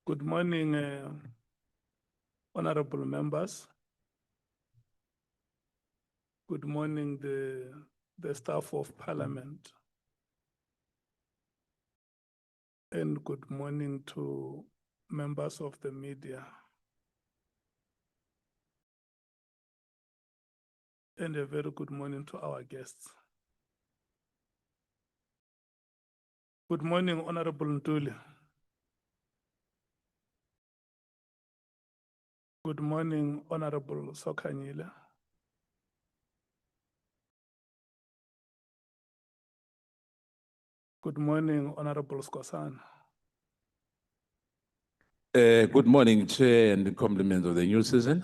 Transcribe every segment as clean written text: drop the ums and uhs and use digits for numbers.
Good morning, honorable members. Good morning, the staff of Parliament. And good morning to members of the media. And a very good morning to our guests. Good morning, Honorable Ntuli. Good morning, Honorable Sokanyile. Good morning, Honorable Skosana. Good morning, Chair, and the compliments of the new season.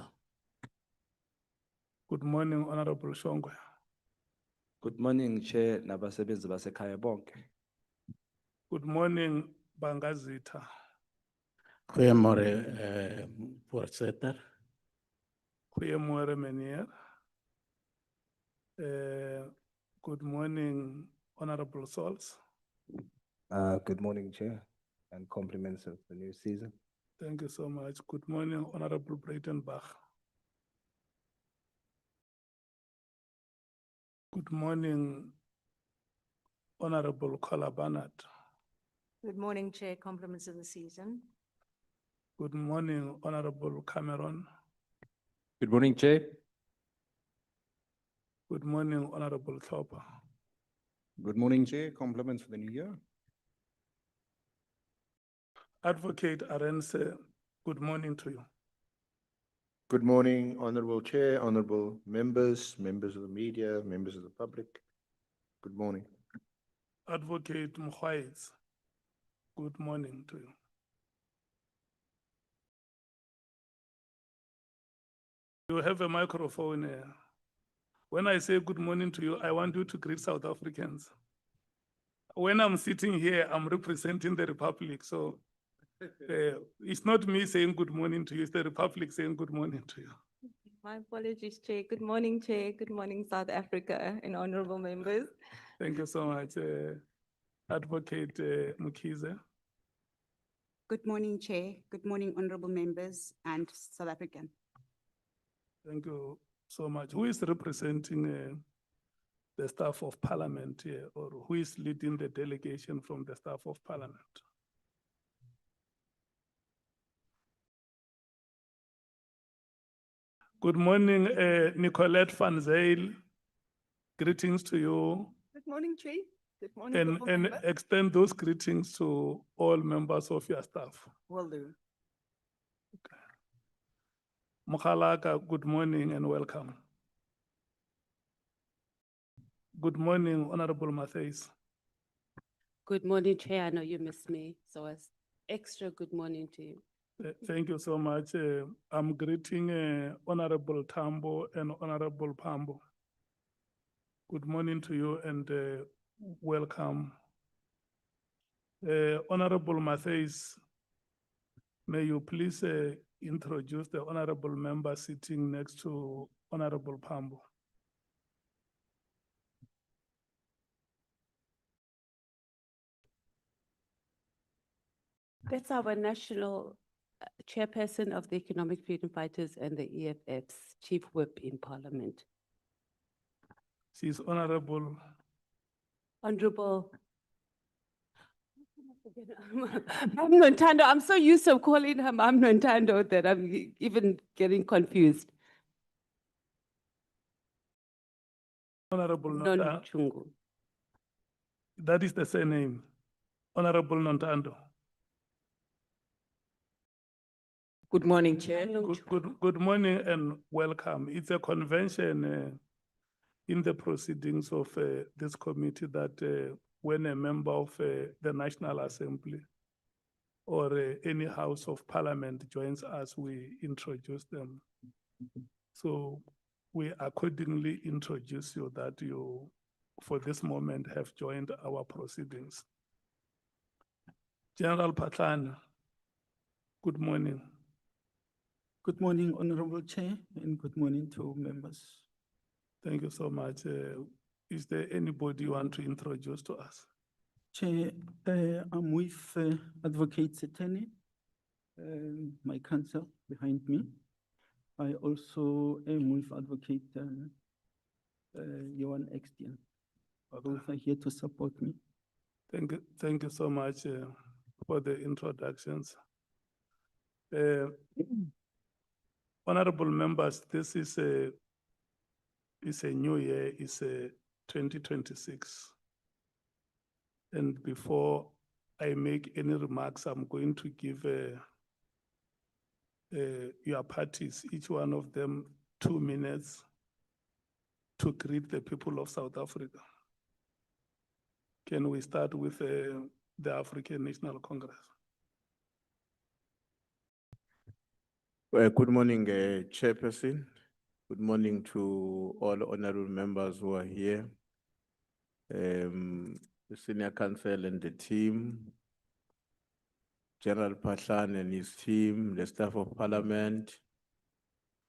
Good morning, Honorable Shongwe. Good morning, Chair, nabasebenzi basekhaya bonke. Good morning, Bangazita. Goeiemorgen, voorzitter. Goeiemorgen, meneer. Good morning, Honorable Sols. Good morning, Chair, and compliments of the new season. Thank you so much. Good morning, Honorable Breitenbach. Good morning, Honorable Kola Barnard. Good morning, Chair. Compliments of the season. Good morning, Honorable Cameron. Good morning, Chair. Good morning, Honorable Thopper. Good morning, Chair. Compliments for the new year. Advocate Arense, good morning to you. Good morning, Honorable Chair, honorable members, members of the media, members of the public. Good morning. Advocate Mkhwanazi, good morning to you. You have a microphone here. When I say good morning to you, I want you to greet South Africans. When I'm sitting here, I'm representing the Republic, so it's not me saying good morning to you, it's the Republic saying good morning to you. My apologies, Chair. Good morning, Chair. Good morning, South Africa and honorable members. Thank you so much, Advocate Mkhize. Good morning, Chair. Good morning, honorable members and South African. Thank you so much. Who is representing the staff of Parliament here, or who is leading the delegation from the staff of Parliament? Good morning, Nicolette van Zyl. Greetings to you. Good morning, Chair. Good morning, honorable And members. extend those greetings to all members of your staff. Will do. Mokhalaka, good morning and welcome. Good morning, Honorable Matthys. Good morning, Chair. I know you missed me, so it's extra good morning to you. Thank you so much. I'm greeting Honorable Tambo and Honorable Pambo. Good morning to you and welcome. Honorable Matthys, may you please introduce the honorable member sitting next to Honorable Pambo. That's our national chairperson of the Economic Freedom Fighters and the EFF's chief whip in Parliament. She's Honorable. Honorable. Mam Nontando. I'm so used to calling her Mam Nontando that I'm even getting confused. Honorable Nontando. Nonchungu. That is the surname. Honorable Nontando. Good morning, Chair. Good morning and welcome. It's a convention in the proceedings of this committee that when a member of the National Assembly or any House of Parliament joins us, we introduce them. So we accordingly introduce you that you, for this moment, have joined our proceedings. General Phahlane, good morning. Good morning, Honorable Chair, and good morning to members. Thank you so much. Is there anybody you want to introduce to us? Chair, I'm with Advocate Setene, my counsel behind me. I also am with Advocate Johan Extian. Both are here to support me. Thank you so much for the introductions. Honorable members, this is a new year, it's a 2026. And before I make any remarks, I'm going to give your parties, each one of them, 2 minutes to greet the people of South Africa. Can we start with the African National Congress? Good morning, Chairperson. Good morning to all honorable members who are here. The Senior Counsel and the team, General Phahlane and his team, the staff of Parliament.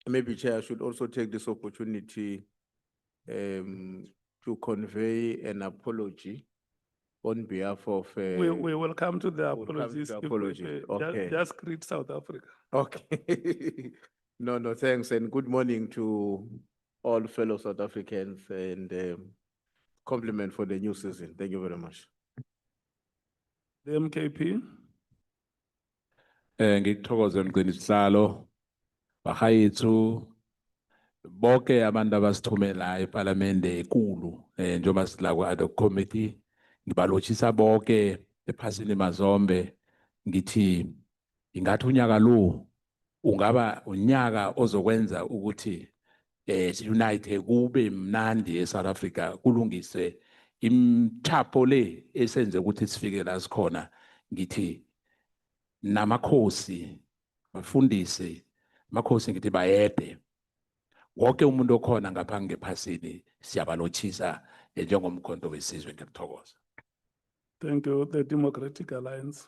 Maybe, Chair, I should also take this opportunity to convey an apology on behalf of. We will come to the we'll come to apologies. the if we- apology. Okay. Just greet South Africa. Okay. No, thanks. And good morning to all fellow South Africans and compliment for the new season. Thank you very much. The MKP, Ngikuthokoze mgcini sihlalo, bahayithu, bonke abantu abasithumela eParliamente ekulu, njengoba sila ku ad hoc committee, ngibalotshisa bonke ephasini mazombe, ngithi ingathi unyaka lo ungaba unyaka ozokwenza ukuthi unite kube mnandi eSouth Africa, kulungiswe imthapho le esenze ukuthi sifike la sikhona. Ngithi namakhosi bafundise, amakhosi ngithi bayede, wonke umuntu okhona ngapha ngephasini siyabalotshisa njengomkhonto wesizwe. Ngiyakuthokoza. thank you. The Democratic Alliance,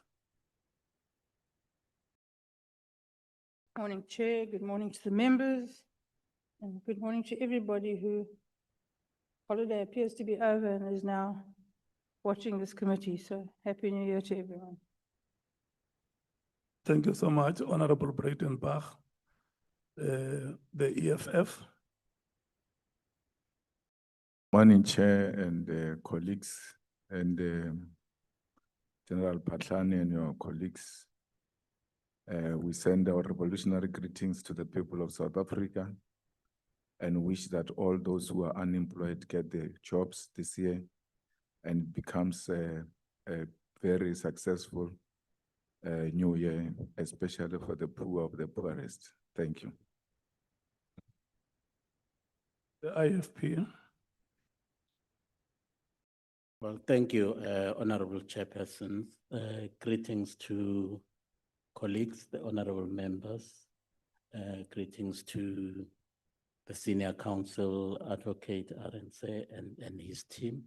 Morning, Chair. Good morning to the members. And good morning to everybody who holiday appears to be over and is now watching this committee. So Happy New Year to everyone. thank you so much. Honorable Breitenbach, the EFF, Morning, Chair and colleagues, and General Phahlane and your colleagues. We send our revolutionary greetings to the people of South Africa and wish that all those who are unemployed get their jobs this year and becomes a very successful new year, especially for the poor of the poorest. Thank you. the IFP, Well, thank you, Honorable Chairperson. Greetings to colleagues, the honorable members. Greetings to the Senior Counsel, Advocate RNC and his team.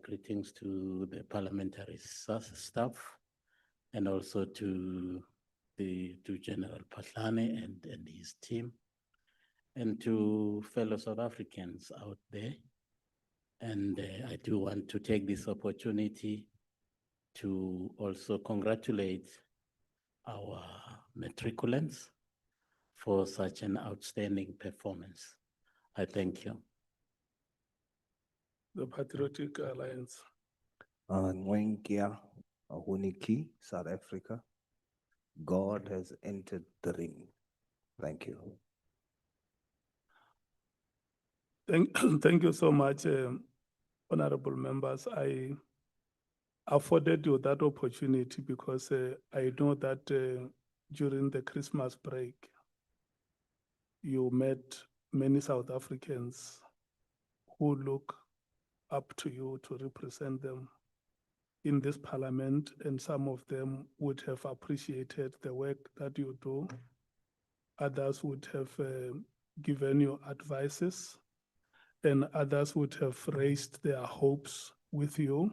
Greetings to the parliamentary staff and also to General Phahlane and his team, and to fellow South Africans out there. And I do want to take this opportunity to also congratulate our matriculants for such an outstanding performance. I thank you. the Patriotic Alliance, Nwenkia Ahuniki, South Africa. God has entered the ring. Thank you. Thank you so much, honorable members. I afforded you that opportunity because I know that during the Christmas break, you met many South Africans who look up to you to represent them in this parliament, and some of them would have appreciated the work that you do. Others would have given you advices, and others would have raised their hopes with you,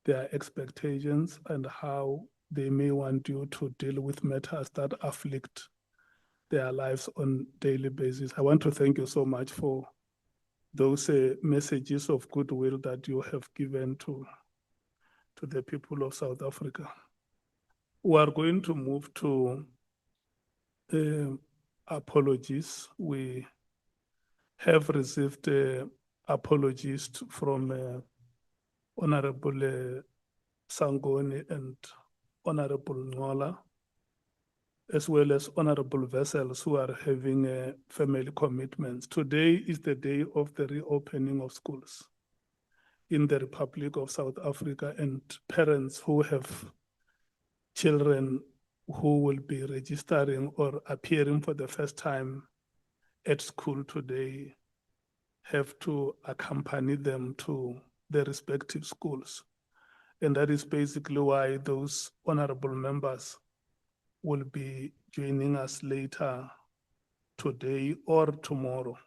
their expectations, and how they may want you to deal with matters that afflict their lives on a daily basis. I want to thank you so much for those messages of goodwill that you have given to the people of South Africa. We are going to move to apologies. We have received apologies from Honorable Sangoni and Honorable Ngola, as well as honorable vessels who are having family commitments. Today is the day of the reopening of schools in the Republic of South Africa, and parents who have children who will be registering or appearing for the first time at school today have to accompany them to their respective schools. And that is basically why those honorable members will be joining us later today or tomorrow.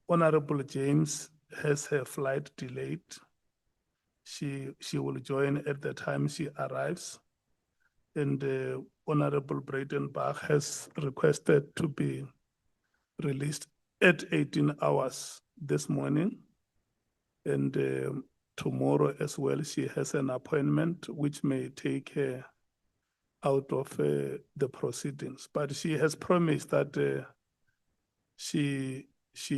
Honorable James has her flight delayed. She will join at the time she arrives. And Honorable Breitenbach has requested to be released at 18 hours this morning. And tomorrow as well, she has an appointment which may take her out of the proceedings. But she has promised that she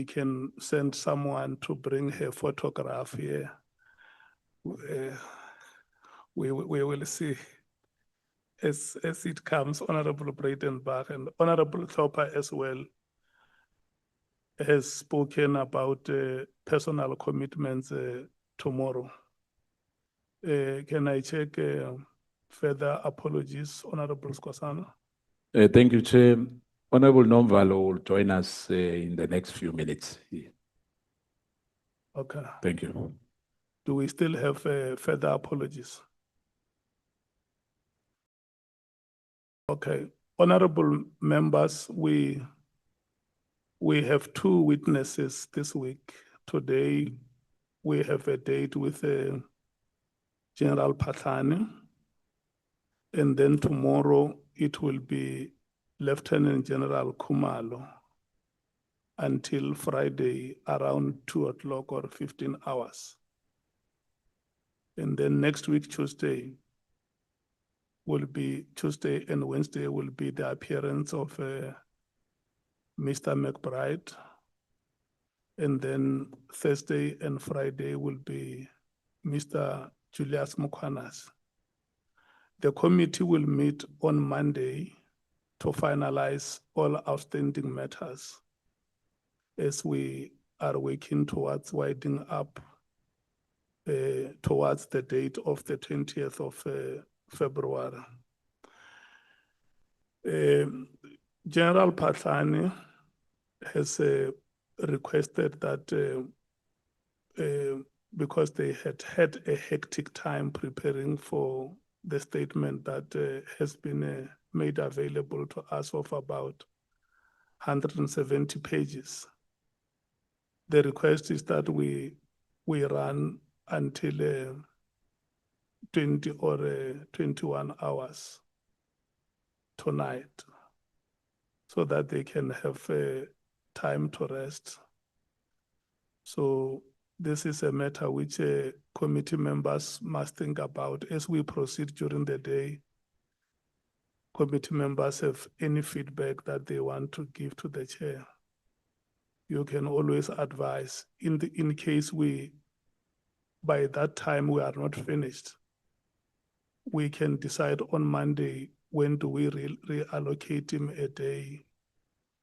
can send someone to bring her photograph here. We will see as it comes. Honorable Breitenbach and Honorable Klopper as well has spoken about personal commitments tomorrow. Can I check further apologies, Honorable Skosana? Thank you, Chair. Honorable Nomvalo will join us in the next few minutes. Okay. Thank you. Do we still have further apologies? Okay. Honorable members, we have two witnesses this week. Today, we have a date with General Phahlane, and then tomorrow it will be Lieutenant General Khumalo until Friday around 2 o'clock or 15 hours. And then next week, Tuesday and Wednesday will be the appearance of Mr. McBride. And then Thursday and Friday will be Mr. Julius Mkhwanazi. The committee will meet on Monday to finalize all outstanding matters as we are working towards winding up towards the date of the 20th of February. General Phahlane has requested that because they had a hectic time preparing for the statement that has been made available to us of about 170 pages. The request is that we run until 20 or 21 hours tonight so that they can have time to rest. So this is a matter which committee members must think about as we proceed during the day. Committee members have any feedback that they want to give to the chair, you can always advise. In case by that time we are not finished, we can decide on Monday when do we reallocate him a day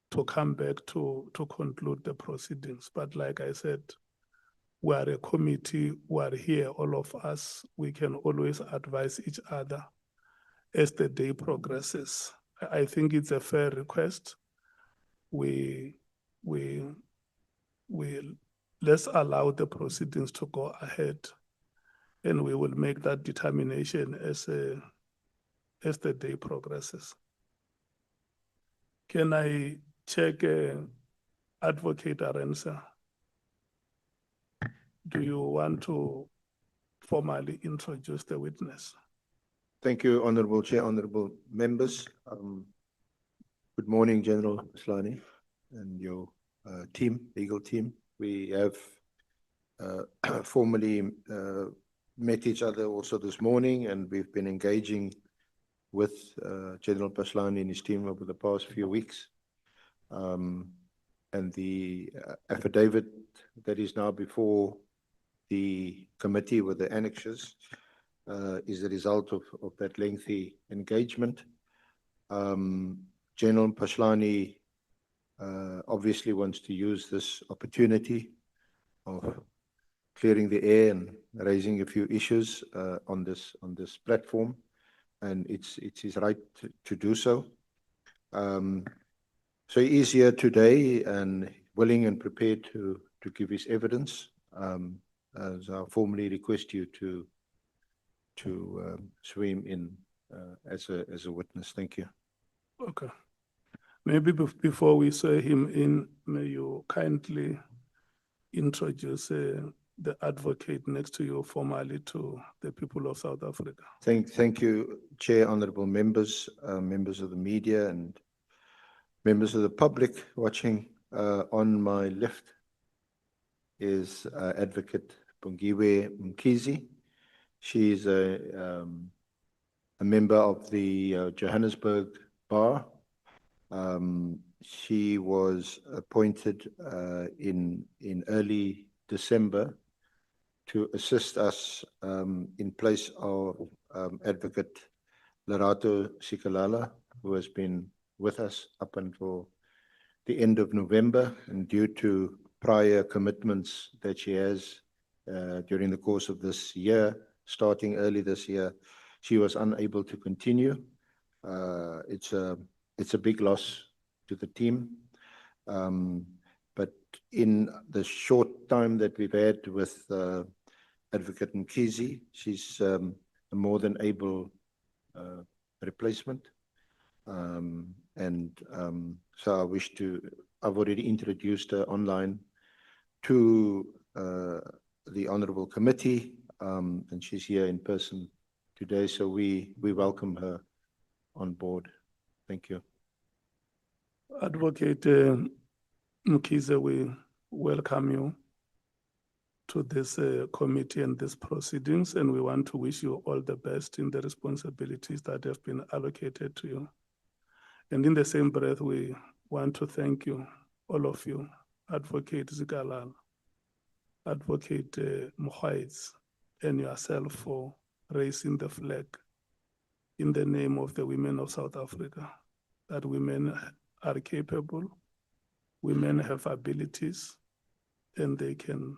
to come back to conclude the proceedings. But like I said, we are a committee, we are here, all of us, we can always advise each other as the day progresses. I think it's a fair request. Let's allow the proceedings to go ahead, and we will make that determination as the day progresses. Can I check Advocate Arendse? Do you want to formally introduce the witness? Thank you, Honorable Chair, honorable members. Good morning, General Phahlane and your team, legal team. We have formally met each other also this morning, and we've been engaging with General Phahlane and his team over the past few weeks. And the affidavit that is now before the committee with the annexes is the result of that lengthy engagement. General Phahlane obviously wants to use this opportunity of clearing the air and raising a few issues on this platform, and it's his right to do so. So he is here today and willing and prepared to give his evidence. So I formally request you to swear him in as a witness. Thank you. Okay. Maybe before we swear him in, may you kindly introduce the advocate next to you formally to the people of South Africa. Thank you, Chair, honorable members, members of the media, and members of the public watching. On my left is Advocate Bongiwe Mkhize. She's a member of the Johannesburg Bar. She was appointed in early December to assist us in place of Advocate Lerato Sikalala, who has been with us up until the end of November, and due to prior commitments that she has during the course of this year, starting early this year, she was unable to continue. It's a big loss to the team. But in the short time that we've had with Advocate Mkhize, she's a more than able replacement. So I've already introduced her online to the Honorable Committee, and she's here in person today, so we welcome her on board. Thank you. Advocate Mkhize, we welcome you to this committee and these proceedings, and we want to wish you all the best in the responsibilities that have been allocated to you. And in the same breath, we want to thank you, all of you, Advocate Sikalala, Advocate Mkhwanazi, and yourself for raising the flag in the name of the women of South Africa, that women are capable, women have abilities, and they can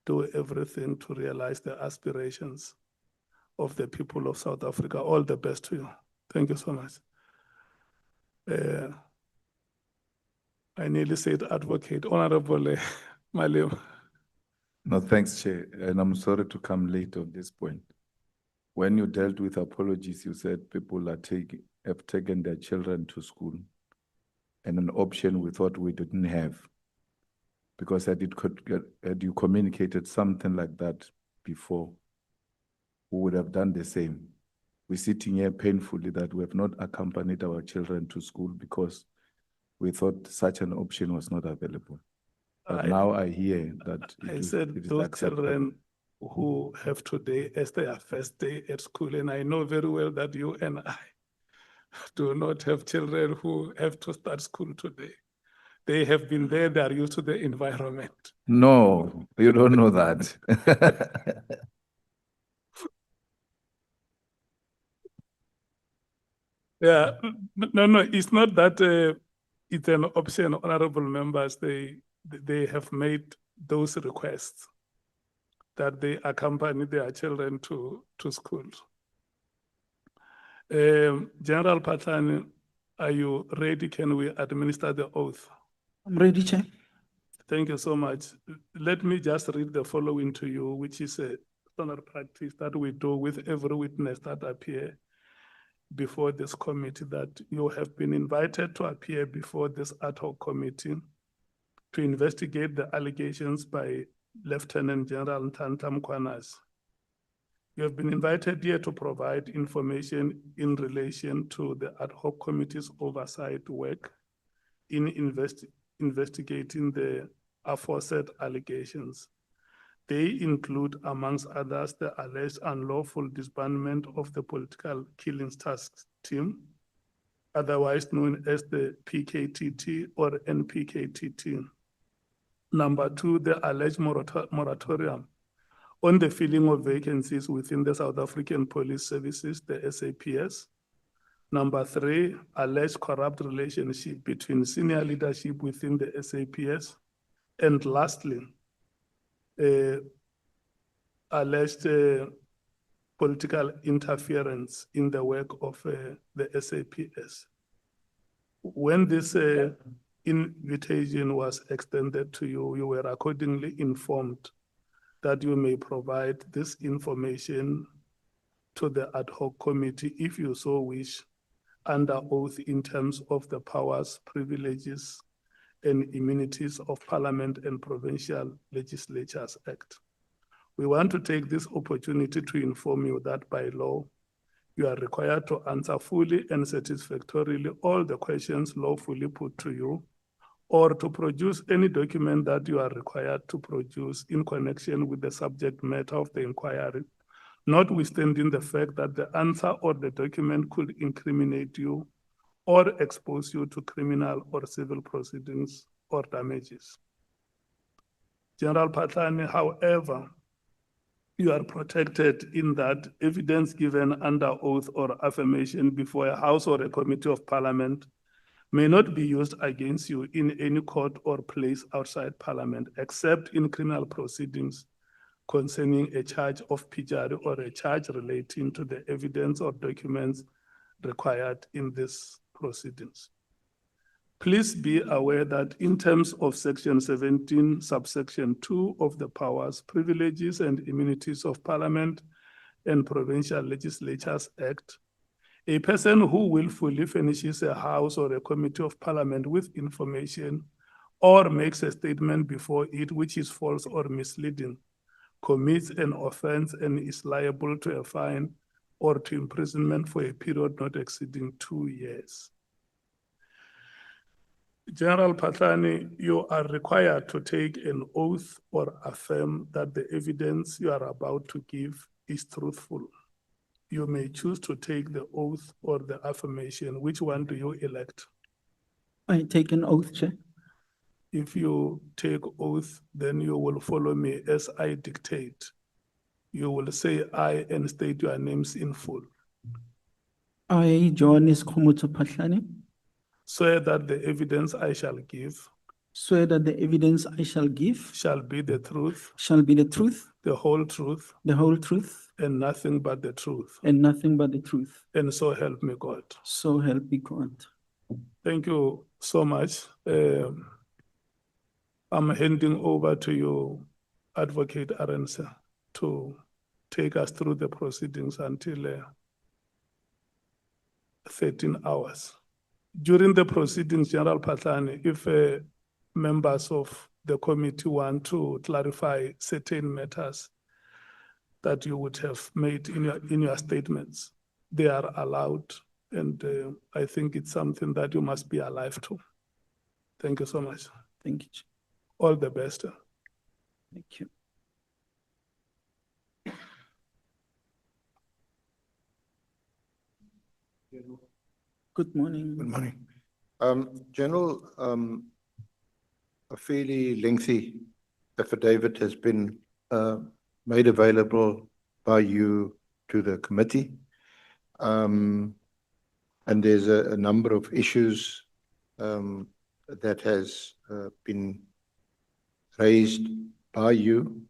do everything to realize the aspirations of the people of South Africa. All the best to you. Thank you so much. I nearly said advocate, Honorable Malema. No, thanks, Chair. And I'm sorry to come late on this point. When you dealt with apologies, you said people have taken their children to school, and an option we thought we didn't have. Because had you communicated something like that before, we would have done the same. We're sitting here painfully that we have not accompanied our children to school because we thought such an option was not available. But now I hear that I said those children who have today as their first day at school, and I know very well that you and I do not have children who have to start school today. They have been there, they are used to the environment. No, you don't know that. Yeah, no, it's not that it's an option, honorable members. They have made those requests that they accompany their children to school. General Phahlane, are you ready? Can we administer the oath? I'm ready, Chair. Thank you so much. Let me just read the following to you, which is a standard practice that we do with every witness that appear before this committee, that you have been invited to appear before this ad hoc committee to investigate the allegations by Lt Gen Nhlanhla Mkhwanazi. You have been invited here to provide information in relation to the ad hoc committee's oversight work in investigating the aforesaid allegations. They include, amongst others, the alleged unlawful disbandment of the Political Killings Task Team, otherwise known as the PKTT or NPKTT. Number two, the alleged moratorium on the filling of vacancies within the South African Police Services, the SAPS. Number three, alleged corrupt relationship between senior leadership within the SAPS. And lastly, alleged political interference in the work of the SAPS. When this invitation was extended to you, you were accordingly informed that you may provide this information to the ad hoc committee if you so wish, under oath in terms of the powers, privileges, and immunities of Parliament and Provincial Legislatures Act. We want to take this opportunity to inform you that by law, you are required to answer fully and satisfactorily all the questions lawfully put to you, or to produce any document that you are required to produce in connection with the subject matter of the inquiry, notwithstanding the fact that the answer or the document could incriminate you or expose you to criminal or civil proceedings or damages. General Phahlane, however, you are protected in that evidence given under oath or affirmation before a House or a Committee of Parliament may not be used against you in any court or place outside Parliament, except in criminal proceedings concerning a charge of perjury or a charge relating to the evidence or documents required in these proceedings. Please be aware that in terms of Section 17, subsection 2 of the Powers, Privileges and Immunities of Parliament and Provincial Legislatures Act, a person who willfully furnishes a House or a Committee of Parliament with information or makes a statement before it which is false or misleading commits an offense and is liable to a fine or to imprisonment for a period not exceeding 2 years. General Phahlane, you are required to take an oath or affirm that the evidence you are about to give is truthful. You may choose to take the oath or the affirmation. Which one do you elect? I take an oath, Chair. If you take oath, then you will follow me as I dictate. You will say I and state your names in full. I, Gen Khomotso Phahlane, Swear that the evidence I shall give swear that the evidence I shall give shall be the truth, shall be the truth, the whole truth, the whole truth, and nothing but the truth. and nothing but the truth. And so help me God. So help me God. Thank you so much. I'm handing over to you, Advocate Arendse, to take us through the proceedings until 13 hours. During the proceedings, General Phahlane, if members of the committee want to clarify certain matters that you would have made in your statements, they are allowed, and I think it's something that you must be alive to. Thank you so much. Thank you. All the best. Thank you. Good morning. Good morning. General, a fairly lengthy affidavit has been made available by you to the committee. And there's a number of issues that has been raised by you.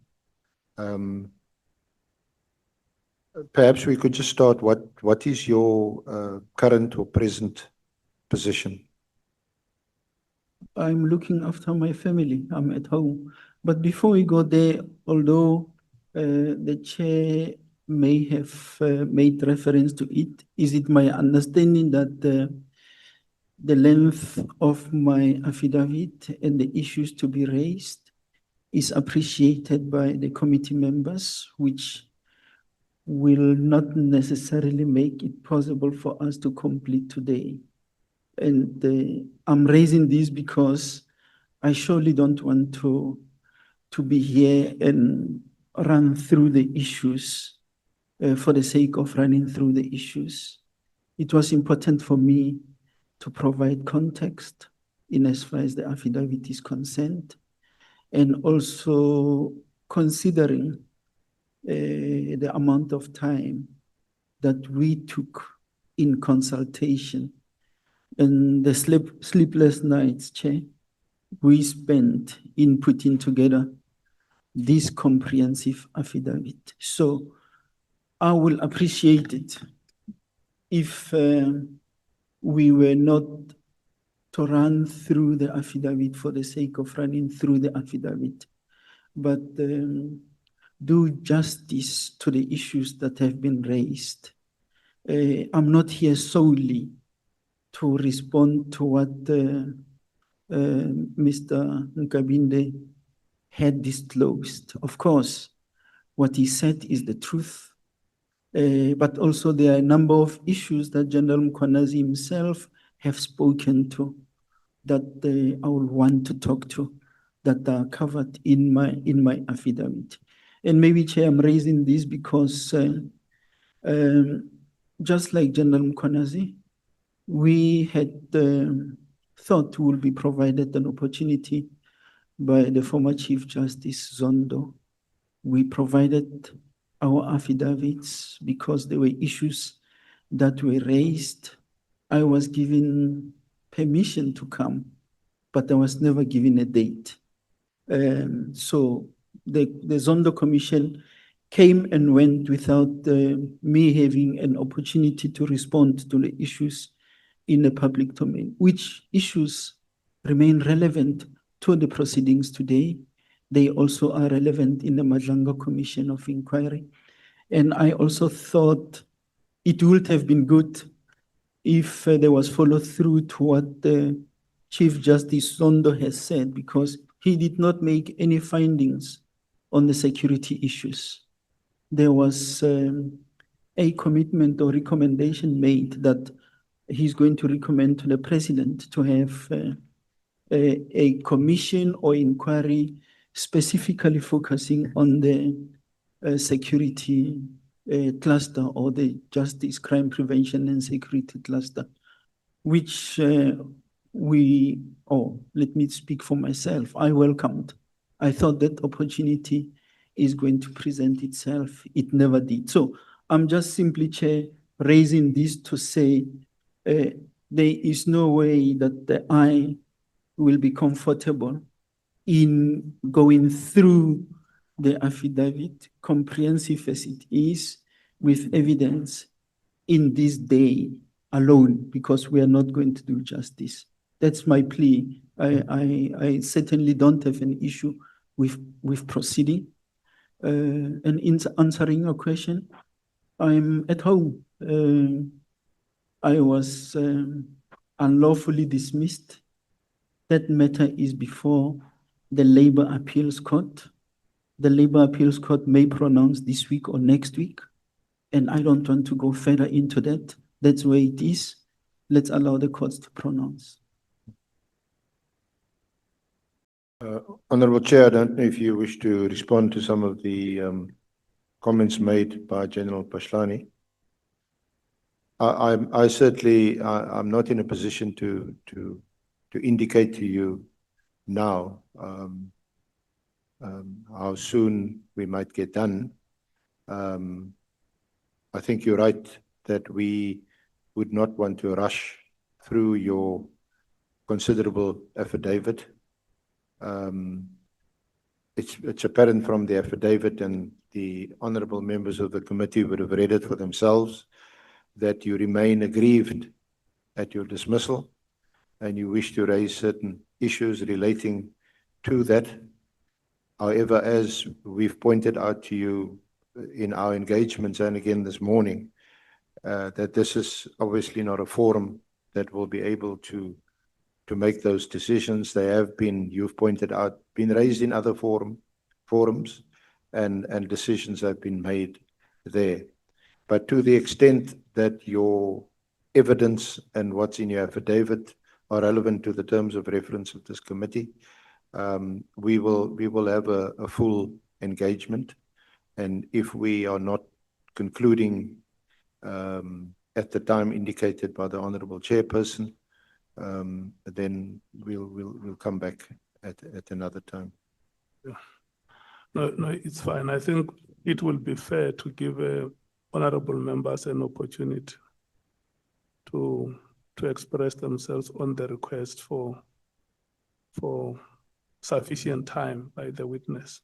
Perhaps we could just start. What is your current or present position? I'm looking after my family. I'm at home. But before we go there, although the chair may have made reference to it, is it my understanding that the length of my affidavit and the issues to be raised is appreciated by the committee members, which will not necessarily make it possible for us to complete today. And I'm raising this because I surely don't want to be here and run through the issues for the sake of running through the issues. It was important for me to provide context in as far as the affidavit is concerned, and also considering the amount of time that we took in consultation and the sleepless nights, Chair, we spent in putting together this comprehensive affidavit. So I will appreciate it if we were not to run through the affidavit for the sake of running through the affidavit, but do justice to the issues that have been raised. I'm not here solely to respond to what Mr. Nkabinde had disclosed. Of course, what he said is the truth, but also there are a number of issues that General Mkhwanazi himself have spoken to that I will want to talk to, that are covered in my affidavit. And maybe, Chair, I'm raising this because just like General Mkhwanazi, we had thought we would be provided an opportunity by the former Chief Justice Zondo. We provided our affidavits because there were issues that were raised. I was given permission to come, but I was never given a date. So the Zondo Commission came and went without me having an opportunity to respond to the issues in the public domain, which issues remain relevant to the proceedings today. They also are relevant in the Madlanga Commission of Inquiry. And I also thought it would have been good if there was follow through to what the Chief Justice Zondo has said, because he did not make any findings on the security issues. There was a commitment or recommendation made that he's going to recommend to the president to have a commission or inquiry specifically focusing on the security cluster or the justice, crime prevention and security cluster, which let me speak for myself, I welcomed. I thought that opportunity is going to present itself. It never did. So I'm just simply, Chair, raising this to say there is no way that I will be comfortable in going through the affidavit, comprehensive as it is, with evidence in this day alone, because we are not going to do justice. That's my plea. I certainly don't have an issue with proceeding. And in answering your question, I'm at home. I was unlawfully dismissed. That matter is before the Labour Appeals Court. The Labour Appeals Court may pronounce this week or next week, and I don't want to go further into that. That's where it is. Let's allow the courts to pronounce. Honourable Chair, I don't know if you wish to respond to some of the comments made by General Phahlane. I certainly, I'm not in a position to indicate to you now how soon we might get done. I think you're right that we would not want to rush through your considerable affidavit. It's apparent from the affidavit, and the honourable members of the committee would have read it for themselves, that you remain aggrieved at your dismissal and you wish to raise certain issues relating to that. However, as we've pointed out to you in our engagements and again this morning, that this is obviously not a forum that will be able to make those decisions. They have been, you've pointed out, been raised in other forums, and decisions have been made there. But to the extent that your evidence and what's in your affidavit are relevant to the terms of reference of this committee, we will have a full engagement. And if we are not concluding at the time indicated by the Honourable Chairperson, then we'll come back at another time. No, it's fine. I think it will be fair to give honourable members an opportunity to express themselves on the request for sufficient time by the witness.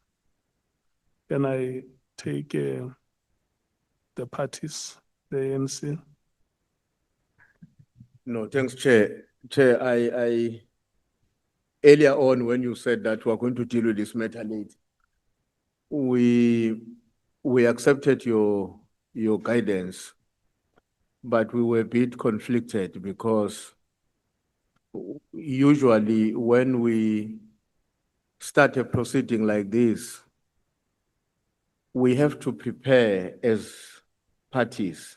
Can I take the parties, the ANC? No, thanks, Chair. Chair, I earlier on when you said that we are going to deal with this matter late, we accepted your guidance, but we were a bit conflicted because usually when we start a proceeding like this, we have to prepare as parties,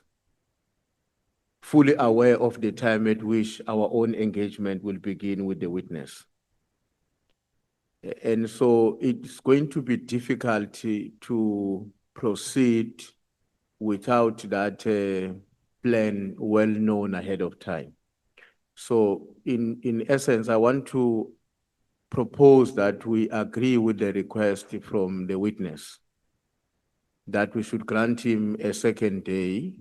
fully aware of the time at which our own engagement will begin with the witness. And so it's going to be difficult to proceed without that plan well known ahead of time. So in essence, I want to propose that we agree with the request from the witness that we should grant him a second day.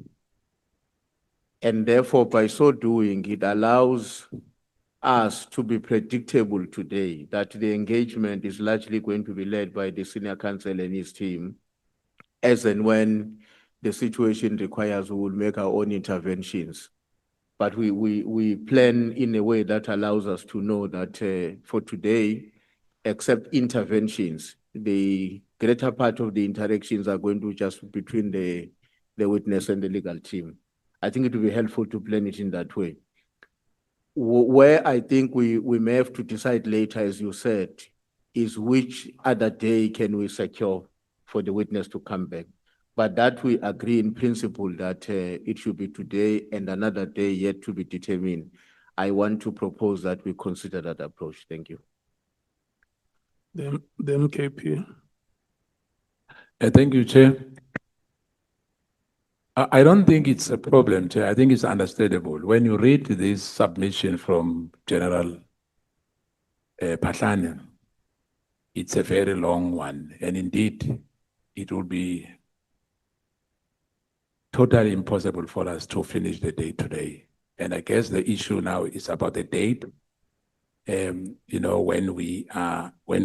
And therefore, by so doing, it allows us to be predictable today that the engagement is largely going to be led by the senior counsel and his team. As and when the situation requires, we will make our own interventions. But we plan in a way that allows us to know that for today, except interventions, the greater part of the interactions are going to just between the witness and the legal team. I think it will be helpful to plan it in that way. Where I think we may have to decide later, as you said, is which other day can we secure for the witness to come back. But that we agree in principle that it should be today and another day yet to be determined. I want to propose that we consider that approach. Thank you. The MKP. Thank you, Chair. I don't think it's a problem, Chair. I think it's understandable. When you read this submission from General Phahlane, it's a very long one. And indeed, it will be totally impossible for us to finish the day today. And I guess the issue now is about the date. You know, when we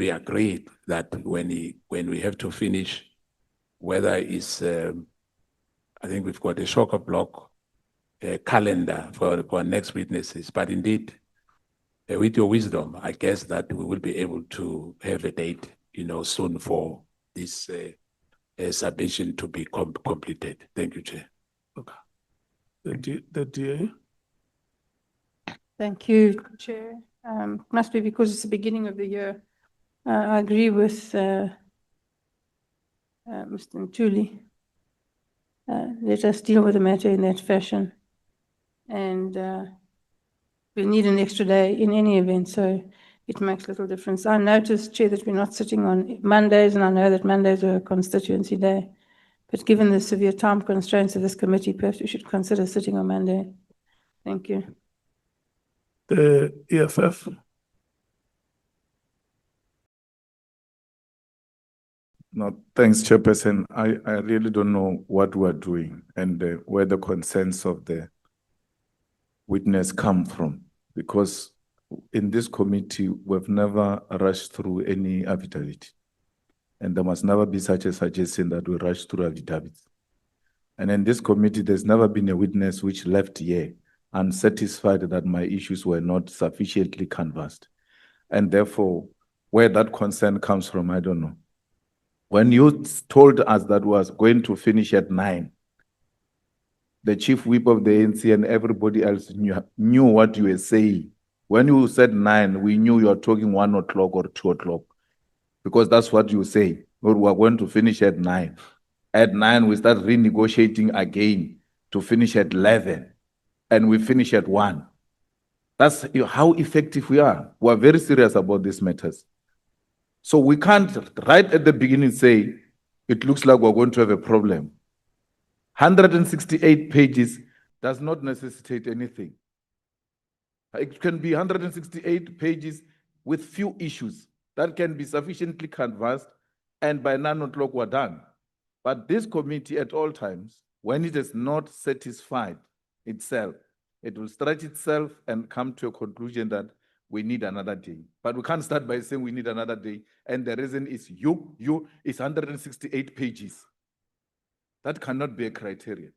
agreed that when we have to finish, whether it's I think we've got a shocker block calendar for next witnesses, but indeed, with your wisdom, I guess that we will be able to have a date, you know, soon for this submission to be completed. Thank you, Chair. Okay. The DA. Thank you, Chair. Must be because it's the beginning of the year. I agree with Mr. Ntuli. Let us deal with the matter in that fashion. And we'll need an extra day in any event, so it makes little difference. I noticed, Chair, that we're not sitting on Mondays, and I know that Mondays are a constituency day. But given the severe time constraints of this committee, perhaps we should consider sitting on Monday. Thank you. The EFF. No, thanks, Chairperson. I really don't know what we're doing and where the consents of the witness come from, because in this committee, we've never rushed through any affidavit. And there must never be such a suggestion that we rush through affidavits. And in this committee, there's never been a witness which left here unsatisfied that my issues were not sufficiently canvassed. And therefore, where that concern comes from, I don't know. When you told us that was going to finish at 9, the chief whip of the ANC and everybody else knew what you were saying. When you said 9, we knew you were talking 1 o'clock or 2 o'clock, because that's what you say. But we are going to finish at 9. At 9, we start renegotiating again to finish at 11, and we finish at 1. That's how effective we are. We are very serious about these matters. So we can't, right at the beginning, say, it looks like we're going to have a problem. 168 pages does not necessitate anything. It can be 168 pages with few issues that can be sufficiently canvassed, and by 9 o'clock we're done. But this committee at all times, when it is not satisfied itself, it will stretch itself and come to a conclusion that we need another day. But we can't start by saying we need another day, and the reason is it's 168 pages. That cannot be a criteria.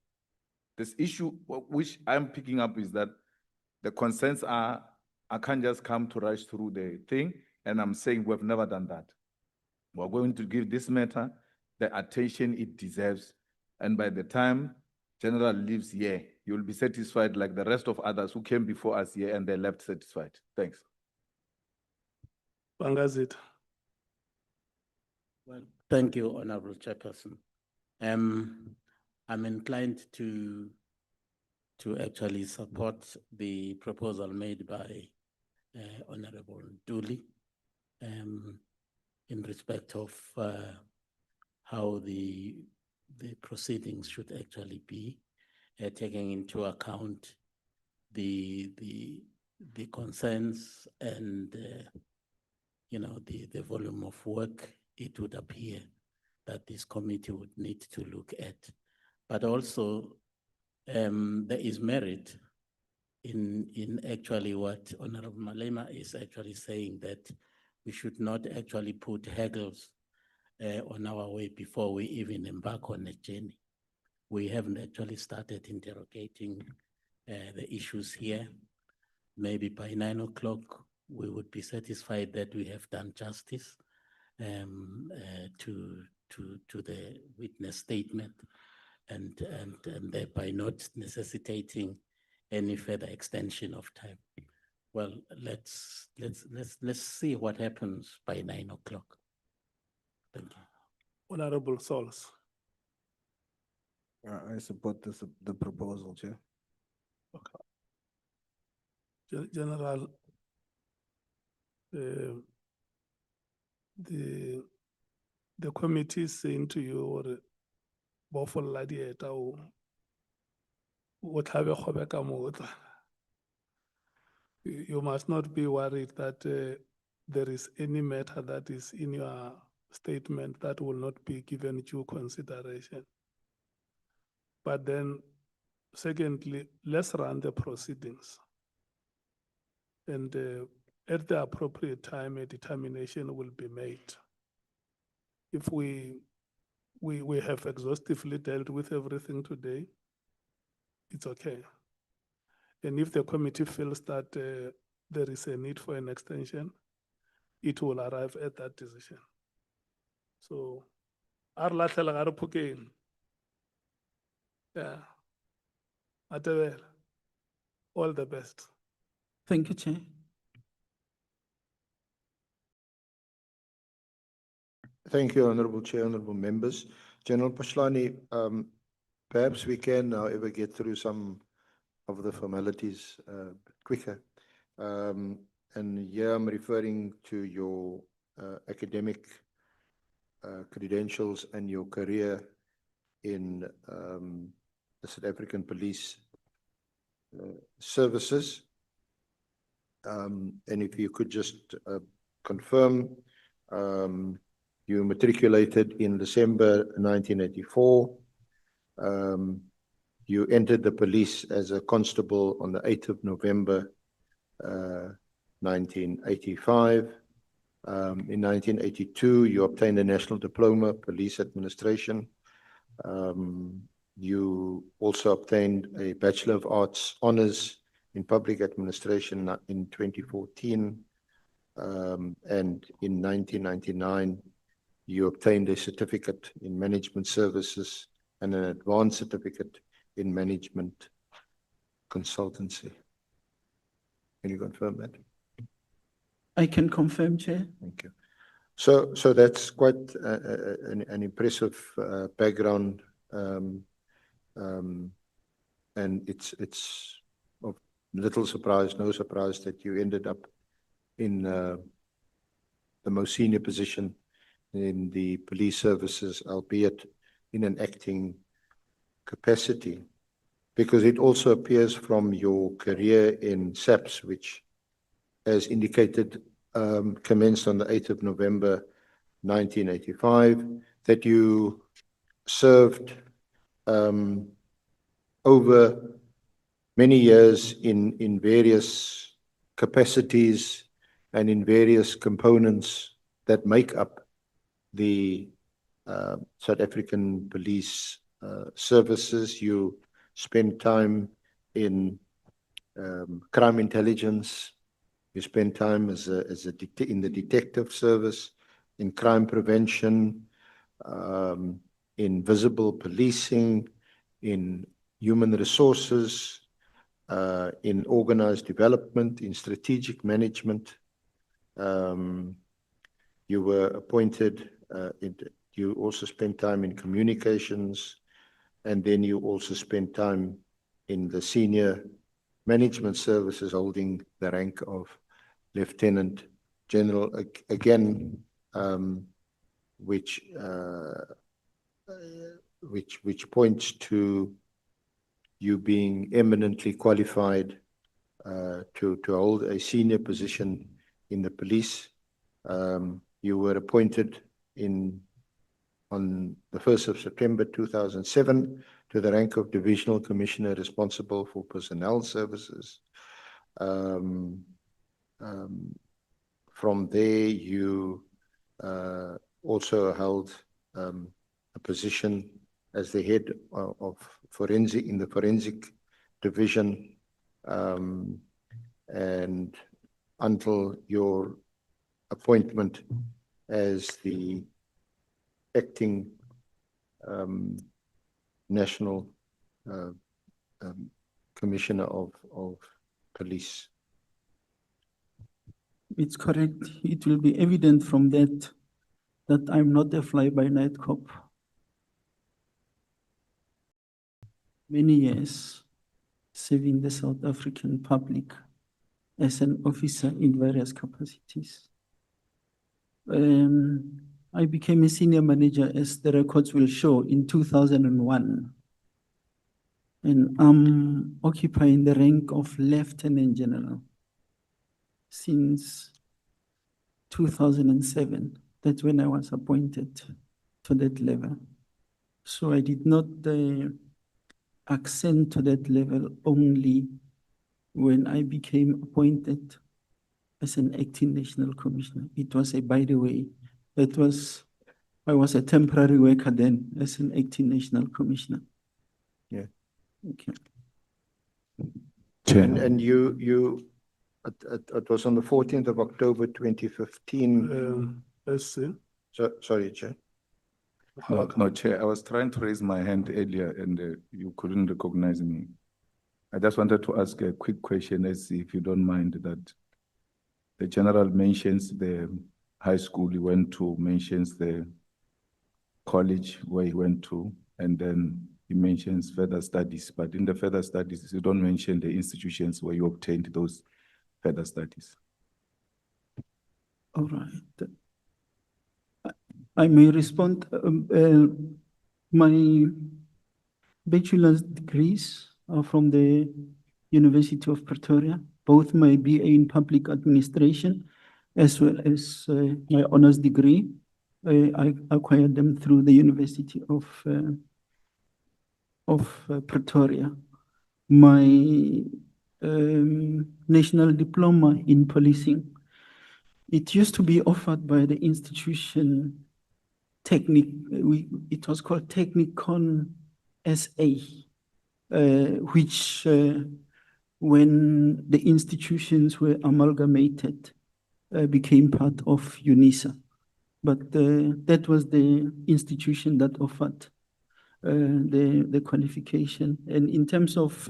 This issue which I'm picking up is that the concerns are, I can't just come to rush through the thing, and I'm saying we've never done that. We're going to give this matter the attention it deserves, and by the time General leaves here, you'll be satisfied like the rest of others who came before us here and they left satisfied. Thanks. Bangazit. Well, thank you, Honorable Chairperson. I'm inclined to actually support the proposal made by Honorable Dooley in respect of how the proceedings should actually be, taking into account the concerns and the volume of work it would appear that this committee would need to look at. But also there is merit in actually what Honorable Malema is actually saying, that we should not actually put hurdles on our way before we even embark on a journey. We haven't actually started interrogating the issues here. Maybe by 9 o'clock, we would be satisfied that we have done justice to the witness statement, and thereby not necessitating any further extension of time. Well, let's see what happens by 9 o'clock. Thank you. Honorable Sols. I support the proposal, Chair. Okay. General, the committee is saying to you, or you must not be worried that there is any matter that is in your statement that will not be given due consideration. But then, secondly, let's run the proceedings. And at the appropriate time, a determination will be made. If we have exhaustively dealt with everything today, it's okay. And if the committee feels that there is a need for an extension, it will arrive at that decision. So, yeah, all the best. Thank you, Chair. Thank you, Honorable Chair, Honorable Members. General Phahlane, perhaps we can, however, get through some of the formalities quicker. And here I'm referring to your academic credentials and your career in the South African Police Services. And if you could just confirm, you matriculated in December 1984. You entered the police as a constable on the 8th of November 1985. In 1982, you obtained a National Diploma, Police Administration. You also obtained a Bachelor of Arts Honours in Public Administration in 2014. And in 1999, you obtained a certificate in Management Services and an advanced certificate in Management Consultancy. Can you confirm that? I can confirm, Chair. Thank you. So that's quite an impressive background, and it's of little surprise, no surprise that you ended up in the most senior position in the police services, albeit in an acting capacity, because it also appears from your career in SAPS, which, as indicated, commenced on the 8th of November 1985, that you served over many years in various capacities and in various components that make up the South African police services. You spend time in crime intelligence. You spend time in the detective service, in crime prevention, in visible policing, in human resources, in organized development, in strategic management. You were appointed, you also spent time in communications, and then you also spent time in the senior management services, holding the rank of Lieutenant General, again, which points to you being eminently qualified to hold a senior position in the police. You were appointed on the 1st of September 2007 to the rank of Divisional Commissioner responsible for personnel services. From there, you also held a position as the head of forensic in the forensic division, and until your appointment as the acting National Commissioner of Police. It's correct. It will be evident from that I'm not a fly-by-night cop. Many years serving the South African public as an officer in various capacities. I became a senior manager, as the records will show, in 2001. And I'm occupying the rank of Lieutenant General since 2007. That's when I was appointed to that level. So I did not ascend to that level only when I became appointed as an acting National Commissioner. It was a, by the way, I was a temporary worker then as an acting National Commissioner. Yeah. Okay. And it was on the 14th of October 2015. Sorry, Chair. No, Chair, I was trying to raise my hand earlier and you couldn't recognize me. I just wanted to ask a quick question, as if you don't mind, that the General mentions the high school he went to, mentions the college where he went to, and then he mentions further studies. But in the further studies, you don't mention the institutions where you obtained those further studies. All right. I may respond. My bachelor's degrees are from the University of Pretoria. Both my BA in Public Administration, as well as my honors degree. I acquired them through the University of Pretoria. My national diploma in policing, it used to be offered by the institution it was called Technicon SA, which when the institutions were amalgamated, became part of UNISA. But that was the institution that offered the qualification. And in terms of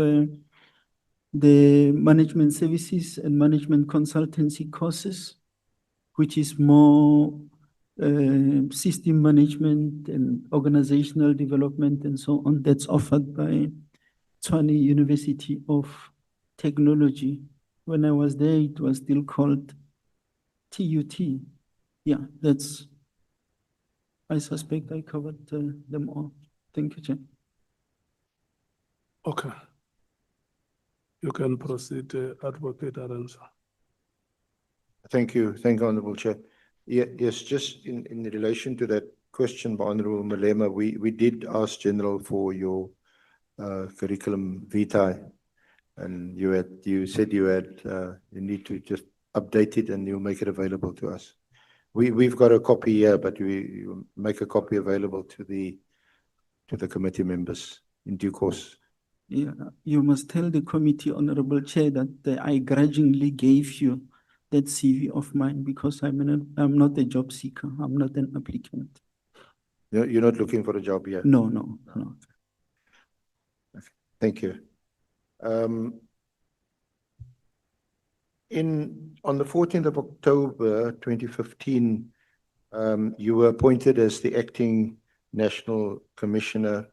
the management services and management consultancy courses, which is more system management and organizational development and so on, that's offered by Tshwane University of Technology. When I was there, it was still called TUT. Yeah, that's I suspect I covered them all. Thank you, Chair. Okay. You can proceed, Advocate Arendse. Thank you, Honorable Chair. Yes, just in relation to that question by Honorable Malema, we did ask General for your curriculum vitae, and you said you need to just update it and you'll make it available to us. We've got a copy here, but you make a copy available to the committee members in due course. Yeah, you must tell the committee, Honorable Chair, that I grudgingly gave you that CV of mine because I'm not a job seeker. I'm not an applicant. You're not looking for a job here? No. Okay. Thank you. On the 14th of October 2015, you were appointed as the acting National Commissioner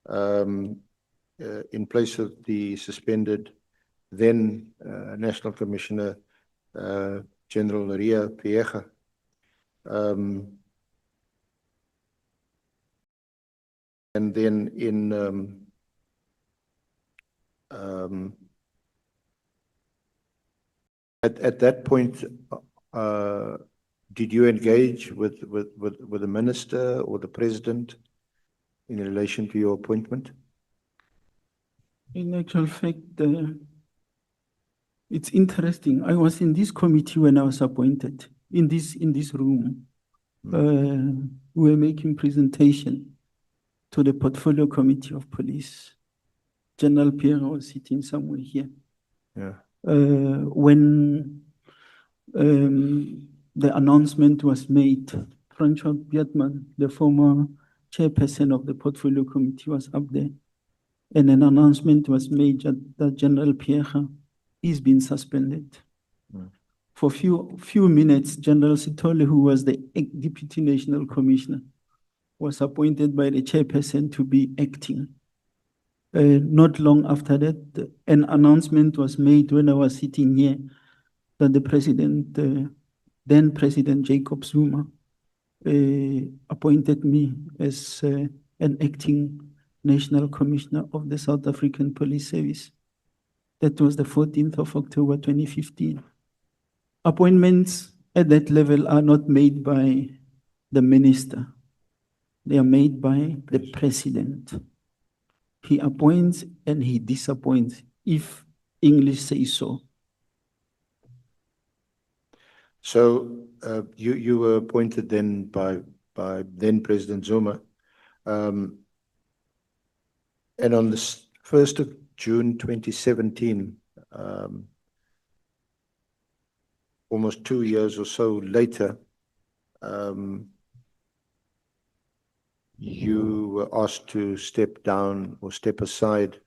in place of the suspended then National Commissioner General Ria Piecha. And then at that point, did you engage with the minister or the president in relation to your appointment? In actual fact, it's interesting. I was in this committee when I was appointed, in this room. We were making presentation to the Portfolio Committee of Police. General Pierre was sitting somewhere here. Yeah. When the announcement was made, Francois Bietman, the former chairperson of the Portfolio Committee, was up there. And an announcement was made that General Piecha is being suspended. For few minutes, General Sithole, who was the Deputy National Commissioner, was appointed by the chairperson to be acting. Not long after that, an announcement was made when I was sitting here that the president, then President Jacob Zuma, appointed me as an acting National Commissioner of the South African Police Service. That was the 14th of October 2015. Appointments at that level are not made by the minister. They are made by the president. He appoints and he disappoints, if English says so. So you were appointed then by then President Zuma. And on the 1st of June 2017, almost 2 years or so later, you were asked to step down or step aside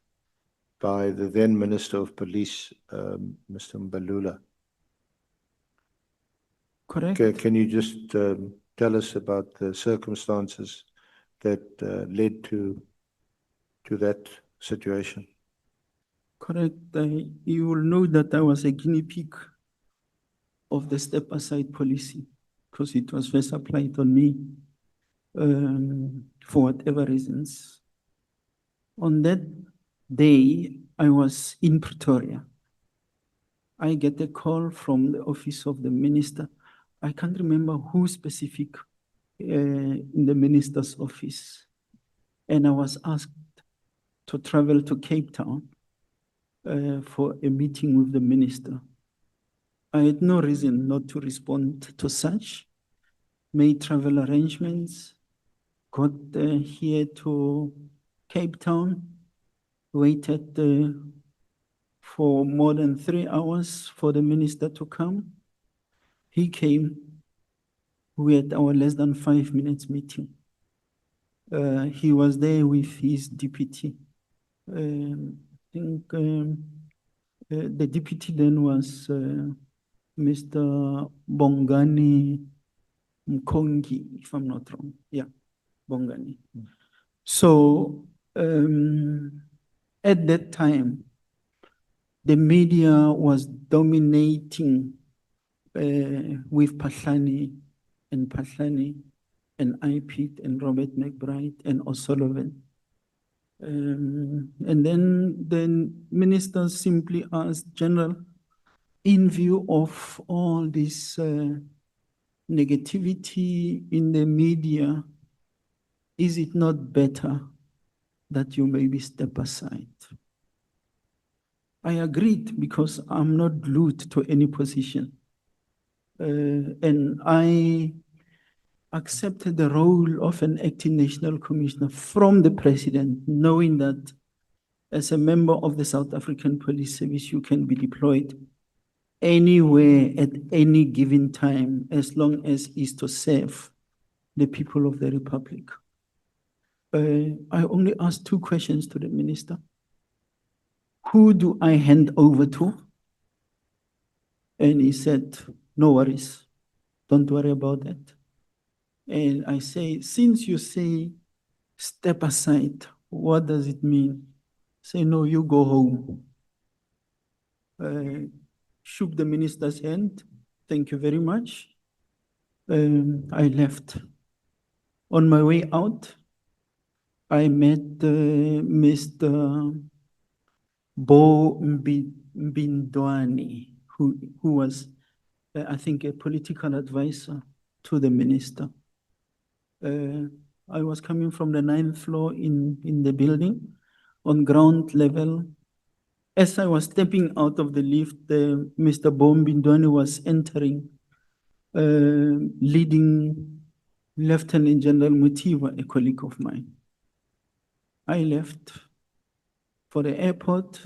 by the then Minister of Police, Mr. Mbalula. Correct. Can you just tell us about the circumstances that led to that situation? Correct. You will know that I was a guinea pig of the step aside policy because it was first applied on me for whatever reasons. On that day, I was in Pretoria. I get a call from the office of the minister. I can't remember who specific in the minister's office. And I was asked to travel to Cape Town for a meeting with the minister. I had no reason not to respond to such, made travel arrangements, got here to Cape Town, waited for more than 3 hours for the minister to come. He came. We had our less than 5 minutes meeting. He was there with his deputy. I think the deputy then was Mr. Bongani Mkongi, if I'm not wrong. Yeah, Bongani. So at that time, the media was dominating with Phahlane and Phahlane and IPIT and Robert McBride and O'Sullivan. And then the minister simply asked, General, in view of all this negativity in the media, is it not better that you maybe step aside? I agreed because I'm not glued to any position. And I accepted the role of an acting national commissioner from the president, knowing that as a member of the South African Police Service, you can be deployed anywhere at any given time, as long as it's to serve the people of the Republic. I only asked 2 questions to the minister. Who do I hand over to? And he said, no worries, don't worry about that. And I say, since you say step aside, what does it mean? Say, no, you go home. Shook the minister's hand, thank you very much. I left. On my way out, I met Mr. Bo Mbindwani, who was, I think, a political advisor to the minister. I was coming from the 9th floor in the building, on ground level. As I was stepping out of the lift, Mr. Bo Mbindwani was entering, leading Lieutenant General Mutiwa, a colleague of mine. I left for the airport,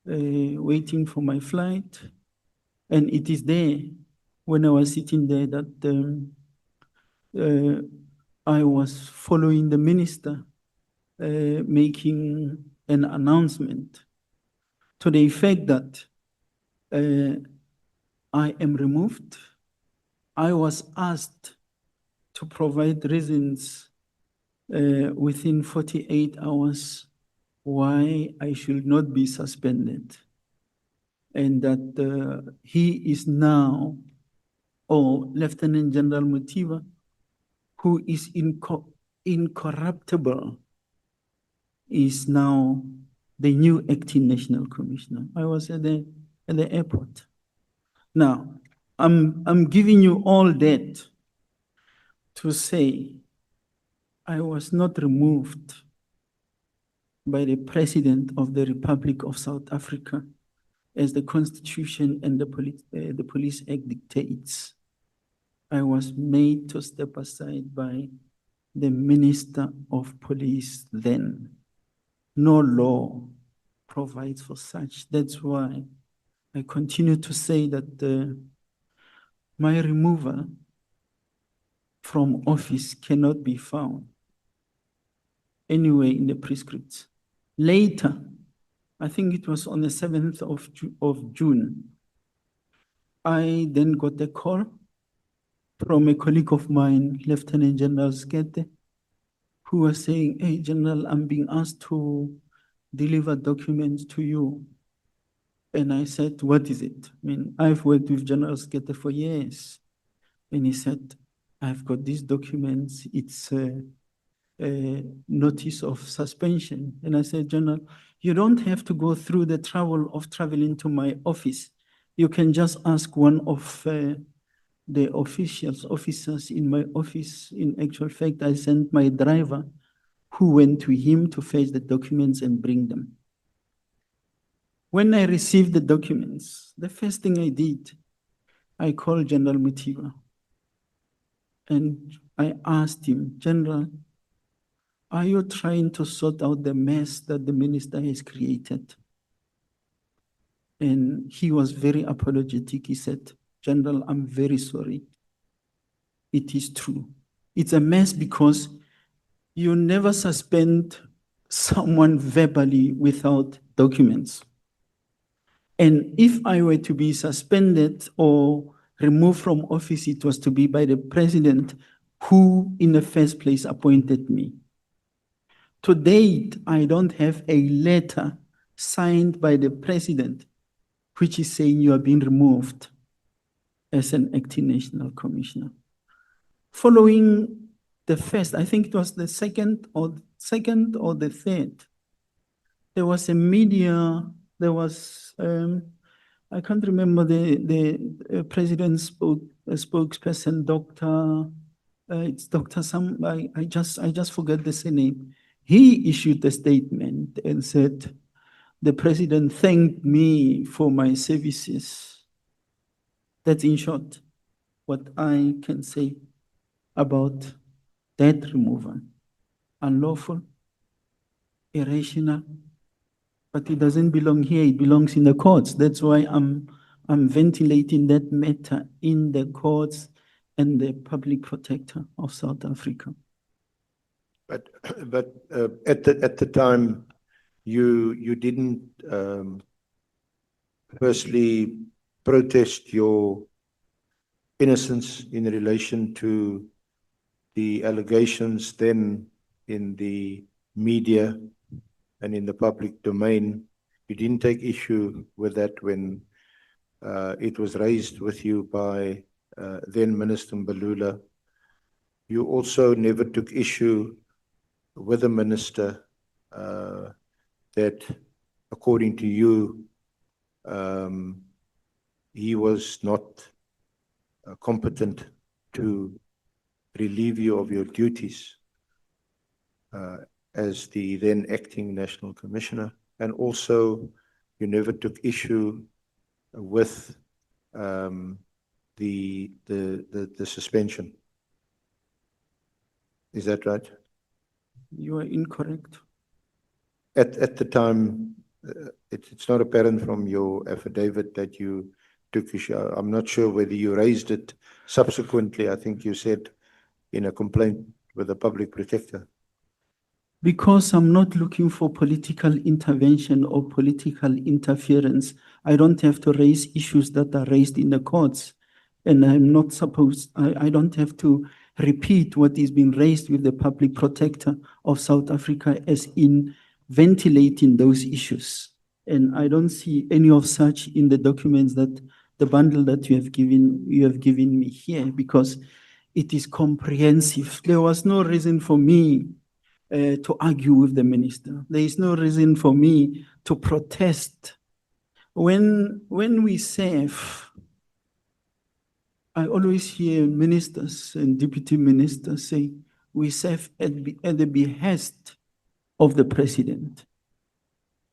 waiting for my flight. And it is there, when I was sitting there, that I was following the minister, making an announcement to the effect that I am removed. I was asked to provide reasons within 48 hours why I should not be suspended, and that he is now, or Lieutenant General Mutiwa, who is incorruptible, is now the new acting national commissioner. I was at the airport. Now, I'm giving you all that to say I was not removed by the President of the Republic of South Africa, as the Constitution and the Police Act dictates. I was made to step aside by the Minister of Police then. No law provides for such. That's why I continue to say that my removal from office cannot be found anywhere in the prescripts. Later, I think it was on the 7th of June, I then got a call from a colleague of mine, Lieutenant General Skete, who was saying, hey, General, I'm being asked to deliver documents to you. And I said, what is it? I mean, I've worked with General Skete for years. And he said, I've got these documents. It's a notice of suspension. And I said, General, you don't have to go through the trouble of traveling to my office. You can just ask one of the officers in my office. In actual fact, I sent my driver who went to him to fetch the documents and bring them. When I received the documents, the first thing I did, I called General Mutiwa and I asked him, General, are you trying to sort out the mess that the minister has created? And he was very apologetic. He said, General, I'm very sorry. It is true. It's a mess because you never suspend someone verbally without documents. And if I were to be suspended or removed from office, it was to be by the president who in the first place appointed me. To date, I don't have a letter signed by the president which is saying you are being removed as an acting national commissioner. Following the first, I think it was the second or the third. There was a media, there was, I can't remember the president's spokesperson, it's Dr. I just forget the surname. He issued a statement and said, the president thanked me for my services. That's in short what I can say about that removal. Unlawful, irrational, but it doesn't belong here, it belongs in the courts. That's why I'm ventilating that matter in the courts and the public protector of South Africa. But at the time, you didn't firstly protest your innocence in relation to the allegations then in the media and in the public domain. You didn't take issue with that when it was raised with you by then Minister Mbalula. You also never took issue with the minister that, according to you, he was not competent to relieve you of your duties as the then acting National Commissioner, and also you never took issue with the suspension. Is that right? You are incorrect. At the time, it's not apparent from your affidavit that you took issue. I'm not sure whether you raised it subsequently. I think you said in a complaint with the public protector. Because I'm not looking for political intervention or political interference, I don't have to raise issues that are raised in the courts. And I'm not supposed, I don't have to repeat what is being raised with the public protector of South Africa as in ventilating those issues. And I don't see any of such in the documents that the bundle that you have given me here, because it is comprehensive. There was no reason for me to argue with the minister. There is no reason for me to protest. When we serve, I always hear ministers and deputy ministers say, we serve at the behest of the president.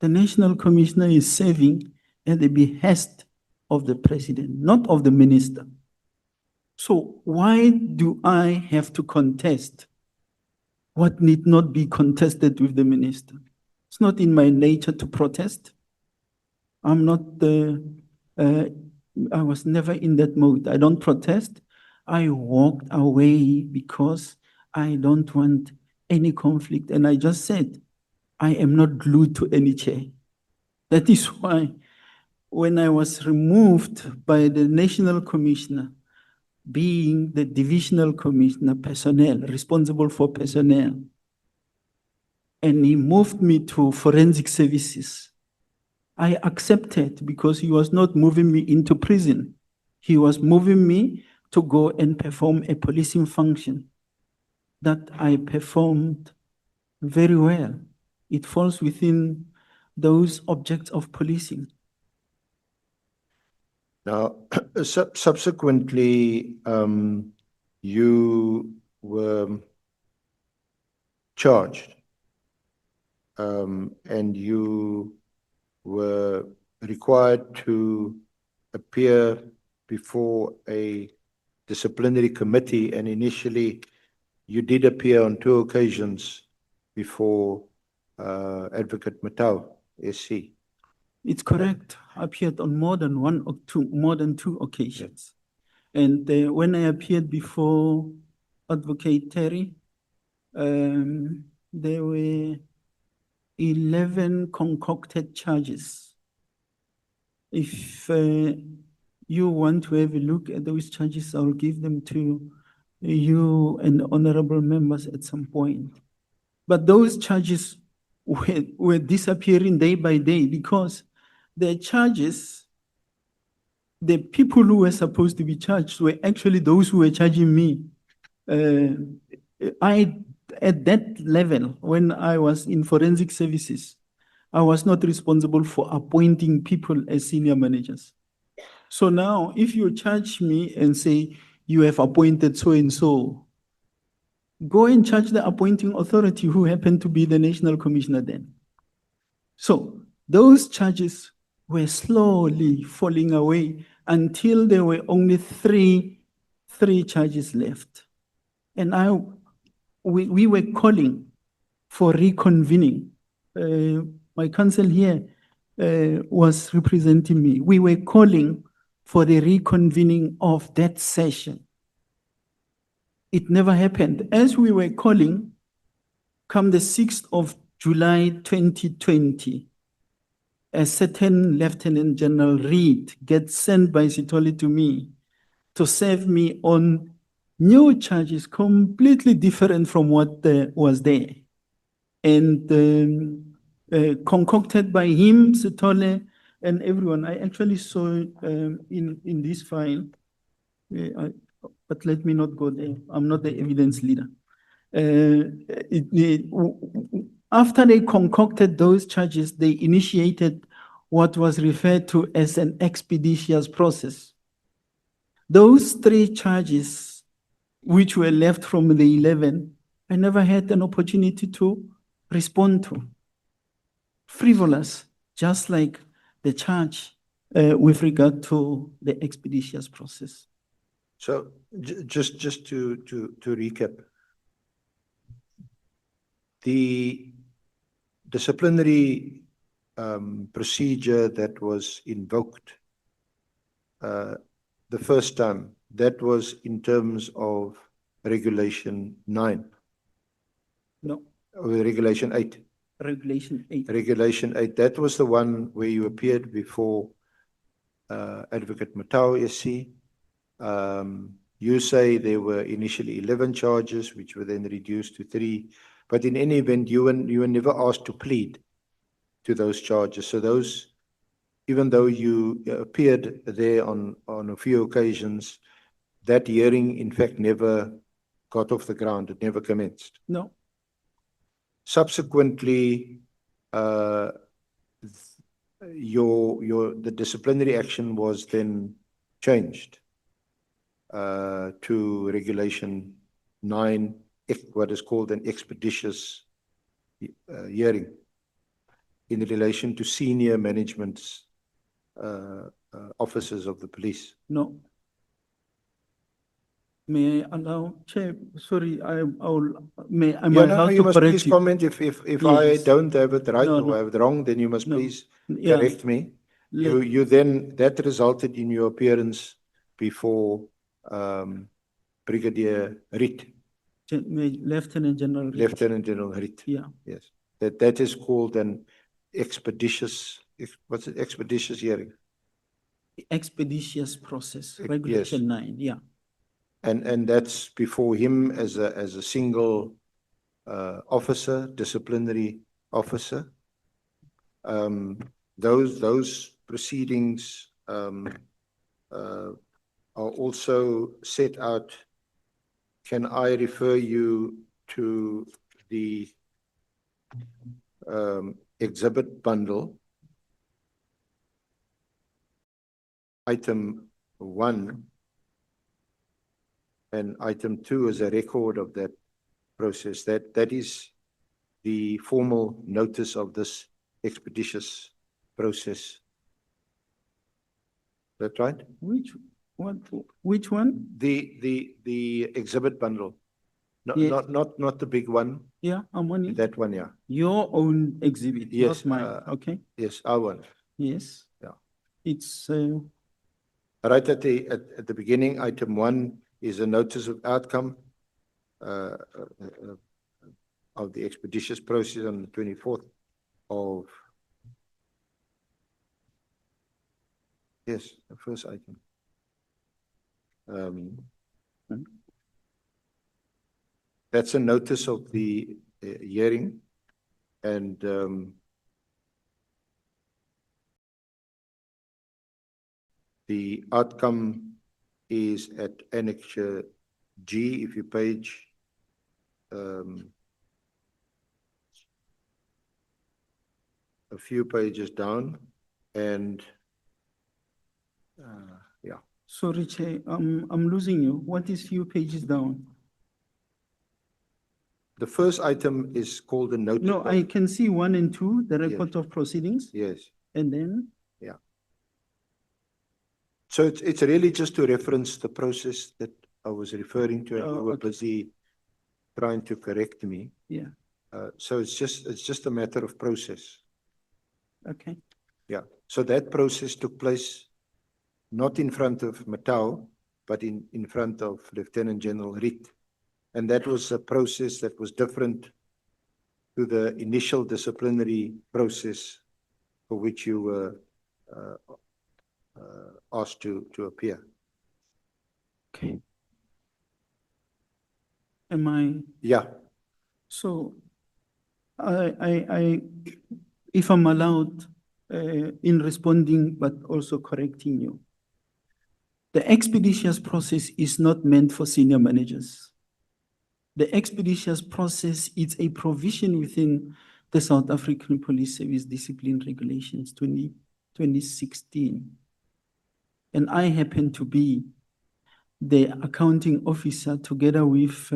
The National Commissioner is serving at the behest of the president, not of the minister. So why do I have to contest what need not be contested with the minister? It's not in my nature to protest. I'm not I was never in that mode. I don't protest. I walked away because I don't want any conflict. And I just said, I am not glued to any chair. That is why when I was removed by the National Commissioner, being the Divisional Commissioner, personnel, responsible for personnel, and he moved me to forensic services, I accepted because he was not moving me into prison. He was moving me to go and perform a policing function that I performed very well. It falls within those objects of policing. Now, subsequently, you were charged and you were required to appear before a disciplinary committee, and initially you did appear on 2 occasions before Advocate Matau, SC. It's correct. I appeared on more than 2 occasions. And when I appeared before Advocate Terry, there were 11 concocted charges. If you want to have a look at those charges, I'll give them to you and honorable members at some point. But those charges were disappearing day by day because the charges, the people who were supposed to be charged were actually those who were charging me. At that level, when I was in forensic services, I was not responsible for appointing people as senior managers. So now, if you charge me and say, you have appointed so-and-so, go and charge the appointing authority who happened to be the National Commissioner then. So those charges were slowly falling away until there were only three charges left. And we were calling for reconvening. My counsel here was representing me. We were calling for the reconvening of that session. It never happened. As we were calling, come the 6th of July 2020, a certain Lieutenant General Reed gets sent by Sithole to me to serve me on new charges completely different from what was there. And concocted by him, Sithole, and everyone. I actually saw in this file, but let me not go there. I'm not the evidence leader. After they concocted those charges, they initiated what was referred to as an expeditious process. Those three charges, which were left from the 11, I never had an opportunity to respond to. Frivolous, just like the charge with regard to the expeditious process. So just to recap, the disciplinary procedure that was invoked the first time, that was in terms of Regulation 9. No. Regulation 8. Regulation 8. Regulation 8. That was the one where you appeared before Advocate Matau, SC. You say there were initially 11 charges, which were then reduced to 3. But in any event, you were never asked to plead to those charges. So those, even though you appeared there on a few occasions, that hearing, in fact, never got off the ground. It never commenced. No. Subsequently, the disciplinary action was then changed to Regulation 9, what is called an expeditious hearing in relation to senior management's officers of the police. No. May I allow, Chair, sorry, am I allowed you to must correct please you? comment. If Yes. I don't have it right No, or I have it wrong, then you must please Yeah. correct me. You then, that resulted in your appearance before Brigadier Riet. Lieutenant General Riet. Lieutenant General Riet. Yeah. Yes. That is called an expeditious, what's it, expeditious hearing? Expeditious process, Regulation 9, yeah. And that's before him as a single officer, disciplinary officer. Those proceedings are also set out. Can I refer you to the exhibit bundle, item 1, and item 2 is a record of that process. That is the formal notice of this expeditious process. Is that right? Which one? The exhibit bundle. Yes. Not the big one. Yeah, I'm on it. That one, yeah. Your own exhibit, Yes, not mine. Okay. Yes, our one. Yes. Yeah. It's right at the beginning. Item 1 is a notice of outcome of the expeditious process on the 24th of. Yes, the first item. That's a notice of the hearing, and the outcome is at Annexure G, if you page a few pages down, and yeah. Sorry, Chair, I'm losing you. What is few pages down? The first item is called the notice. No, I can see 1 and 2, the Yes. record of proceedings, Yes, and then, yeah. So it's really just to reference the process that I was referring to, and you were okay. busy trying to correct me. yeah, So it's just a matter of process. okay. Yeah. So that process took place not in front of Matau, but in front of Lieutenant General Riet. And that was a process that was different to the initial disciplinary process for which you were asked to appear. Okay. Am I, Yeah. so, if I'm allowed, in responding, but also correcting you, the expeditious process is not meant for senior managers. The expeditious process is a provision within the South African Police Service Discipline Regulations 2016. And I happen to be the accounting officer together with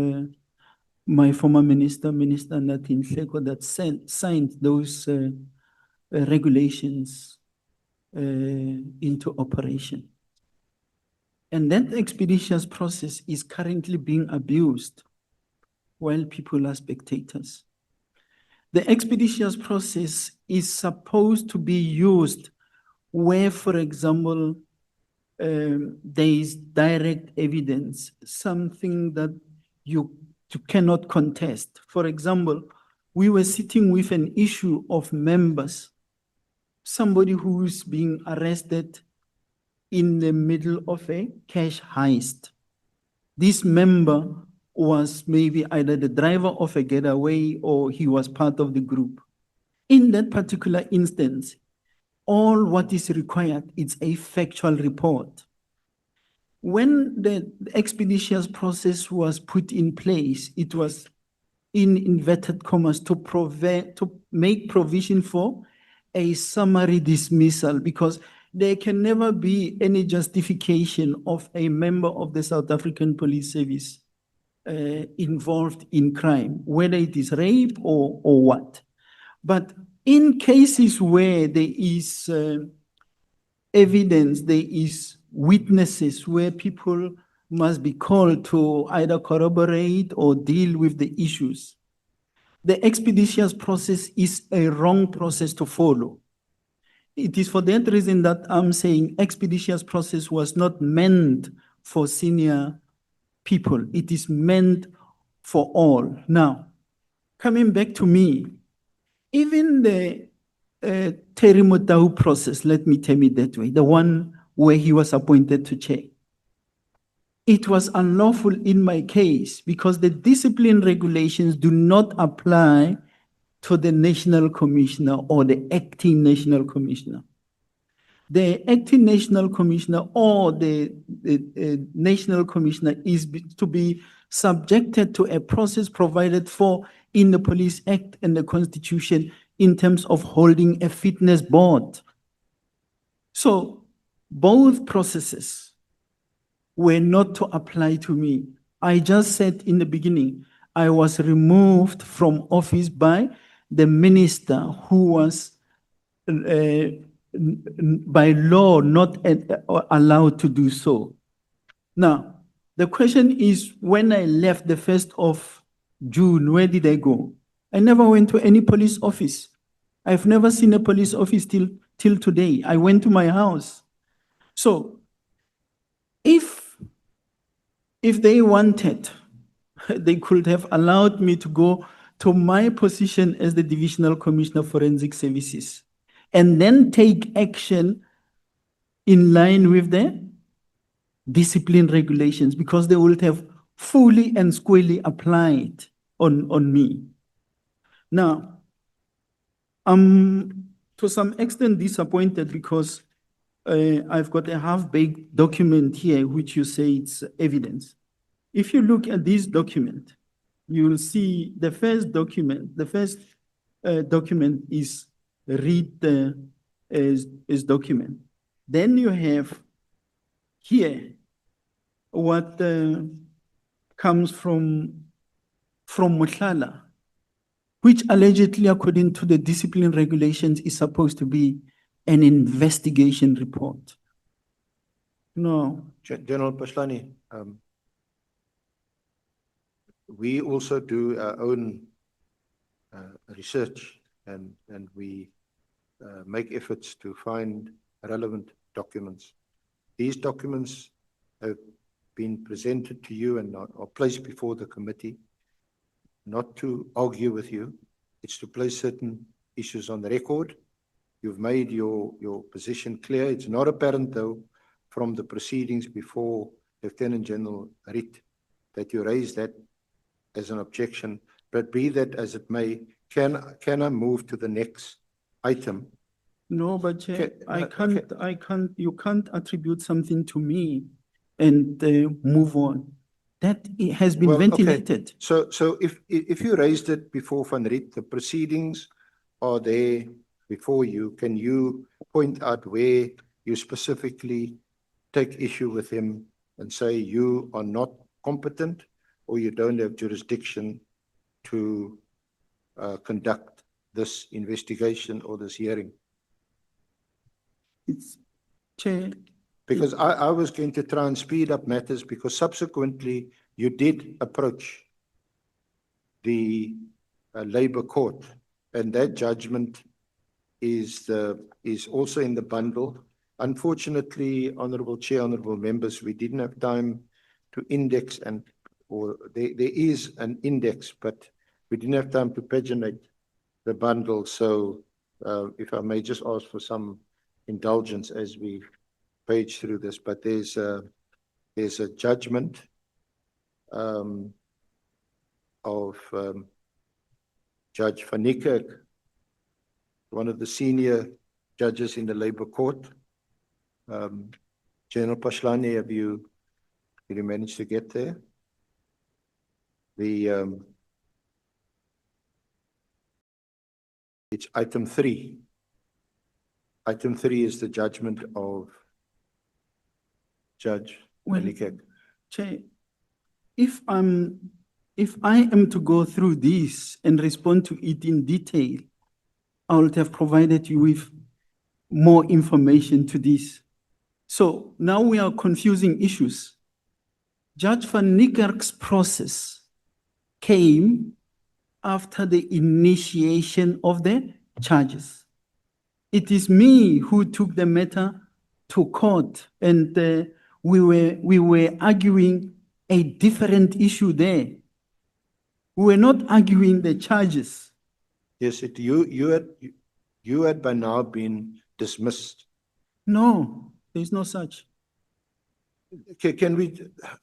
my former minister, Minister Lt Nhlanhla, that signed those regulations into operation. And that expeditious process is currently being abused while people are spectators. The expeditious process is supposed to be used where, for example, there is direct evidence, something that you cannot contest. For example, we were sitting with an issue of members, somebody who is being arrested in the middle of a cash heist. This member was maybe either the driver of a getaway or he was part of the group. In that particular instance, all what is required is a factual report. When the expeditious process was put in place, it was in inverted commas to make provision for a summary dismissal, because there can never be any justification of a member of the South African Police Service involved in crime, whether it is rape or what. But in cases where there is evidence, there is witnesses where people must be called to either corroborate or deal with the issues, the expeditious process is a wrong process to follow. It is for that reason that I'm saying expeditious process was not meant for senior people. It is meant for all. Now, coming back to me, even the Terry Motau process, let me tell it that way, the one where he was appointed to chair, it was unlawful in my case because the discipline regulations do not apply to the National Commissioner or the acting National Commissioner. The acting National Commissioner or the National Commissioner is to be subjected to a process provided for in the Police Act and the Constitution in terms of holding a fitness board. So both processes were not to apply to me. I just said in the beginning, I was removed from office by the minister who was by law not allowed to do so. Now, the question is, when I left the 1st of June, where did I go? I never went to any police office. I've never seen a police office till today. I went to my house. So, if they wanted, they could have allowed me to go to my position as the Divisional Commissioner of Forensic Services and then take action in line with the discipline regulations, because they would have fully and squarely applied on me. Now, I'm to some extent disappointed because I've got a half-baked document here which you say it's evidence. If you look at this document, you will see the first document. The first document is read is document. Then you have here what comes from Nhlanhla, which allegedly, according to the discipline regulations, is supposed to be an investigation report. No. General Phahlane, we also do our own research and we make efforts to find relevant documents. These documents have been presented to you and are placed before the committee, not to argue with you. It's to place certain issues on the record. You've made your position clear. It's not apparent, though, from the proceedings before Lieutenant General Rit that you raised that as an objection. But be that as it may, can I move to the next item? No, but Chair, you can't attribute something to me and move on. That has been ventilated. Okay. So if you raised it before Van Riet, the proceedings are there before you. Can you point out where you specifically take issue with him and say you are not competent or you don't have jurisdiction to conduct this investigation or this hearing? It's Chair. Because I was going to try and speed up matters because subsequently you did approach the Labour Court and that judgment is also in the bundle. Unfortunately, Honourable Chair, Honourable Members, we didn't have time to index or there is an index, but we didn't have time to paginate the bundle. So if I may just ask for some indulgence as we page through this, but there's a judgment of Judge Van Niekerk, one of the senior judges in the Labour Court. General Phahlane, did you manage to get there? It's item 3. Item 3 is the judgment of Judge Van Niekerk. Chair, if I am to go through this and respond to it in detail, I would have provided you with more information to this. So now we are confusing issues. Judge Van Niekerk's process came after the initiation of the charges. It is me who took the matter to court, and we were arguing a different issue there. We were not arguing the charges. Yes, you had by now been dismissed. No, there's no such. Can we?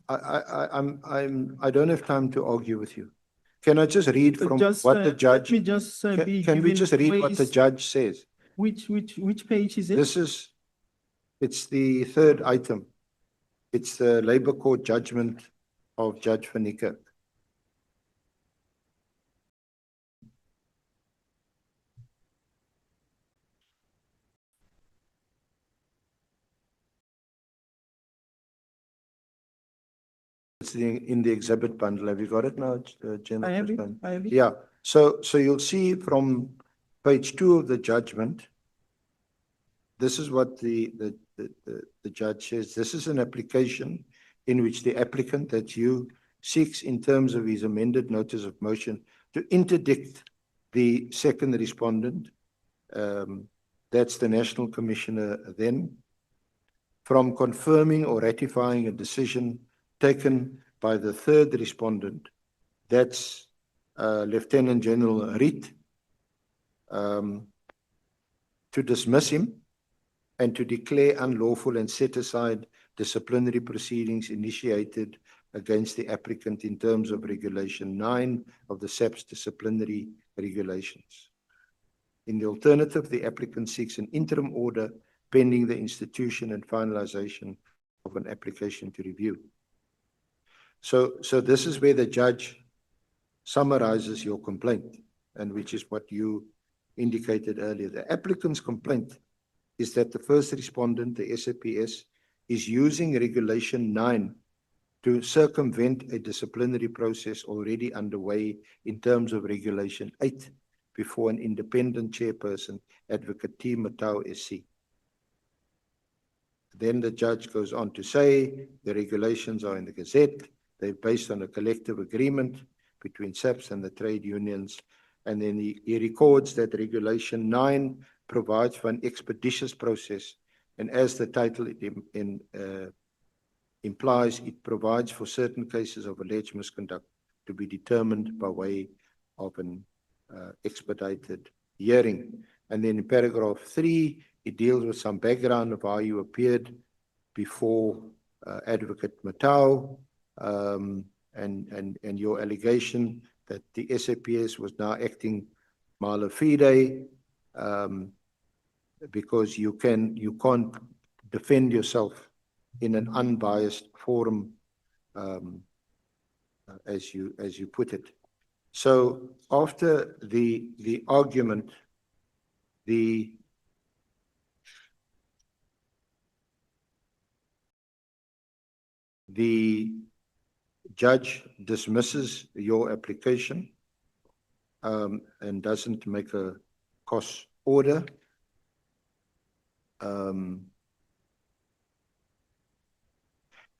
I don't have time to argue with you. Can I just read from what the judge? Let me just can we just read what the judge says? Which page is it? It's the third item. It's the Labour Court judgment of Judge Van Niekerk. It's in the exhibit bundle. Have you got it now, General? I have it. Yeah. So you'll see from page 2 of the judgment, this is what the judge says. This is an application in which the applicant, that you, seeks in terms of his amended notice of motion to interdict the second respondent, that's the National Commissioner then, from confirming or ratifying a decision taken by the third respondent, that's Lieutenant General Rit, to dismiss him and to declare unlawful and set aside disciplinary proceedings initiated against the applicant in terms of Regulation 9 of the SAPS disciplinary regulations. In the alternative, the applicant seeks an interim order pending the institution and finalization of an application to review. So this is where the judge summarizes your complaint, and which is what you indicated earlier. The applicant's complaint is that the first respondent, the SAPS, is using Regulation 9 to circumvent a disciplinary process already underway in terms of Regulation 8 before an independent chairperson, Advocate T. Matau SC. Then the judge goes on to say the regulations are in the Gazette. They're based on a collective agreement between SAPS and the trade unions. And then he records that Regulation 9 provides for an expeditious process. And as the title implies, it provides for certain cases of alleged misconduct to be determined by way of an expedited hearing. And then in paragraph 3, it deals with some background of how you appeared before Advocate Matau, and your allegation that the SAPS was now acting mala fide, because you can't defend yourself in an unbiased forum, as you put it. So after the argument, the judge dismisses your application and doesn't make a cost order. And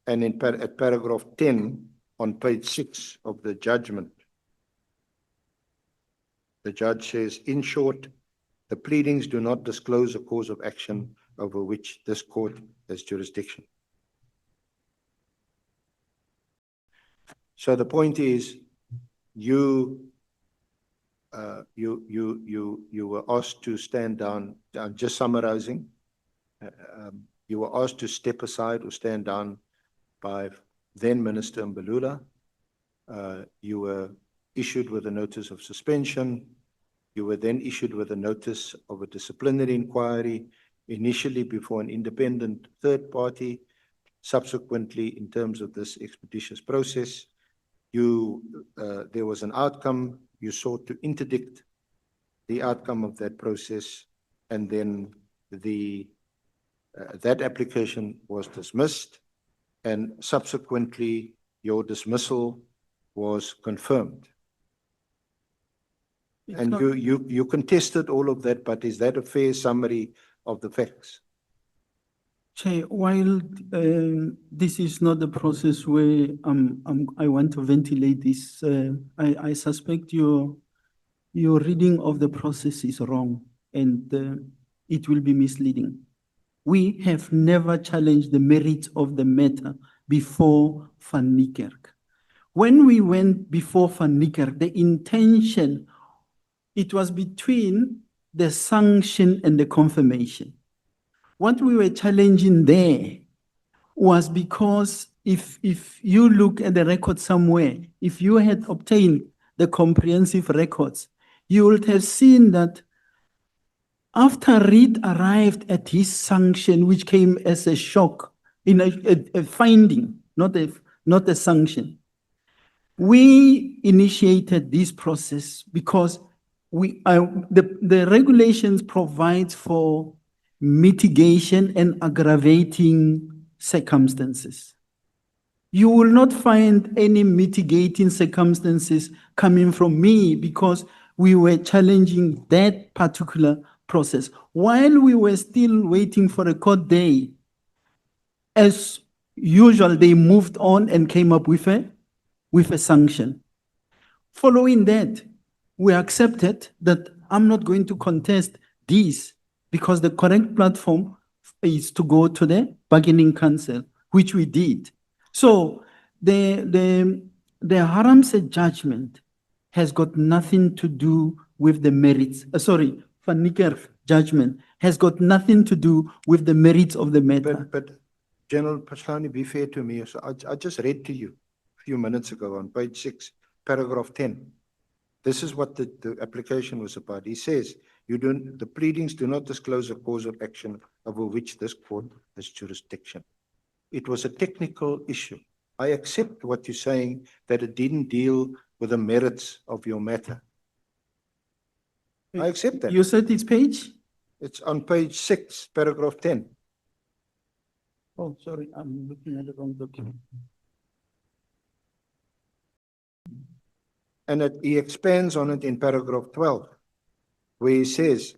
at paragraph 10 on page 6 of the judgment, the judge says, in short, the pleadings do not disclose a cause of action over which this court has jurisdiction. So the point is, you were asked to stand down. I'm just summarizing. You were asked to step aside or stand down by then Minister Mbalula. You were issued with a notice of suspension. You were then issued with a notice of a disciplinary inquiry, initially before an independent third party. Subsequently, in terms of this expeditious process, there was an outcome. You sought to interdict the outcome of that process, and then that application was dismissed, and subsequently your dismissal was confirmed. And you contested all of that, but is that a fair summary of the facts? Chair, while this is not the process where I want to ventilate this, I suspect your reading of the process is wrong, and it will be misleading. We have never challenged the merits of the matter before Van Niekerk. When we went before Van Niekerk, the intention, it was between the sanction and the confirmation. What we were challenging there was because if you look at the record somewhere, if you had obtained the comprehensive records, you would have seen that after Reid arrived at his sanction, which came as a shock, in a finding, not a sanction, we initiated this process because the regulations provide for mitigation and aggravating circumstances. You will not find any mitigating circumstances coming from me because we were challenging that particular process. While we were still waiting for a court day, as usual, they moved on and came up with a sanction. Following that, we accepted that I'm not going to contest this because the correct platform is to go to the bargaining council, which we did. So the Haarzavi judgment has got nothing to do with the merits. Van Niekerk judgment has got nothing to do with the merits of the matter. But General Phahlane, be fair to me. So I just read to you a few minutes ago on page 6, paragraph 10. This is what the application was about. He says, the pleadings do not disclose a cause of action over which this court has jurisdiction. It was a technical issue. I accept what you're saying, that it didn't deal with the merits of your matter. I accept that. You said it's page? It's on page 6, paragraph 10. Oh, sorry, I'm looking at the wrong document. And he expands on it in paragraph 12, where he says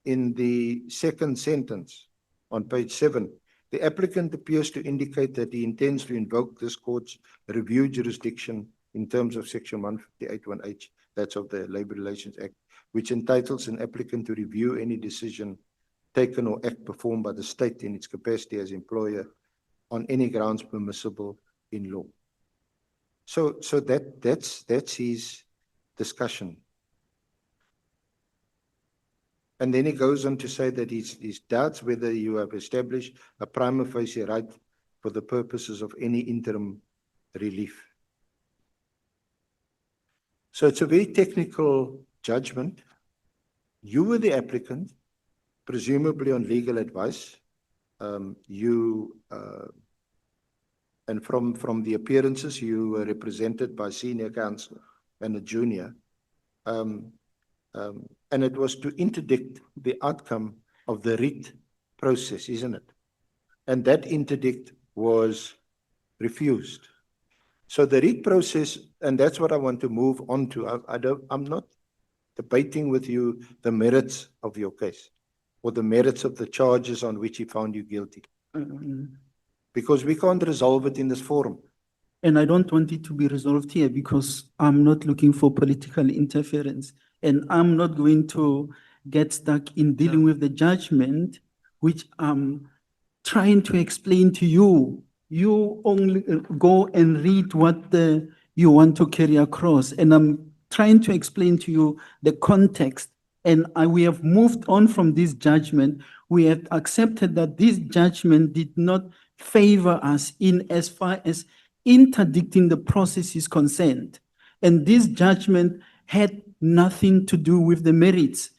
in the second sentence on page 7, the applicant appears to indicate that he intends to invoke this court's review jurisdiction in terms of section 158(1)H, that's of the Labour Relations Act, which entitles an applicant to review any decision taken or act performed by the state in its capacity as employer on any grounds permissible in law. So that's his discussion. And then he goes on to say that he doubts whether you have established a prima facie right for the purposes of any interim relief. So it's a very technical judgment. You were the applicant, presumably on legal advice. And from the appearances, you were represented by senior counsel and a junior. And it was to interdict the outcome of the writ process, isn't it? And that interdict was refused. So the writ process, and that's what I want to move on to. I'm not debating with you the merits of your case or the merits of the charges on which he found you guilty. Because we can't resolve it in this forum. And I don't want it to be resolved here because I'm not looking for political interference. And I'm not going to get stuck in dealing with the judgment, which I'm trying to explain to you. You only go and read what you want to carry across. And I'm trying to explain to you the context. And we have moved on from this judgment. We have accepted that this judgment did not favor us in as far as interdicting the process is concerned. And this judgment had nothing to do with the merits.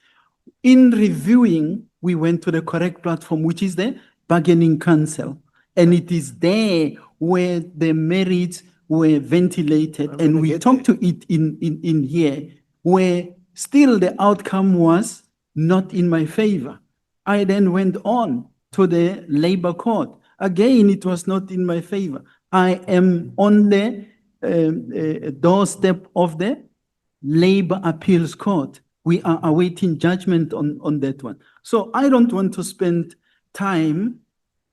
In reviewing, we went to the correct platform, which is the bargaining council. And it is there where the merits were ventilated. And we talked to it in here, where still the outcome was not in my favor. I then went on to the labor court. Again, it was not in my favor. I am on the doorstep of the Labor Appeals Court. We are awaiting judgment on that one. So I don't want to spend time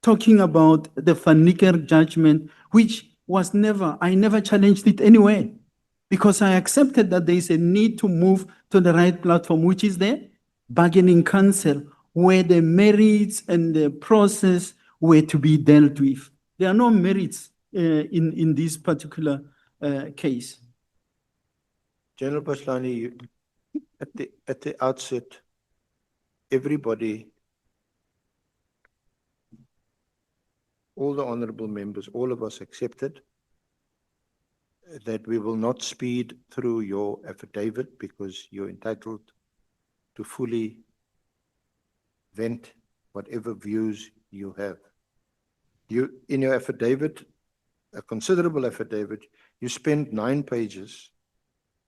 talking about the Van judgment, which was I never challenged it anyway, because I accepted that there is a need to move to the right platform, which is the bargaining council, where the merits and the process were to be dealt with. There are no merits in this particular case. General Phahlane, at the outset, everybody, all the honorable members, all of us accepted that we will not speed through your affidavit because you're entitled to fully vent whatever views you have. In your affidavit, a considerable affidavit, you spend 9 pages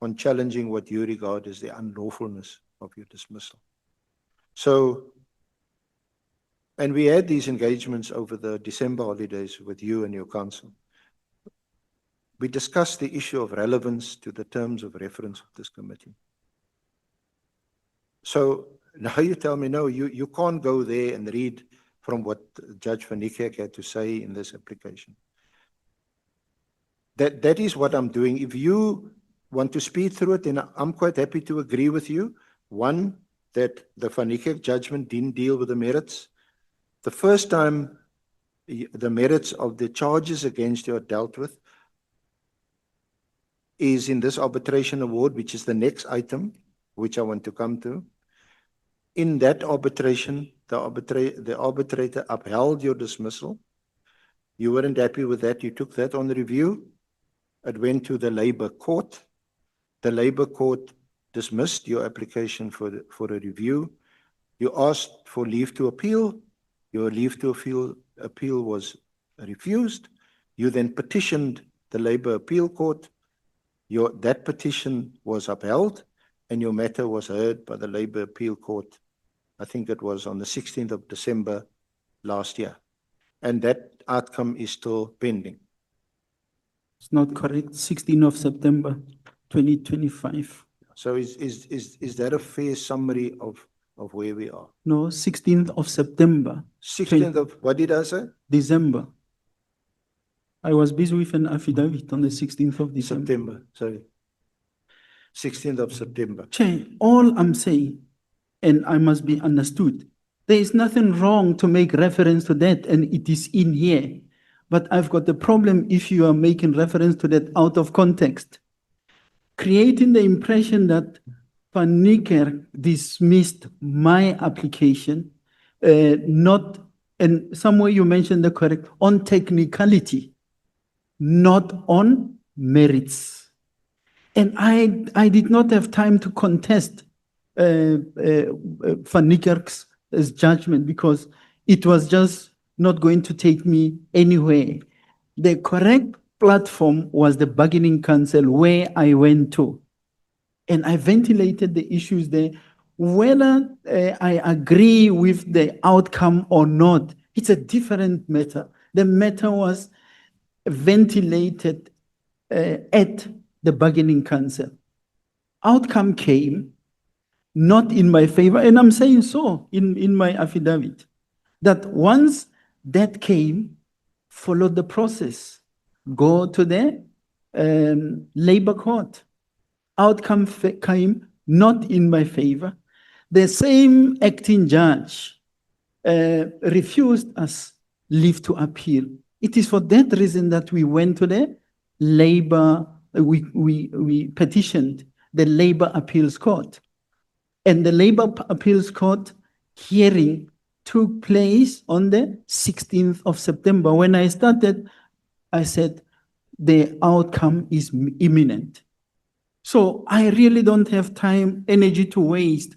on challenging what you regard as the unlawfulness of your dismissal. So, and we had these engagements over the December holidays with you and your council. We discussed the issue of relevance to the terms of reference of this committee. So now you tell me, no, you can't go there and read from what Judge Van Niekerk had to say in this application. That is what I'm doing. If you want to speed through it, then I'm quite happy to agree with you. One, that the Van Niekerk judgment didn't deal with the merits. The first time the merits of the charges against you are dealt with is in this arbitration award, which is the next item, which I want to come to. In that arbitration, the arbitrator upheld your dismissal. You weren't happy with that. You took that on review. It went to the Labour Court. The Labour Court dismissed your application for a review. You asked for leave to appeal. Your leave to appeal was refused. You then petitioned the Labour Appeal Court. that petition was upheld and your matter was heard by the Labour Appeal Court. I think it was on the 16th of December last year. And that outcome is still pending. It's not correct. 16th of September, 2025. So is that a fair summary of where we are? No, 16th of September. 16th of, what did I say? December. I was busy with an affidavit on the 16th of December. September, sorry. 16th of September. Chair, all I'm saying, and I must be understood, there is nothing wrong to make reference to that, and it is in here. But I've got the problem if you are making reference to that out of context, creating the impression that Van Niekerk dismissed my application, not, and somewhere you mentioned the correct, on technicality, not on merits. And I did not have time to contest Van Niekerk's judgment because it was just not going to take me anywhere. The correct platform was the bargaining council where I went to. And I ventilated the issues there. Whether I agree with the outcome or not, it's a different matter. The matter was ventilated at the bargaining council. Outcome came not in my favor, and I'm saying so in my affidavit, that once that came, follow the process, go to the labor court. Outcome came not in my favor. The same acting judge refused us leave to appeal. It is for that reason that we went to the labor, we petitioned the Labor Appeals Court. And the Labor Appeals Court hearing took place on the 16th of September. When I started, I said, the outcome is imminent. So I really don't have time, energy to waste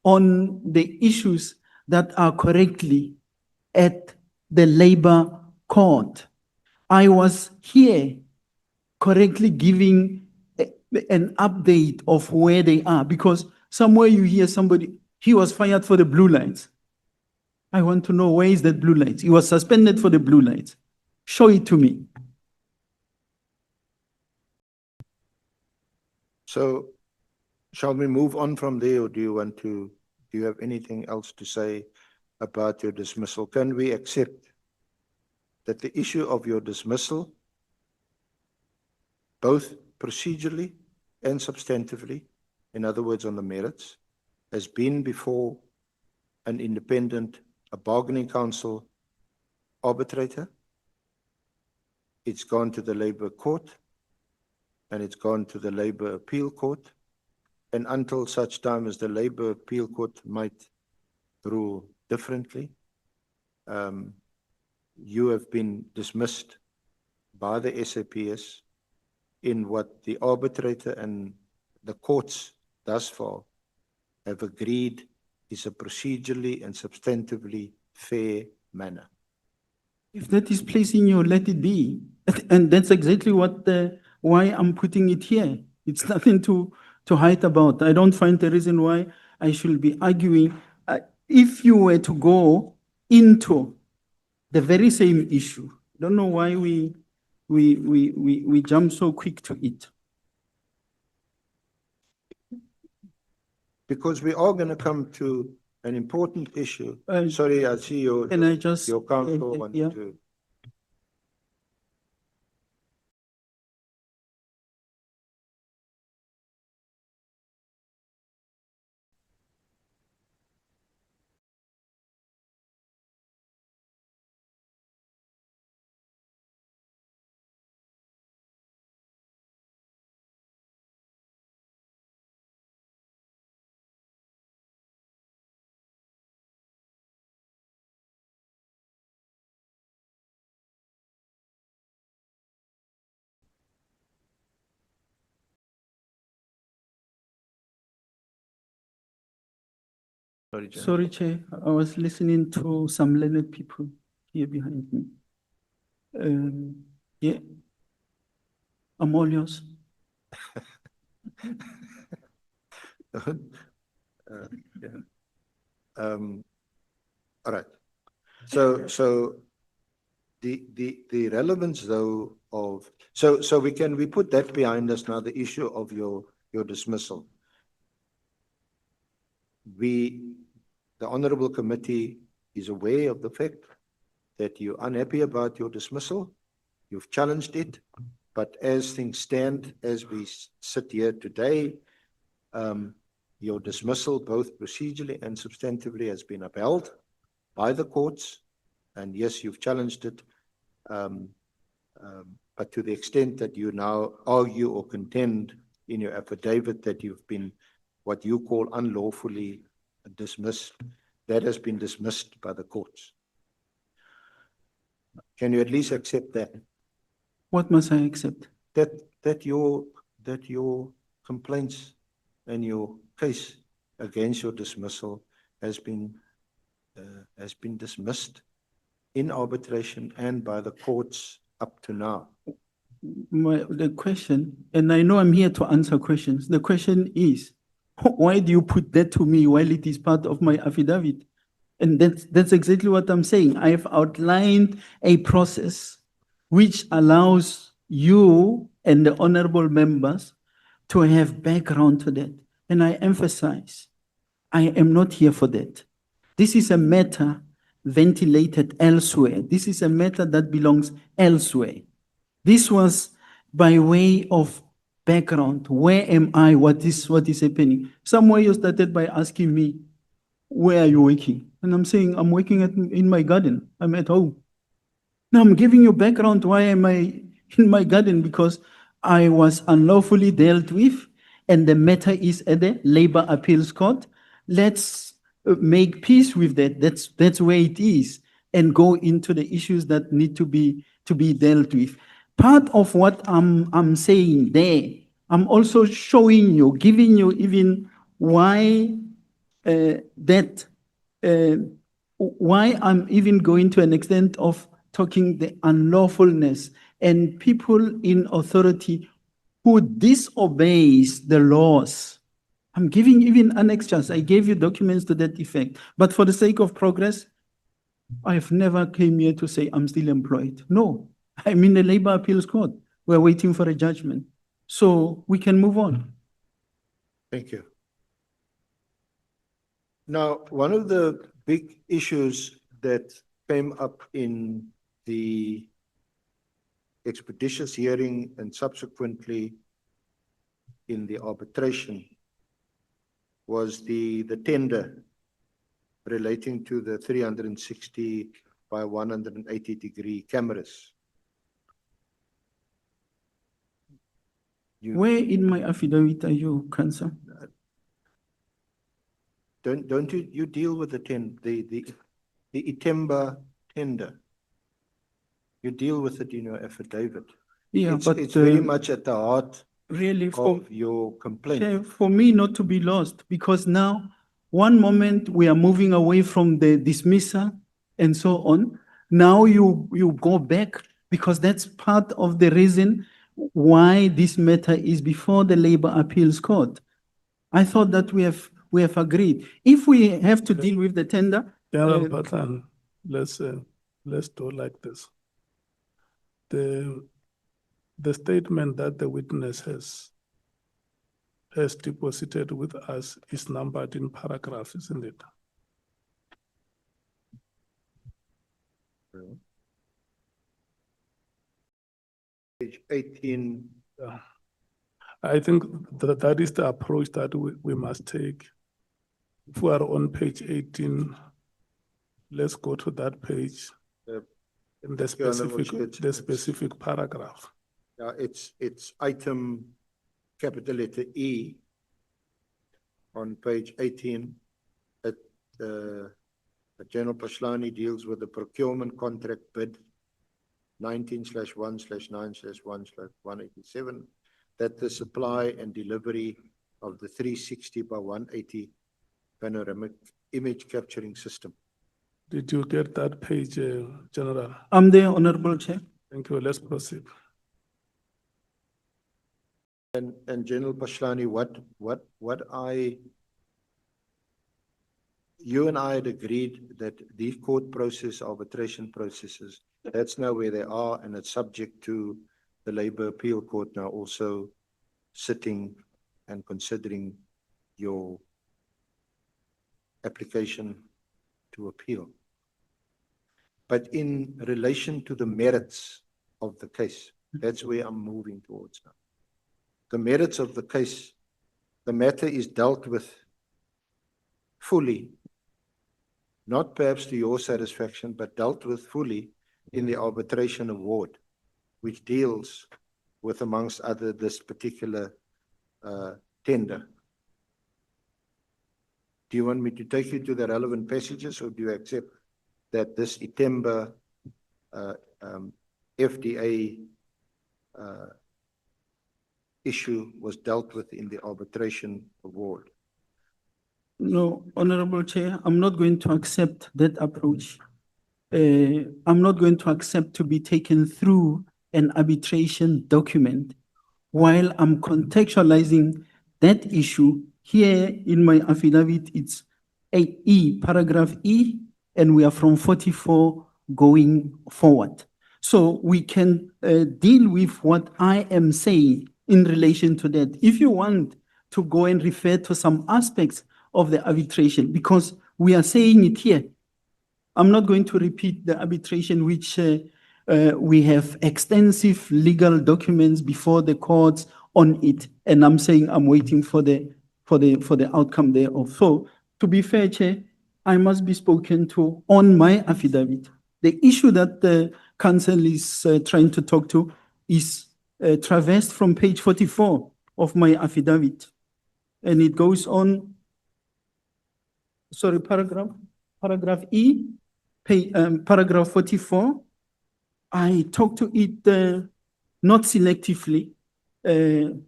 on the issues that are correctly at the Labor Court. I was here correctly giving an update of where they are, because somewhere you hear somebody, he was fired for the blue lights. I want to know, where is that blue lights? He was suspended for the blue lights. Show it to me. So shall we move on from there, or do you have anything else to say about your dismissal? Can we accept that the issue of your dismissal, both procedurally and substantively, in other words, on the merits, has been before an independent, a bargaining council arbitrator? It's gone to the Labour Court, and it's gone to the Labour Appeal Court. And until such time as the Labour Appeal Court might rule differently, you have been dismissed by the SAPS in what the arbitrator and the courts thus far have agreed is a procedurally and substantively fair manner. If that is placing you, let it be. And that's exactly what why I'm putting it here. It's nothing to hide about. I don't find the reason why I should be arguing. If you were to go into the very same issue, I don't know why we jump so quick to it. Because we are going to come to an important issue. Sorry, I see your counsel wanted to. Sorry, Chair. I was listening to some learned people here behind me. Yeah, I'm all yours. Yeah. All right. So the relevance though of, so we put that behind us now, the issue of your dismissal. The Honorable Committee is aware of the fact that you're unhappy about your dismissal. You've challenged it, but as things stand, as we sit here today, your dismissal, both procedurally and substantively, has been upheld by the courts. And yes, you've challenged it, but to the extent that you now argue or contend in your affidavit that you've been what you call unlawfully dismissed, that has been dismissed by the courts. Can you at least accept that? What must I accept? That your complaints and your case against your dismissal has been dismissed in arbitration and by the courts up to now. The question, and I know I'm here to answer questions. The question is, why do you put that to me while it is part of my affidavit? And that's exactly what I'm saying. I've outlined a process which allows you and the honorable members to have background to that. And I emphasize, I am not here for that. This is a matter ventilated elsewhere. This is a matter that belongs elsewhere. This was by way of background. Where am I? What is happening? Somewhere you started by asking me, where are you working? And I'm saying, I'm working in my garden. I'm at home. Now I'm giving you background. Why am I in my garden? Because I was unlawfully dealt with, and the matter is at the Labor Appeals Court. Let's make peace with that. That's where it is, and go into the issues that need to be dealt with. Part of what I'm saying there, I'm also showing you, giving you even why why I'm even going to an extent of talking the unlawfulness and people in authority who disobeys the laws. I'm giving even annexures. I gave you documents to that effect. But for the sake of progress, I've never came here to say I'm still employed. No, I'm in the Labor Appeals Court. We're waiting for a judgment. So we can move on. Thank you. Now, one of the big issues that came up in the expeditious hearing and subsequently in the arbitration was the tender relating to the 360 by 180 degree cameras. Where in my affidavit are you, Council? Don't you deal with the Itemba tender? You deal with it in your affidavit. Yeah, but it's very much at the heart really of your complaint. For me not to be lost, because now one moment we are moving away from the dismissal and so on. Now you go back, because that's part of the reason why this matter is before the Labor Appeals Court. I thought that we have agreed. If we have to deal with the tender, General Phahlane, let's do like this. The statement that the witness has deposited with us is numbered in paragraphs, isn't it? Page 18. I think that is the approach that we must take. If we are on page 18, let's go to that page in the specific paragraph. Yeah, it's item capital letter E on page 18. General Phahlane deals with the procurement contract bid 19/1/9/1/187, that the supply and delivery of the 360 by 180 panoramic image capturing system. Did you get that page, General? I'm there, Honorable Chair. Thank you. Let's proceed. And General Phahlane, you and I had agreed that these court process, arbitration processes, that's now where they are, and it's subject to the Labour Appeal Court now also sitting and considering your application to appeal. But in relation to the merits of the case, that's where I'm moving towards now. The merits of the case, the matter is dealt with fully, not perhaps to your satisfaction, but dealt with fully in the arbitration award, which deals with, amongst other, this particular tender. Do you want me to take you to the relevant passages, or do you accept that this Itemba FDA issue was dealt with in the arbitration award? No, Honorable Chair, I'm not going to accept that approach. I'm not going to accept to be taken through an arbitration document while I'm contextualizing that issue. Here in my affidavit, it's 8E, paragraph E, and we are from 44 going forward. So we can deal with what I am saying in relation to that. If you want to go and refer to some aspects of the arbitration, because we are saying it here, I'm not going to repeat the arbitration, which we have extensive legal documents before the courts on it, and I'm saying I'm waiting for the outcome thereof. So, to be fair, Chair, I must be spoken to on my affidavit. The issue that the council is trying to talk to is traversed from page 44 of my affidavit, and it goes on. Sorry, paragraph E, paragraph 44. I talk to it not selectively. Can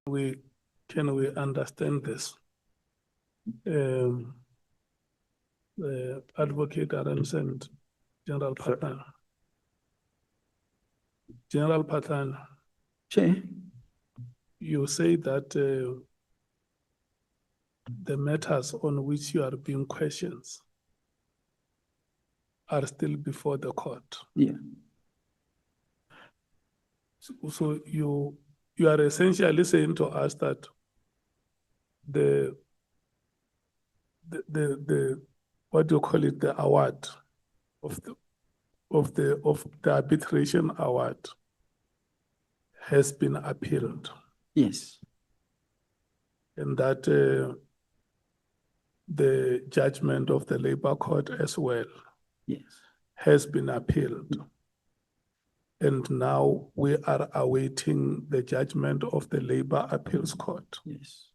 we understand this? Advocate Arends and General Phahlane. General Phahlane, Chair, you say that the matters on which you are being questioned are still before the court. Yeah. So you are essentially saying to us that the what do you call it, the award of the arbitration award has been appealed. Yes. And that the judgment of the Labour Court as well, yes, has been appealed. And now we are awaiting the judgment of the Labour Appeals Court. Yes.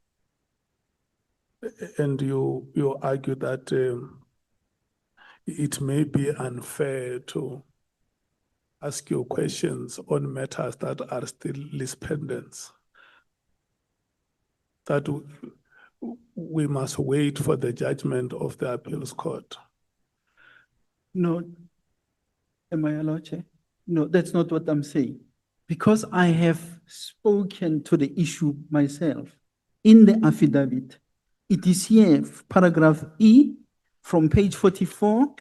And you argue that it may be unfair to ask you questions on matters that are still lis pendens, that we must wait for the judgment of the Appeals Court. No, am I allowed, Chair? No, that's not what I'm saying. Because I have spoken to the issue myself in the affidavit. It is here, paragraph E, from page 44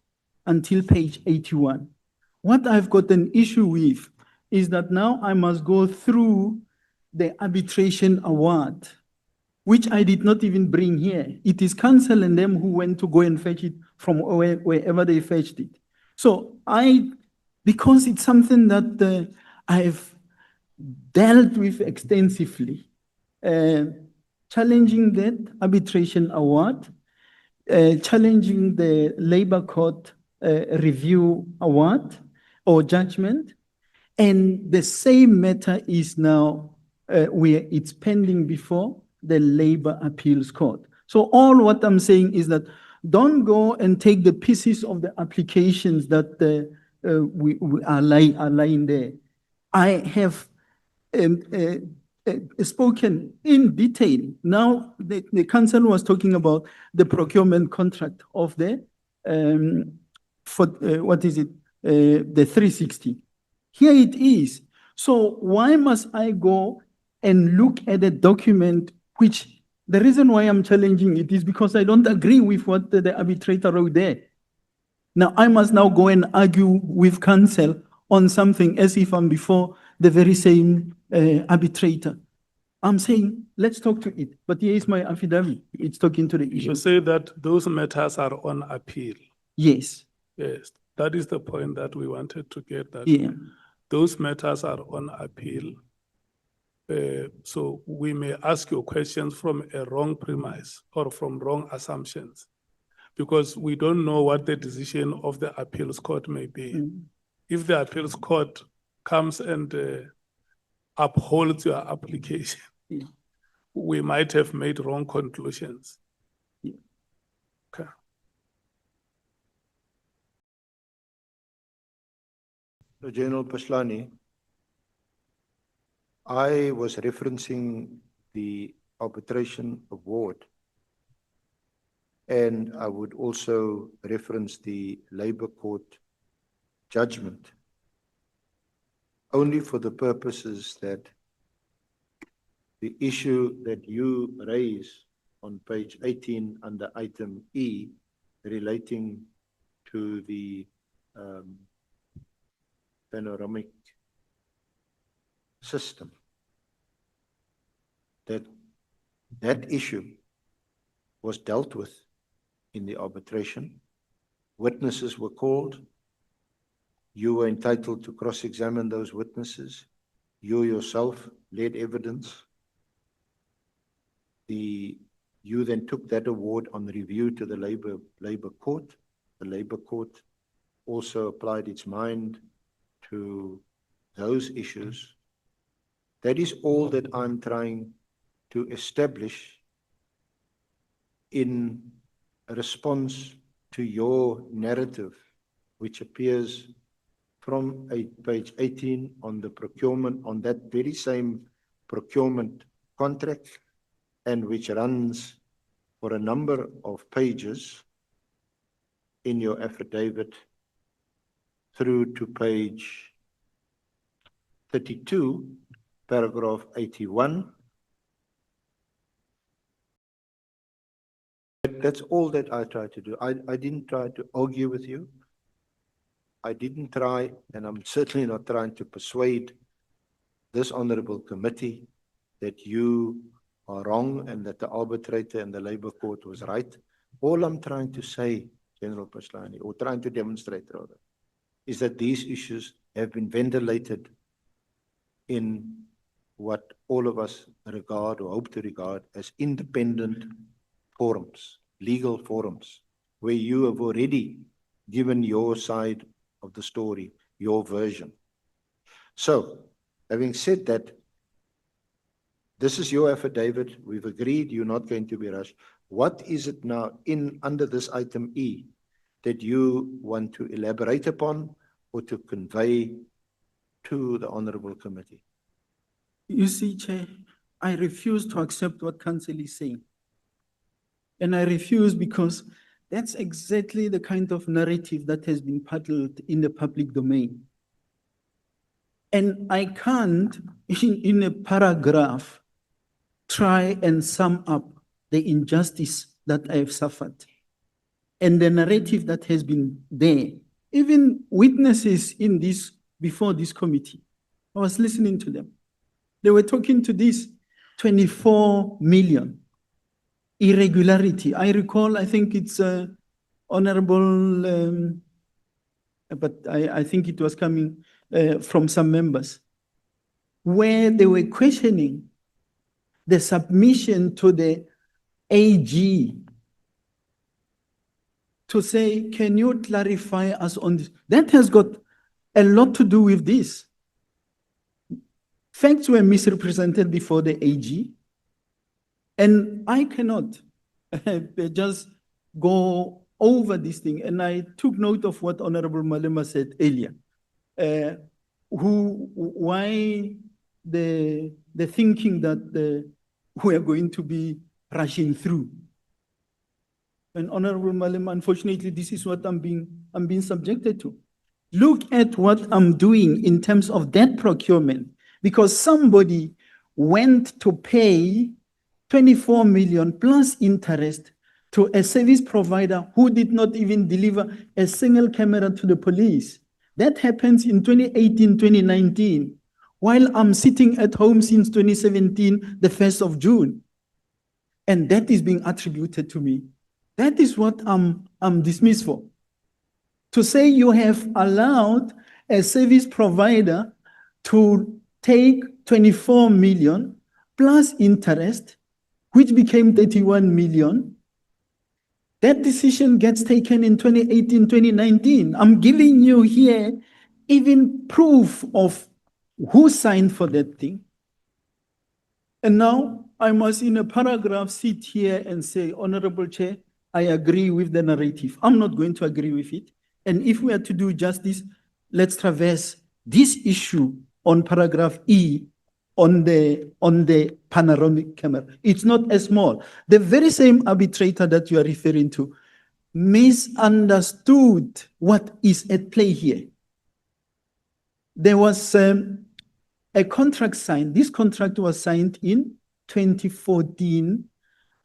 until page 81. What I've got an issue with is that now I must go through the arbitration award, which I did not even bring here. It is council and them who went to go and fetch it from wherever they fetched it. So because it's something that I've dealt with extensively, challenging that arbitration award, challenging the Labour Court review award or judgment, and the same matter is now where it's pending before the Labour Appeals Court. So all what I'm saying is that don't go and take the pieces of the applications that we are lying there. I have spoken in detail. Now the council was talking about the procurement contract of the what is it? The 360. Here it is. So why must I go and look at a document which the reason why I'm challenging it is because I don't agree with what the arbitrator wrote there. Now I must now go and argue with counsel on something as if I'm before the very same arbitrator. I'm saying, let's talk to it. But here is my affidavit. It's talking to the issue. You say that those matters are on appeal. Yes. Yes, that is the point that we wanted to get, that Yeah. those matters are on appeal. So we may ask you questions from a wrong premise or from wrong assumptions, because we don't know what the decision of the appeals court may be. If the appeals court comes and upholds your application, we might have made wrong conclusions. Okay. So General Phahlane, I was referencing the arbitration award, and I would also reference the Labour Court judgment, only for the purposes that the issue that you raise on page 18 under item E relating to the panoramic system, that issue was dealt with in the arbitration. Witnesses were called. You were entitled to cross-examine those witnesses. You yourself led evidence. You then took that award on review to the Labour Court. The Labour Court also applied its mind to those issues. That is all that I'm trying to establish in response to your narrative, which appears from page 18 on the procurement, on that very same procurement contract, and which runs for a number of pages in your affidavit through to page 32, paragraph 81. That's all that I tried to do. I didn't try to argue with you. I didn't try, and I'm certainly not trying to persuade this honorable committee that you are wrong and that the arbitrator and the Labour Court was right. All I'm trying to say, General Phahlane, or trying to demonstrate rather, is that these issues have been ventilated in what all of us regard or hope to regard as independent forums, legal forums, where you have already given your side of the story, your version. So, having said that, this is your affidavit. We've agreed you're not going to be rushed. What is it now under this item E that you want to elaborate upon or to convey to the honorable committee? You see, Chair, I refuse to accept what counsel is saying. And I refuse because that's exactly the kind of narrative that has been peddled in the public domain. And I can't, in a paragraph, try and sum up the injustice that I have suffered and the narrative that has been there. Even witnesses in this, before this committee, I was listening to them. They were talking to this 24 million irregularity. I recall, I think it's honorable, but I think it was coming from some members, where they were questioning the submission to the AG to say, can you clarify us on this? That has got a lot to do with this. Facts were misrepresented before the AG, and I cannot just go over this thing. And I took note of what Honorable Malema said earlier, why the thinking that we are going to be rushing through. And Honorable Malema, unfortunately, this is what I'm being subjected to. Look at what I'm doing in terms of that procurement, because somebody went to pay 24 million plus interest to a service provider who did not even deliver a single camera to the police. That happens in 2018, 2019, while I'm sitting at home since 2017, the 1st of June. And that is being attributed to me. That is what I'm dismissed for. To say you have allowed a service provider to take 24 million plus interest, which became 31 million, that decision gets taken in 2018, 2019. I'm giving you here even proof of who signed for that thing. And now I must, in a paragraph, sit here and say, Honorable Chair, I agree with the narrative. I'm not going to agree with it. And if we are to do justice, let's traverse this issue on paragraph E on the panoramic camera. It's not as small. The very same arbitrator that you are referring to misunderstood what is at play here. There was a contract signed. This contract was signed in 2014,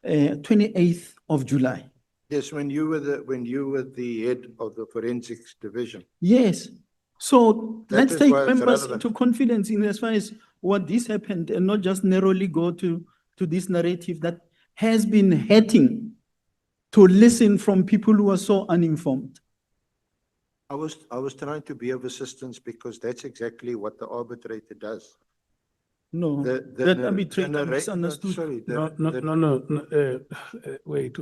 28th of July. Yes, when you were the head of the forensics division. Yes. So That let's is take why it's members relevant. into confidence in as far as what this happened and not just narrowly go to this narrative that has been hating to listen from people who are so uninformed. I was trying to be of assistance because that's exactly what the arbitrator does. No, that arbitrator misunderstood. Wait.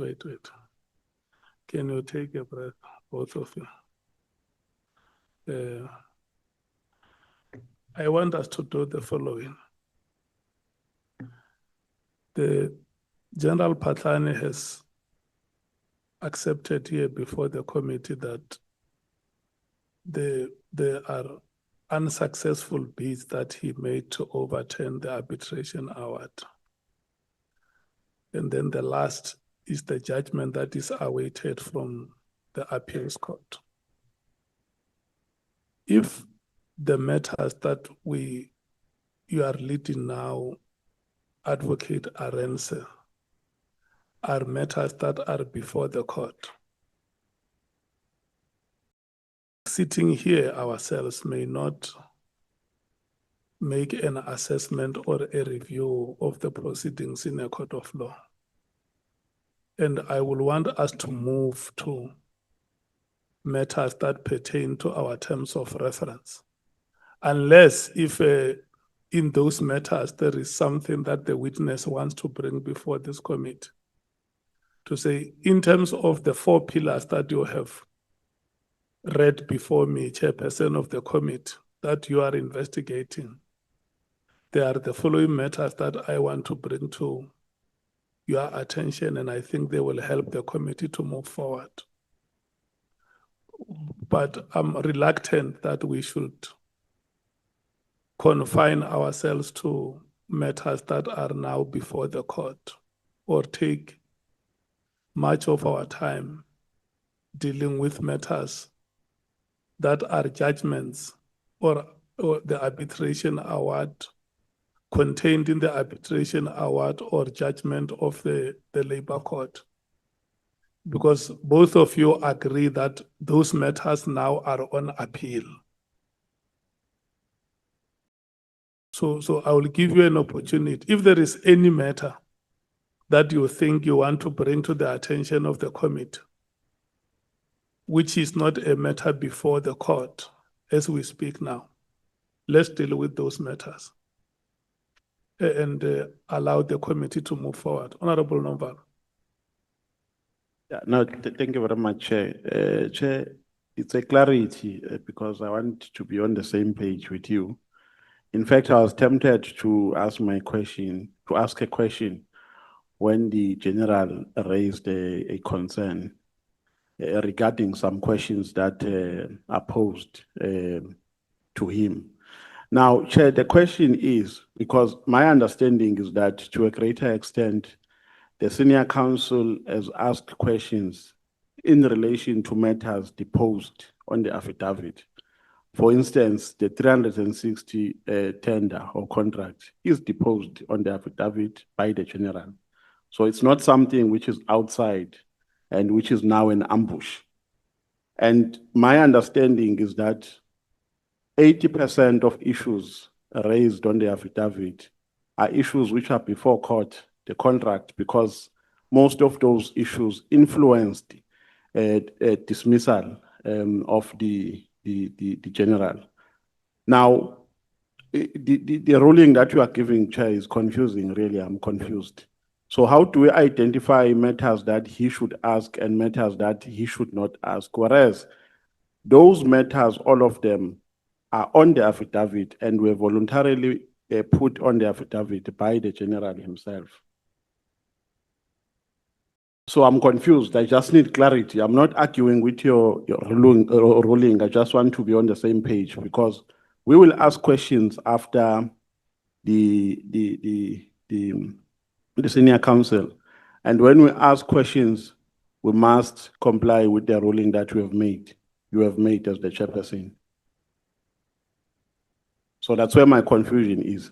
Can you take a breath, both of you? I want us to do the following. The General Phahlane has accepted here before the committee that there are unsuccessful bids that he made to overturn the arbitration award. And then the last is the judgment that is awaited from the appeals court. If the matters that you are leading now, Advocate Arendse, are matters that are before the court, sitting here ourselves may not make an assessment or a review of the proceedings in a court of law. And I will want us to move to matters that pertain to our terms of reference. Unless if in those matters there is something that the witness wants to bring before this committee. To say, in terms of the 4 pillars that you have read before me, Chairperson of the committee, that you are investigating, there are the following matters that I want to bring to your attention, and I think they will help the committee to move forward. But I'm reluctant that we should confine ourselves to matters that are now before the court or take much of our time dealing with matters that are judgments or the arbitration award contained in the arbitration award or judgment of the labor court. Because both of you agree that those matters now are on appeal. So I will give you an opportunity. If there is any matter that you think you want to bring to the attention of the committee, which is not a matter before the court as we speak now, let's deal with those matters and allow the committee to move forward. Honorable Nomaan. Yeah, no, thank you very much, Chair. Chair, it's a clarity because I want to be on the same page with you. In fact, I was tempted to ask a question when the General raised a concern regarding some questions that are posed to him. Now, Chair, the question is, because my understanding is that to a greater extent, the senior counsel has asked questions in relation to matters deposed on the affidavit. For instance, the 360 tender or contract is deposed on the affidavit by the general. So it's not something which is outside and which is now an ambush. And my understanding is that 80% of issues raised on the affidavit are issues which are before court, the contract, because most of those issues influenced dismissal of the general. Now, the ruling that you are giving, Chair, is confusing, really. I'm confused. So how do we identify matters that he should ask and matters that he should not ask? Whereas those matters, all of them, are on the affidavit and were voluntarily put on the affidavit by the general himself. So I'm confused. I just need clarity. I'm not arguing with your ruling. I just want to be on the same page, because we will ask questions after the senior counsel. And when we ask questions, we must comply with the ruling that you have made as the chairperson. So that's where my confusion is.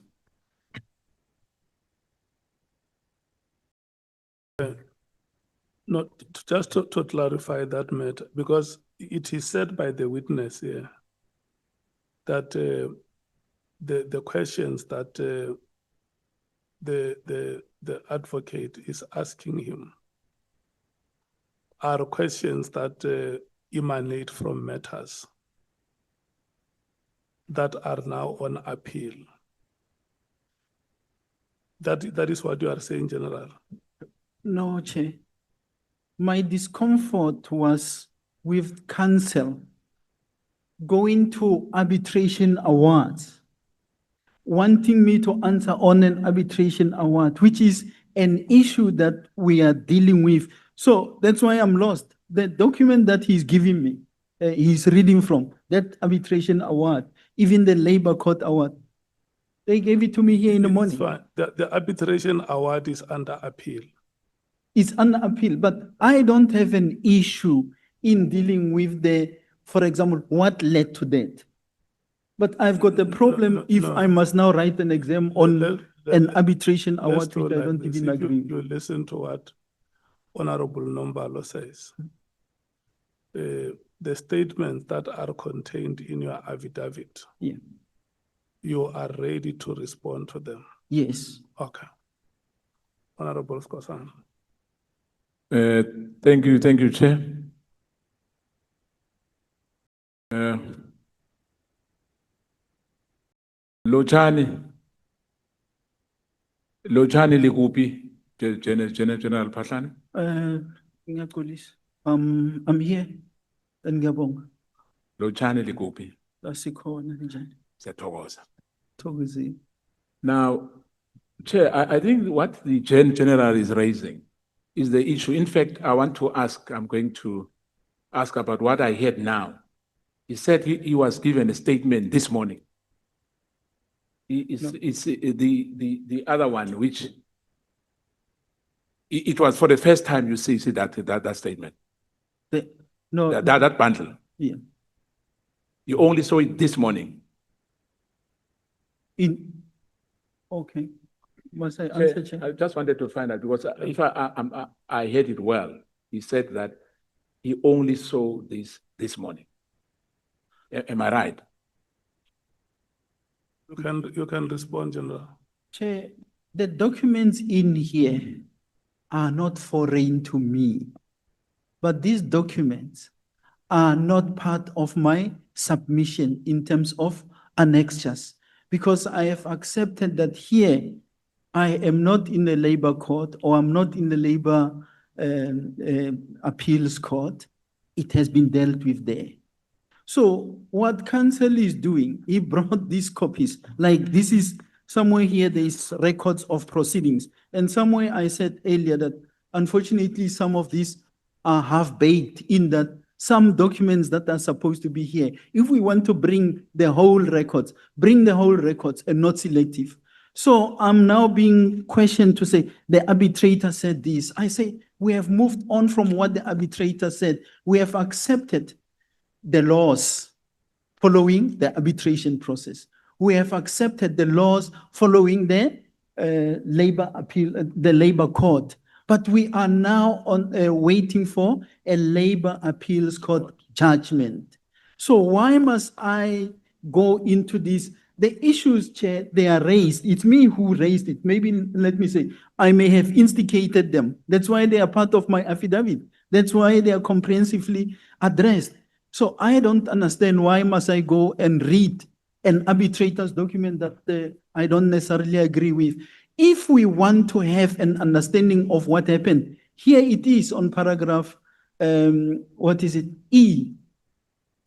Not just to clarify that matter, because it is said by the witness here that the questions that the advocate is asking him are questions that emanate from matters that are now on appeal. That is what you are saying, General? No, Chair. My discomfort was with counsel going to arbitration awards, wanting me to answer on an arbitration award, which is an issue that we are dealing with. So that's why I'm lost. The document that he's giving me, he's reading from, that arbitration award, even the labor court award, they gave it to me here in the morning. Fine. The arbitration award is under appeal. It's under appeal, but I don't have an issue in dealing with the, for example, what led to that. But I've got a problem if I must now write an exam on an arbitration award, which I don't even agree. You listen to what Honorable Nombalo says. The statements that are contained in your affidavit, yeah, you are ready to respond to them. Yes. Okay. Honorable Skosan. Thank you, Chair. Lotshani likupi, General Phahlane? I'm here. Ngiyabonga. Lotshani likupi? Asikhona njani? Siyathokoza. Thokozile. Now, Chair, I think what the General is raising is the issue. In fact, I want to ask, I'm going to ask about what I heard now. He said he was given a statement this morning. It's the other one, which it was for the first time you see that statement. That bundle. Yeah. You only saw it this morning. Okay. Must I answer, Chair? I just wanted to find out, because if I heard it well, he said that he only saw this morning. Am I right? You can respond, General. Chair, the documents in here are not foreign to me, but these documents are not part of my submission in terms of annexures, because I have accepted that here I am not in the labor court, or I'm not in the labor appeals court. It has been dealt with there. So what counsel is doing, he brought these copies, like this is somewhere here, there's records of proceedings. And somewhere I said earlier that unfortunately some of these are half-baked, in that some documents that are supposed to be here, if we want to bring the whole records, bring the whole records and not selective. So I'm now being questioned to say, the arbitrator said this. I say, we have moved on from what the arbitrator said. We have accepted the laws. following the arbitration process. We have accepted the laws following the labor appeal, the labor court. But we are now waiting for a labor appeals court judgment. So why must I go into this? The issues, Chair, they are raised. It's me who raised it. Maybe, let me say, I may have instigated them. That's why they are part of my affidavit. That's why they are comprehensively addressed. So I don't understand why must I go and read an arbitrator's document that I don't necessarily agree with. If we want to have an understanding of what happened, here it is on paragraph, what is it, E.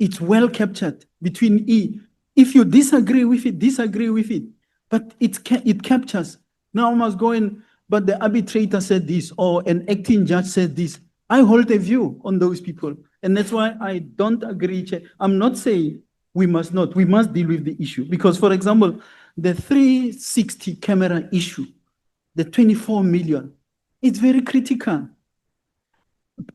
It's well captured between E. If you disagree with it, disagree with it. But it captures. Now I must go in, but the arbitrator said this, or an acting judge said this. I hold a view on those people. And that's why I don't agree, Chair. I'm not saying we must not. We must deal with the issue. Because, for example, the 360 camera issue, the 24 million, it's very critical.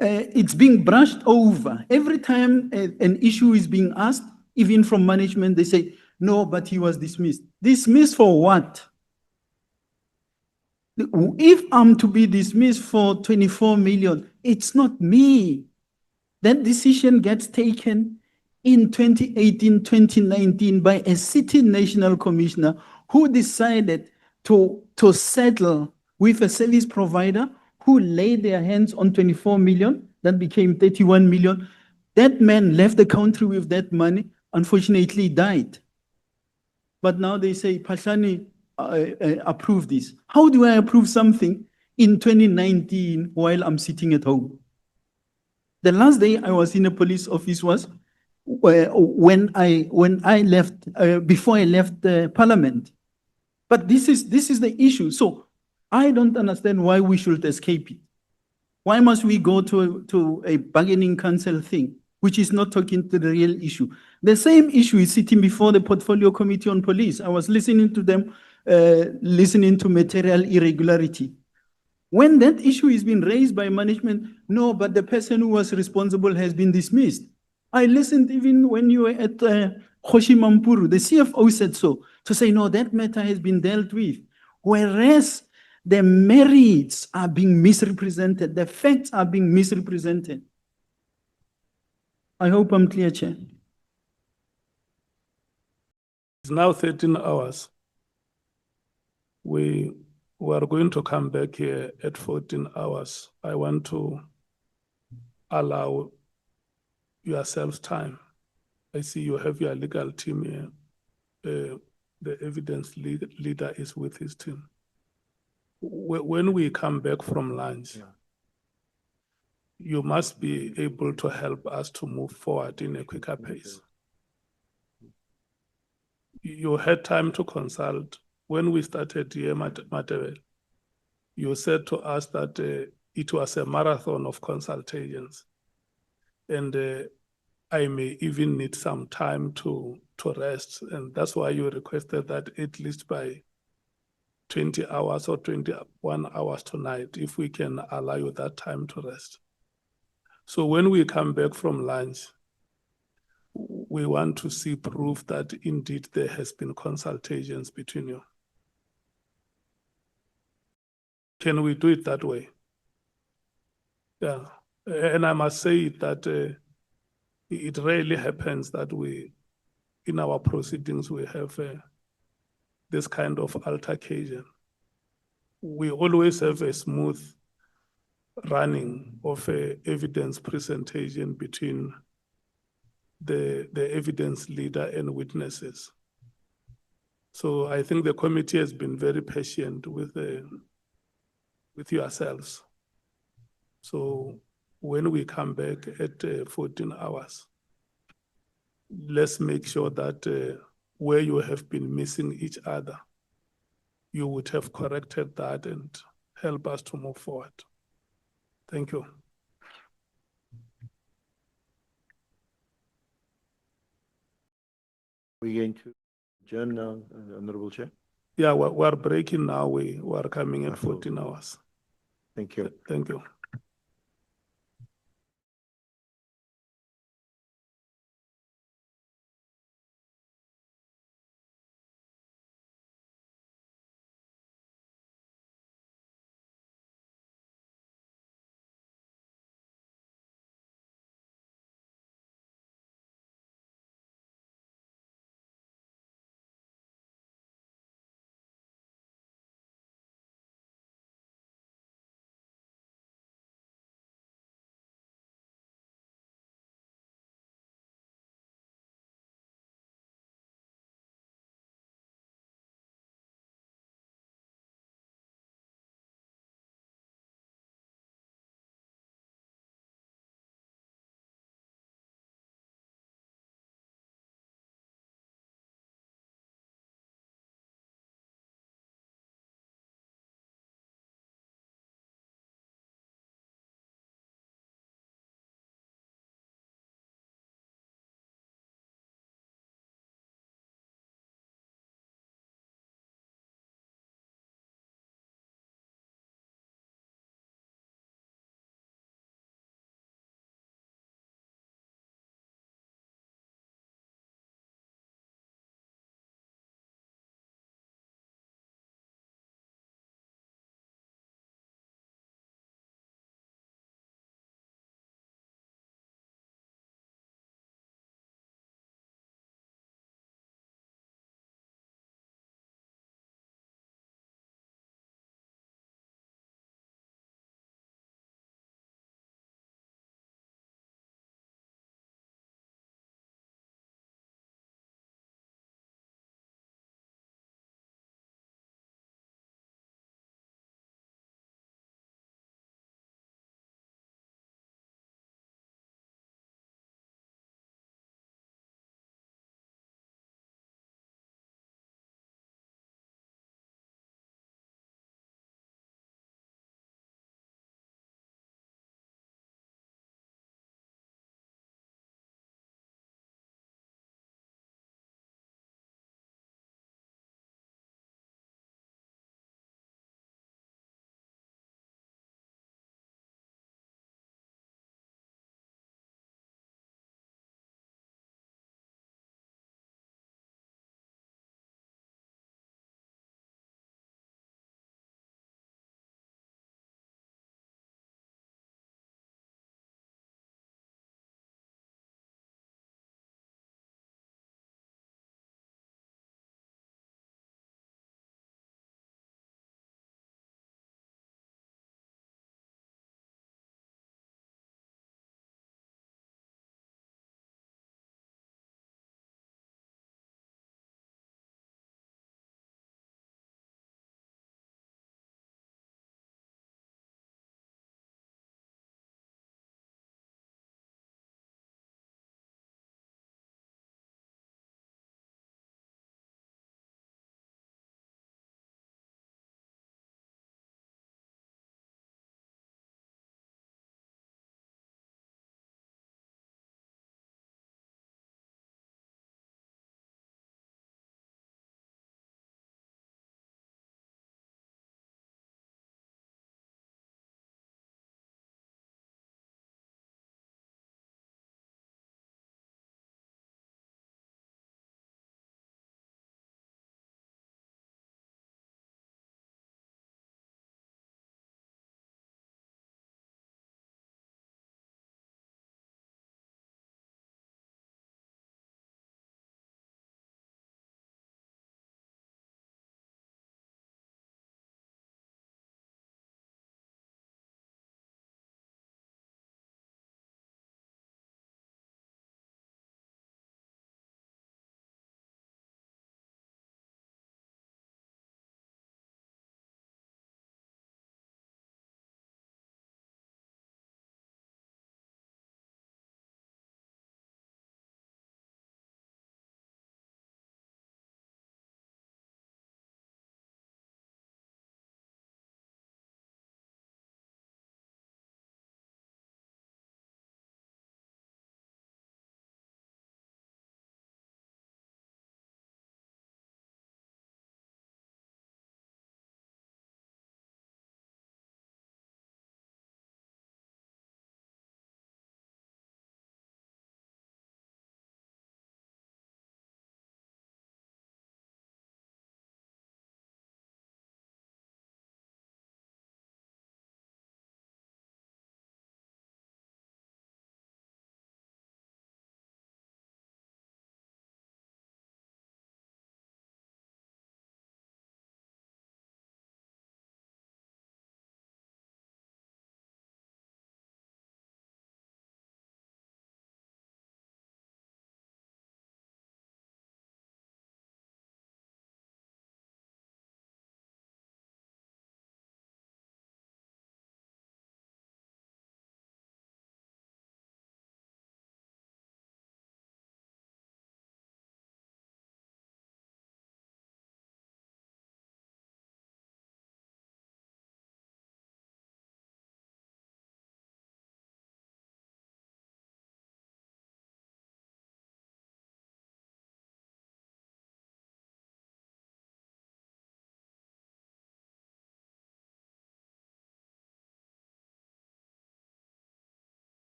It's being brushed over. Every time an issue is being asked, even from management, they say, no, but he was dismissed. Dismissed for what? If I'm to be dismissed for 24 million, it's not me. That decision gets taken in 2018, 2019 by a sitting national commissioner who decided to settle with a service provider who laid their hands on 24 million, that became 31 million. That man left the country with that money, unfortunately died. But now they say, Phahlane approved this. How do I approve something in 2019 while I'm sitting at home? The last day I was in a police office was when I left, before I left Parliament. But this is the issue. So I don't understand why we should escape it. Why must we go to a bargaining council thing, which is not talking to the real issue? The same issue is sitting before the Portfolio Committee on Police. I was listening to them, listening to material irregularity. When that issue is being raised by management, no, but the person who was responsible has been dismissed. I listened even when you were at Kgoshi-Mampuru, the CFO said so, to say, no, that matter has been dealt with. Whereas the merits are being misrepresented, the facts are being misrepresented. I hope I'm clear, Chair. It's now 13 hours. We are going to come back here at 14 hours. I want to allow yourselves time. I see you have your legal team here. The evidence leader is with his team. When we come back from lunch, you must be able to help us to move forward in a quicker pace. You had time to consult. When we started here, Matebele, you said to us that it was a marathon of consultations. And I may even need some time to rest. And that's why you requested that at least by 20 hours or 21 hours tonight, if we can allow you that time to rest. So when we come back from lunch, we want to see proof that indeed there has been consultations between you. Can we do it that way? Yeah, and I must say that it rarely happens that in our proceedings, we have this kind of altercation. We always have a smooth running of evidence presentation between the evidence leader and witnesses. So I think the committee has been very patient with yourselves. So when we come back at 14 hours, let's make sure that where you have been missing each other, you would have corrected that and help us to move forward. Thank you. We're going to adjourn now, Honorable Chair. Yeah, we're breaking now. We are coming at 14 hours. Thank you. Thank you.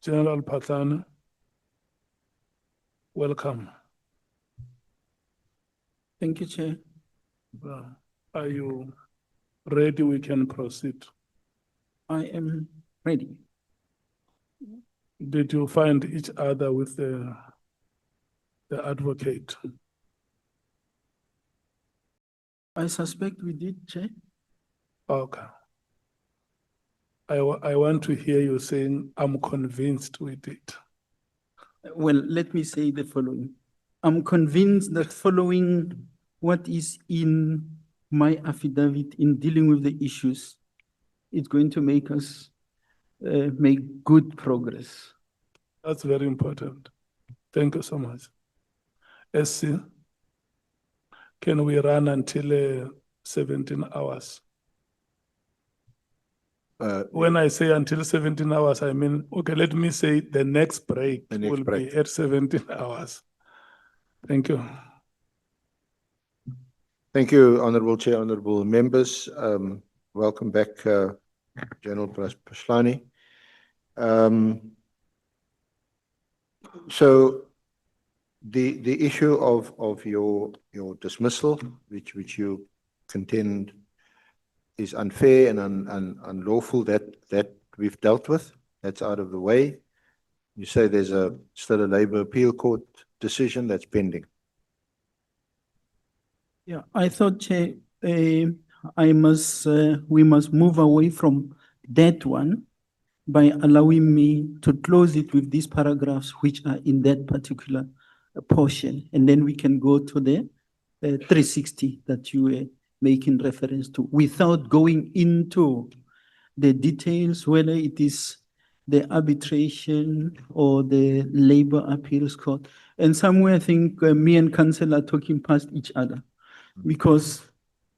General Phahlane, welcome. Thank you, Chair. Are you ready? We can proceed. I am ready. Did you find each other with the advocate? I suspect we did, Chair. Okay. I want to hear you saying, I'm convinced we did. Well, let me say the following. I'm convinced that following what is in my affidavit in dealing with the issues, it's going to make us make good progress. That's very important. Thank you so much. SC, can we run until 17 hours? When I say until 17 hours, I mean, okay, let me say the next break will be at 17 hours. Thank you. Thank you, Honorable Chair, honorable members. Welcome back, General Phahlane. So the issue of your dismissal, which you contend is unfair and unlawful, that we've dealt with. That's out of the way. You say there's still a Labour Appeal Court decision that's pending. Yeah, I thought, Chair, we must move away from that one by allowing me to close it with these paragraphs which are in that particular portion, and then we can go to the 360 that you were making reference to, without going into the details, whether it is the arbitration or the Labour Appeals Court. And somewhere I think me and Council are talking past each other, because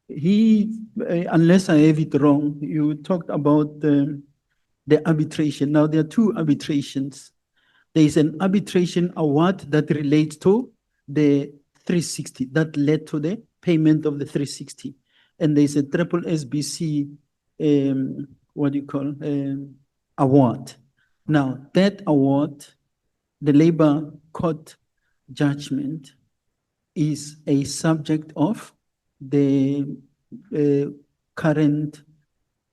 unless I have it wrong, you talked about the arbitration. Now there are two arbitrations. There is an arbitration award that relates to the 360 that led to the payment of the 360, and there's a triple SBC award. Now that award, the Labour Court judgment, is a subject of the current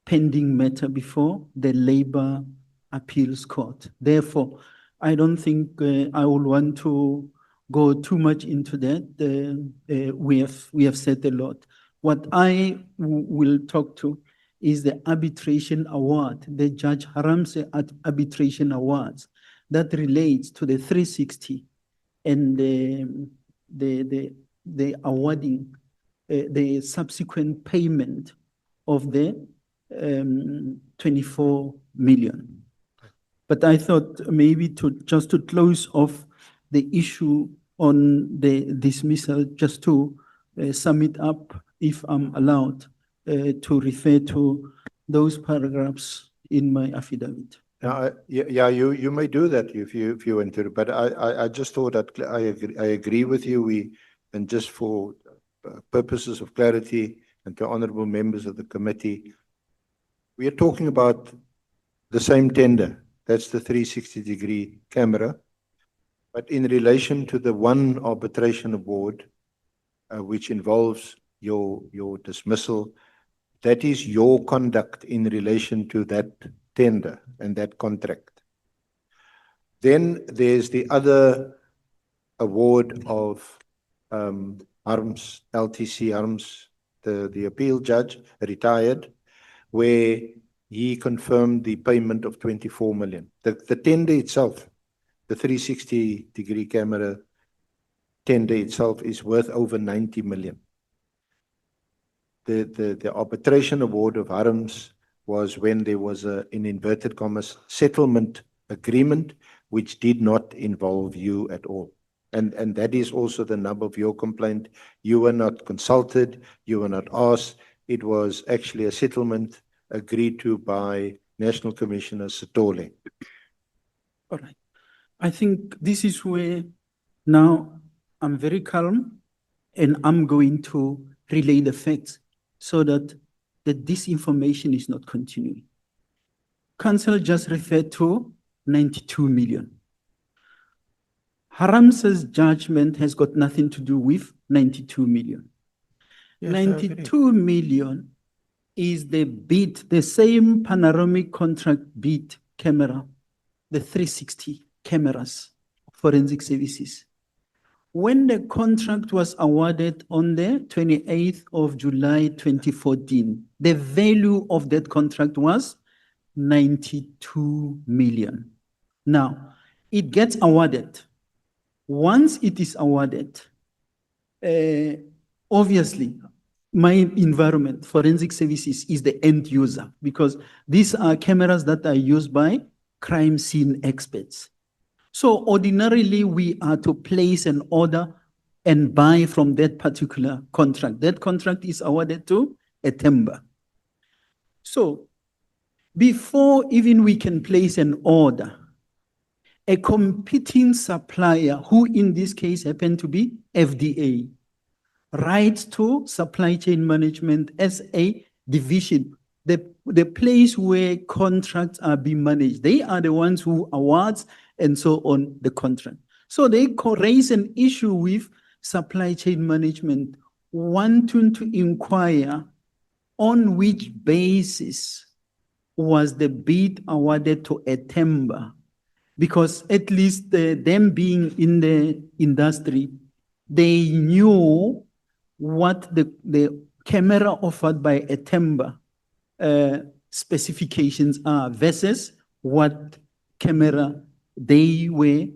pending matter before the Labour Appeals Court. Therefore, I don't think I will want to go too much into that. We have said a lot. What I will talk to is the arbitration award, the Judge Haramse arbitration awards that relates to the 360 and the awarding, the subsequent payment of the 24 million. But I thought maybe just to close off the issue on the dismissal, just to sum it up, if I'm allowed to refer to those paragraphs in my affidavit. Yeah, you may do that if you want to, but I just thought that I agree with you. And just for purposes of clarity and to honourable members of the committee, we are talking about the same tender. That's the 360-degree camera. But in relation to the one arbitration award, which involves your dismissal, that is your conduct in relation to that tender and that contract. Then there's the other award of Arms, LTC Arms, the appeal judge, retired, where he confirmed the payment of 24 million. The tender itself, the 360-degree camera tender itself, is worth over 90 million. The arbitration award of Arms was when there was in inverted commas, settlement agreement, which did not involve you at all. And that is also the nub of your complaint. You were not consulted, you were not asked. It was actually a settlement agreed to by National Commissioner Sithole. All right. I think this is where now I'm very calm and I'm going to relay the facts so that the disinformation is not continuing. Council just referred to 92 million. Haramsa's judgment has got nothing to do with 92 million. Yes, I agree. 92 million is the bid, the same panoramic contract bid camera, the 360 cameras, forensic services. When the contract was awarded on the 28th of July 2014, the value of that contract was 92 million. Now, it gets awarded. Once it is awarded, obviously, my environment, forensic services, is the end user because these are cameras that are used by crime scene experts. So ordinarily, we are to place an order and buy from that particular contract. That contract is awarded to Etemba. So before even we can place an order, a competing supplier, who in this case happened to be FDA, writes to supply chain management as a division, the place where contracts are being managed. They are the ones who awards and so on the contract. So they raise an issue with supply chain management, wanting to inquire on which basis was the bid awarded to Etemba, because at least them being in the industry, they knew what the camera offered by Etemba specifications are versus what camera they were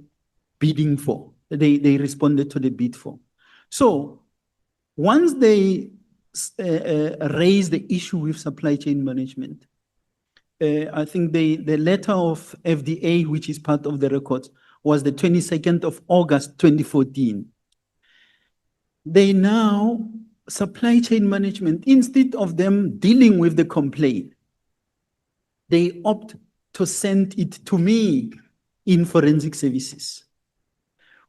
bidding for. They responded to the bid for. So once they raised the issue with supply chain management, I think the letter of FDA, which is part of the records, was the 22nd of August 2014. They now, supply chain management, instead of them dealing with the complaint, they opt to send it to me in forensic services.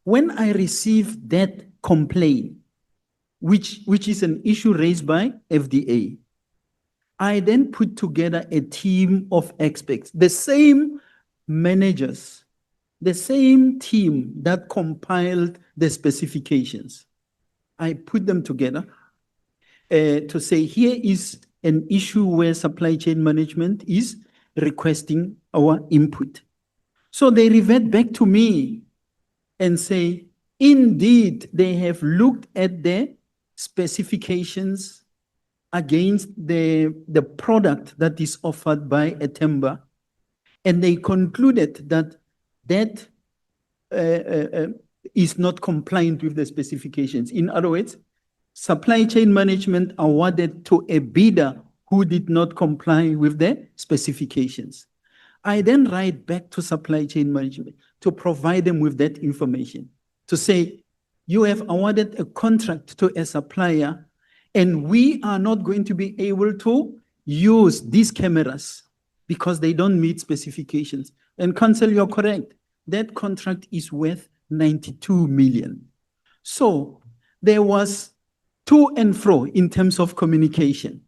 When I received that complaint, which is an issue raised by FDA, I then put together a team of experts, the same managers, the same team that compiled the specifications. I put them together to say, here is an issue where supply chain management is requesting our input. So they revert back to me and say, indeed, they have looked at the specifications against the product that is offered by Etemba, and they concluded that that is not compliant with the specifications. In other words, supply chain management awarded to a bidder who did not comply with the specifications. I then write back to supply chain management to provide them with that information, to say, you have awarded a contract to a supplier and we are not going to be able to use these cameras because they don't meet specifications. And Council, you're correct. That contract is worth 92 million. So there was to and fro in terms of communication.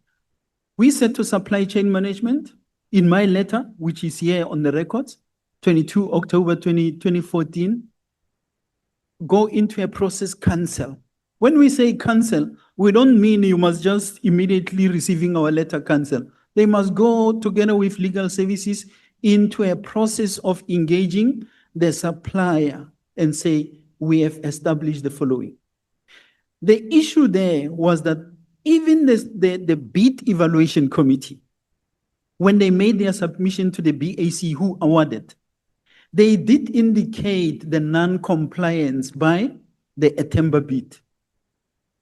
We said to supply chain management in my letter, which is here on the records, 22 October 2014, go into a process cancel. When we say cancel, we don't mean you must just immediately receiving our letter cancel. They must go together with legal services into a process of engaging the supplier and say, we have established the following. The issue there was that even the bid evaluation committee, when they made their submission to the BAC who awarded, they did indicate the non-compliance by the Etemba bid.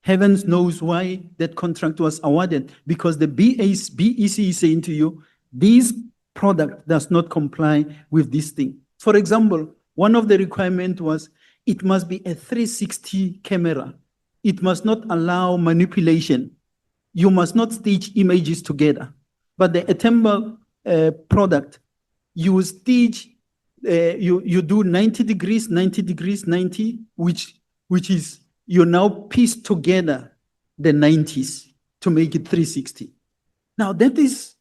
Heavens knows why that contract was awarded, because the BEC is saying to you, this product does not comply with this thing. For example, one of the requirements was it must be a 360 camera. It must not allow manipulation. You must not stitch images together. But the Etemba product, you stitch, you do 90 degrees, 90 degrees, 90, which is, you now piece together the 90s to make it 360. Now that is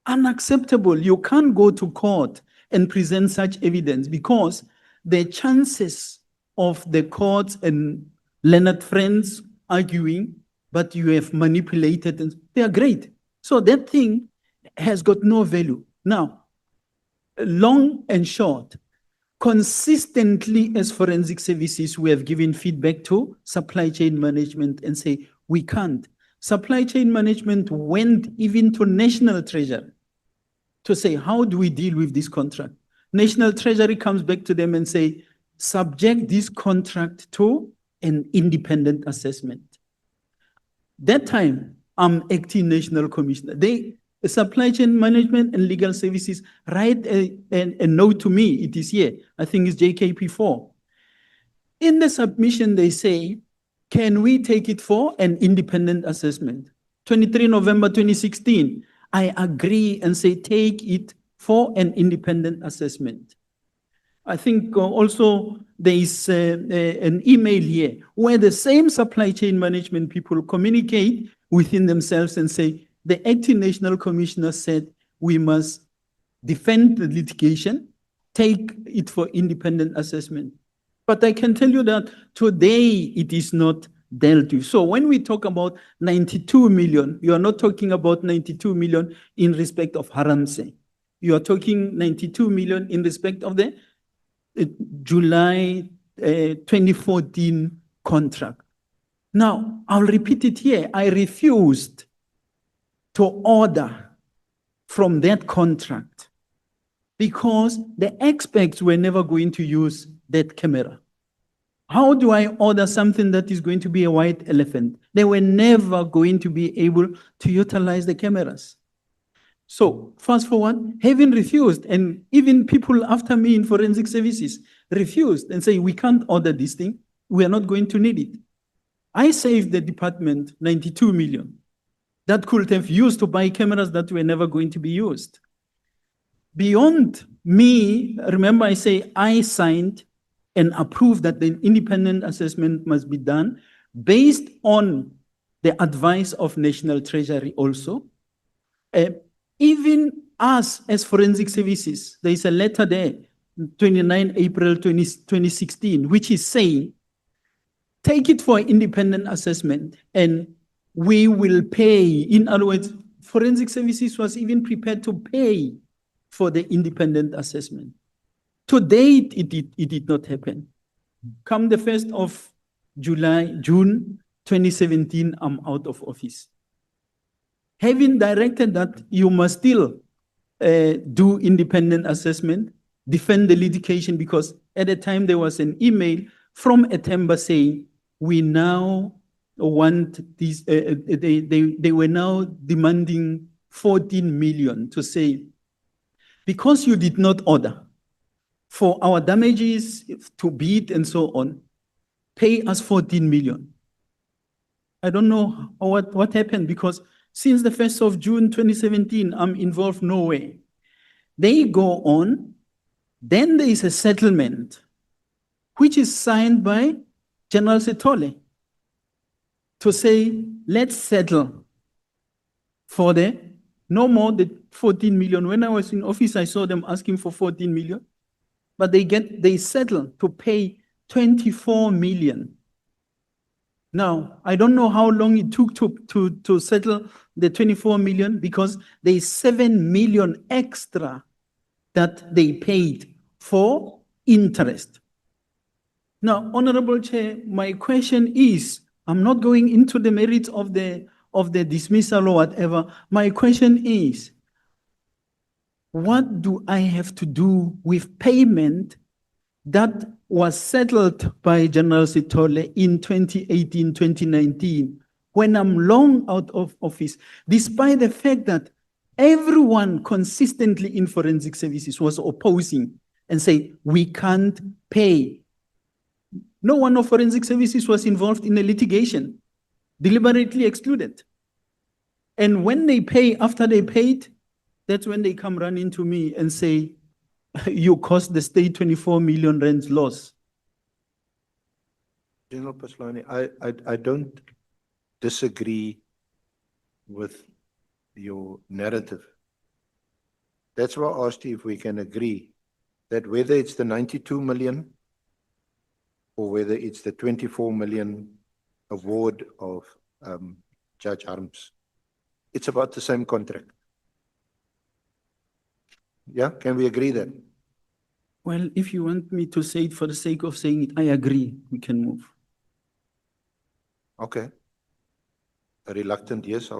unacceptable. You can't go to court and present such evidence, because the chances of the courts and Leonard friends arguing, but you have manipulated, and they are great. So that thing has got no value. Now, long and short, consistently as forensic services, we have given feedback to supply chain management and say, we can't. Supply chain management went even to National Treasury to say, how do we deal with this contract? National Treasury comes back to them and say, subject this contract to an independent assessment. That time, I'm acting National Commissioner. The supply chain management and legal services write a note to me. It is here. I think it's JKP4. In the submission, they say, can we take it for an independent assessment? 23 November 2016, I agree and say, take it for an independent assessment. I think also there is an email here where the same supply chain management people communicate within themselves and say, the acting National Commissioner said we must defend the litigation, take it for independent assessment. But I can tell you that today it is not dealt with. So when we talk about 92 million, you are not talking about 92 million in respect of Haarzavi. You are talking 92 million in respect of the July 2014 contract. Now, I'll repeat it here. I refused to order from that contract because the experts were never going to use that camera. How do I order something that is going to be a white elephant? They were never going to be able to utilize the cameras. So fast forward, having refused, and even people after me in forensic services refused and say, we can't order this thing. We are not going to need it. I saved the department 92 million. That could have used to buy cameras that were never going to be used. Beyond me, remember I say I signed and approved that the independent assessment must be done based on the advice of National Treasury also. Even us as forensic services, there is a letter there, 29 April 2016, which is saying, take it for independent assessment and we will pay. In other words, forensic services was even prepared to pay for the independent assessment. To date, it did not happen. Come the 1st of June 2017, I'm out of office. Having directed that you must still do independent assessment, defend the litigation, because at the time there was an email from Atemba saying, we now want these, they were now demanding 14 million to say, because you did not order for our damages to bid and so on, pay us 14 million. I don't know what happened, because since the 1st of June 2017, I'm involved nowhere. They go on, then there is a settlement, which is signed by General Setole to say, let's settle for the no more than 14 million. When I was in office, I saw them asking for 14 million, but they settle to pay 24 million. Now, I don't know how long it took to settle the 24 million, because there is 7 million extra that they paid for interest. Now, Honorable Chair, my question is, I'm not going into the merits of the dismissal or whatever. My question is, what do I have to do with payment that was settled by General Setole in 2018, 2019, when I'm long out of office, despite the fact that everyone consistently in forensic services was opposing and saying, we can't pay. No one of forensic services was involved in a litigation, deliberately excluded. And when they pay, after they paid, that's when they come running to me and say, you cost the state 24 million rands loss. General Phahlane, I don't disagree with your narrative. That's why I asked you if we can agree that whether it's the 92 million or whether it's the 24 million award of Judge Harms, it's about the same contract. Yeah, can we agree that? Well, if you want me to say it for the sake of saying it, I agree, we can move. Okay. A reluctant yes,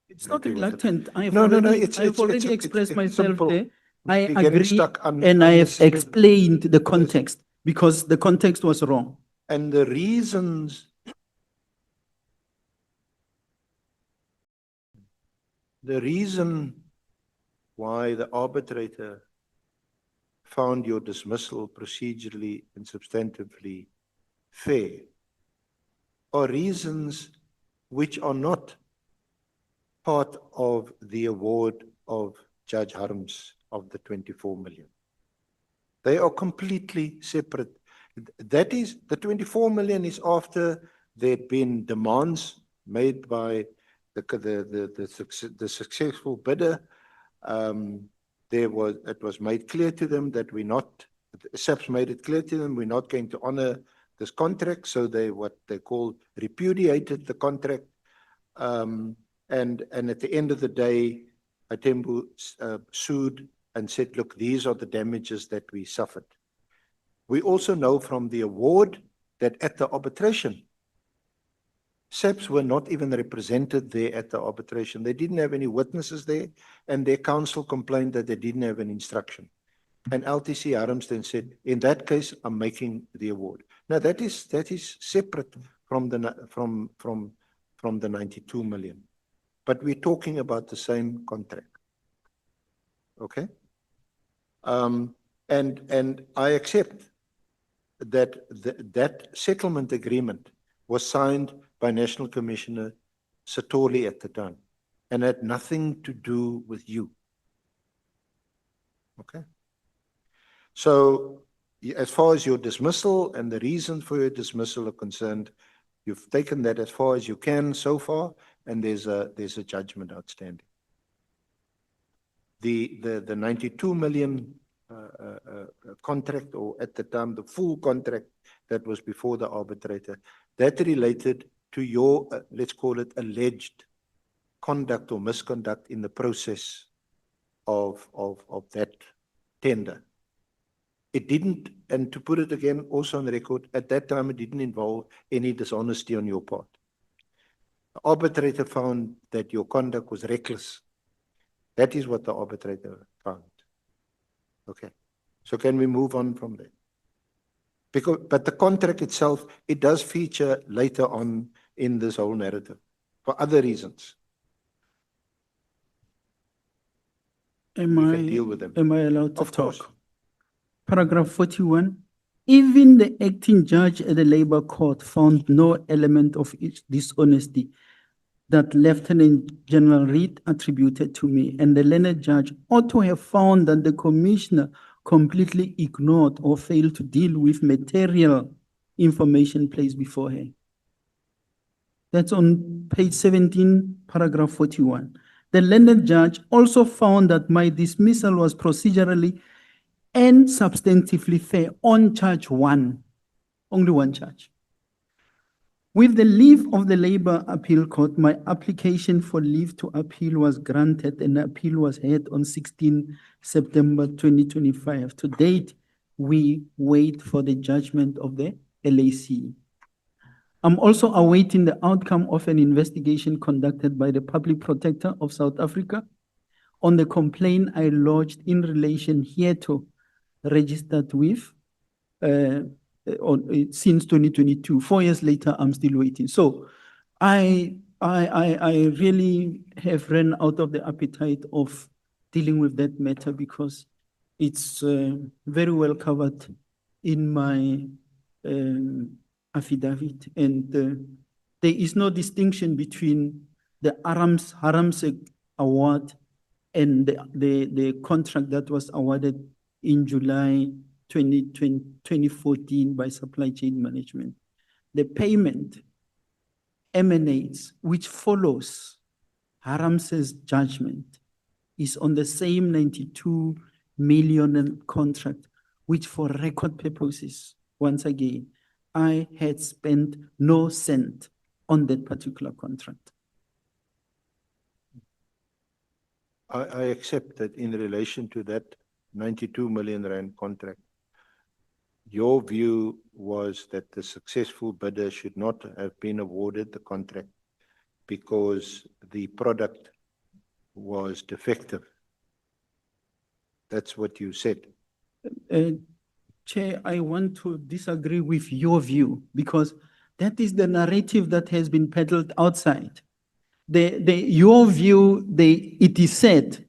It's not reluctant. I have No, already expressed myself simple. there. I We're getting agree, stuck and I have explained the context, because the context was wrong. And the reasons, the reason why the arbitrator found your dismissal procedurally and substantively fair are reasons which are not part of the award of Judge Harms of the 24 million. They are completely separate. That is, the 24 million is after there'd been demands made by the successful bidder. It was made clear to them that SAPS made it clear to them we're not going to honor this contract, so what they call repudiated the contract. And at the end of the day, Atembu sued and said, look, these are the damages that we suffered. We also know from the award that at the arbitration, SAPS were not even represented there at the arbitration. They didn't have any witnesses there, and their counsel complained that they didn't have an instruction. And LTC Harms then said, in that case, I'm making the award. Now that is separate from the 92 million. But we're talking about the same contract. Okay? And I accept that that settlement agreement was signed by National Commissioner Satoli at the time and had nothing to do with you. Okay? So as far as your dismissal and the reason for your dismissal are concerned, you've taken that as far as you can so far, and there's a judgment outstanding. The 92 million contract, or at the time the full contract that was before the arbitrator, that related to your, let's call it, alleged conduct or misconduct in the process of that tender. It didn't, and to put it again also on the record, at that time it didn't involve any dishonesty on your part. The arbitrator found that your conduct was reckless. That is what the arbitrator found. Okay. So can we move on from there? But the contract itself, it does feature later on in this whole narrative for other reasons. Am I allowed to Of course. talk? Paragraph 41. Even the acting judge at the Labour Court found no element of dishonesty that Lieutenant General Reid attributed to me, and the learned judge ought to have found that the commissioner completely ignored or failed to deal with material information placed before her. That's on page 17, paragraph 41. The learned judge also found that my dismissal was procedurally and substantively fair on charge 1, only one charge. With the leave of the Labour Appeal Court, my application for leave to appeal was granted and the appeal was heard on 16 September 2025. To date, we wait for the judgment of the LAC. I'm also awaiting the outcome of an investigation conducted by the Public Protector of South Africa on the complaint I lodged in relation hereto, registered with since 2022. 4 years later, I'm still waiting. So I really have run out of the appetite of dealing with that matter because it's very well covered in my affidavit, and there is no distinction between the Harams award and the contract that was awarded in July 2014 by Supply Chain Management. The payment emanates, which follows Haram's judgment, is on the same 92 million contract, which for record purposes, once again, I had spent no cent on that particular contract. I accept that in relation to that 92 million rand contract, your view was that the successful bidder should not have been awarded the contract because the product was defective. That's what you said. Chair, I want to disagree with your view because that is the narrative that has been peddled outside. Your view, it is said,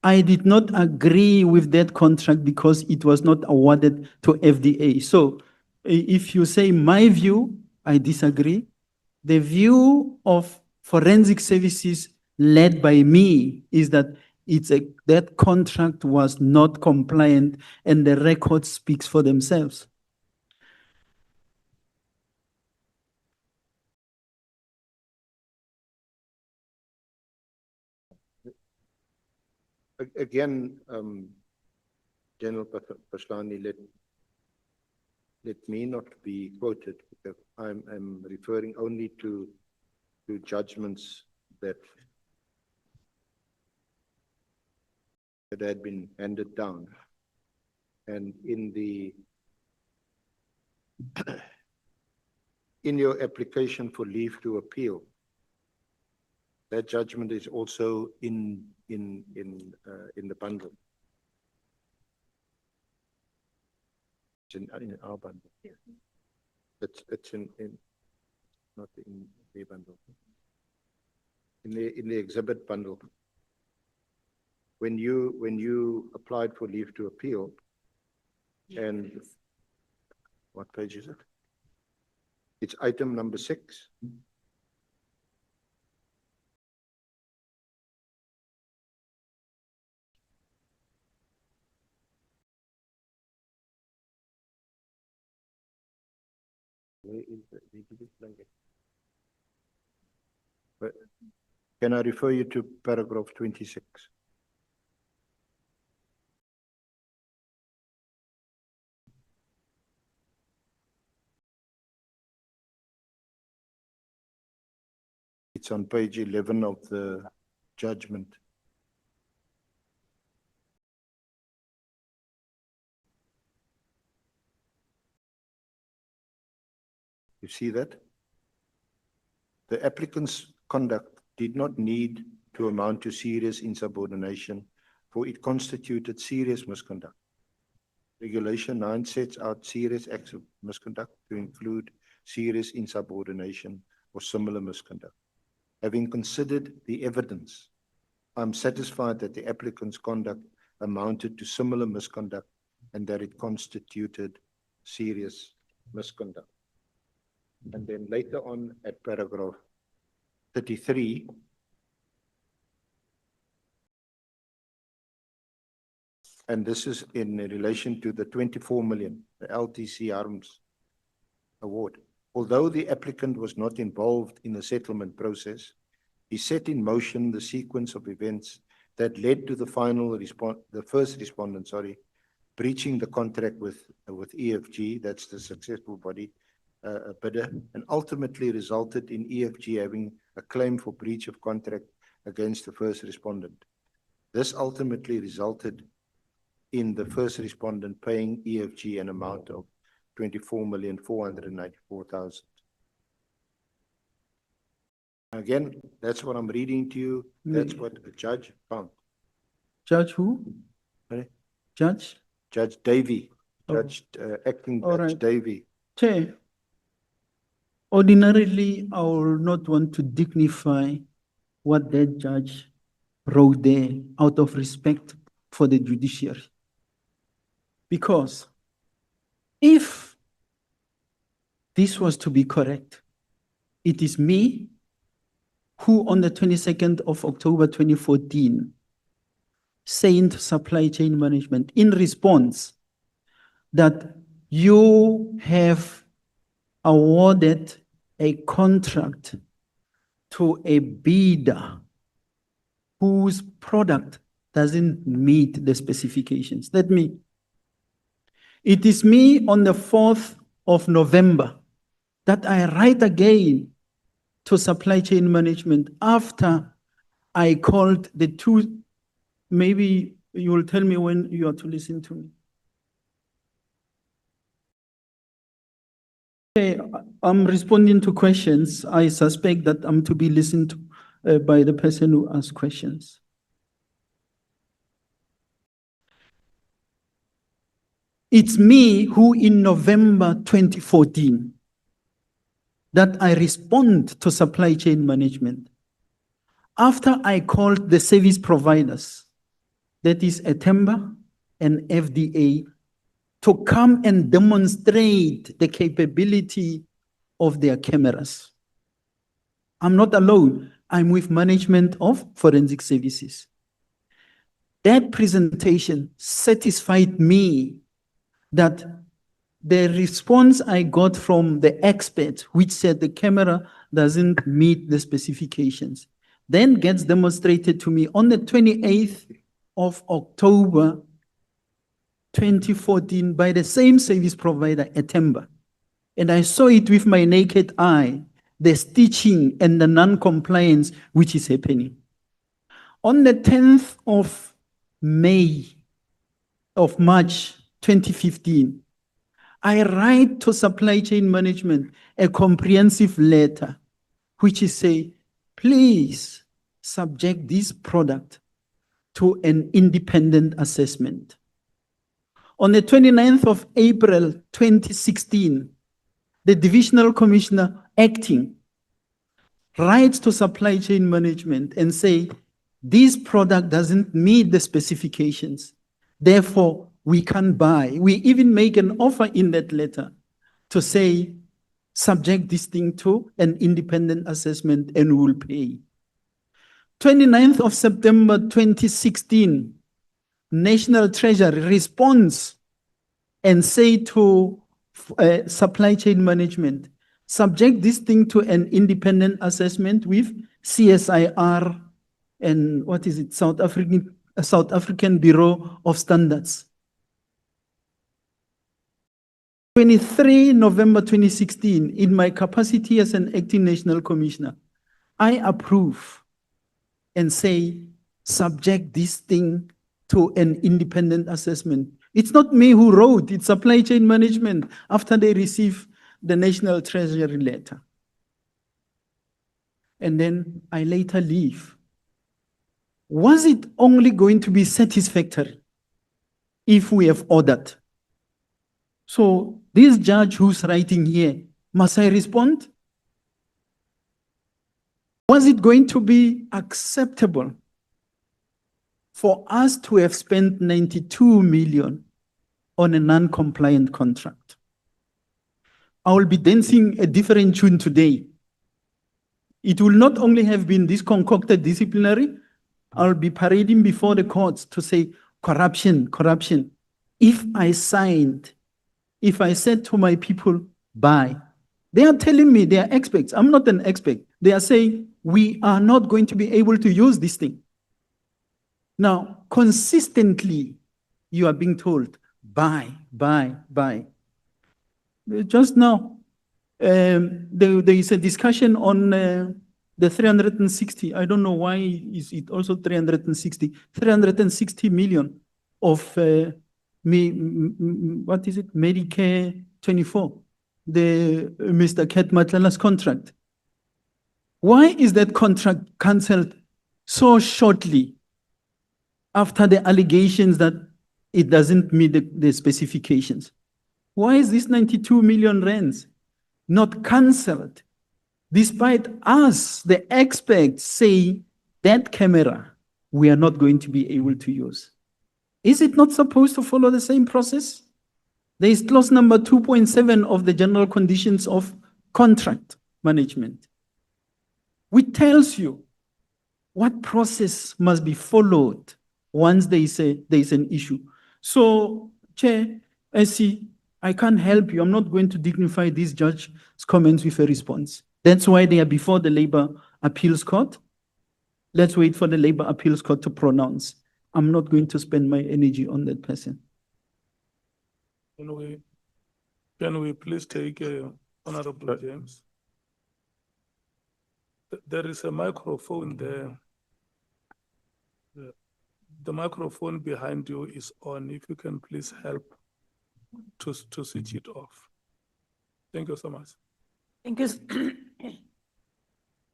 I did not agree with that contract because it was not awarded to FDA. So if you say my view, I disagree. The view of forensic services led by me is that that contract was not compliant and the record speaks for themselves. Again, General Phahlane, let me not be quoted because I'm referring only to judgments that had been handed down. And in your application for leave to appeal, that judgment is also in the bundle. It's in our bundle. It's in not in the bundle. In the exhibit bundle. When you applied for leave to appeal, and what page is it? It's item number 6. Where is the but can I refer you to paragraph 26? It's on page 11 of the judgment. You see that? The applicant's conduct did not need to amount to serious insubordination, for it constituted serious misconduct. Regulation 9 sets out serious acts of misconduct to include serious insubordination or similar misconduct. Having considered the evidence, I'm satisfied that the applicant's conduct amounted to similar misconduct and that it constituted serious misconduct. And then later on at paragraph 33, and this is in relation to the 24 million, the LTC Arms award. Although the applicant was not involved in the settlement process, he set in motion the sequence of events that led to the first respondent, breaching the contract with EFG, that's the successful body bidder, and ultimately resulted in EFG having a claim for breach of contract against the first respondent. This ultimately resulted in the first respondent paying EFG an amount of 24,494,000. Again, that's what I'm reading to you. That's what the judge found. Judge who? Sorry? Judge? Judge Davey. Oh. Acting All Judge right. Davey. Chair, ordinarily, I will not want to dignify what that judge wrote there out of respect for the judiciary. Because if this was to be correct, it is me who on the 22nd of October 2014 sent supply chain management in response that you have awarded a contract to a bidder whose product doesn't meet the specifications. It is me on the 4th of November that I write again to supply chain management after I called the two. Maybe you will tell me when you are to listen to me. Okay, I'm responding to questions. I suspect that I'm to be listened to by the person who asked questions. It's me who in November 2014 that I respond to supply chain management. After I called the service providers, that is Atemba and FDA, to come and demonstrate the capability of their cameras. I'm not alone. I'm with management of forensic services. That presentation satisfied me that the response I got from the experts, which said the camera doesn't meet the specifications, then gets demonstrated to me on the 28th of October 2014 by the same service provider, Atemba. And I saw it with my naked eye, the stitching and the non-compliance which is happening. On the 10th of March 2015, I write to supply chain management a comprehensive letter, which is say, please subject this product to an independent assessment. On the 29th of April 2016, the Divisional Commissioner acting writes to supply chain management and say, this product doesn't meet the specifications, therefore we can't buy. We even make an offer in that letter to say, subject this thing to an independent assessment and we'll pay. 29th of September 2016, National Treasury responds and say to supply chain management, subject this thing to an independent assessment with CSIR and what is it, South African Bureau of Standards. 23 November 2016, in my capacity as an acting national commissioner, I approve and say, subject this thing to an independent assessment. It's not me who wrote, it's supply chain management after they receive the National Treasury letter. And then I later leave. Was it only going to be satisfactory if we have ordered? So this judge who's writing here, must I respond? Was it going to be acceptable for us to have spent 92 million on a non-compliant contract? I will be dancing a different tune today. It will not only have been this concocted disciplinary, I'll be parading before the courts to say corruption, corruption. If I said to my people, buy, they are telling me they are experts. I'm not an expert. They are saying, we are not going to be able to use this thing. Now, consistently, you are being told, buy, buy, buy. Just now, there is a discussion on the 360. I don't know why is it also 360. 360 million of what is it? Medicare 24, the Mr. Nhlanhla's contract. Why is that contract cancelled so shortly after the allegations that it doesn't meet the specifications? Why is this 92 million rands not cancelled, despite us, the experts, say that camera we are not going to be able to use? Is it not supposed to follow the same process? There is clause number 2.7 of the General Conditions of Contract Management, which tells you what process must be followed once there is an issue. So, Chair, I see, I can't help you. I'm not going to dignify this judge's comments with a response. That's why they are before the Labour Appeals Court. Let's wait for the Labour Appeals Court to pronounce. I'm not going to spend my energy on that person. Can we please take Honorable James? There is a microphone there. The microphone behind you is on. If you can please help to switch it off. Thank you so much. Thank you.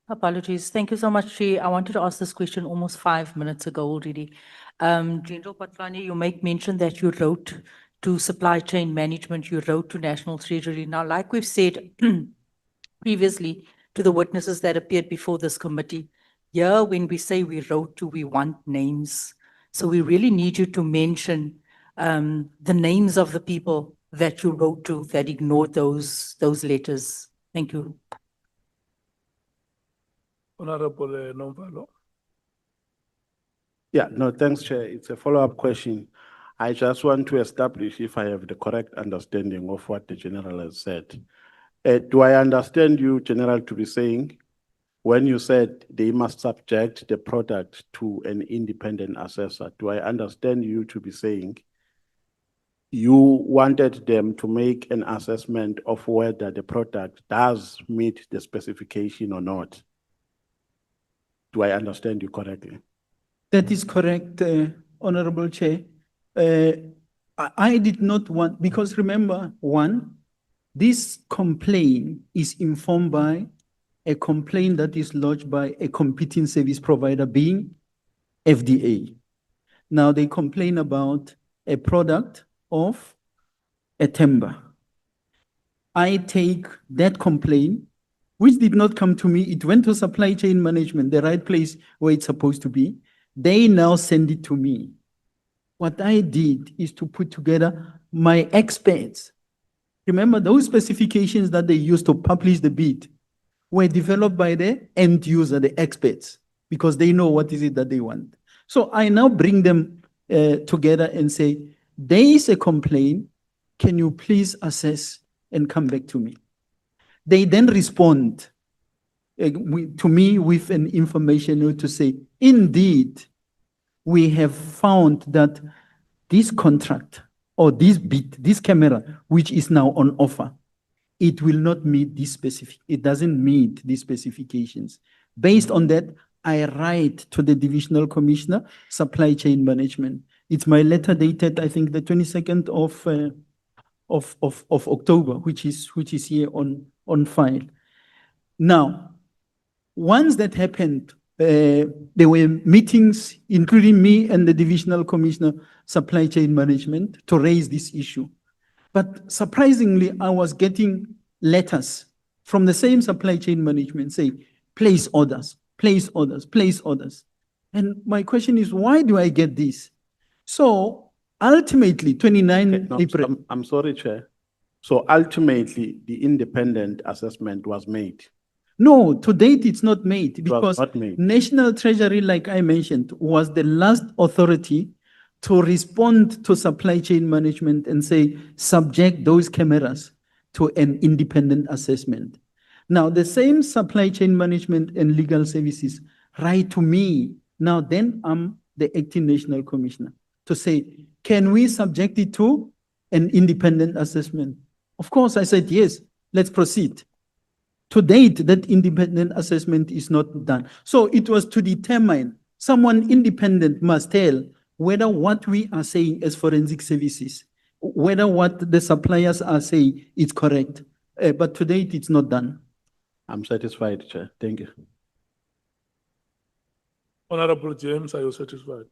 Apologies. Thank you so much, Chair. I wanted to ask this question almost 5 minutes ago already. General Phahlane, you make mention that you wrote to supply chain management, you wrote to National Treasury. Now, like we've said previously to the witnesses that appeared before this committee, here when we say we wrote to, we want names. So we really need you to mention the names of the people that you wrote to that ignored those letters. Thank you. Honorable Nomvalo. Yeah, no, thanks, Chair. It's a follow-up question. I just want to establish if I have the correct understanding of what the General has said. Do I understand you, General, to be saying, when you said they must subject the product to an independent assessor, do I understand you to be saying you wanted them to make an assessment of whether the product does meet the specification or not? Do I understand you correctly? That is correct, Honorable Chair. I did not want, because remember, one, this complaint is informed by a complaint that is lodged by a competing service provider being FDA. Now they complain about a product of a timber. I take that complaint, which did not come to me, it went to supply chain management, the right place where it's supposed to be. They now send it to me. What I did is to put together my experts. Remember, those specifications that they used to publish the bid were developed by the end user, the experts, because they know what is it that they want. So I now bring them together and say, there is a complaint, can you please assess and come back to me? They then respond to me with an information note to say, indeed, we have found that this contract or this bid, this camera, which is now on offer, it will not meet this specific, it doesn't meet these specifications. Based on that, I write to the Divisional Commissioner, Supply Chain Management. It's my letter dated, I think, the 22nd of October, which is here on file. Now, once that happened, there were meetings, including me and the Divisional Commissioner, Supply Chain Management, to raise this issue. But surprisingly, I was getting letters from the same supply chain management saying, place orders, place orders, place orders. And my question is, why do I get this? So ultimately, 29 April. I'm sorry, Chair. So ultimately, the independent assessment was made. No, to date, it's not made because not made. National Treasury, like I mentioned, was the last authority to respond to supply chain management and say, subject those cameras to an independent assessment. Now, the same supply chain management and legal services write to me. Now, then I'm the acting National Commissioner to say, can we subject it to an independent assessment? Of course, I said, yes, let's proceed. To date, that independent assessment is not done. So it was to determine, someone independent must tell whether what we are saying as forensic services, whether what the suppliers are saying is correct. But to date, it's not done. I'm satisfied, Chair. Thank you. Honorable James, are you satisfied?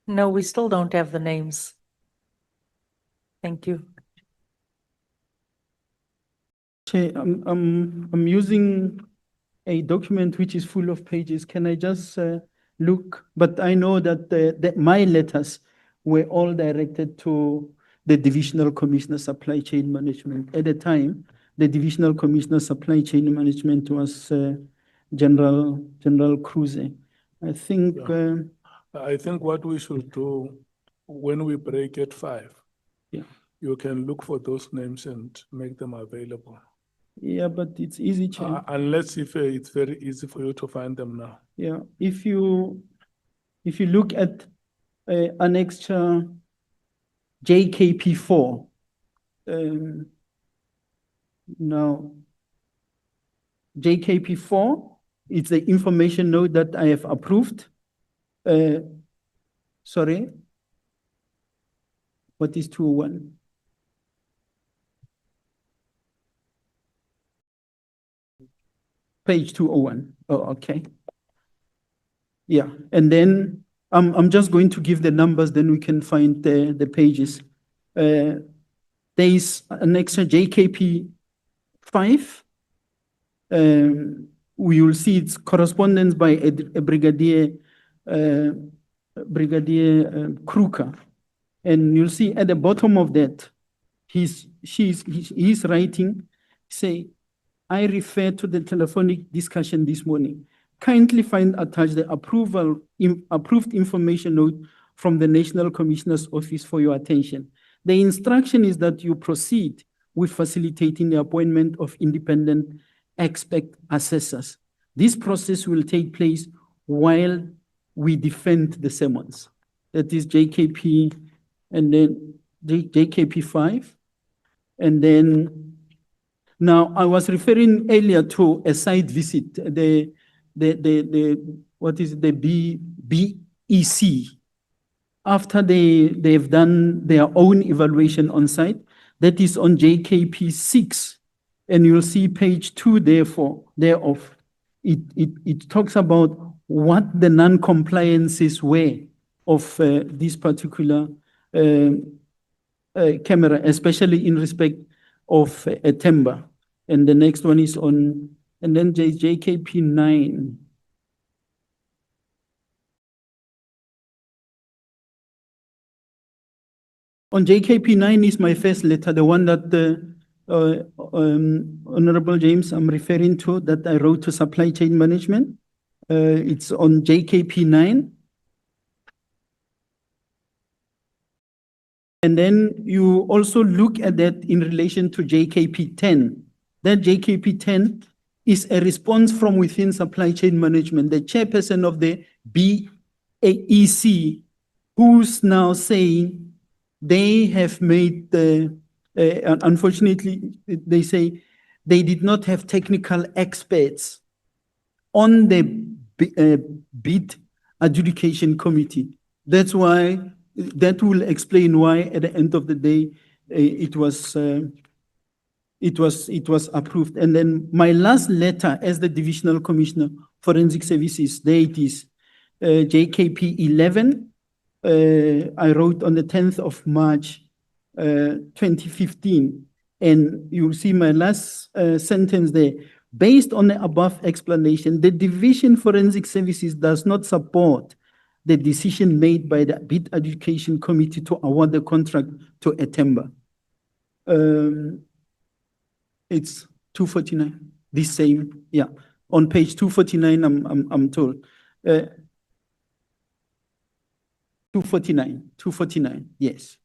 No, we still don't have the names. Thank you. Chair, I'm using a document which is full of pages. Can I just look? But I know that my letters were all directed to the Divisional Commissioner Supply Chain Management. At the time, the Divisional Commissioner Supply Chain Management was General Kruse. I think. Yeah. I think what we should do when we break at 5, yeah, you can look for those names and make them available. Yeah, but it's easy, Chair. Unless if it's very easy for you to find them now. Yeah, if you look at annexure JKP4. Now, JKP4, it's the information note that I have approved. Sorry, what is 201? Page 201. Oh, okay. Yeah, and then I'm just going to give the numbers, then we can find the pages. There is an extra JKP 5. We will see its correspondence by a Brigadier Kruger. And you'll see at the bottom of that, he's writing, say, I refer to the telephonic discussion this morning. Kindly find attached the approved information note from the National Commissioner's Office for your attention. The instruction is that you proceed with facilitating the appointment of independent expert assessors. This process will take place while we defend the sermons. That is JKP and then JKP 5. And then now I was referring earlier to a site visit, what is it, the BEC. After they've done their own evaluation on site, that is on JKP 6. And you'll see page 2 thereof. It talks about what the non-compliances were of this particular camera, especially in respect of a timber. And the next one is on, and then JKP 9. On JKP 9 is my first letter, the one that Honorable James, I'm referring to, that I wrote to supply chain management. It's on JKP 9. And then you also look at that in relation to JKP 10. That JKP 10 is a response from within supply chain management. The chairperson of the BAEC, who's now saying they have made the, unfortunately, they say they did not have technical experts on the bid adjudication committee. That's why, that will explain why at the end of the day, it was approved. And then my last letter as the Divisional Commissioner, Forensic Services, there it is, JKP 11. I wrote on the 10th of March, 2015. And you'll see my last sentence there. Based on the above explanation, the Division Forensic Services does not support the decision made by the Bid Adjudication Committee to award the contract to Etemba. It's 249, this same, yeah. On page 249, I'm told. 249, yes.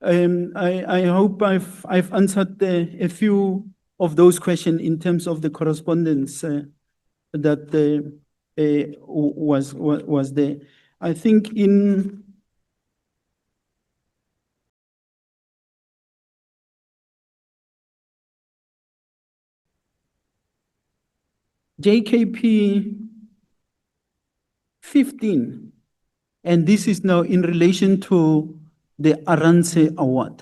I hope I've answered a few of those questions in terms of the correspondence that was there. I think in JKP 15, and this is now in relation to the Aranse Award,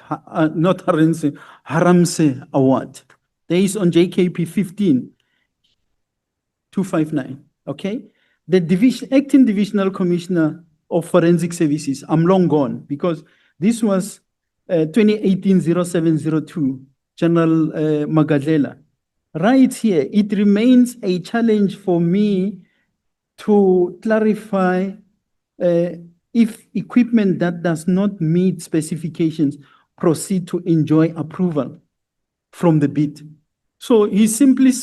not Aranse, Haramse Award. There is on JKP 15, 259, okay? The acting Divisional Commissioner of Forensic Services, I'm long gone, because this was 2018-0702, General Magadlela. Right here, it remains a challenge for me to clarify if equipment that does not meet specifications proceed to enjoy approval from the bid. So he's simply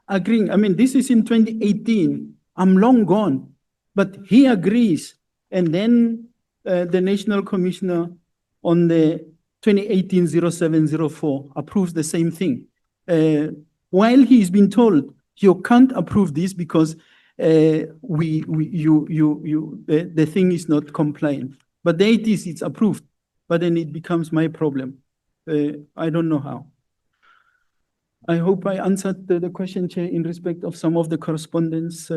agreeing. I mean, this is in 2018. I'm long gone, but he agrees. And then the National Commissioner on the 2018-0704 approves the same thing. While he's been told, you can't approve this because the thing is not compliant. But there it is, it's approved. but then it becomes my problem. I don't know how. I hope I answered the question, Chair, in respect of some of the correspondence.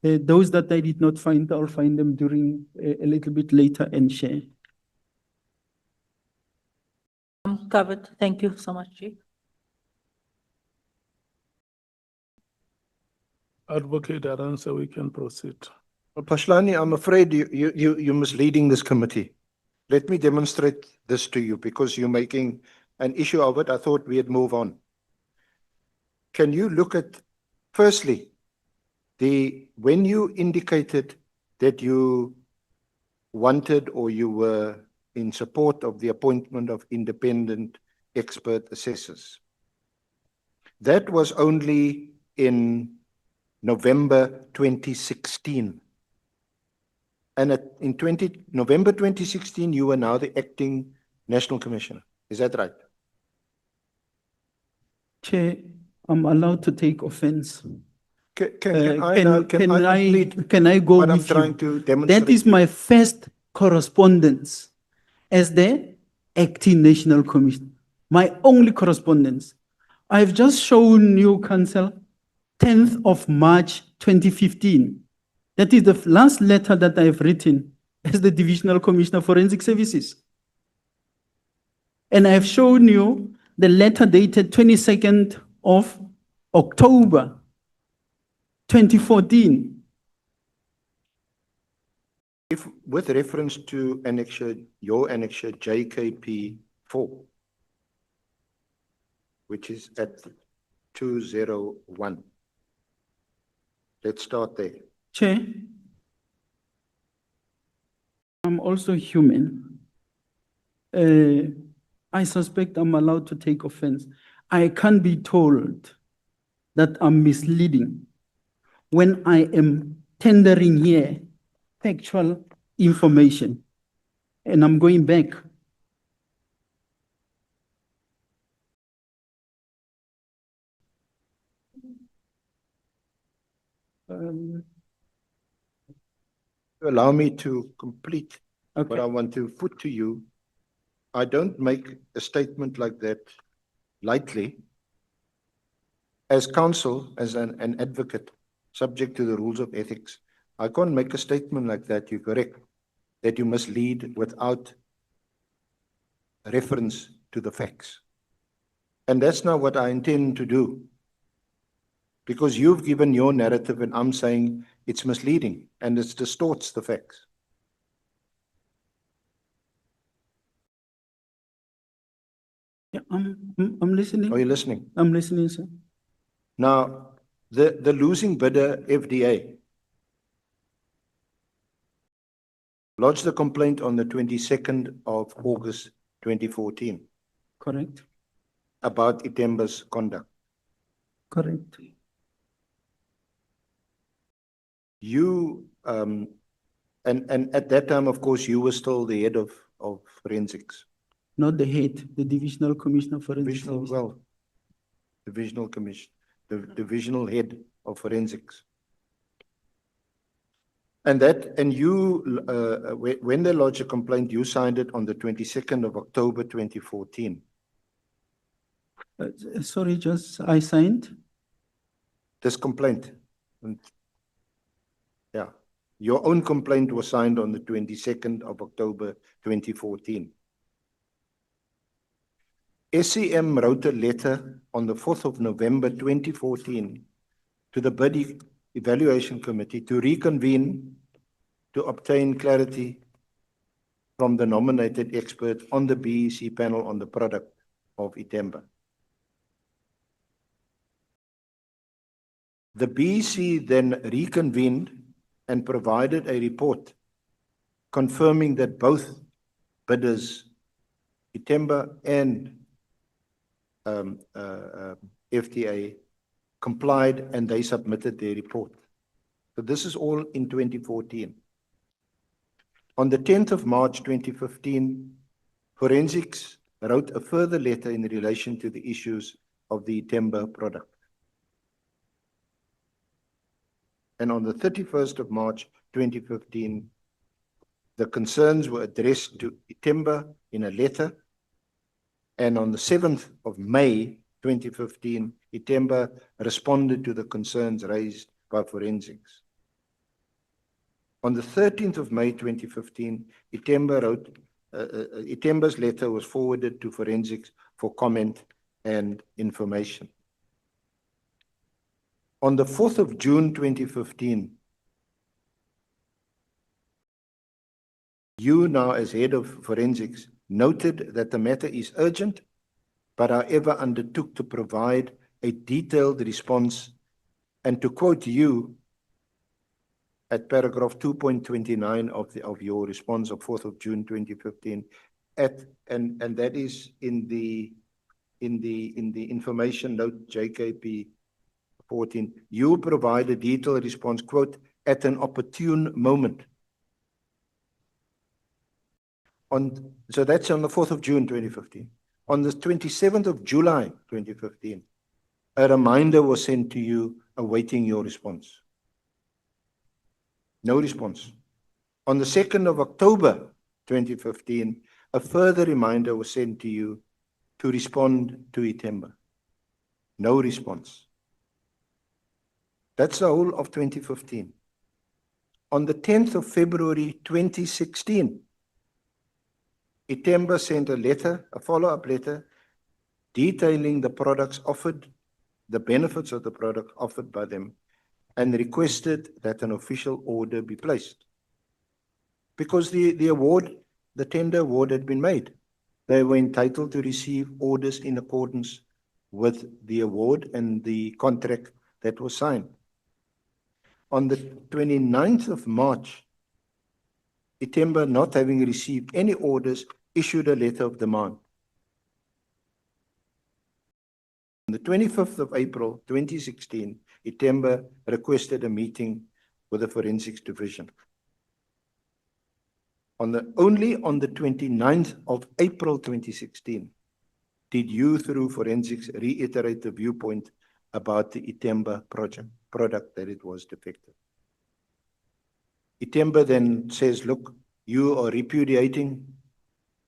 Those that I did not find, I'll find them during a little bit later and share. I'm covered. Thank you so much, Chief. Advocate Arantxa, we can proceed. Well, Phahlane, I'm afraid you're misleading this committee. Let me demonstrate this to you because you're making an issue of it. I thought we'd move on. Can you look at, firstly, when you indicated that you wanted or you were in support of the appointment of independent expert assessors, that was only in November 2016. And in November 2016, you were now the acting National Commissioner. Is that right? Chair, I'm allowed to take offense. Can I go what I'm with trying you? to demonstrate? That is my first correspondence as the acting National Commissioner. My only correspondence. I've just shown you, Council, 10th of March 2015. That is the last letter that I've written as the Divisional Commissioner for Forensic Services. And I've shown you the letter dated 22nd of October 2014. If with reference to annexure, your annexure JKP4, which is at 201. Let's start there. Chair, I'm also human. I suspect I'm allowed to take offense. I can't be told that I'm misleading when I am tendering here factual information. And I'm going back. Allow me to complete what I want to put to you. I don't make a statement like that lightly. As counsel, as an advocate, subject to the rules of ethics, I can't make a statement like that. You're correct, that you must lead without reference to the facts. And that's not what I intend to do. Because you've given your narrative and I'm saying it's misleading and it distorts the facts. Yeah, I'm listening. Are you listening? I'm listening, sir. Now, the losing bidder, FDA, lodged a complaint on the 22nd of August 2014. Correct. About Itemba's conduct. Correct. You, and at that time, of course, you were still the head of forensics. Not the head, the Divisional Commissioner for Forensic Services. Well, Divisional Commission, the divisional head of forensics. And you, when they lodged a complaint, you signed it on the 22nd of October 2014. Sorry, just I signed? This complaint. Yeah. Your own complaint was signed on the 22nd of October 2014. SCM wrote a letter on the 4th of November 2014 to the Bid Evaluation Committee to reconvene to obtain clarity from the nominated expert on the BEC panel on the product of Itemba. The BEC then reconvened and provided a report confirming that both bidders, Itemba and FTA, complied and they submitted their report. So this is all in 2014. On the 10th of March 2015, Forensics wrote a further letter in relation to the issues of the Itemba product. And on the 31st of March 2015, The concerns were addressed to Itemba in a letter, and on the 7th of May 2015, Itemba responded to the concerns raised by forensics. On the 13th of May 2015, Itemba's letter was forwarded to forensics for comment and information. On the 4th of June 2015, you now as head of forensics noted that the matter is urgent, but however undertook to provide a detailed response, and to quote you at paragraph 2.29 of your response of 4th of June 2015, and that is in the information note JKP 14, you provide a detailed response, quote, at an opportune moment. So that's on the 4th of June 2015. On the 27th of July 2015, a reminder was sent to you awaiting your response. No response. On the 2nd of October 2015, a further reminder was sent to you to respond to Itemba. No response. That's the whole of 2015. On the 10th of February 2016, Itemba sent a letter, a follow-up letter, detailing the products offered, the benefits of the product offered by them, and requested that an official order be placed. Because the award, the tender award had been made. They were entitled to receive orders in accordance with the award and the contract that was signed. On the 29th of March, Itemba, not having received any orders, issued a letter of demand. On the 25th of April 2016, Itemba requested a meeting with the Forensics Division. Only on the 29th of April 2016 did you, through Forensics, reiterate the viewpoint about the Itemba product that it was defective. Itemba then says, look, you are repudiating,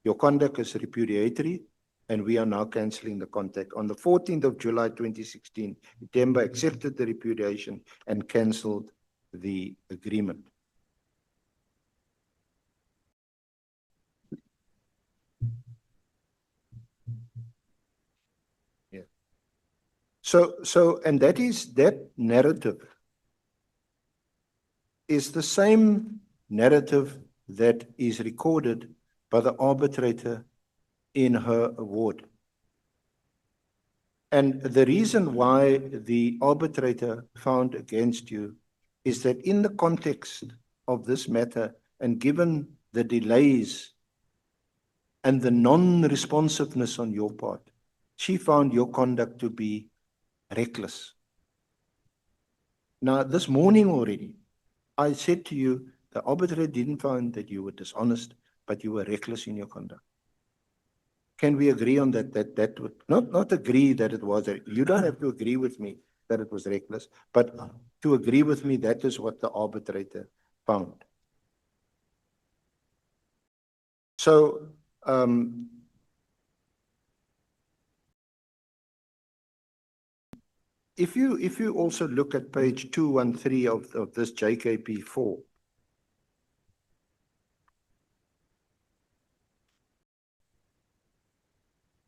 your conduct is repudiatory, and we are now cancelling the contract. On the 14th of July 2016, Itemba accepted the repudiation and cancelled the agreement. Yeah. And that narrative is the same narrative that is recorded by the arbitrator in her award. And the reason why the arbitrator found against you is that in the context of this matter, and given the delays and the non-responsiveness on your part, she found your conduct to be reckless. Now, this morning already, I said to you, the arbitrator didn't find that you were dishonest, but you were reckless in your conduct. Can we agree on that? That would not agree that it was, you don't have to agree with me that it was reckless, but to agree with me, that is what the arbitrator found. So, if you also look at page 213 of this JKP4,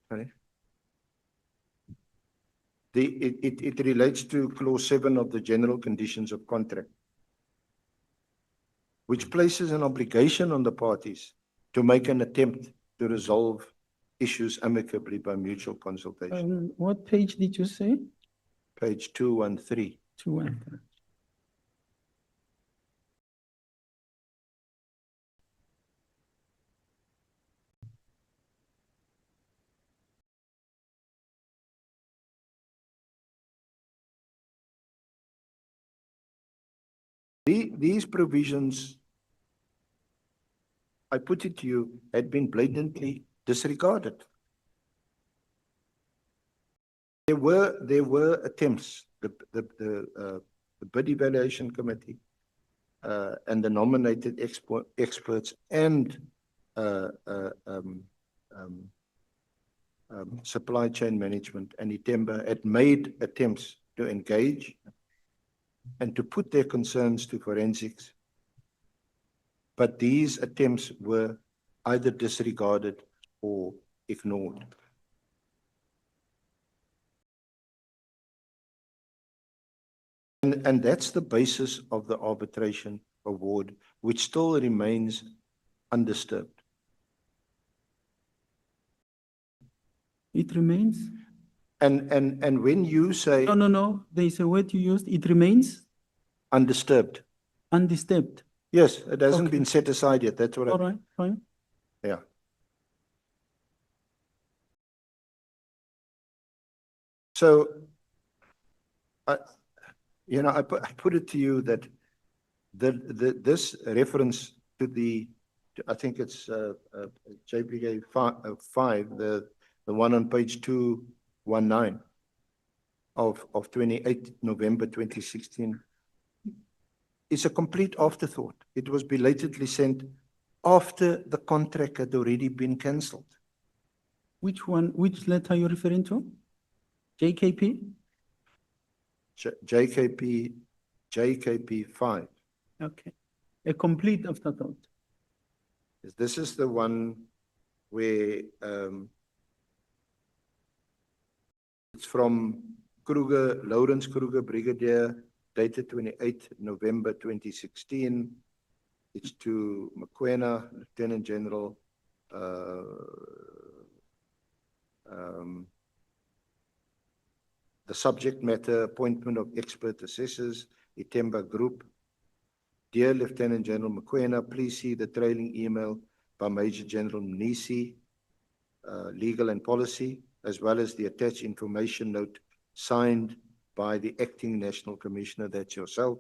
sorry. It relates to clause 7 of the general conditions of contract, which places an obligation on the parties to make an attempt to resolve issues amicably by mutual consultation. What page did you say? Page 213. 213. These provisions, I put it to you, had been blatantly disregarded. There were attempts, the bid evaluation committee and the nominated experts and supply chain management and Itemba had made attempts to engage and to put their concerns to forensics, but these attempts were either disregarded or ignored. And that's the basis of the arbitration award, which still remains undisturbed. It remains? And when you say No, there is a word you used, it remains undisturbed. undisturbed. Yes, it hasn't Okay. been set aside yet. That's what All right, fine. yeah. So, I put it to you that this reference to I think it's JPK 5, the one on page 219 of 28 November 2016, is a complete afterthought. It was belatedly sent after the contract had already been cancelled. Which one, which letter are you referring to? JKP? JKP 5. Okay. A complete afterthought. This is the one where it's from Kruger, Lawrence Kruger, Brigadier, dated 28 November 2016. It's to Mkhwana, Lieutenant General, the subject matter, appointment of expert assessors, Itemba Group. Dear Lieutenant General Mkhwana, please see the trailing email by Major General Mnisi, Legal and Policy, as well as the attached information note signed by the Acting National Commissioner, that's yourself,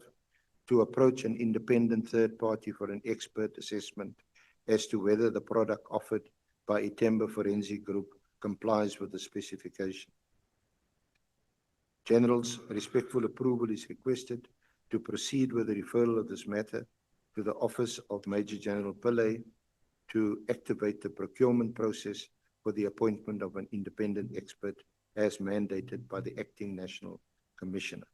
to approach an independent third party for an expert assessment as to whether the product offered by Itemba Forensic Group complies with the specification. General's respectful approval is requested to proceed with the referral of this matter to the Office of Major General Pillay to activate the procurement process for the appointment of an independent expert as mandated by the Acting National Commissioner.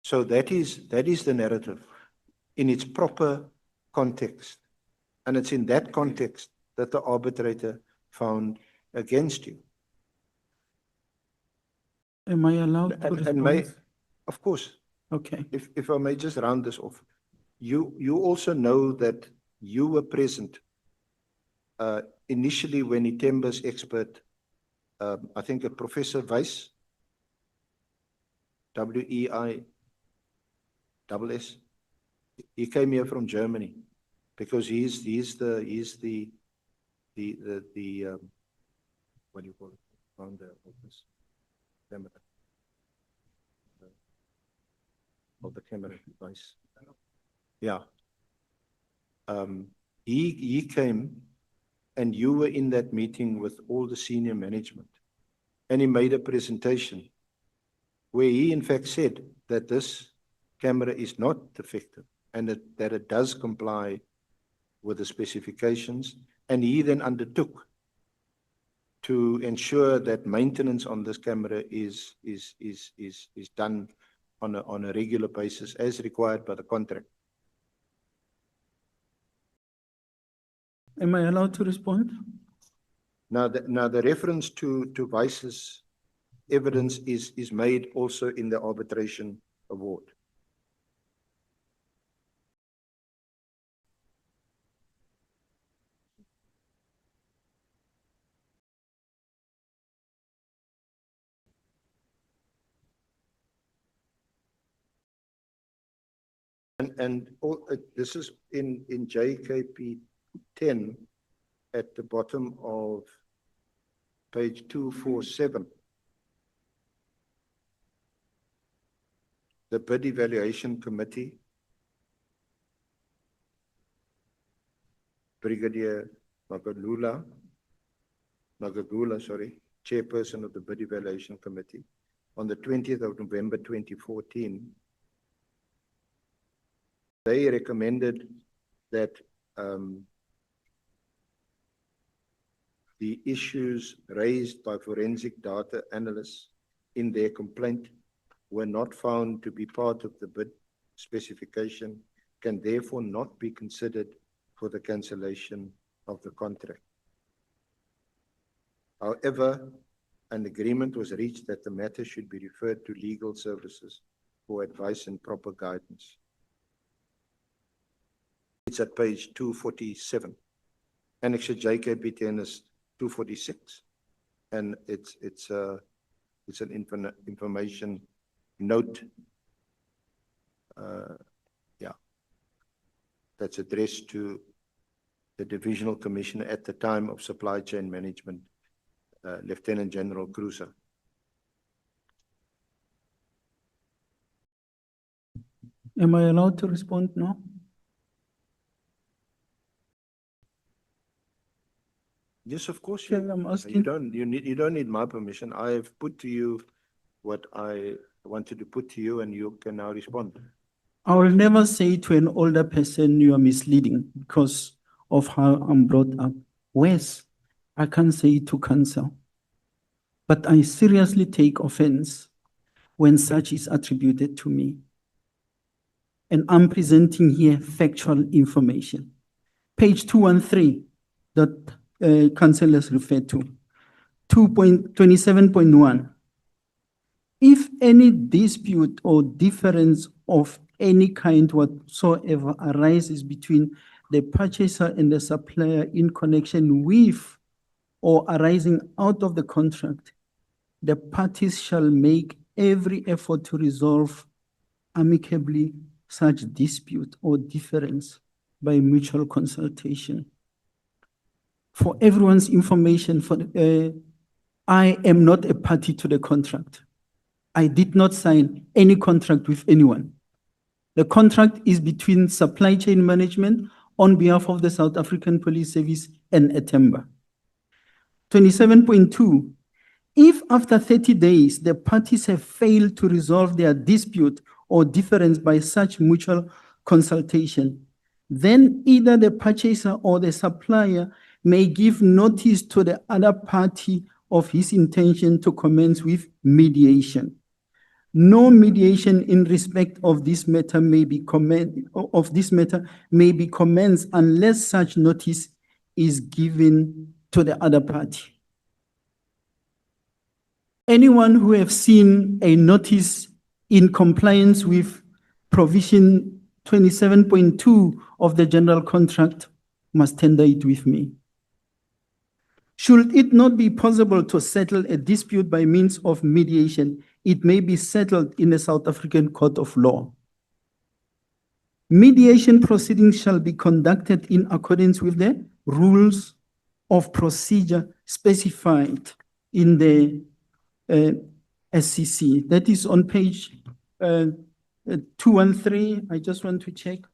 So that is the narrative in its proper context. And it's in that context that the arbitrator found against you. Am I allowed to respond? Of course. Okay. If I may just round this off. You also know that you were present initially when Itemba's expert, I think a Professor Weiss, W-E-I-S-S, he came here from Germany because he's the what do you call it? Founder of this camera. Of the camera device. Yeah. He came and you were in that meeting with all the senior management, and he made a presentation where he in fact said that this camera is not defective and that it does comply with the specifications, and he then undertook to ensure that maintenance on this camera is done on a regular basis as required by the contract. Am I allowed to respond? Now the reference to Weiss's evidence is made also in the arbitration award. And this is in JKP 10 at the bottom of page 247. The bid evaluation committee, Brigadier Magagula, chairperson of the Bid Evaluation Committee, on the 20th of November 2014, they recommended that the issues raised by forensic data analysts in their complaint were not found to be part of the bid specification, can therefore not be considered for the cancellation of the contract. However, an agreement was reached that the matter should be referred to legal services for advice and proper guidance. It's at page 247. Annexure JKP10 is 246, and it's an information note. That's addressed to the Divisional Commissioner at the time of Supply Chain Management, Lieutenant General Cruiser. Am I allowed to respond now? Yes, of course. Chair, I'm asking. You don't need my permission. I have put to you what I wanted to put to you, and you can now respond. I will never say to an older person you are misleading because of how I'm brought up. Worse, I can't say it to counsel. But I seriously take offense when such is attributed to me. And I'm presenting here factual information. Page 213 that councillors referred to, 2.27.1. If any dispute or difference of any kind whatsoever arises between the purchaser and the supplier in connection with or arising out of the contract, the parties shall make every effort to resolve amicably such dispute or difference by mutual consultation. For everyone's information, I am not a party to the contract. I did not sign any contract with anyone. The contract is between Supply Chain Management on behalf of the South African Police Service and Atemba. 27.2, if after 30 days the parties have failed to resolve their dispute or difference by such mutual consultation, then either the purchaser or the supplier may give notice to the other party of his intention to commence with mediation. No mediation in respect of this matter may be commenced unless such notice is given to the other party. Anyone who have seen a notice in compliance with provision 27.2 of the general contract must tender it with me. Should it not be possible to settle a dispute by means of mediation, it may be settled in the South African Court of Law. Mediation proceedings shall be conducted in accordance with the rules of procedure specified in the SCC. That is on page 213. I just want to check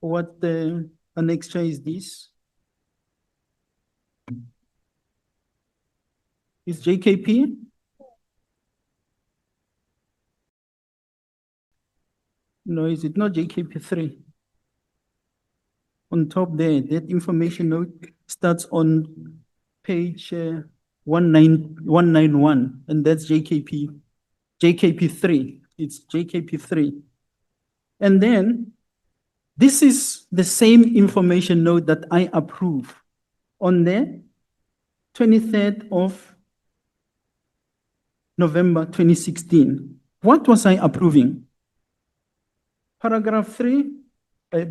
what the annexure is this. Is JKP? No, is it not JKP3? On top there, that information note starts on page 191, and that's JKP3. It's JKP3. And then this is the same information note that I approve on the 23rd of November 2016. What was I approving? Paragraph 3,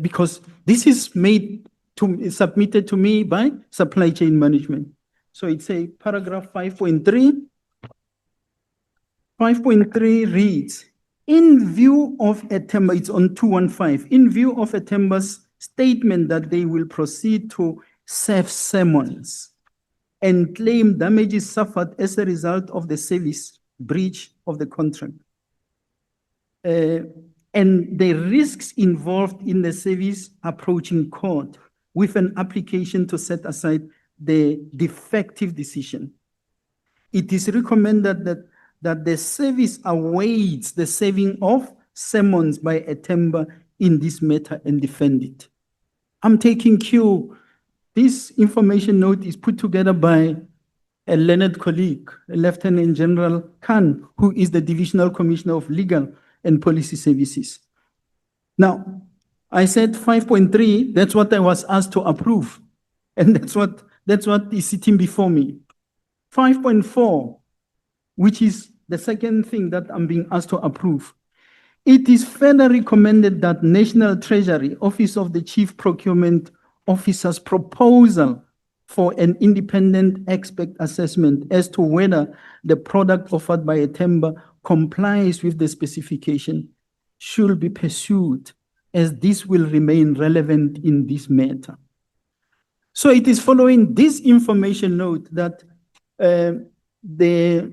because this is submitted to me by Supply Chain Management. So it's a paragraph 5.3. 5.3 reads, in view of Atemba, it's on 215, in view of Atemba's statement that they will proceed to serve sermons and claim damages suffered as a result of the service breach of the contract. And the risks involved in the service approaching court with an application to set aside the defective decision. It is recommended that the service awaits the serving of summons by Atemba in this matter and defend it. I'm taking cue. This information note is put together by a learned colleague, Lieutenant General Khan, who is the Divisional Commissioner of Legal and Policy Services. Now, I said 5.3, that's what I was asked to approve. And that's what is sitting before me. 5.4, which is the second thing that I'm being asked to approve. It is further recommended that National Treasury, Office of the Chief Procurement Officer's proposal for an independent expert assessment as to whether the product offered by Atemba complies with the specification should be pursued, as this will remain relevant in this matter. So it is following this information note that the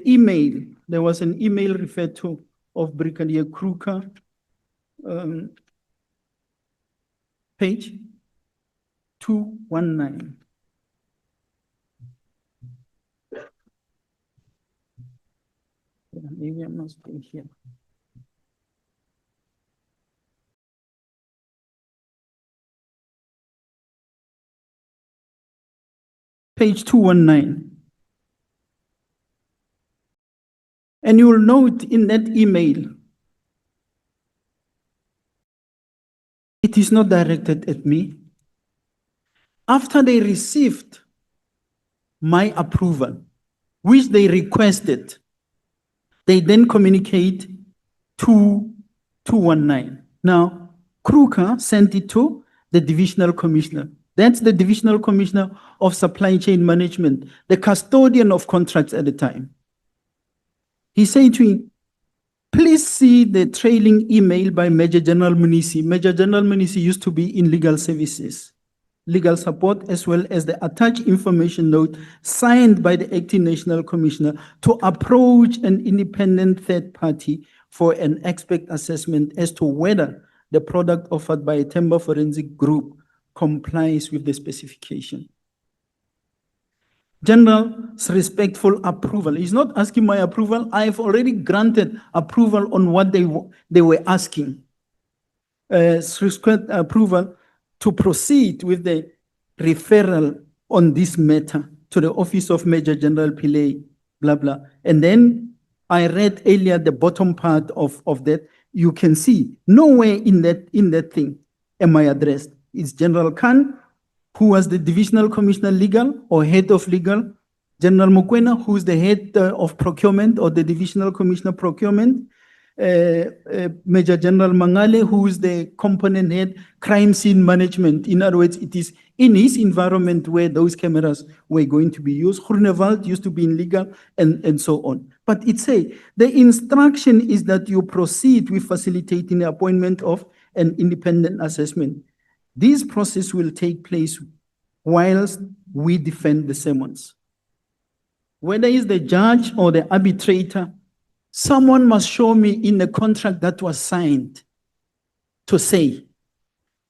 email, there was an email referred to of Brigadier Kruger, page 219. Maybe I'm not staying here. Page 219. And you will note in that email, it is not directed at me. After they received my approval, which they requested, they then communicate to 219. Now, Kruger sent it to the Divisional Commissioner. That's the Divisional Commissioner of Supply Chain Management, the custodian of contracts at the time. He said to me, please see the trailing email by Major General Munisi. Major General Munisi used to be in legal services, legal support, as well as the attached information note signed by the acting National Commissioner to approach an independent third party for an expert assessment as to whether the product offered by Atemba Forensic Group complies with the specification. General's respectful approval. He's not asking my approval. I've already granted approval on what they were asking. Approval to proceed with the referral on this matter to the Office of Major General Pillay, blah, blah. And then I read earlier the bottom part of that. You can see nowhere in that thing am I addressed. It's General Khan, who was the Divisional Commissioner Legal or Head of Legal, General Mokoena, who is the Head of Procurement or the Divisional Commissioner Procurement, Major General Mangale, who is the Component Head, Crime Scene Management. In other words, it is in his environment where those cameras were going to be used. Groenewald used to be in legal and so on. But it says the instruction is that you proceed with facilitating the appointment of an independent assessment. This process will take place whilst we defend the summons. Whether it's the judge or the arbitrator, someone must show me in the contract that was signed to say,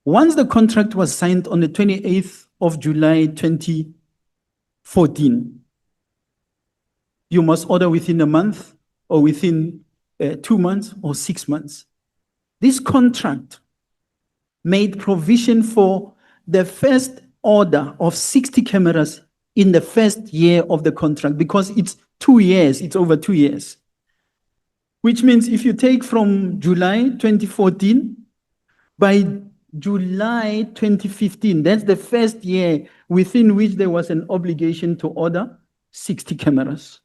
once the contract was signed on the 28th of July 2014, you must order within a month or within 2 months or 6 months. This contract made provision for the first order of 60 cameras in the first year of the contract, because it's 2 years, it's over 2 years. Which means if you take from July 2014, by July 2015, that's the first year within which there was an obligation to order 60 cameras.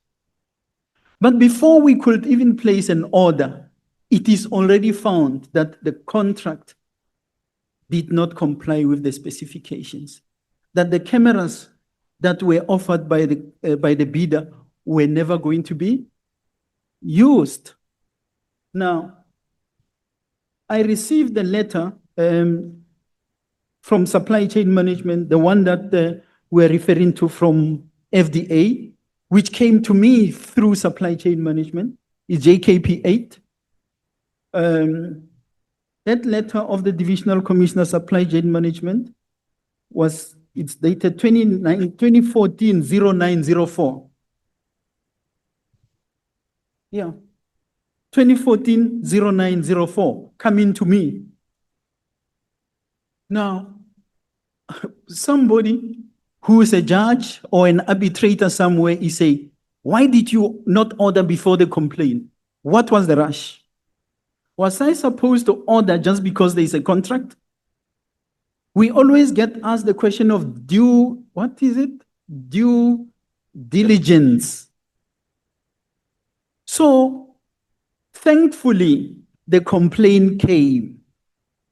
But before we could even place an order, it is already found that the contract did not comply with the specifications, that the cameras that were offered by the bidder were never going to be used. Now, I received a letter from Supply Chain Management, the one that we're referring to from FDA, which came to me through Supply Chain Management, is JKP 8. That letter of the Divisional Commissioner Supply Chain Management it's dated 2014-0904. Yeah. 2014-0904 coming to me. Now, somebody who is a judge or an arbitrator somewhere is saying, why did you not order before the complaint? What was the rush? Was I supposed to order just because there is a contract? We always get asked the question of due diligence. So, thankfully, the complaint came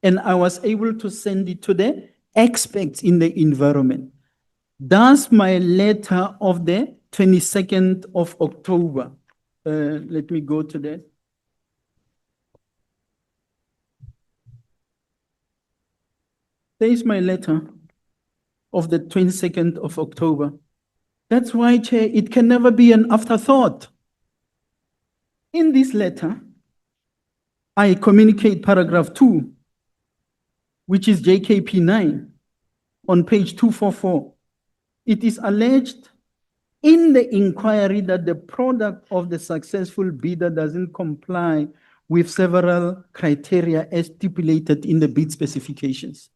and I was able to send it to the experts in the environment. That's my letter of the 22nd of October. Let me go to that. There is my letter of the 22nd of October. That's why, Chair, it can never be an afterthought. In this letter, I communicate paragraph 2, which is JKP 9, on page 244. It is alleged in the inquiry that the product of the successful bidder doesn't comply with several criteria as stipulated in the bid specifications.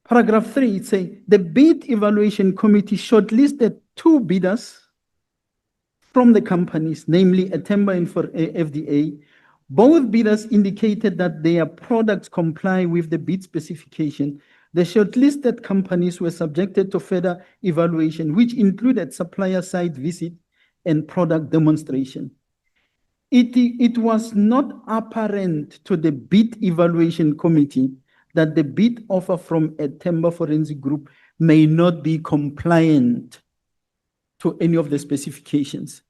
Paragraph 3, it says, the bid evaluation committee shortlisted 2 bidders from the companies, namely Atemba and for FDA. Both bidders indicated that their products comply with the bid specification. The shortlisted companies were subjected to further evaluation, which included supplier site visit and product demonstration. It was not apparent to the bid evaluation committee that the bid offer from Atemba Forensic Group may not be compliant to any of the specifications.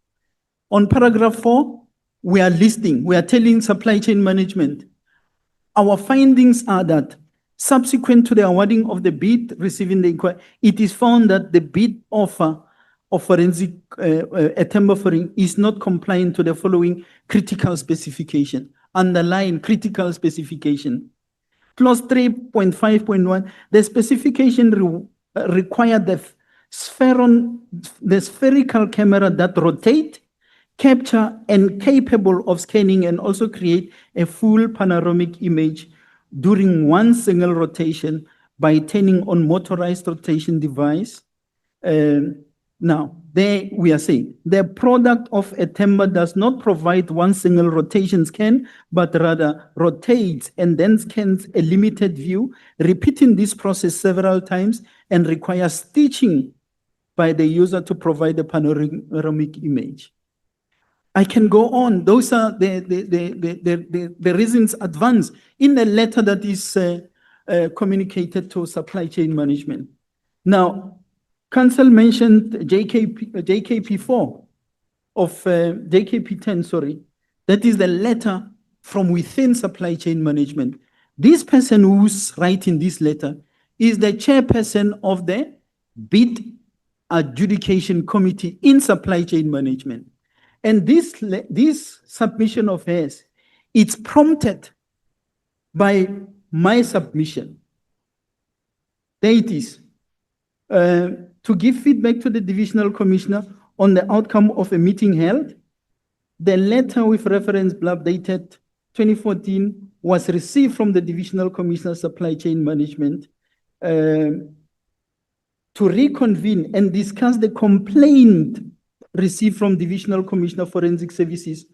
On paragraph 4, we are telling supply chain management, our findings are that subsequent to the awarding of the bid receiving the inquiry, it is found that the bid offer of forensic Atemba Forensic is not compliant to the following critical specification, underline critical specification. Clause 3.5.1, the specification required the spherical camera that rotate, capture, and capable of scanning and also create a full panoramic image during one single rotation by turning on motorized rotation device. Now, there we are saying the product of Atemba does not provide one single rotation scan, but rather rotates and then scans a limited view, repeating this process several times and requires stitching by the user to provide a panoramic image. I can go on. Those are the reasons advanced in the letter that is communicated to supply chain management. Now, Council mentioned JKP4 of JKP10, sorry. That is the letter from within supply chain management. This person who's writing this letter is the chairperson of the bid adjudication committee in supply chain management. And this submission of hers, it's prompted by my submission. There it is. To give feedback to the divisional commissioner on the outcome of a meeting held, the letter with reference blurb dated 2014 was received from the divisional commissioner supply chain management to reconvene and discuss the complaint received from divisional commissioner forensic services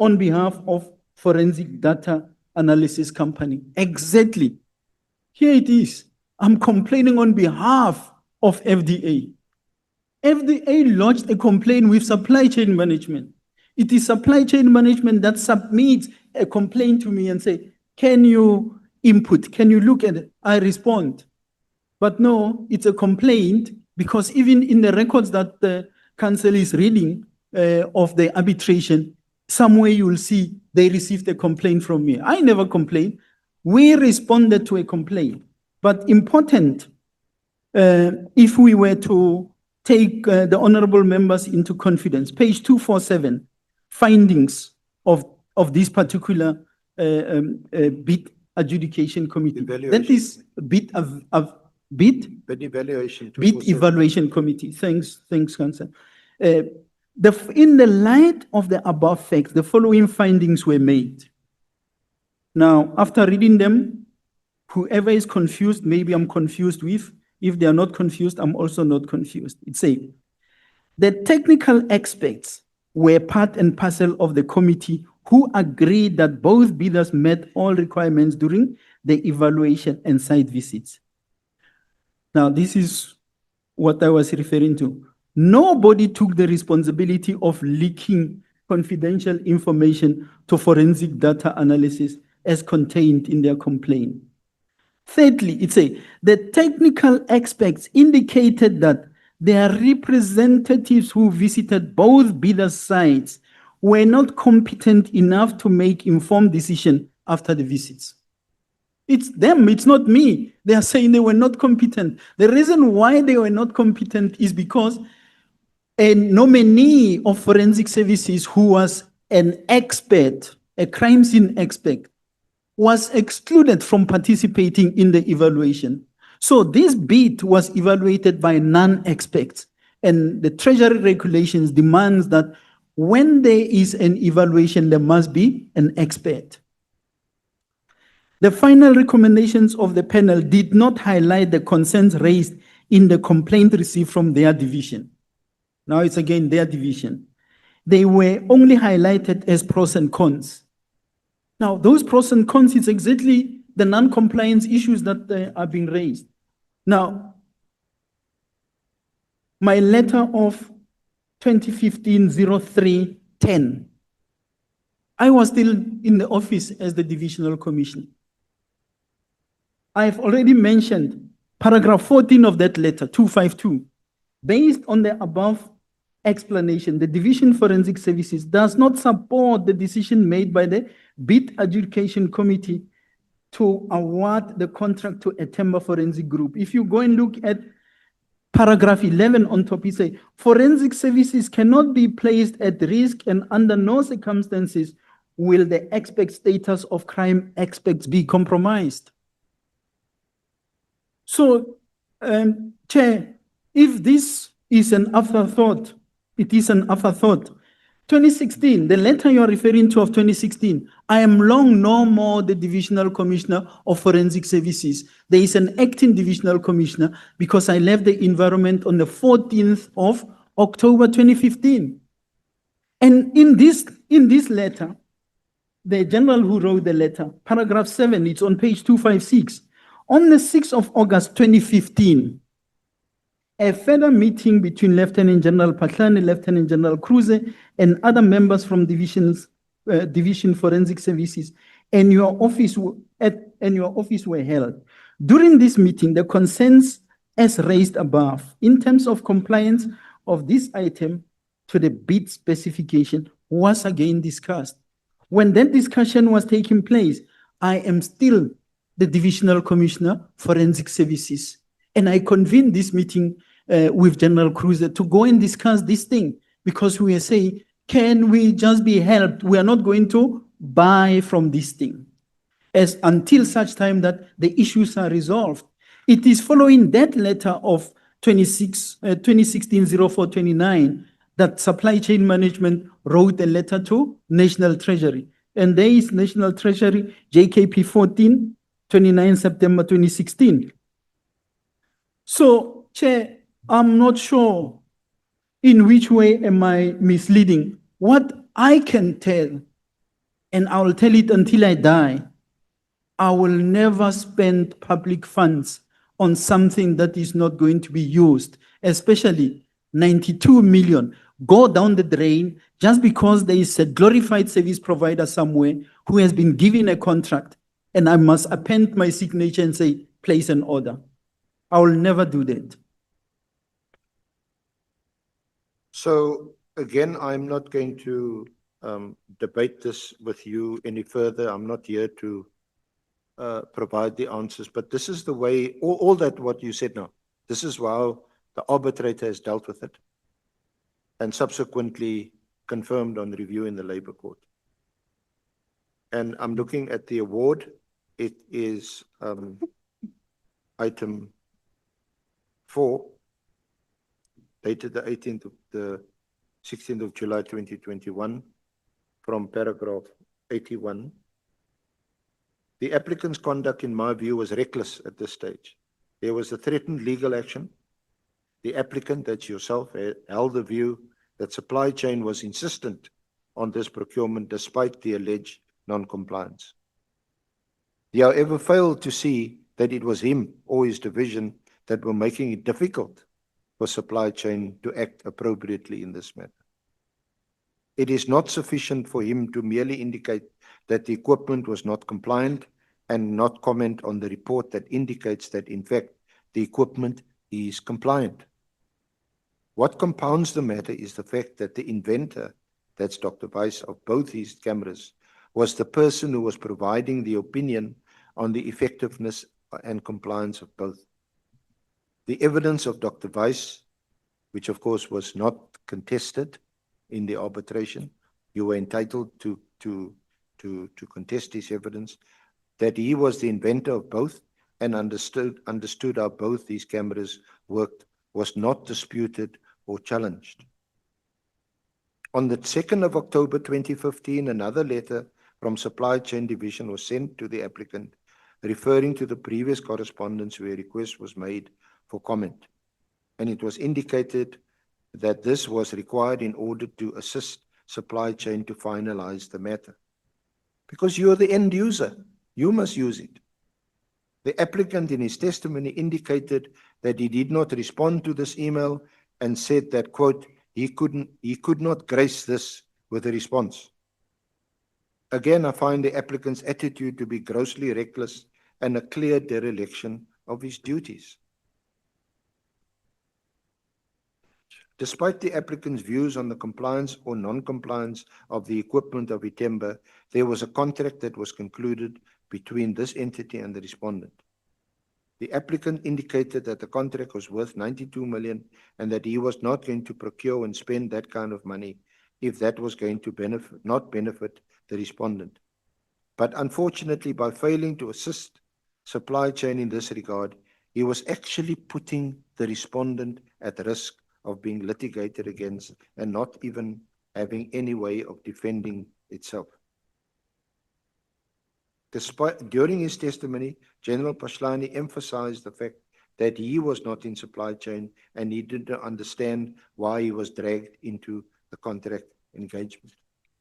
on behalf of forensic data analysis company. Exactly. Here it is. I'm complaining on behalf of FDA. FDA lodged a complaint with supply chain management. It is supply chain management that submits a complaint to me and say, can you input? Can you look at it? I respond. But no, it's a complaint because even in the records that the council is reading of the arbitration, somewhere you will see they received a complaint from me. I never complained. We responded to a complaint. But important, if we were to take the honorable members into confidence, page 247, findings of this particular bid adjudication committee. That is bid evaluation committee. Thanks, Council. In the light of the above facts, the following findings were made. Now, after reading them, whoever is confused, maybe I'm confused with. If they are not confused, I'm also not confused. It says, the technical experts were part and parcel of the committee who agreed that both bidders met all requirements during the evaluation and site visits. Now, this is what I was referring to. Nobody took the responsibility of leaking confidential information to forensic data analysis as contained in their complaint. Thirdly, it says, the technical experts indicated that their representatives who visited both bidder sites were not competent enough to make informed decisions after the visits. It's them, it's not me. They are saying they were not competent. The reason why they were not competent is because a nominee of forensic services who was an expert, a crime scene expert, was excluded from participating in the evaluation. So this bid was evaluated by non-experts, and the Treasury regulations demands that when there is an evaluation, there must be an expert. The final recommendations of the panel did not highlight the concerns raised in the complaint received from their division. Now it's again their division. They were only highlighted as pros and cons. Now, those pros and cons is exactly the non-compliance issues that are being raised. Now, my letter of 2015-03-10, I was still in the office as the divisional commissioner. I've already mentioned paragraph 14 of that letter, 252. Based on the above explanation, the Division Forensic Services does not support the decision made by the Bid Adjudication Committee to award the contract to a Timber Forensic Group. If you go and look at paragraph 11 on top, it says, forensic services cannot be placed at risk and under no circumstances will the expert status of crime experts be compromised. So, Chair, if this is an afterthought, it is an afterthought. 2016, the letter you are referring to of 2016, I am long no more the Divisional Commissioner of Forensic Services. There is an acting Divisional Commissioner because I left the environment on the 14th of October 2015. And in this letter, the general who wrote the letter, paragraph 7, it's on page 256. On the 6th of August 2015, a further meeting between Lieutenant General Phahlane, Lieutenant General Kruse, and other members from Division Forensic Services and your office were held. During this meeting, the concerns as raised above in terms of compliance of this item to the bid specification was again discussed. When that discussion was taking place, I am still the Divisional Commissioner, Forensic Services. And I convened this meeting with General Kruse to go and discuss this thing because we are saying, can we just be helped? We are not going to buy from this thing until such time that the issues are resolved. It is following that letter of 2016-04-29 that Supply Chain Management wrote a letter to National Treasury. And there is National Treasury, JKP 14, 29 September 2016. So, Chair, I'm not sure in which way am I misleading. What I can tell, and I will tell it until I die, I will never spend public funds on something that is not going to be used, especially 92 million go down the drain just because there is a glorified service provider somewhere who has been given a contract and I must append my signature and say, place an order. I will never do that. So again, I'm not going to debate this with you any further. I'm not here to provide the answers, but this is the way, all that what you said now, this is how the arbitrator has dealt with it and subsequently confirmed on review in the Labour Court. And I'm looking at the award. It is item 4, dated the 18th of the 16th of July 2021, from paragraph 81. The applicant's conduct, in my view, was reckless at this stage. There was a threatened legal action. The applicant, that's yourself, held the view that supply chain was insistent on this procurement despite the alleged non-compliance. He, however, failed to see that it was him or his division that were making it difficult for supply chain to act appropriately in this matter. It is not sufficient for him to merely indicate that the equipment was not compliant and not comment on the report that indicates that, in fact, the equipment is compliant. What compounds the matter is the fact that the inventor, that's Dr. Weiss, of both these cameras, was the person who was providing the opinion on the effectiveness and compliance of both. The evidence of Dr. Weiss, which of course was not contested in the arbitration, you were entitled to contest his evidence, that he was the inventor of both and understood how both these cameras worked, was not disputed or challenged. On the 2nd of October 2015, another letter from Supply Chain Division was sent to the applicant, referring to the previous correspondence where a request was made for comment. And it was indicated that this was required in order to assist supply chain to finalize the matter. Because you're the end user, you must use it. The applicant in his testimony indicated that he did not respond to this email and said that, quote, he could not grace this with a response. Again, I find the applicant's attitude to be grossly reckless and a clear dereliction of his duties. Despite the applicant's views on the compliance or non-compliance of the equipment of Itemba, there was a contract that was concluded between this entity and the respondent. The applicant indicated that the contract was worth 92 million and that he was not going to procure and spend that kind of money if that was going to not benefit the respondent. But unfortunately, by failing to assist supply chain in this regard, he was actually putting the respondent at risk of being litigated against and not even having any way of defending itself. During his testimony, General Phahlane emphasized the fact that he was not in supply chain and he did not understand why he was dragged into the contract engagement.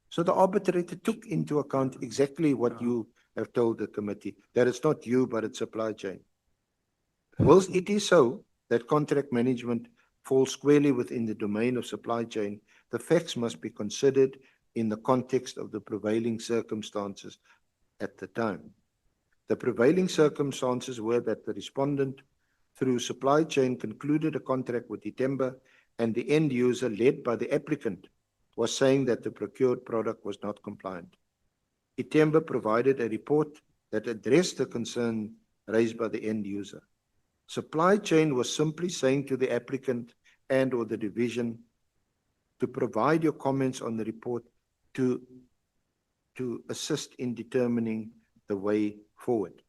So the arbitrator took into account exactly what you have told the committee, that it's not you, but it's supply chain. Whilst it is so that contract management falls squarely within the domain of supply chain, the facts must be considered in the context of the prevailing circumstances at the time. The prevailing circumstances were that the respondent, through supply chain, concluded a contract with Itemba, and the end user, led by the applicant, was saying that the procured product was not compliant. Itemba provided a report that addressed the concern raised by the end user. Supply chain was simply saying to the applicant and or the division to provide your comments on the report to assist in determining the way forward.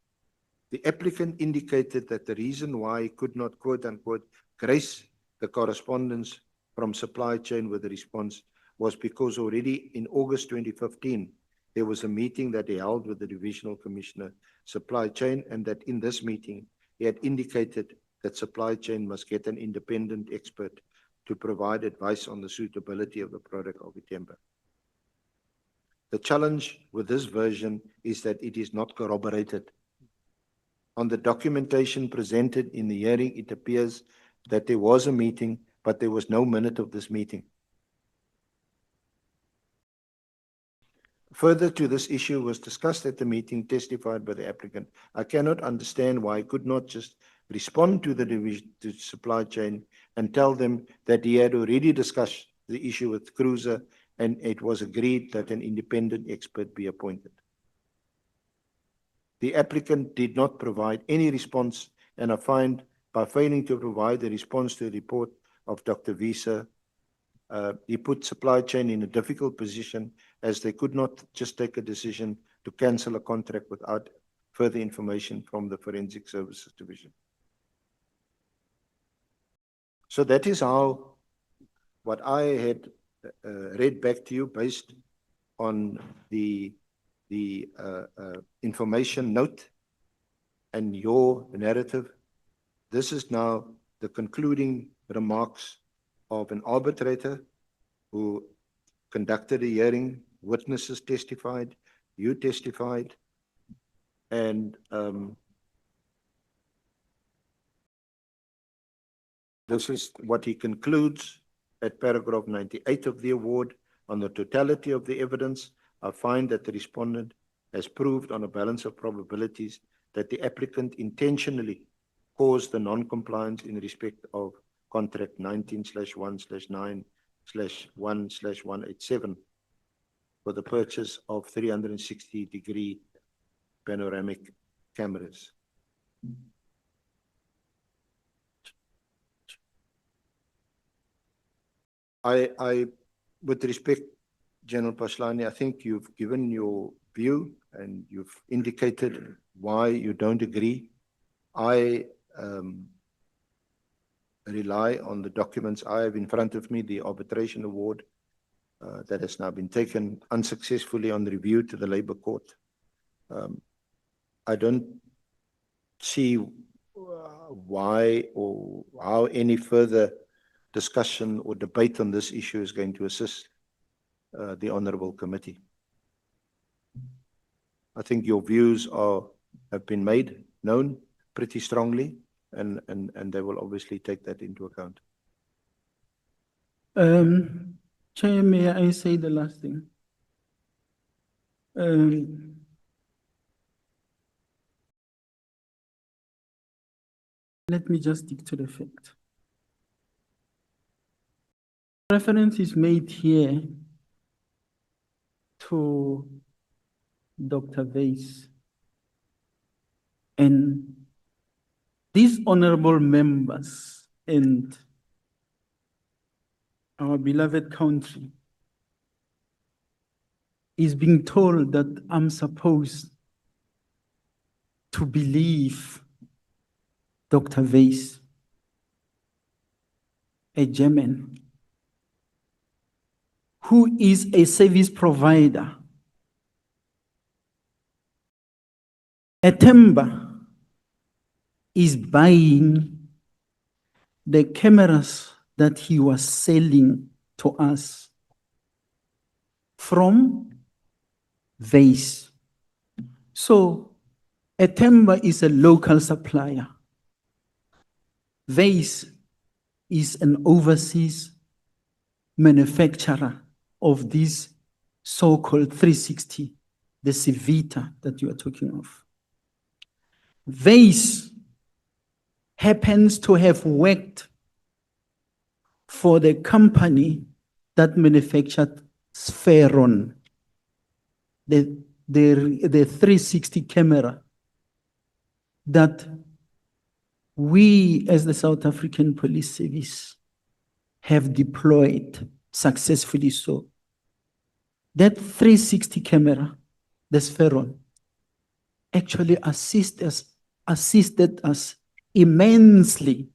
The applicant indicated that the reason why he could not, quote unquote, grace the correspondence from supply chain with the response was because already in August 2015, there was a meeting that he held with the Divisional Commissioner, Supply Chain, and that in this meeting, he had indicated that supply chain must get an independent expert to provide advice on the suitability of the product of Itemba. The challenge with this version is that it is not corroborated. On the documentation presented in the hearing, it appears that there was a meeting, but there was no minute of this meeting. Further to this issue was discussed at the meeting testified by the applicant. I cannot understand why he could not just respond to the division, to supply chain, and tell them that he had already discussed the issue with Cruiser and it was agreed that an independent expert be appointed. The applicant did not provide any response, and I find by failing to provide a response to the report of Dr. Visa, he put supply chain in a difficult position as they could not just take a decision to cancel a contract without further information from the Forensic Services Division. So that is how what I had read back to you based on the information note and your narrative. This is now the concluding remarks of an arbitrator who conducted a hearing, witnesses testified, you testified, and this is what he concludes at paragraph 98 of the award. On the totality of the evidence, I find that the respondent has proved on a balance of probabilities that the applicant intentionally caused the non-compliance in respect of contract 19/1/9/1/187 for the purchase of 360-degree panoramic cameras. With respect, General Phahlane, I think you've given your view and you've indicated why you don't agree. I rely on the documents I have in front of me, the arbitration award that has now been taken unsuccessfully on review to the Labour Court. I don't see why or how any further discussion or debate on this issue is going to assist the Honourable Committee. I think your views have been made known pretty strongly, and they will obviously take that into account. Chair, may I say the last thing? Let me just stick to the fact. Reference is made here to Dr. Weiss, and these honorable members and our beloved country is being told that I'm supposed to believe Dr. Weiss, a German, who is a service provider, a timber, is buying the cameras that he was selling to us from Weiss. So a timber is a local supplier. Weiss is an overseas manufacturer of this so-called 360, the Civita that you are talking of. Weiss happens to have worked for the company that manufactured Spheron, the 360 camera that we as the South African Police Service have deployed successfully. So that 360 camera, the Spheron, actually assisted us immensely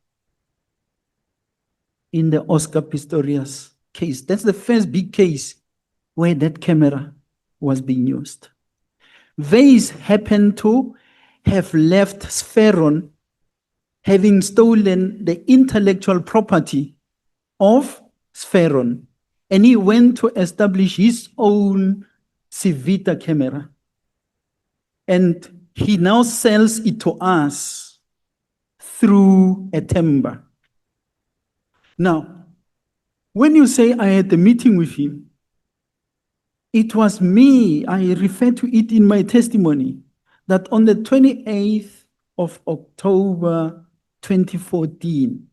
in the Oscar Pistorius case. That's the first big case where that camera was being used. Weiss happened to have left Spheron having stolen the intellectual property of Spheron, and he went to establish his own Civita camera, and he now sells it to us through a timber. Now, when you say I had a meeting with him, it was me, I refer to it in my testimony, that on the 28th of October 2014,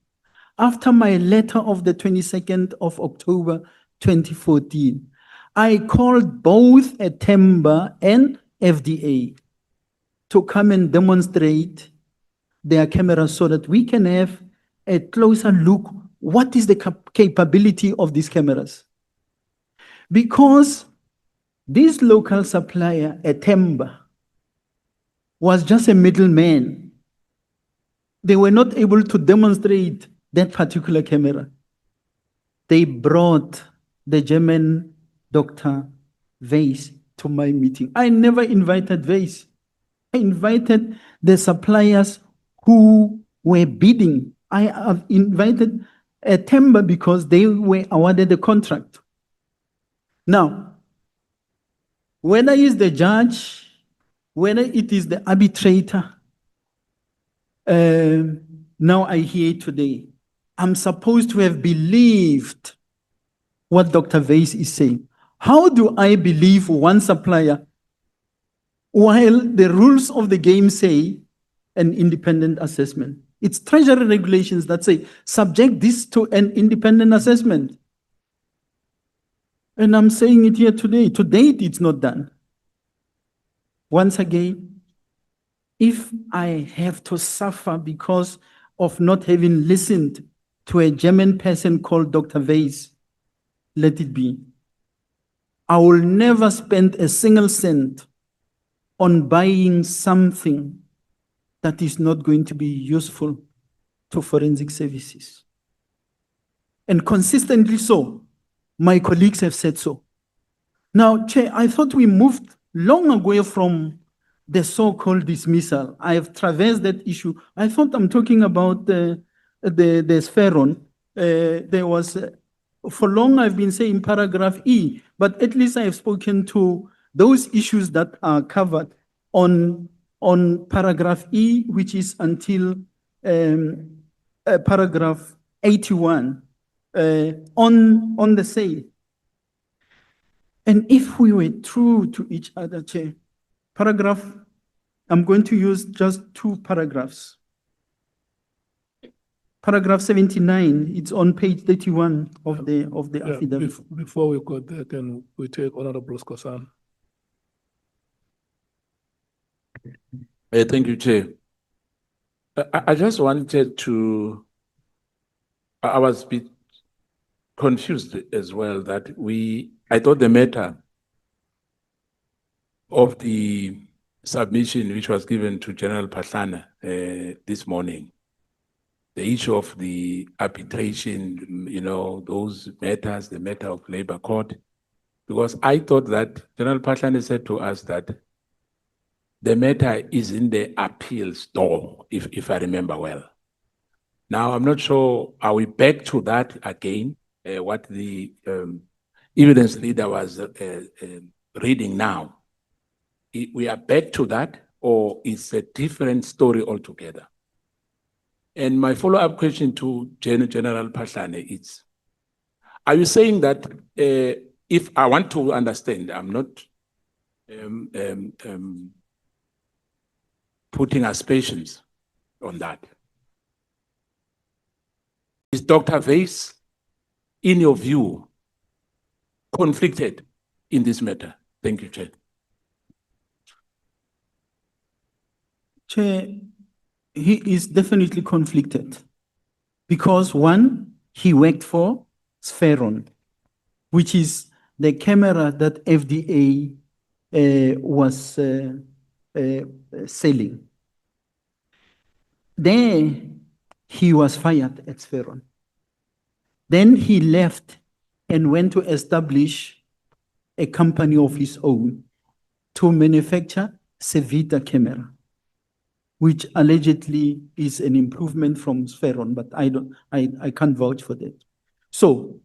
after my letter of the 22nd of October 2014, I called both a timber and FDA to come and demonstrate their cameras so that we can have a closer look. What is the capability of these cameras? Because this local supplier, a timber, was just a middleman. They were not able to demonstrate that particular camera. They brought the German Dr. Weiss to my meeting. I never invited Weiss. I invited the suppliers who were bidding. I have invited Temba because they were awarded the contract. Now, whether it's the judge, whether it is the arbitrator, now I hear today, I'm supposed to have believed what Dr. Weiss is saying. How do I believe one supplier while the rules of the game say an independent assessment? It's Treasury regulations that say, subject this to an independent assessment. And I'm saying it here today. To date, it's not done. Once again, if I have to suffer because of not having listened to a German person called Dr. Weiss, let it be. I will never spend a single cent on buying something that is not going to be useful to forensic services. And consistently so, my colleagues have said so. Now, Chair, I thought we moved long away from the so-called dismissal. I have traversed that issue. I thought I'm talking about the spheron. There was, for long I've been saying paragraph E, but at least I have spoken to those issues that are covered on paragraph E, which is until paragraph 81 on the sale. And if we were true to each other, Chair, I'm going to use just 2 paragraphs. Paragraph 79, it's on page 31 of the affidavit. Before we go there, can we take Honorable Skosan? Thank you, Chair. I just wanted to, I was a bit confused as well that I thought the matter of the submission which was given to General Phahlane this morning, the issue of the arbitration, those matters, the matter of labor court, because I thought that General Phahlane said to us that the matter is in the appeals door, if I remember well. Now, I'm not sure, are we back to that again, what the evidence leader was reading now? We are back to that, or it's a different story altogether? And my follow-up question to General Phahlane is, are you saying that if I want to understand, I'm not putting aspersions on that. Is Dr. Weiss, in your view, conflicted in this matter? Thank you, Chair. Chair, he is definitely conflicted because 1, he worked for Spheron, which is the camera that FDA was selling. There, he was fired at Spheron. Then he left and went to establish a company of his own to manufacture Sevita camera, which allegedly is an improvement from Spheron, but I can't vouch for that. So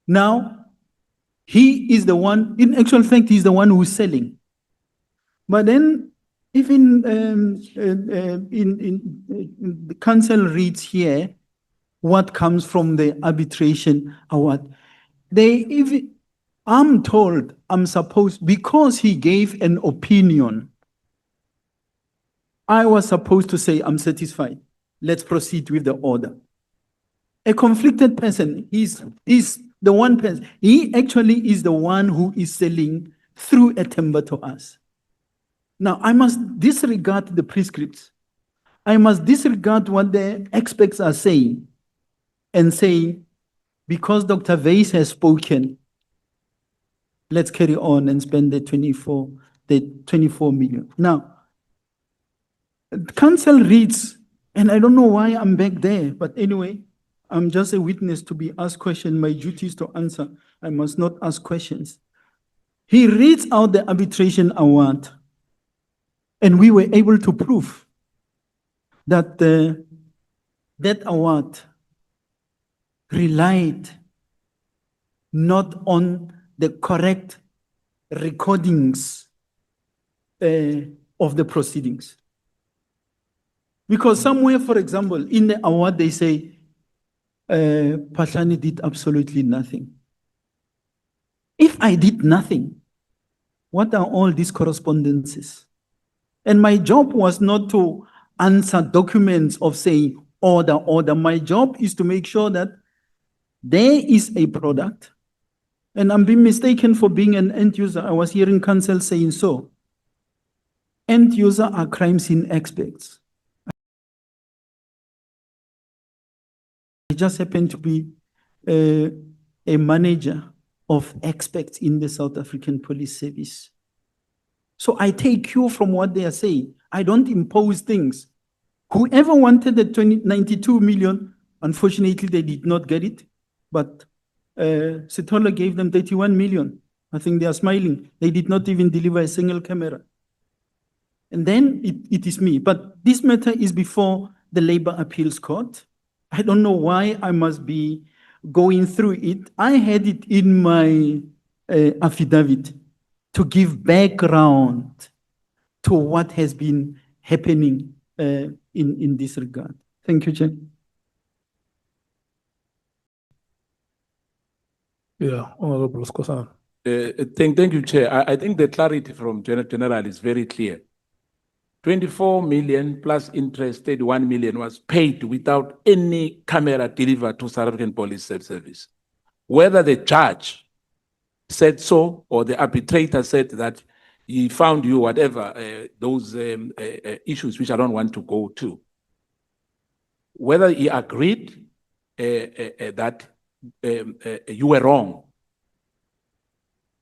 now he is the one, in actual fact, he's the one who's selling. But then even in the council reads here what comes from the arbitration award. I'm told I'm supposed, because he gave an opinion, I was supposed to say, I'm satisfied. Let's proceed with the order. A conflicted person, he's the one person. He actually is the one who is selling through a timber to us. Now, I must disregard the prescripts. I must disregard what the experts are saying and say, because Dr. Weiss has spoken, let's carry on and spend the 24 million. Now, the council reads, and I don't know why I'm back there, but anyway, I'm just a witness to be asked questions. My duty is to answer. I must not ask questions. He reads out the arbitration award, and we were able to prove that that award relied not on the correct recordings of the proceedings. Because somewhere, for example, in the award, they say, Phahlane did absolutely nothing. If I did nothing, what are all these correspondences? And my job was not to answer documents of saying order, order. My job is to make sure that there is a product. And I'm being mistaken for being an end user. I was hearing counsel saying so. End user are crime scene experts. I just happen to be a manager of experts in the South African Police Service. So I take cue from what they are saying. I don't impose things. Whoever wanted the 92 million, unfortunately, they did not get it. But Sithole gave them 31 million. I think they are smiling. They did not even deliver a single camera. And then it is me. But this matter is before the Labor Appeals Court. I don't know why I must be going through it. I had it in my affidavit to give background to what has been happening in this regard. Thank you, Chair. Yeah, Honorable Skosan. Thank you, Chair. I think the clarity from General is very clear. 24 million plus interest, 31 million was paid without any camera delivered to South African Police Service. Whether the judge said so or the arbitrator said that he found you, whatever, those issues which I don't want to go to. Whether he agreed that you were wrong.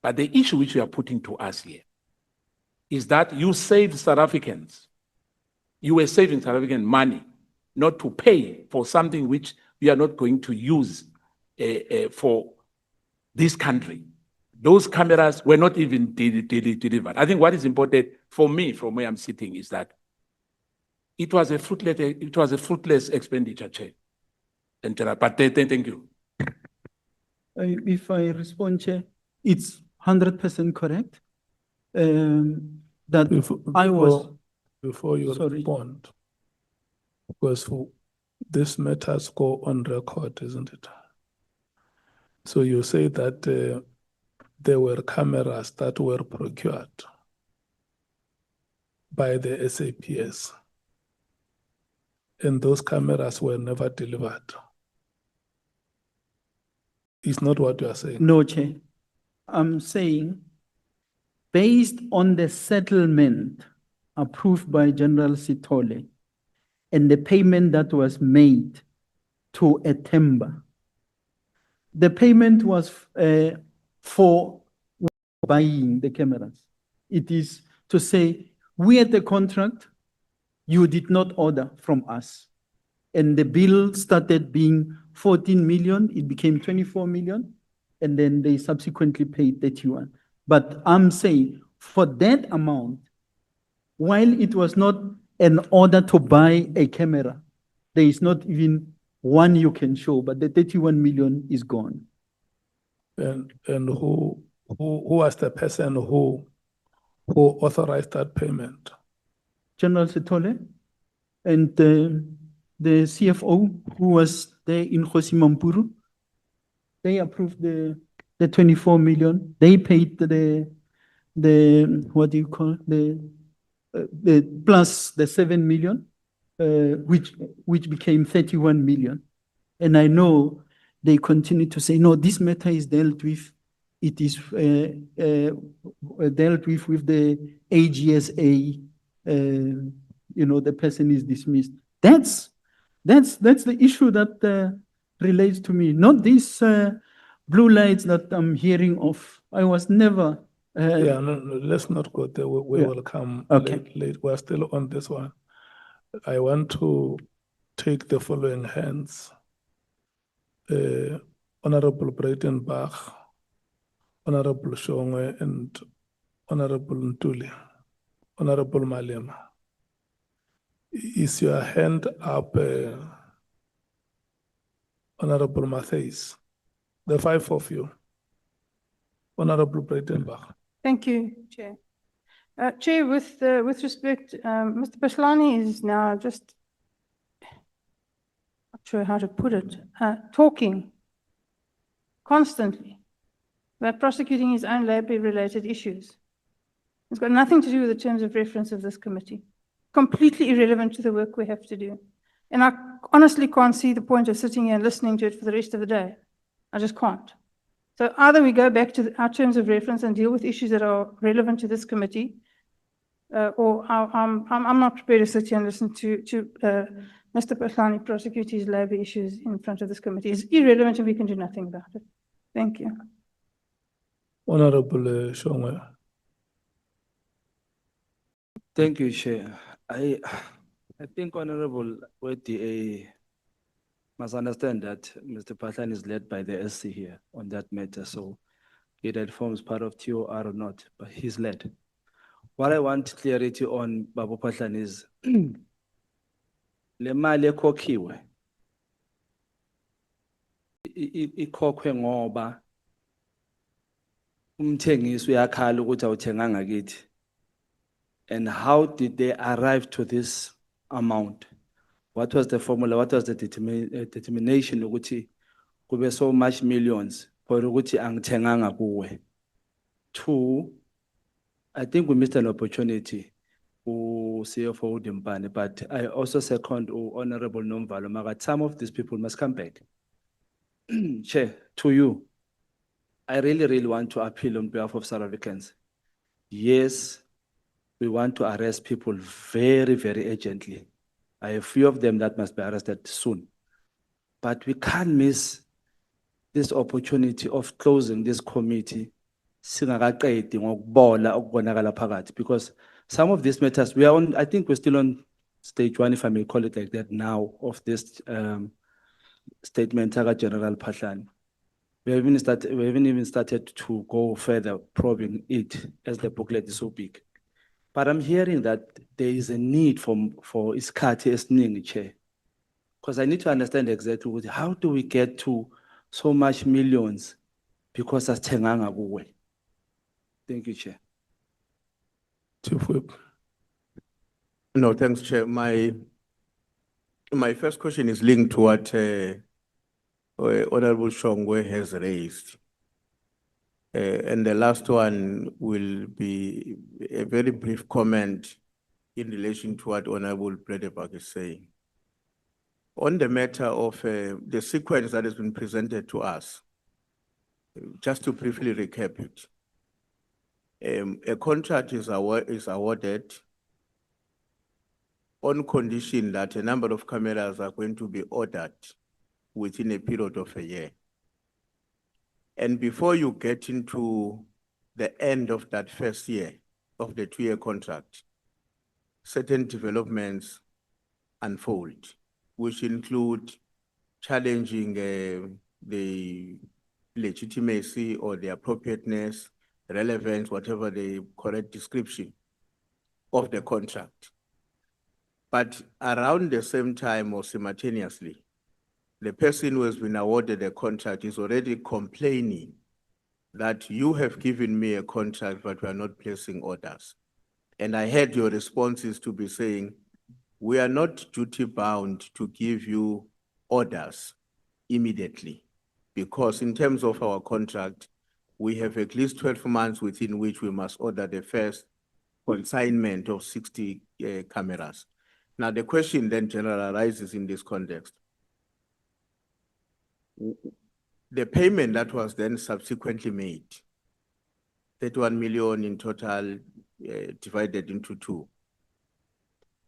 But the issue which you are putting to us here is that you saved South Africans. You were saving South African money, not to pay for something which we are not going to use for this country. Those cameras were not even delivered. I think what is important for me, from where I'm sitting, is that it was a fruitless expenditure, Chair. But thank you. If I respond, Chair, it's 100% correct. That before you respond, because this matters go on record, isn't it? So you say that there were cameras that were procured by the SAPS, and those cameras were never delivered. Is not what you are saying? No, Chair. I'm saying, based on the settlement approved by General Sithole and the payment that was made to Etemba, the payment was for buying the cameras. It is to say, we had the contract, you did not order from us. And the bill started being 14 million, it became 24 million, and then they subsequently paid 31. But I'm saying, for that amount, while it was not an order to buy a camera, there is not even one you can show, but the 31 million is gone. And who was the person who authorized that payment? General Sithole and the CFO who was there in Nkosimampuru, they approved the 24 million. They paid the what do you call the plus the 7 million, which became 31 million. And I know they continue to say, no, this matter is dealt with. It is dealt with the AGSA. The person is dismissed. That's the issue that relates to me, not these blue lights that I'm hearing of. I was never. No, let's not go there. We will come late. We're still on this one. I want to take the following hands. Honorable Breitenbach, Honorable Shongwe and Honorable Ntuli, Honorable Malema. Is your hand up, Honorable Matthys? The five of you. Honorable Breitenbach. Thank you, Chair. Chair, with respect, Mr. Phahlane is now just, not sure how to put it, talking constantly about prosecuting his own labor-related issues. It's got nothing to do with the terms of reference of this committee. Completely irrelevant to the work we have to do. And I honestly can't see the point of sitting here and listening to it for the rest of the day. I just can't. So either we go back to our terms of reference and deal with issues that are relevant to this committee, or I'm not prepared to sit here and listen to Mr. Phahlane prosecute his labor issues in front of this committee. It's irrelevant and we can do nothing about it. Thank you. Honorable Shongwe. Thank you, Chair. I think Honorable WDA must understand that Mr. Phahlane is led by the SC here on that matter. So either it forms part of TOR or not, but he's led. What I want clarity on, Babu Phahlane, is le mali ekhokhiwe ikhokhwe ngoba umthengisi uyakhala ukuthi awuthenganga kithi. And how did they arrive to this amount? What was the formula? What was the determination ukuthi kube so much millions for ukuthi angithenganga kuwe? Two, I think we missed an opportunity CFO Dimpane, but I also second Honorable Nomvalo Magat. Some of these people must come back. Chair, to you, I really want to appeal on behalf of South Africans. Yes, we want to arrest people very urgently. I have a few of them that must be arrested soon. But we can't miss this opportunity of closing this committee because some of these matters, we are on, I think we're still on stage one, if I may call it like that now, of this statement, General Phahlane. We haven't even started to go further probing it as the booklet is so big. But I'm hearing that there is a need for iskati esiningi, Chair. Because I need to understand exactly how do we get to so much millions because asithenganga kuwe. Thank you, Chair. Chief Whip. No, thanks, Chair. My first question is linked to what Honorable Shongwe has raised. And the last one will be a very brief comment in relation to what Honorable Breitenbach is saying. On the matter of the sequence that has been presented to us, just to briefly recap it, a contract is awarded on condition that a number of cameras are going to be ordered within a period of a year. And before you get into the end of that first year of the 2-year contract, certain developments unfold, which include challenging the legitimacy or the appropriateness, relevance, whatever the correct description of the contract. But around the same time or simultaneously, the person who has been awarded a contract is already complaining that you have given me a contract, but we are not placing orders. And I heard your responses to be saying, we are not duty bound to give you orders immediately, because in terms of our contract, we have at least 12 months within which we must order the first consignment of 60 cameras. Now, the question then generally arises in this context. The payment that was then subsequently made, 31 million in total, divided into 2,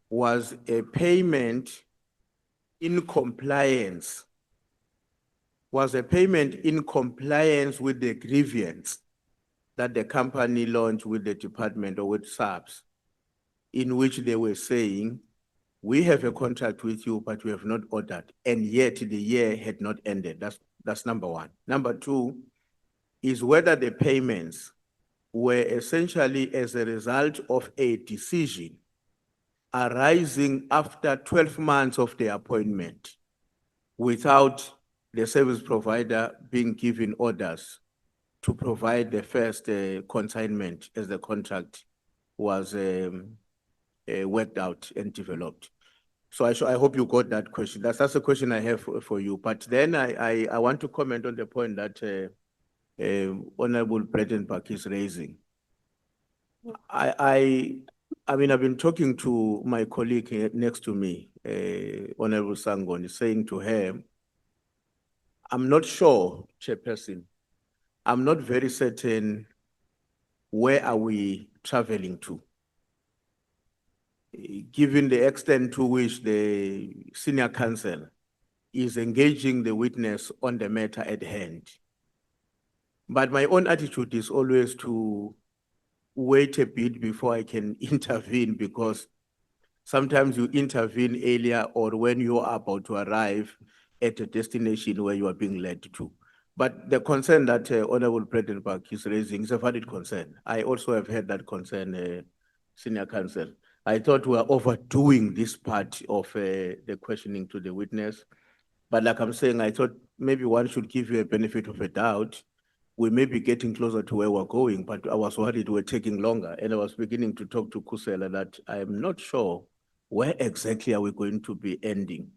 was a payment in compliance, with the grievance that the company launched with the department or with SAPS, in which they were saying, we have a contract with you, but we have not ordered, and yet the year had not ended. That's number one. Number two, is whether the payments were essentially as a result of a decision arising after 12 months of the appointment without the service provider being given orders to provide the first consignment as the contract was worked out and developed. So I hope you got that question. That's a question I have for you. But then I want to comment on the point that Honorable Bredenbach is raising. I mean, I've been talking to my colleague next to me, Honorable Sangoni, saying to her, I'm not sure, Chairperson, I'm not very certain where are we traveling to, given the extent to which the senior counsel is engaging the witness on the matter at hand. But my own attitude is always to wait a bit before I can intervene, because sometimes you intervene earlier or when you are about to arrive at a destination where you are being led to. But the concern that Honorable Bredenbach is raising is a valid concern. I also have heard that concern, Senior Counsel. I thought we were overdoing this part of the questioning to the witness. But like I'm saying, I thought maybe one should give you a benefit of a doubt. We may be getting closer to where we're going, but I was worried we're taking longer. And I was beginning to talk to Kusela that I'm not sure where exactly are we going to be ending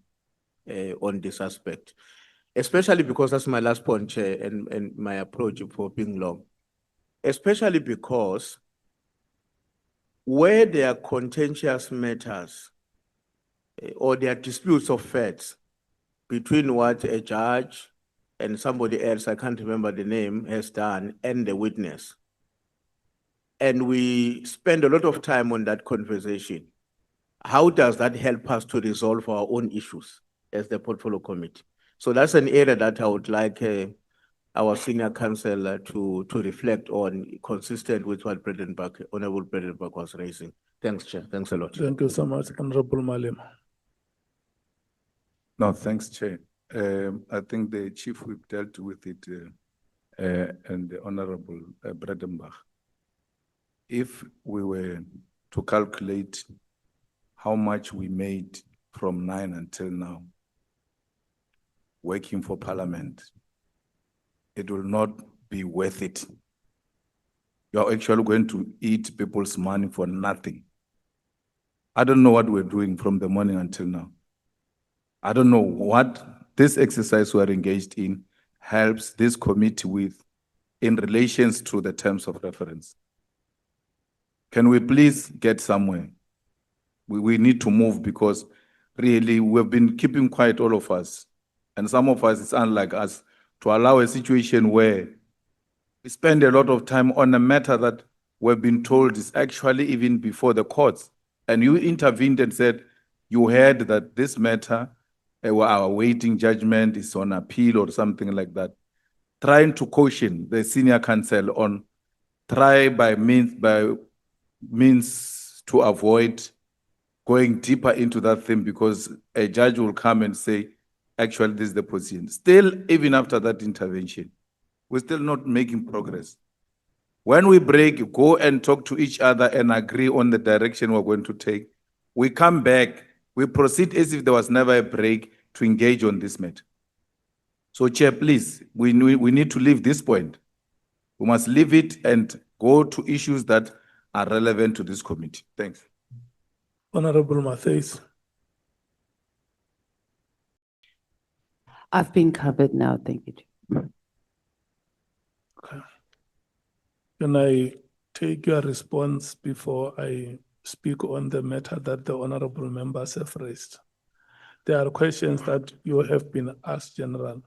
on this aspect. Especially because that's my last point, Chair, and my approach for being long. Especially because where there are contentious matters or there are disputes of facts between what a judge and somebody else, I can't remember the name, has done, and the witness. And we spend a lot of time on that conversation. How does that help us to resolve our own issues as the portfolio committee? So that's an area that I would like our senior counsel to reflect on, consistent with what Honorable Bredenbach was raising. Thanks, Chair. Thanks a lot. Thank you so much, Honorable Malema. No, thanks, Chair. I think the Chief Whip dealt with it and the Honorable Bredenbach. If we were to calculate how much we made from 9 until now, working for Parliament, it will not be worth it. You're actually going to eat people's money for nothing. I don't know what we're doing from the morning until now. I don't know what this exercise we're engaged in helps this committee with in relations to the terms of reference. Can we please get somewhere? We need to move, because really we've been keeping quiet, all of us. And some of us, it's unlike us, to allow a situation where we spend a lot of time on a matter that we've been told is actually even before the courts. And you intervened and said, you heard that this matter, our awaiting judgment is on appeal or something like that. Trying to caution the senior counsel on try by means to avoid going deeper into that thing, because a judge will come and say, actually, this is the position. Still, even after that intervention, we're still not making progress. When we break, go and talk to each other and agree on the direction we're going to take. We come back, we proceed as if there was never a break to engage on this matter. So, Chair, please, we need to leave this point. We must leave it and go to issues that are relevant to this committee. Thanks. Honorable Matthews. I've been covered now, thank you. Okay. Can I take your response before I speak on the matter that the honorable members have raised? There are questions that you have been asked, General.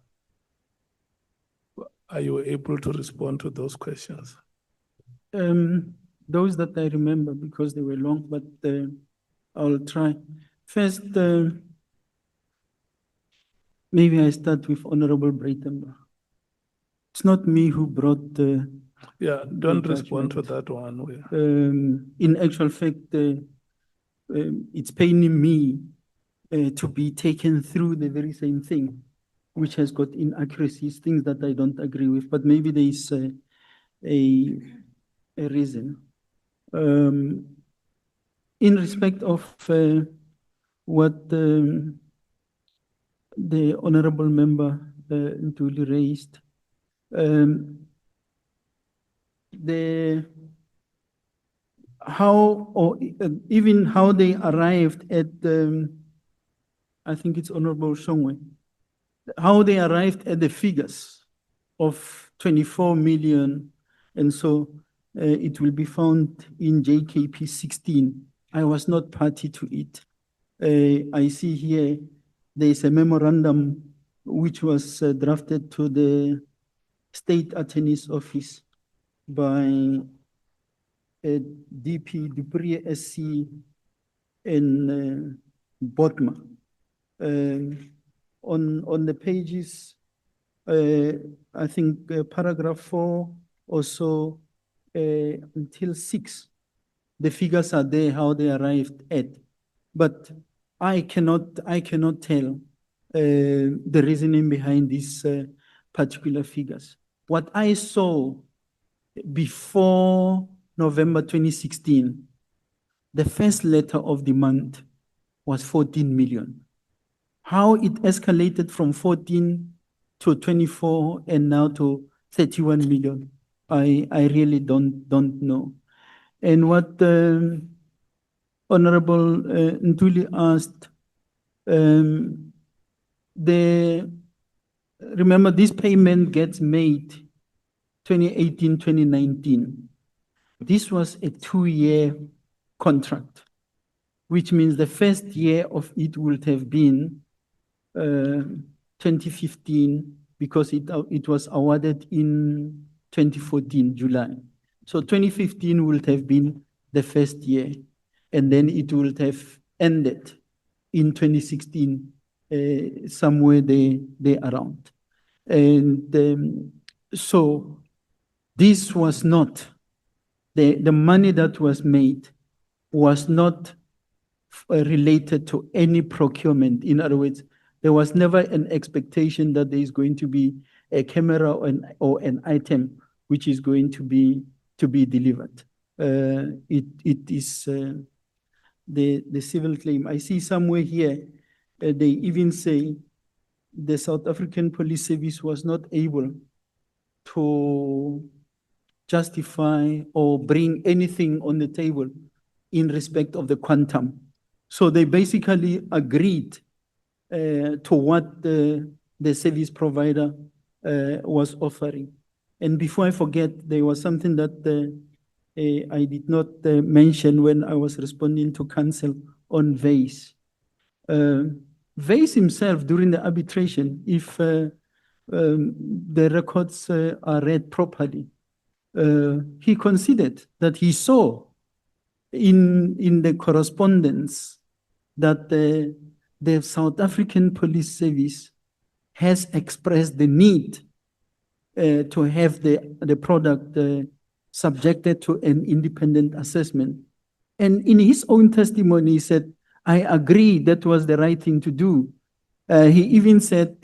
Are you able to respond to those questions? Those that I remember, because they were long, but I'll try. First, maybe I start with Honorable Breitenbach. It's not me who brought the... Yeah, don't respond to that one. In actual fact, it's paining me to be taken through the very same thing. which has got inaccuracies, things that I don't agree with, but maybe there is a reason. In respect of what the honorable member duly raised, how or even how they arrived at I think it's Honorable Shongwe, how they arrived at the figures of 24 million, and so it will be found in JKP 16. I was not party to it. I see here there is a memorandum which was drafted to the State Attorney's Office by DP Dupree SC and Botma. On the pages, I think paragraph 4 also until 6, the figures are there, how they arrived at. But I cannot tell the reasoning behind these particular figures. What I saw before November 2016, the first letter of demand was 14 million. How it escalated from 14 to 24 and now to 31 million, I really don't know. And what Honorable Ntuli asked, remember this payment gets made 2018, 2019. This was a 2-year contract, which means the first year of it would have been 2015, because it was awarded in 2014, July. So 2015 would have been the first year, and then it would have ended in 2016, somewhere there around. And so this was not, the money that was made was not related to any procurement. In other words, there was never an expectation that there is going to be a camera or an item which is going to be delivered. It is the civil claim. I see somewhere here, they even say the South African Police Service was not able to justify or bring anything on the table in respect of the quantum. So they basically agreed to what the service provider was offering. And before I forget, there was something that I did not mention when I was responding to counsel on Vase. Vase himself, during the arbitration, if the records are read properly, he considered that he saw in the correspondence that the South African Police Service has expressed the need to have the product subjected to an independent assessment. And in his own testimony, he said, I agree that was the right thing to do. He even said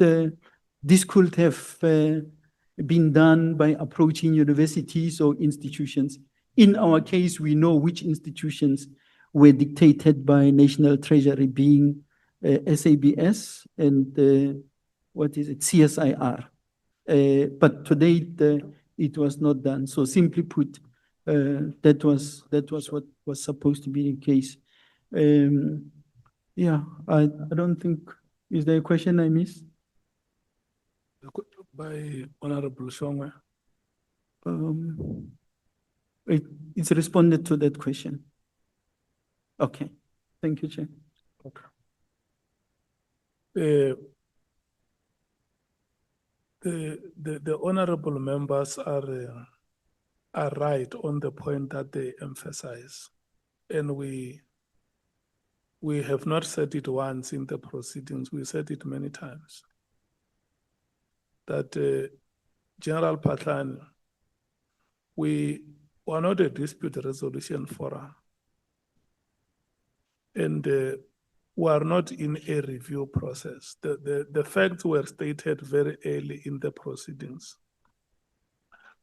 this could have been done by approaching universities or institutions. In our case, we know which institutions were dictated by National Treasury, being SABS and what is it, CSIR. But to date, it was not done. So simply put, that was what was supposed to be the case. Yeah, I don't think, is there a question I missed? By Honorable Shongwe. It's responded to that question. Okay, thank you, Chair. Okay. The honorable members are right on the point that they emphasize, and we have not said it once in the proceedings. We said it many times that General Phahlane, we are not a dispute resolution forum, and we are not in a review process. The facts were stated very early in the proceedings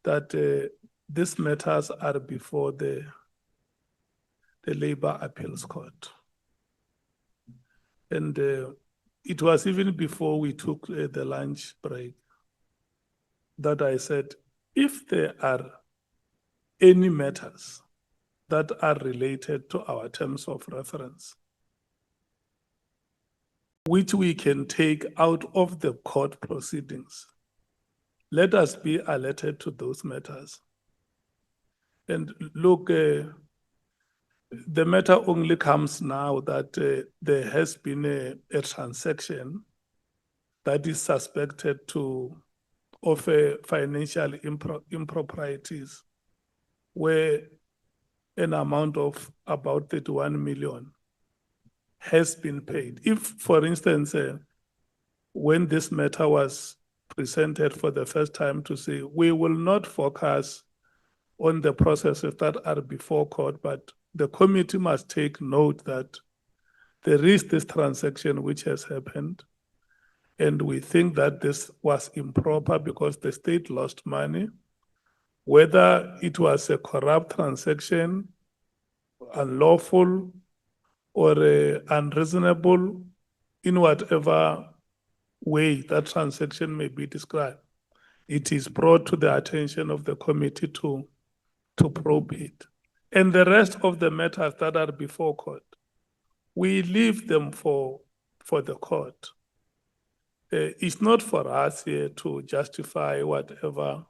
that these matters are before the Labour Appeals Court. And it was even before we took the lunch break that I said, if there are any matters that are related to our terms of reference, which we can take out of the court proceedings, let us be alerted to those matters. And look, the matter only comes now that there has been a transaction that is suspected of financial improprieties, where an amount of about 31 million has been paid. If, for instance, when this matter was presented for the first time to say, we will not focus on the processes that are before court, but the committee must take note that there is this transaction which has happened, and we think that this was improper because the state lost money, whether it was a corrupt transaction, unlawful, or unreasonable, in whatever way that transaction may be described. It is brought to the attention of the committee to probe it. And the rest of the matters that are before court, we leave them for the court. It's not for us here to justify whatever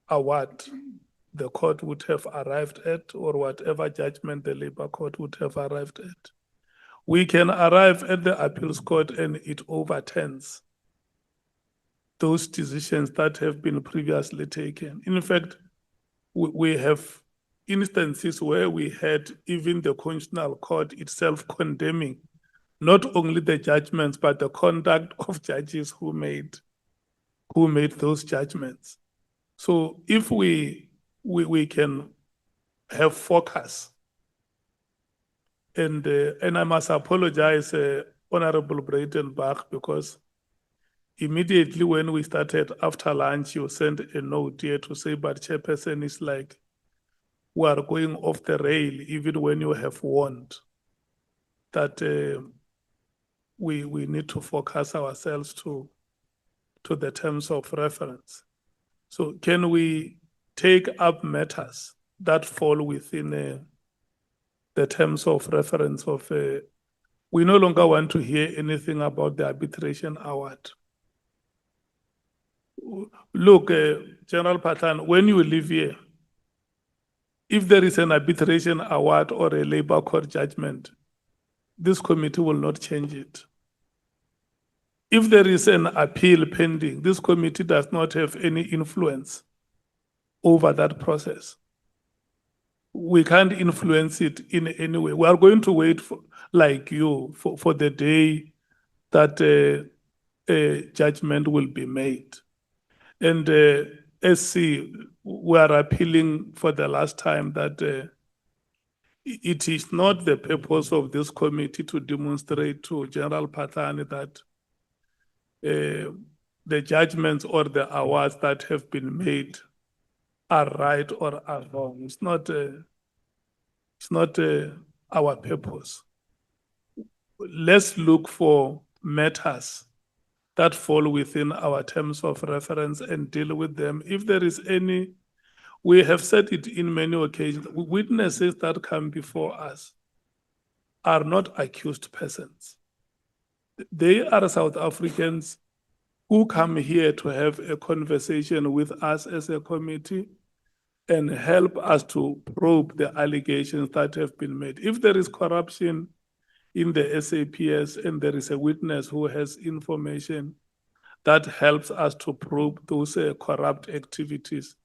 award the court would have arrived at or whatever judgment the Labour Court would have arrived at. We can arrive at the appeals court and it overturns those decisions that have been previously taken. In fact, we have instances where we had even the Constitutional Court itself condemning not only the judgments, but the conduct of judges who made those judgments. So if we can have focus, and I must apologize, Honorable Breitenbach, because immediately when we started after lunch, you sent a note here to say, but Chairperson is like, we are going off the rail, even when you have warned that we need to focus ourselves to the terms of reference. So can we take up matters that fall within the terms of reference of, we no longer want to hear anything about the arbitration award. Look, General Phahlane, when you leave here, if there is an arbitration award or a Labour Court judgment, this committee will not change it. If there is an appeal pending, this committee does not have any influence over that process. We can't influence it in any way. We are going to wait for, like you, for the day that a judgment will be made. And SC, we are appealing for the last time that it is not the purpose of this committee to demonstrate to General Phahlane that the judgments or the awards that have been made are right or are wrong. It's not our purpose. Let's look for matters that fall within our terms of reference and deal with them. If there is any, we have said it in many occasions, witnesses that come before us are not accused persons. They are South Africans who come here to have a conversation with us as a committee and help us to probe the allegations that have been made. If there is corruption in the SAPS and there is a witness who has information that helps us to probe those corrupt activities,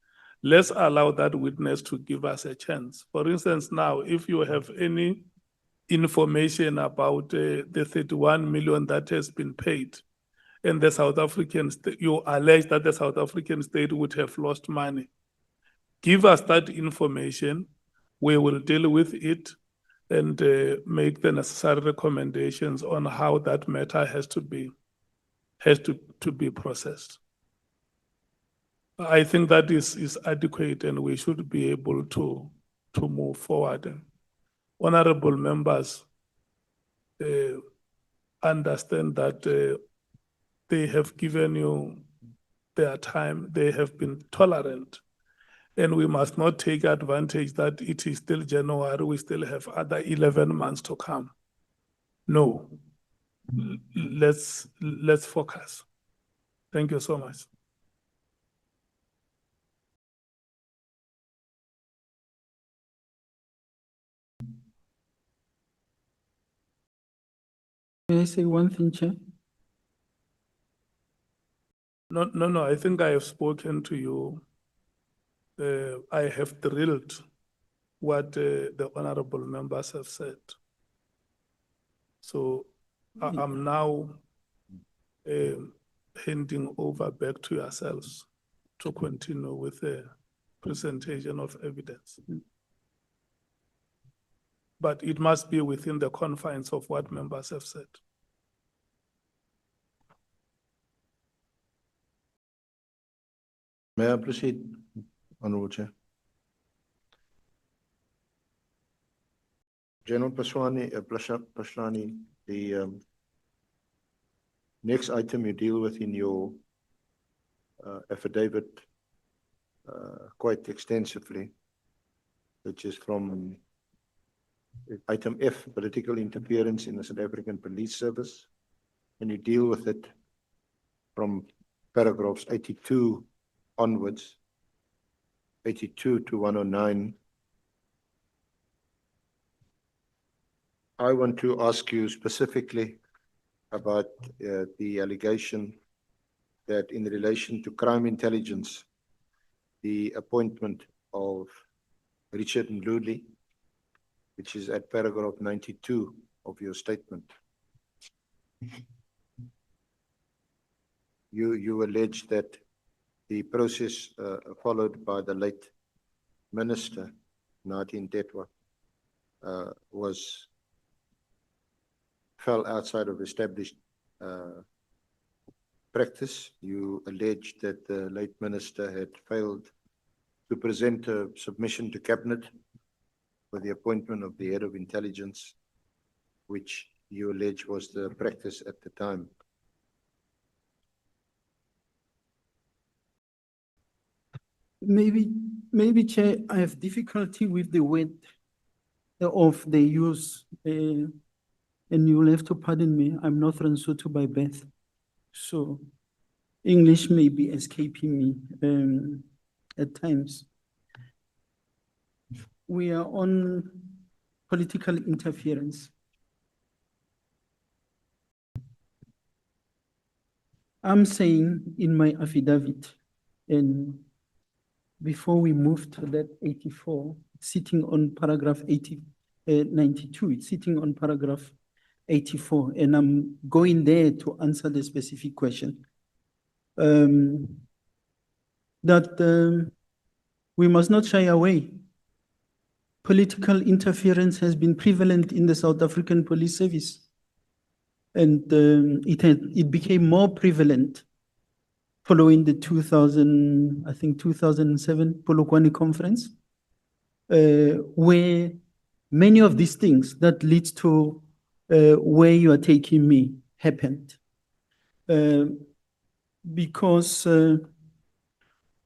let's allow that witness to give us a chance. For instance, now, if you have any information about the 31 million that has been paid, and the South African state, you allege that the South African state would have lost money, give us that information. We will deal with it. and make the necessary recommendations on how that matter has to be processed. I think that is adequate, and we should be able to move forward. Honorable members understand that they have given you their time, they have been tolerant, and we must not take advantage that it is still January, we still have other 11 months to come. No, let's focus. Thank you so much. May I say one thing, Chair? No, I think I have spoken to you. I have drilled what the honorable members have said. So I'm now handing over back to yourselves to continue with the presentation of evidence. But it must be within the confines of what members have said. May I proceed, Honorable Chair? General Phahlane, the next item you deal with in your affidavit quite extensively, which is from item F, political interference in the South African Police Service, and you deal with it from paragraphs 82 onwards, 82 to 109. I want to ask you specifically about the allegation that in relation to crime intelligence, the appointment of Richard Ndluli, which is at paragraph 92 of your statement. You allege that the process followed by the late Minister, Nadine Detwa, fell outside of established practice. You allege that the late Minister had failed to present a submission to Cabinet for the appointment of the head of intelligence, which you allege was the practice at the time. Maybe, Chair, I have difficulty with the word of the use, and you'll have to pardon me. I'm Northern Sotho by birth, so English may be escaping me at times. We are on political interference. I'm saying in my affidavit, and before we move to that 84, sitting on paragraph 92, it's sitting on paragraph 84, and I'm going there to answer the specific question. That we must not shy away. Political interference has been prevalent in the South African Police Service, and it became more prevalent following the 2007 Polokwane conference, where many of these things that leads to where you are taking me happened. Because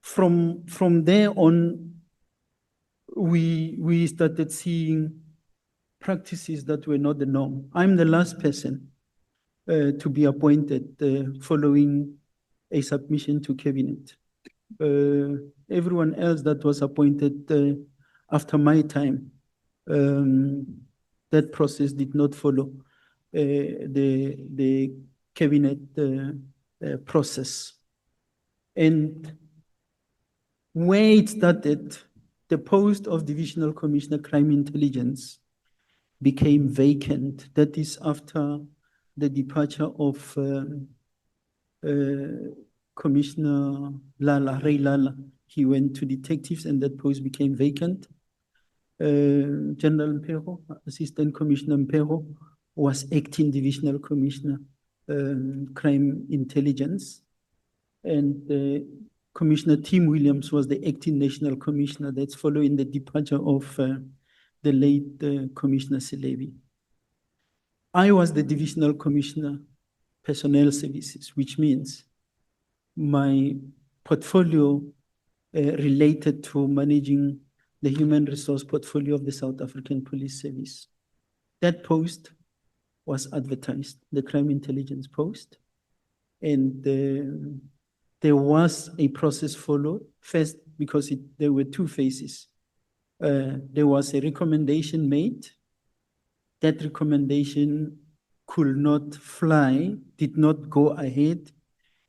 from there on, we started seeing practices that were not the norm. I'm the last person to be appointed following a submission to Cabinet. Everyone else that was appointed after my time, that process did not follow the Cabinet process. And where it started, the post of Divisional Commissioner Crime Intelligence became vacant. That is after the departure of Commissioner Ray Lala. He went to detectives and that post became vacant. General Mphego, Assistant Commissioner Mphego was acting Divisional Commissioner, Crime Intelligence. And Commissioner Tim Williams was the acting National Commissioner. That's following the departure of the late Commissioner Selebi. I was the Divisional Commissioner, Personnel Services, which means my portfolio related to managing the human resource portfolio of the South African Police Service. That post was advertised, the crime intelligence post, and there was a process followed. First, because there were two phases. There was a recommendation made. That recommendation could not fly, did not go ahead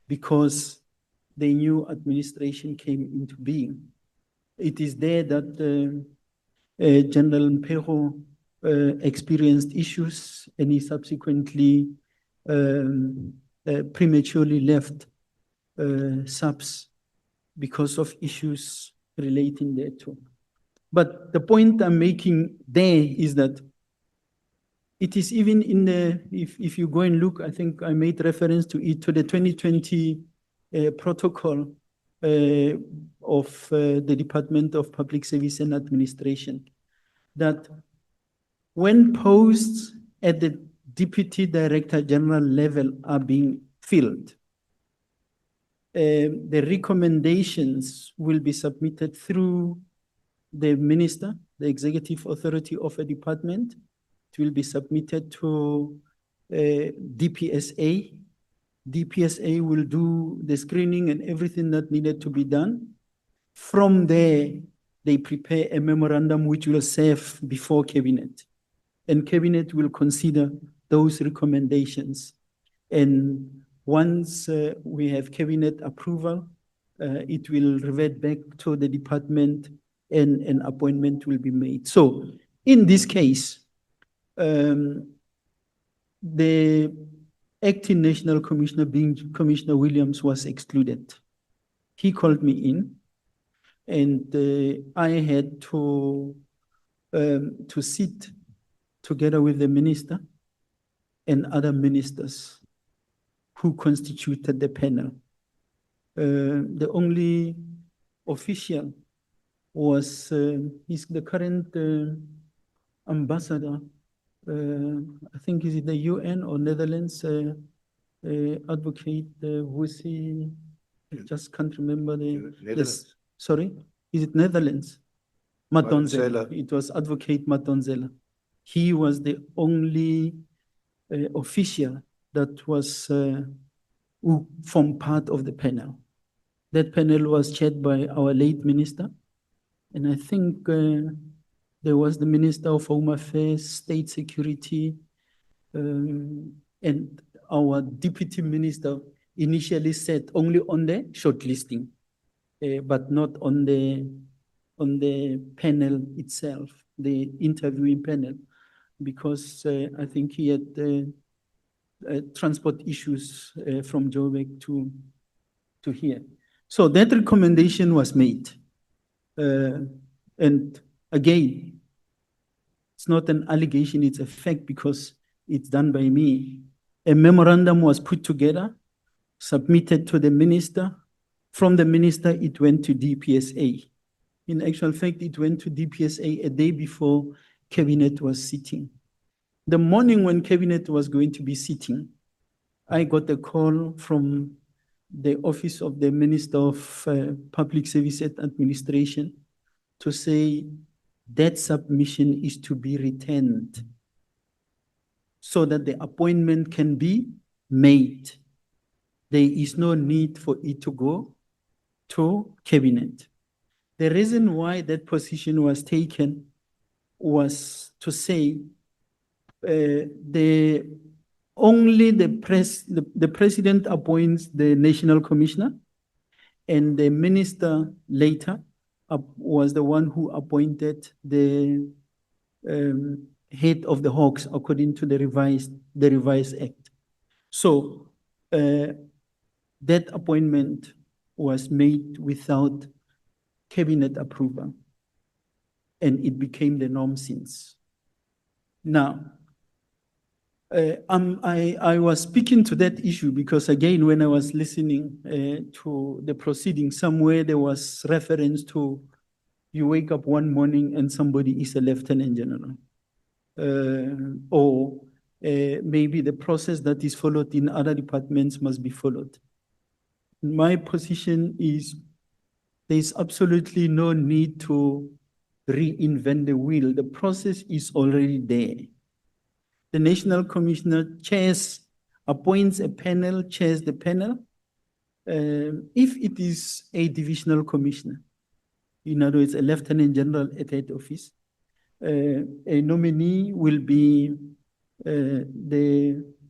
because the new administration came into being. It is there that General Mphego experienced issues, and he subsequently prematurely left SAPS because of issues relating thereto. But the point I'm making there is that it is even in the, if you go and look, I think I made reference to it, to the 2020 protocol of the Department of Public Service and Administration, that when posts at the Deputy Director General level are being filled, the recommendations will be submitted through the minister, the executive authority of a department. It will be submitted to DPSA. DPSA will do the screening and everything that needed to be done. From there, they prepare a memorandum which will serve before Cabinet. And Cabinet will consider those recommendations. And once we have Cabinet approval, it will revert back to the department and an appointment will be made. So in this case, the acting National Commissioner, being Commissioner Williams, was excluded. He called me in, and I had to sit together with the minister and other ministers who constituted the panel. The only official was he's the current ambassador, I think is it the UN or Netherlands, advocate Vusi, I just can't remember the, yes, sorry, is it Netherlands? Madonsela. It was advocate Madonsela. He was the only official that was who formed part of the panel. That panel was chaired by our late minister, and I think there was the Minister of Home Affairs, State Security, and our Deputy Minister initially said only on the shortlisting, but not on the panel itself, the interviewing panel, because I think he had transport issues from Joburg to here. So that recommendation was made. And again, it's not an allegation, it's a fact because it's done by me. A memorandum was put together, submitted to the minister. From the minister, it went to DPSA. In actual fact, it went to DPSA a day before Cabinet was sitting. The morning when Cabinet was going to be sitting, I got a call from the Office of the Minister of Public Service and Administration to say that submission is to be returned so that the appointment can be made. There is no need for it to go to Cabinet. The reason why that position was taken was to say only the president appoints the National Commissioner, and the minister later was the one who appointed the head of the Hawks according to the revised act. So that appointment was made without Cabinet approval. and it became the norm since. Now, I was speaking to that issue because again, when I was listening to the proceedings, somewhere there was reference to you wake up one morning and somebody is a lieutenant general. Or maybe the process that is followed in other departments must be followed. My position is there's absolutely no need to reinvent the wheel. The process is already there. The National Commissioner appoints a panel, chairs the panel. If it is a divisional commissioner, in other words, a lieutenant general at head office, a nominee will be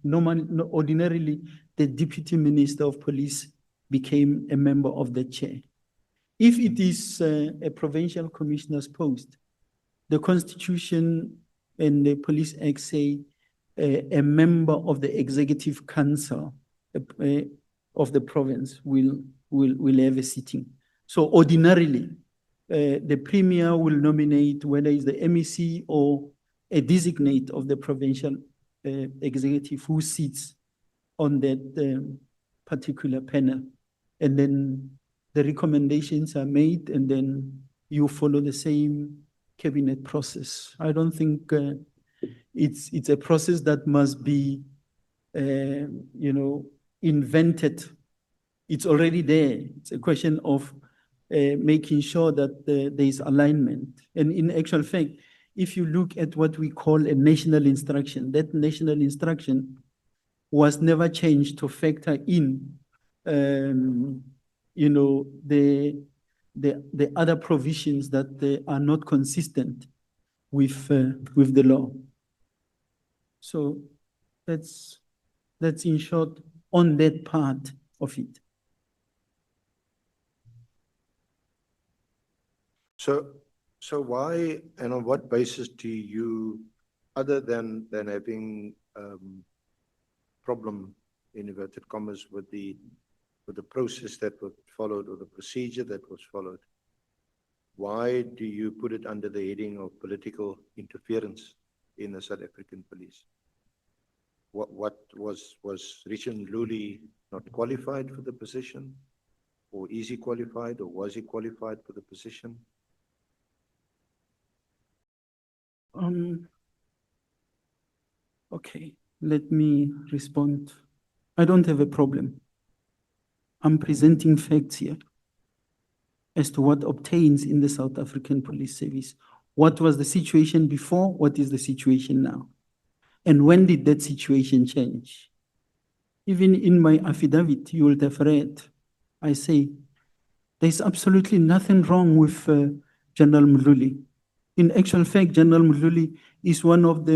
ordinarily the deputy minister of police became a member of the chair. If it is a provincial commissioner's post, the Constitution and the Police Act say a member of the executive council of the province will have a sitting. So ordinarily, the premier will nominate whether it's the MEC or a designate of the provincial executive who sits on that particular panel. And then the recommendations are made and then you follow the same cabinet process. I don't think it's a process that must be, invented. It's already there. It's a question of making sure that there is alignment. And in actual fact, if you look at what we call a national instruction, that national instruction was never changed to factor in, the other provisions that are not consistent with the law. So that's in short on that part of it. So why and on what basis do you, other than having problem in inverted commas with the process that was followed or the procedure that was followed, why do you put it under the heading of political interference in the South African police? What was Richard Nhlanhla not qualified for the position, or is he qualified, or was he qualified for the position? Okay, let me respond. I don't have a problem. I'm presenting facts here as to what obtains in the South African Police Service. What was the situation before? What is the situation now? And when did that situation change? Even in my affidavit, you will have read, I say, there's absolutely nothing wrong with General Mkhwanazi. In actual fact, General Mkhwanazi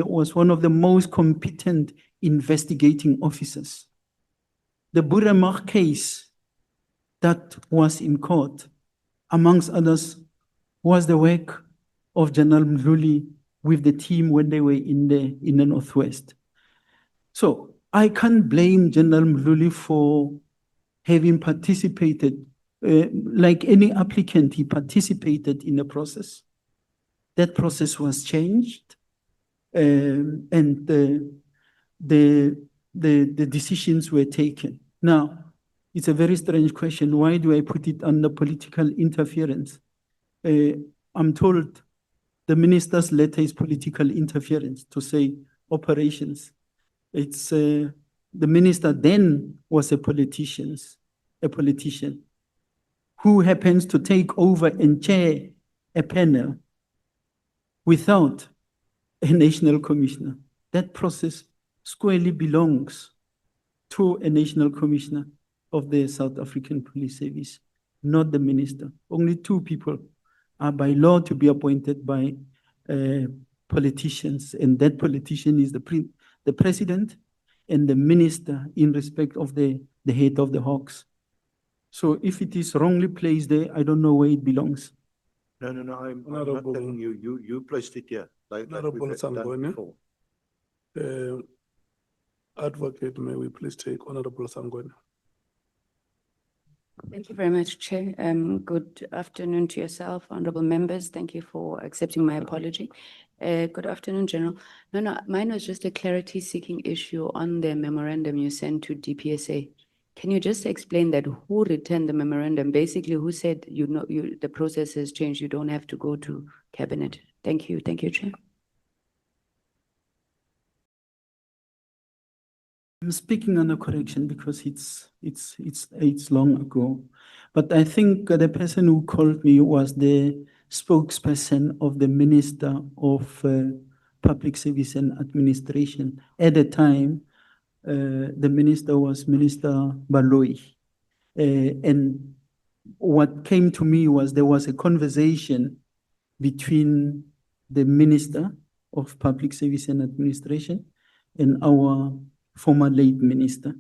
was one of the most competent investigating officers. The Buremach case that was in court, amongst others, was the work of General Mkhwanazi with the team when they were in the Northwest. So I can't blame General Mkhwanazi for having participated, like any applicant, he participated in the process. That process was changed, and the decisions were taken. Now, it's a very strange question. Why do I put it under political interference? I'm told the minister's letter is political interference to say operations. It's the minister then was a politician who happens to take over and chair a panel without a national commissioner. That process squarely belongs to a national commissioner of the South African Police Service, not the minister. Only two people are by law to be appointed by politicians, and that politician is the president and the minister in respect of the head of the Hawks. So if it is wrongly placed there, I don't know where it belongs. No, I'm not telling you. You placed it here, like we've done before. Advocate, may we please take Honorable Sangweni? Thank you very much, Chair. Good afternoon to yourself, honorable members. Thank you for accepting my apology. Good afternoon, General. No, mine was just a clarity seeking issue on the memorandum you sent to DPSA. Can you just explain that who returned the memorandum? Basically, who said, the process has changed, you don't have to go to cabinet? Thank you, Chair. I'm speaking under correction because it's long ago. But I think the person who called me was the spokesperson of the Minister of Public Service and Administration. At the time, the minister was Minister Baloyi. And what came to me was there was a conversation between the Minister of Public Service and Administration and our former late minister.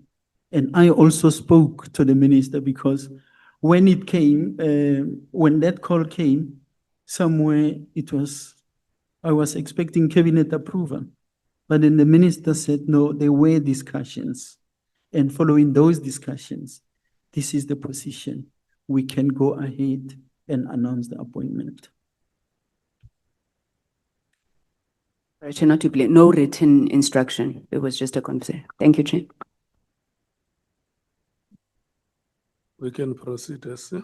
And I also spoke to the minister because when it came, when that call came, somewhere I was expecting cabinet approval. But then the minister said, no, there were discussions. And following those discussions, this is the position. We can go ahead and announce the appointment. Chair, not to blame, no written instruction. It was just a conversation. Thank you, Chair. We can proceed, yes, sir.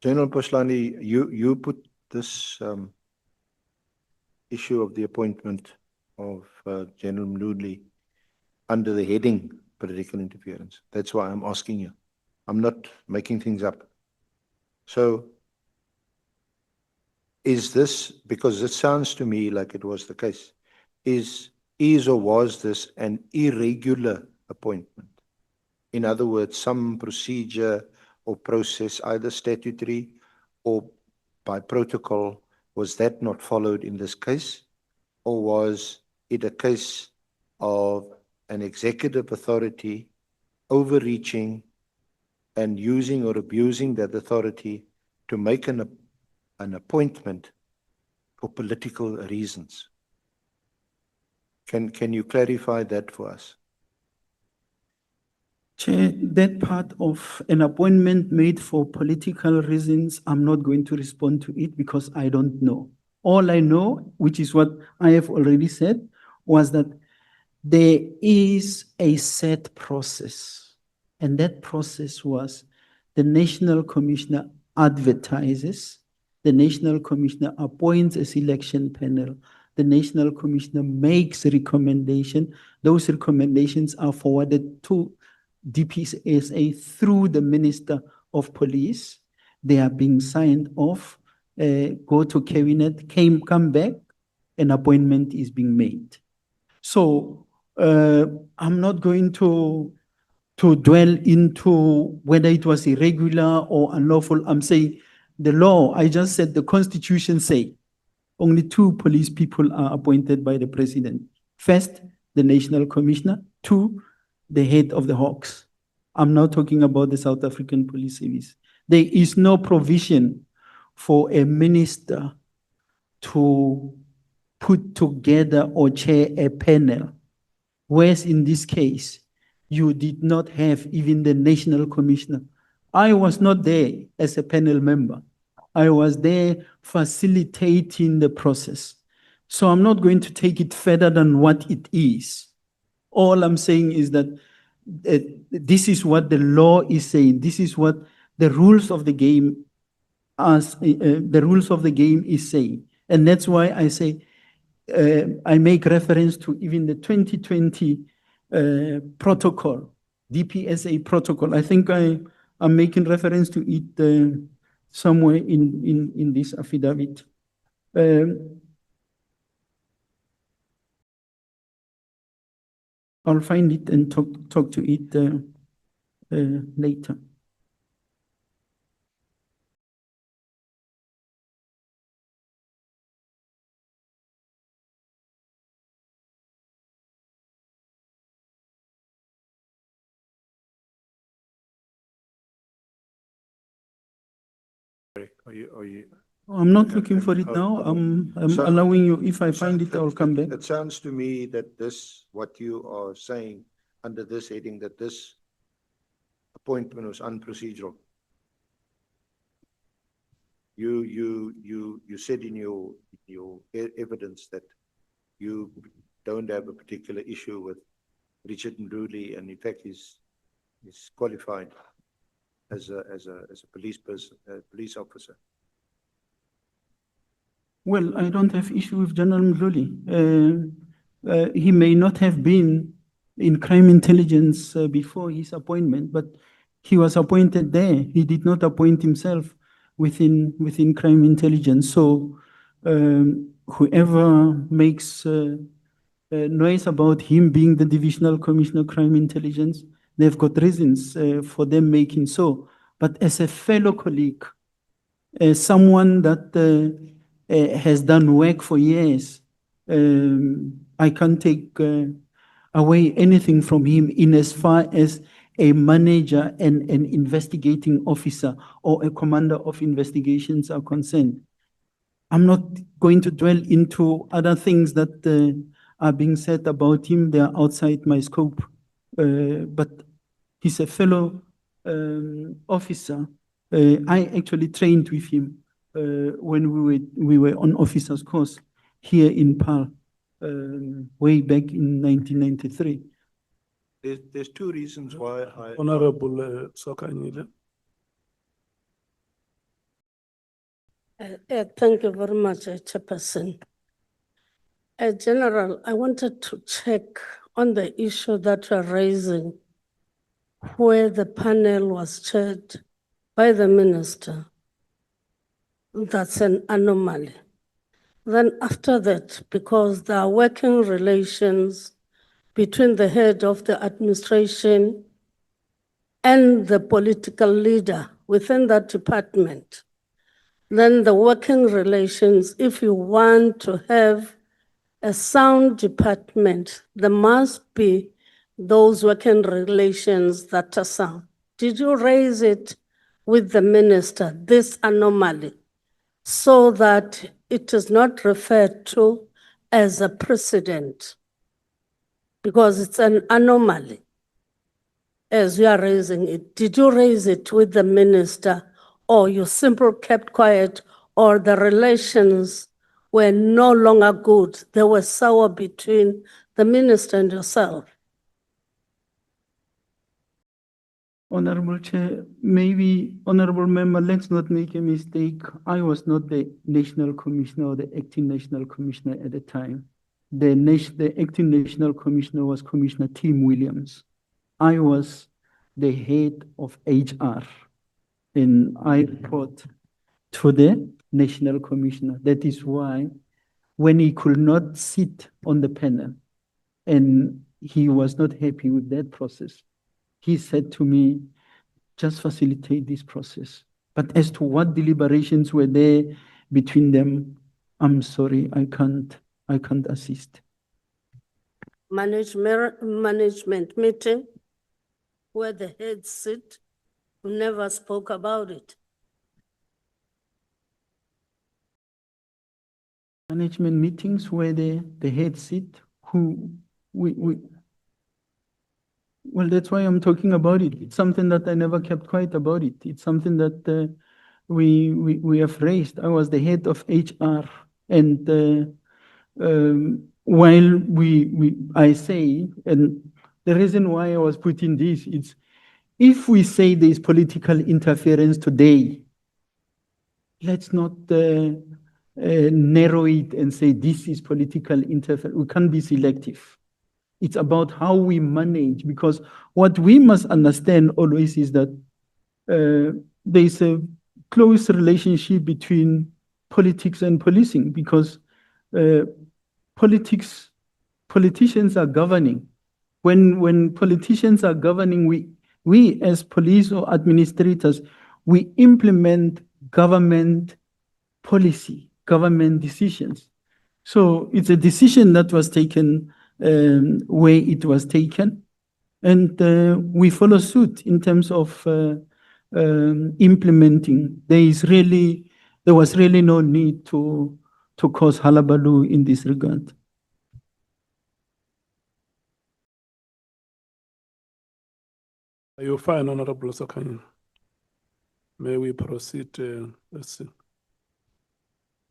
General Phahlane, you put this issue of the appointment of General Mkhwanazi under the heading political interference. That's why I'm asking you. I'm not making things up. So, is this, because it sounds to me like it was the case, is or was this an irregular appointment? In other words, some procedure or process, either statutory or by protocol, was that not followed in this case? Or was it a case of an executive authority overreaching and using or abusing that authority to make an appointment for political reasons? Can you clarify that for us? Chair, that part of an appointment made for political reasons, I'm not going to respond to it because I don't know. All I know, which is what I have already said, was that there is a set process. And that process was the National Commissioner advertises, the National Commissioner appoints a selection panel, the National Commissioner makes a recommendation. Those recommendations are forwarded to DPSA through the Minister of Police. They are being signed off, go to cabinet, come back, an appointment is being made. So I'm not going to dwell into whether it was irregular or unlawful. I'm saying the law, I just said the Constitution say only 2 police people are appointed by the President. First, the National Commissioner. 2, the head of the Hawks. I'm now talking about the South African Police Service. There is no provision for a minister to put together or chair a panel, whereas in this case, you did not have even the National Commissioner. I was not there as a panel member. I was there facilitating the process. So I'm not going to take it further than what it is. All I'm saying is that this is what the law is saying. This is what the rules of the game is saying. And that's why I say, I make reference to even the 2020 protocol, DPSA protocol. I think I'm making reference to it somewhere in this affidavit. I'll find it and talk to it later. I'm not looking for it now. I'm allowing you. If I find it, I'll come back. It sounds to me that this, what you are saying under this heading, that this appointment was unprocedural. You said in your evidence that you don't have a particular issue with Richard Nduli, and in fact he's qualified as a police person, police officer. Well, I don't have issue with General Mdluli. He may not have been in crime intelligence before his appointment, but he was appointed there. He did not appoint himself within crime intelligence. So whoever makes noise about him being the Divisional Commissioner of Crime Intelligence, they've got reasons for them making so. But as a fellow colleague, someone that has done work for years, I can't take away anything from him in as far as a manager and an investigating officer or a commander of investigations are concerned. I'm not going to dwell into other things that are being said about him. They are outside my scope. But he's a fellow officer. I actually trained with him when we were on officers' course here in Paarl, way back in 1993. There's two reasons why I... Honorable Sokanyile. Thank you very much, Chairperson. General, I wanted to check on the issue that you're raising, where the panel was chaired by the minister. That's an anomaly. Then after that, because there are working relations between the head of the administration and the political leader within that department, then the working relations, if you want to have a sound department, there must be those working relations that are sound. Did you raise it with the minister, this anomaly, so that it is not referred to as a precedent? Because it's an anomaly as you are raising it. Did you raise it with the minister, or you simply kept quiet, or the relations were no longer good? They were sour between the minister and yourself. Honorable Chair, maybe, Honorable Member, let's not make a mistake. I was not the National Commissioner or the Acting National Commissioner at the time. The Acting National Commissioner was Commissioner Tim Williams. I was the head of HR, and I report to the National Commissioner. That is why when he could not sit on the panel and he was not happy with that process, he said to me, just facilitate this process. But as to what deliberations were there between them, I'm sorry, I can't assist. Management meeting where the heads sit, who never spoke about it. Management meetings where the heads sit, well, that's why I'm talking about it. It's something that I never kept quiet about it. It's something that we have raised. I was the head of HR, and while I say, and the reason why I was putting this, it's if we say there's political interference today, let's not narrow it and say this is political interference. We can't be selective. It's about how we manage, because what we must understand always is that there's a close relationship between politics and policing, because politicians are governing. When politicians are governing, we as police or administrators, we implement government policy, government decisions. So it's a decision that was taken where it was taken, and we follow suit in terms of implementing. There was really no need to cause hullabaloo in this regard. Are you fine, Honorable Sokanya? May we proceed? Let's see.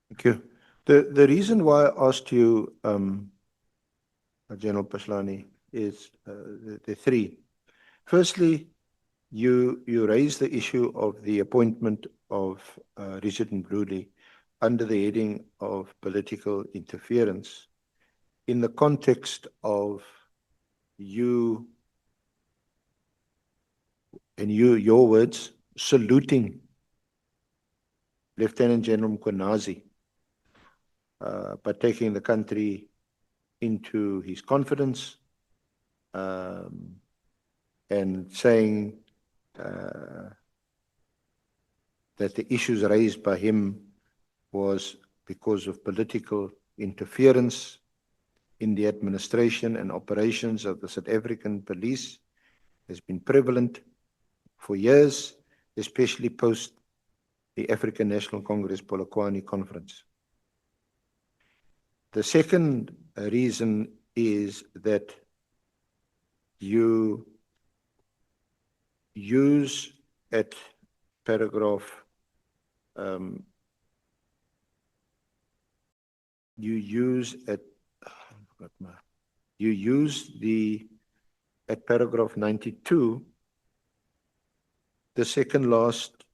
Thank you. The reason why I asked you, General Phahlane, is the three. Firstly, you raised the issue of the appointment of Richard Nkabinde under the heading of political interference in the context of you, and your words, saluting Lt Gen Mkhwanazi by taking the country into his confidence and saying that the issues raised by him was because of political interference in the administration and operations of the South African police has been prevalent for years, especially post the African National Congress Polokwane conference. The second reason is that you use at paragraph at paragraph 92, the second last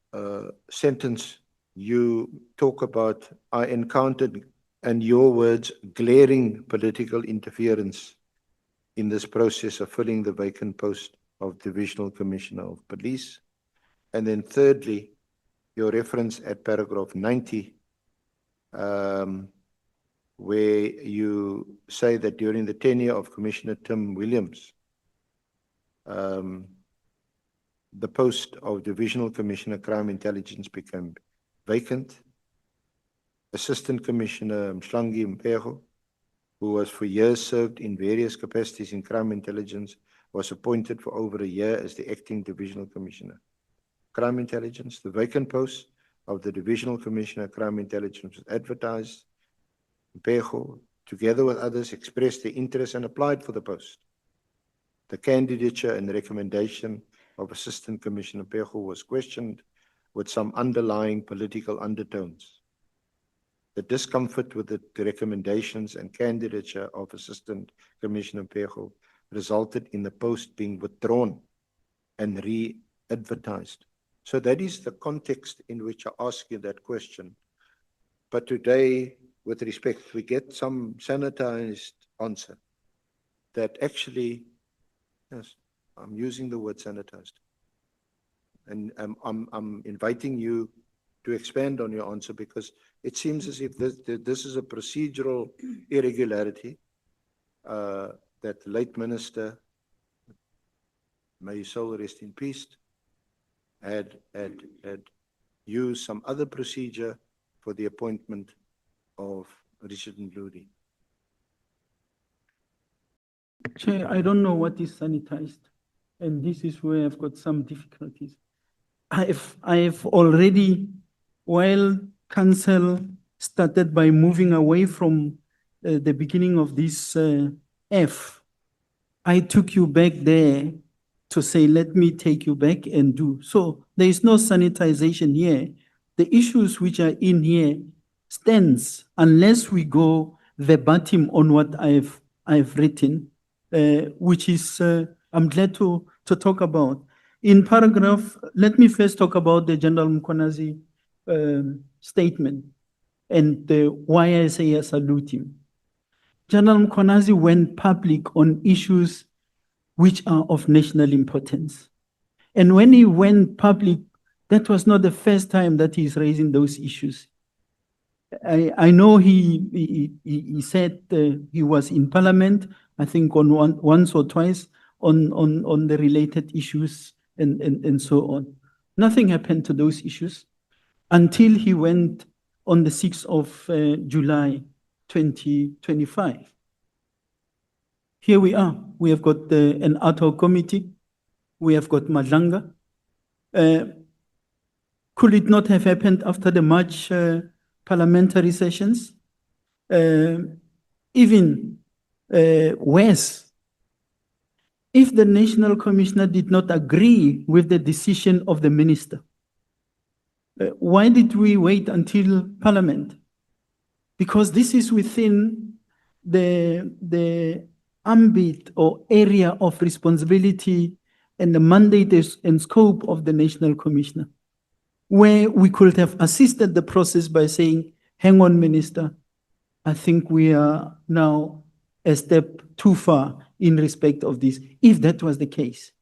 sentence, you talk about, I encountered, and your words, glaring political interference in this process of filling the vacant post of Divisional Commissioner of Police. And then thirdly, your reference at paragraph 90, where you say that during the tenure of Commissioner Tim Williams, the post of Divisional Commissioner Crime Intelligence became vacant. Assistant Commissioner Nhlanhla Mkhwanazi, who was for years served in various capacities in crime intelligence, was appointed for over a year as the acting Divisional Commissioner Crime Intelligence. The vacant post of the Divisional Commissioner Crime Intelligence was advertised. Mkhwanazi, together with others, expressed their interest and applied for the post. The candidature and recommendation of Assistant Commissioner Mkhwanazi was questioned with some underlying political undertones. The discomfort with the recommendations and candidature of Assistant Commissioner Mkhwanazi resulted in the post being withdrawn and re-advertised. So that is the context in which I ask you that question. But today, with respect, we get some sanitized answer that actually, yes, I'm using the word sanitized. And I'm inviting you to expand on your answer, because it seems as if this is a procedural irregularity that the late minister, may his soul rest in peace, had used some other procedure for the appointment of Richard Nkabinde. Chair, I don't know what is sanitized, and this is where I've got some difficulties. I've already, while council started by moving away from the beginning of this F, I took you back there to say, let me take you back and do. So there is no sanitization here. The issues which are in here stands unless we go verbatim on what I've written, which is, I'm glad to talk about. In paragraph, let me first talk about the General Mkhwanazi statement and why I say I salute him. General Mkhwanazi went public on issues which are of national importance. And when he went public, that was not the first time that he's raising those issues. I know he said he was in Parliament, I think on once or twice, on the related issues and so on. Nothing happened to those issues until he went on the 6th of July 2025. Here we are. We have got an ad hoc committee. We have got Madlanga. Could it not have happened after the March parliamentary sessions? Even worse, if the National Commissioner did not agree with the decision of the minister, why did we wait until Parliament? Because this is within the ambit or area of responsibility and the mandate and scope of the National Commissioner, where we could have assisted the process by saying, hang on, Minister, I think we are now a step too far in respect of this, if that was the case.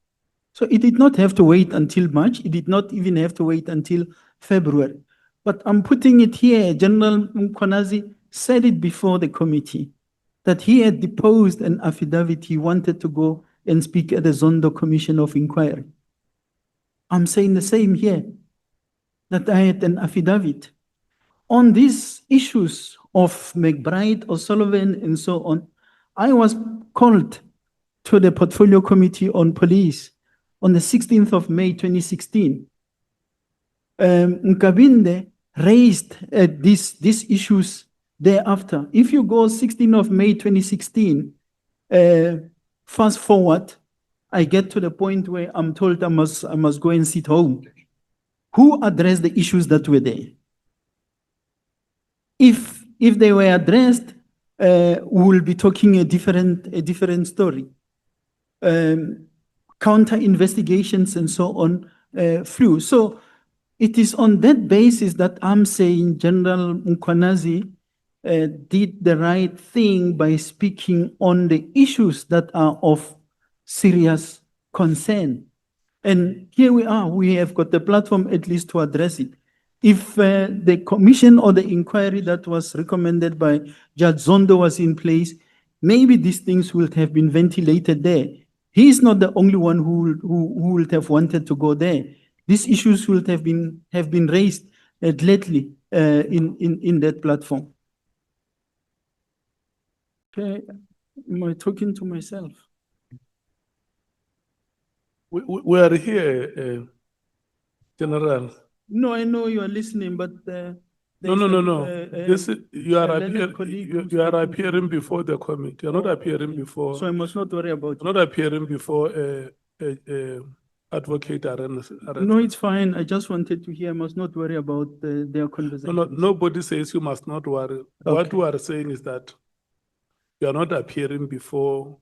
So it did not have to wait until March. It did not even have to wait until February. But I'm putting it here. General Mkhwanazi said it before the committee that he had deposed an affidavit. He wanted to go and speak at the Zondo Commission of Inquiry. I'm saying the same here, that I had an affidavit. On these issues of McBride, O'Sullivan, and so on, I was called to the Portfolio Committee on Police on the 16th of May, 2016. Nkabinde raised these issues thereafter. If you go 16th of May, 2016, fast forward, I get to the point where I'm told I must go and sit home. Who addressed the issues that were there? If they were addressed, we will be talking a different story. Counter investigations and so on flew. So it is on that basis that I'm saying General Mkhwanazi did the right thing by speaking on the issues that are of serious concern. And here we are, we have got the platform at least to address it. If the commission or the inquiry that was recommended by Judge Zondo was in place, maybe these things would have been ventilated there. He is not the only one who would have wanted to go there. These issues would have been raised lately in that platform. Okay, am I talking to myself? We are here, General. No, I know you are listening, but No. You are appearing before the committee. You are not appearing before. So I must not worry about. You're not appearing before Advocate Arens. No, it's fine. I just wanted to hear. I must not worry about their conversation. No, nobody says you must not worry. Okay. What we are saying is that you are not appearing before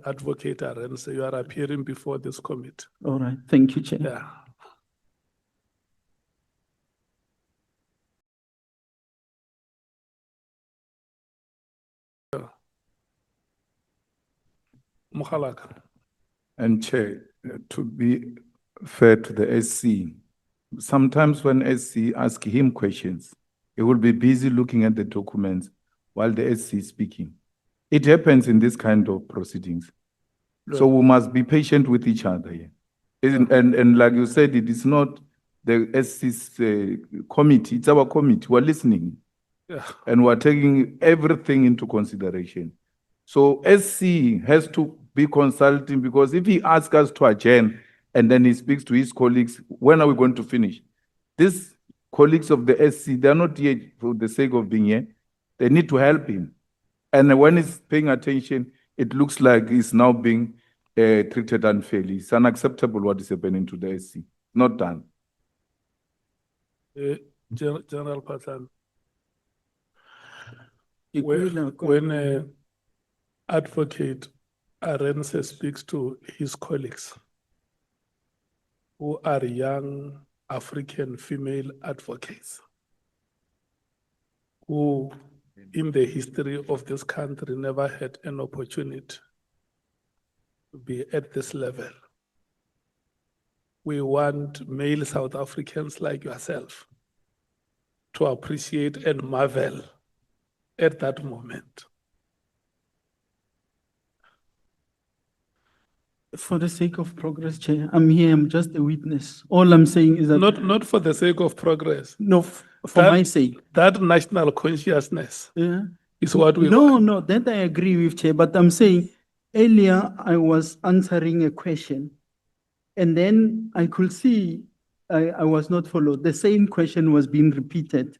Advocate Arens. You are appearing before this committee. All right. Thank you, Chair. Yeah. Mukhalaka. And Chair, to be fair to the SC, sometimes when SC ask him questions, he will be busy looking at the documents while the SC is speaking. It happens in this kind of proceedings. Yeah. So we must be patient with each other here. And like you said, it is not the SC's committee, it's our committee. We're listening. Yeah. And we're taking everything into consideration. So SC has to be consulting, because if he asks us to adjourn and then he speaks to his colleagues, when are we going to finish? These colleagues of the SC, they're not here for the sake of being here. They need to help him. And when he's paying attention, it looks like he's now being treated unfairly. It's unacceptable what is happening to the SC. Not done. General Phahlane, when Advocate Arens speaks to his colleagues who are young African female advocates who in the history of this country never had an opportunity to be at this level. We want male South Africans like yourself to appreciate and marvel at that moment. For the sake of progress, Chair, I'm here, I'm just a witness. All I'm saying is that... Not for the sake of progress. No, for my sake. That national consciousness is what we want. No, that I agree with, Chair, but I'm saying earlier I was answering a question and then I could see I was not followed. The same question was being repeated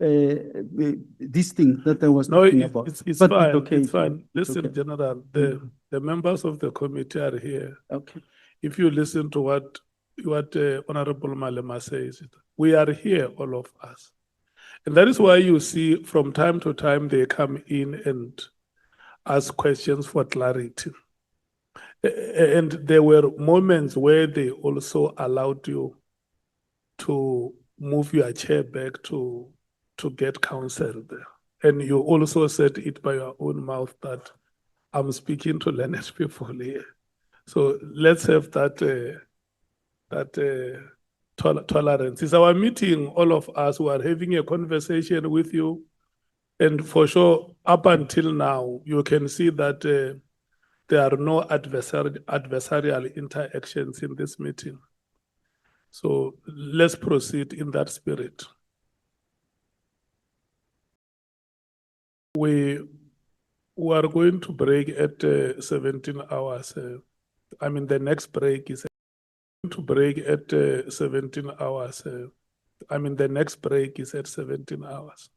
this thing that I was No, talking about. it's But fine, okay, it's fine. it's Listen, okay. General, the members of the committee are here. Okay. If you listen to what Honorable Malema says, we are here, all of us. And that is why you see from time to time they come in and ask questions for clarity. And there were moments where they also allowed you to move your chair back to get counsel there. And you also said it by your own mouth that I'm speaking to learned people here. So let's have that tolerance. It's our meeting, all of us who are having a conversation with you. And for sure, up until now, you can see that there are no adversarial interactions in this meeting. So let's proceed in that spirit. We are going to break at 17 hours. I mean, the next break is to break at 17 hours. I mean, the next break is at 17 hours.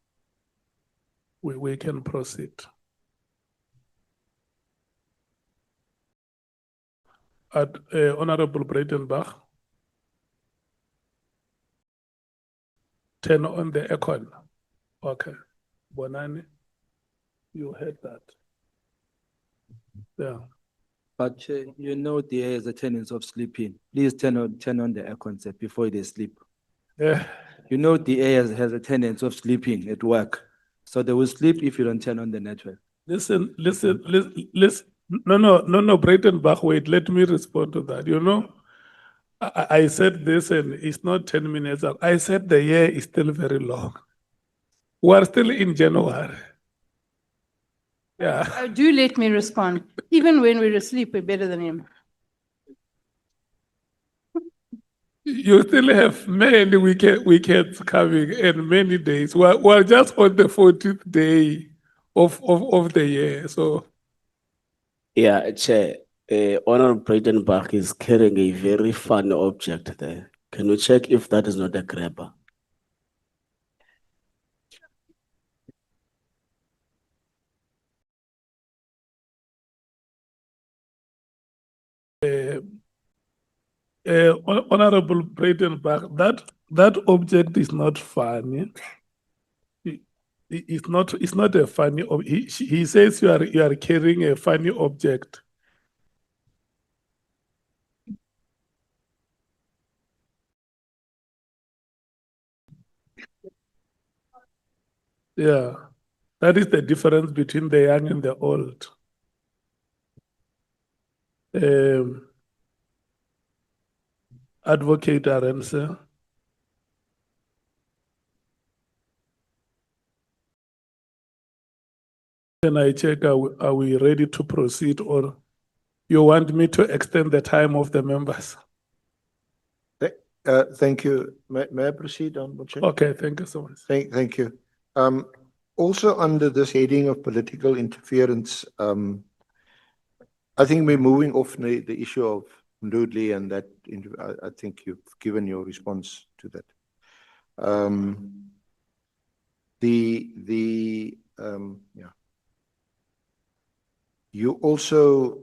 We can proceed. At Honorable Breitenbach, 10 on the econ. Okay. Bonani, you heard that. Yeah. But Chair, you know there is a tendency of sleeping. Please turn on the air concept before they sleep. Yeah. You know the air has a tendency of sleeping at work. So they will sleep if you don't turn on the network. Listen. No, Breitenbach, wait, let me respond to that. You know, I said this and it's not 10 minutes up. I said the year is still very long. We're still in January. Yeah. Do let me respond. Even when we're asleep, we're better than him. You still have many weekends coming and many days. We're just on the 14th day of the year. So Yeah, Chair, Honorable Breitenbach is carrying a very fun object there. Can we check if that is not a grabber? Honorable Breitenbach, that object is not funny. It's not a funny. He says you are carrying a funny object. Yeah, that is the difference between the young and the old. Advocate Arendse. Then I check, are we ready to proceed, or you want me to extend the time of the members? Thank you. May I proceed on? Okay, thank you so much. Thank you. Also under this heading of political interference, I think we're moving off the issue of Ndudli, and that I think you've given your response to that. Yeah. You also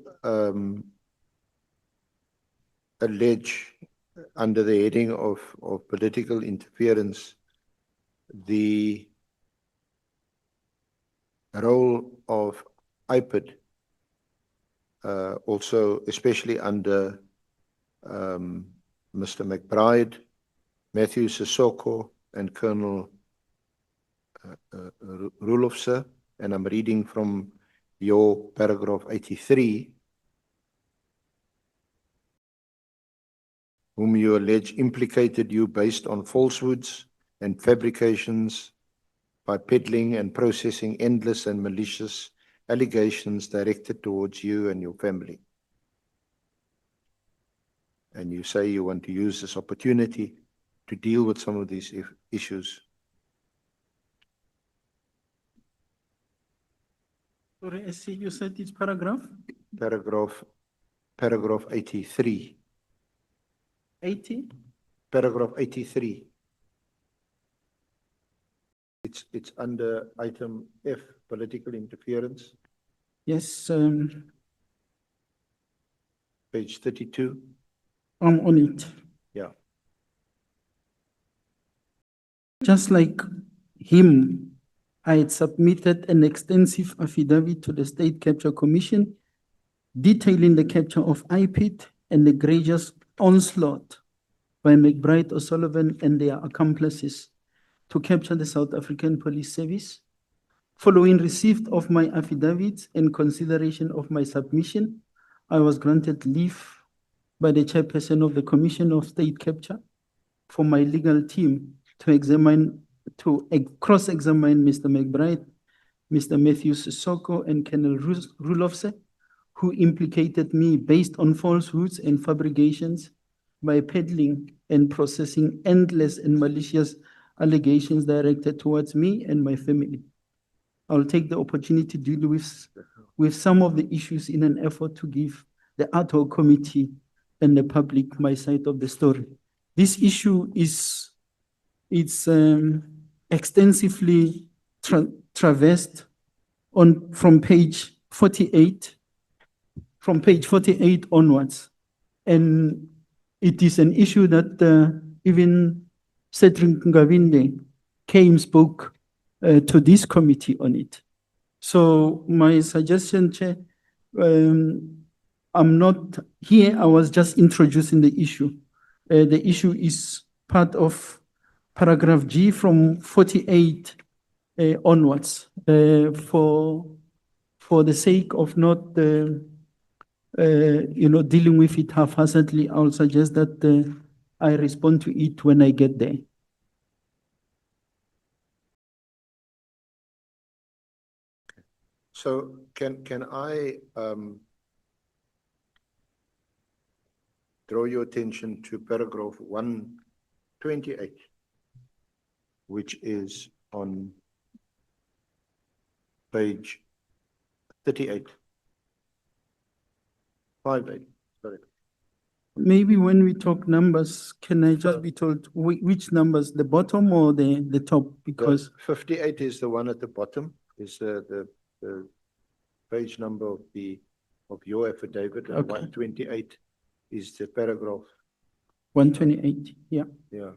allege under the heading of political interference the role of IPID, also especially under Mr. McBride, Matthew Sissoko, and Colonel Rulofse, and I'm reading from your paragraph 83, whom you allege implicated you based on falsehoods and fabrications by peddling and processing endless and malicious allegations directed towards you and your family. And you say you want to use this opportunity to deal with some of these issues. Sorry, I see you said it's paragraph? Paragraph 83. 80? Paragraph 83. it's under item F, political interference, Yes, page 32. I'm on it. Yeah. Just like him, I had submitted an extensive affidavit to the State Capture Commission detailing the capture of IPIT and the egregious onslaught by McBride O'Sullivan and their accomplices to capture the South African Police Service. Following receipt of my affidavits and consideration of my submission, I was granted leave by the chairperson of the Commission of State Capture for my legal team to cross-examine Mr. McBride, Mr. Matthew Sissoko, and Colonel Rulofse, who implicated me based on falsehoods and fabrications by peddling and processing endless and malicious allegations directed towards me and my family. I'll take the opportunity to deal with some of the issues in an effort to give the ad hoc committee and the public my side of the story. This issue is extensively traversed from page 48 onwards. And it is an issue that even Cedrick Nkabinde spoke to this committee on it. So my suggestion, Chair, I'm not here, I was just introducing the issue. The issue is part of paragraph G from 48 onwards. For the sake of not dealing with it haphazardly, I'll suggest that I respond to it when I get there. So can I draw your attention to paragraph 128, which is on page 38. 58, sorry. Maybe when we talk numbers, can I just be told which numbers, the bottom or the top? Because 58 is the one at the bottom, is the page number of your affidavit, and Okay. 128 is the paragraph. 128, yeah. Yeah.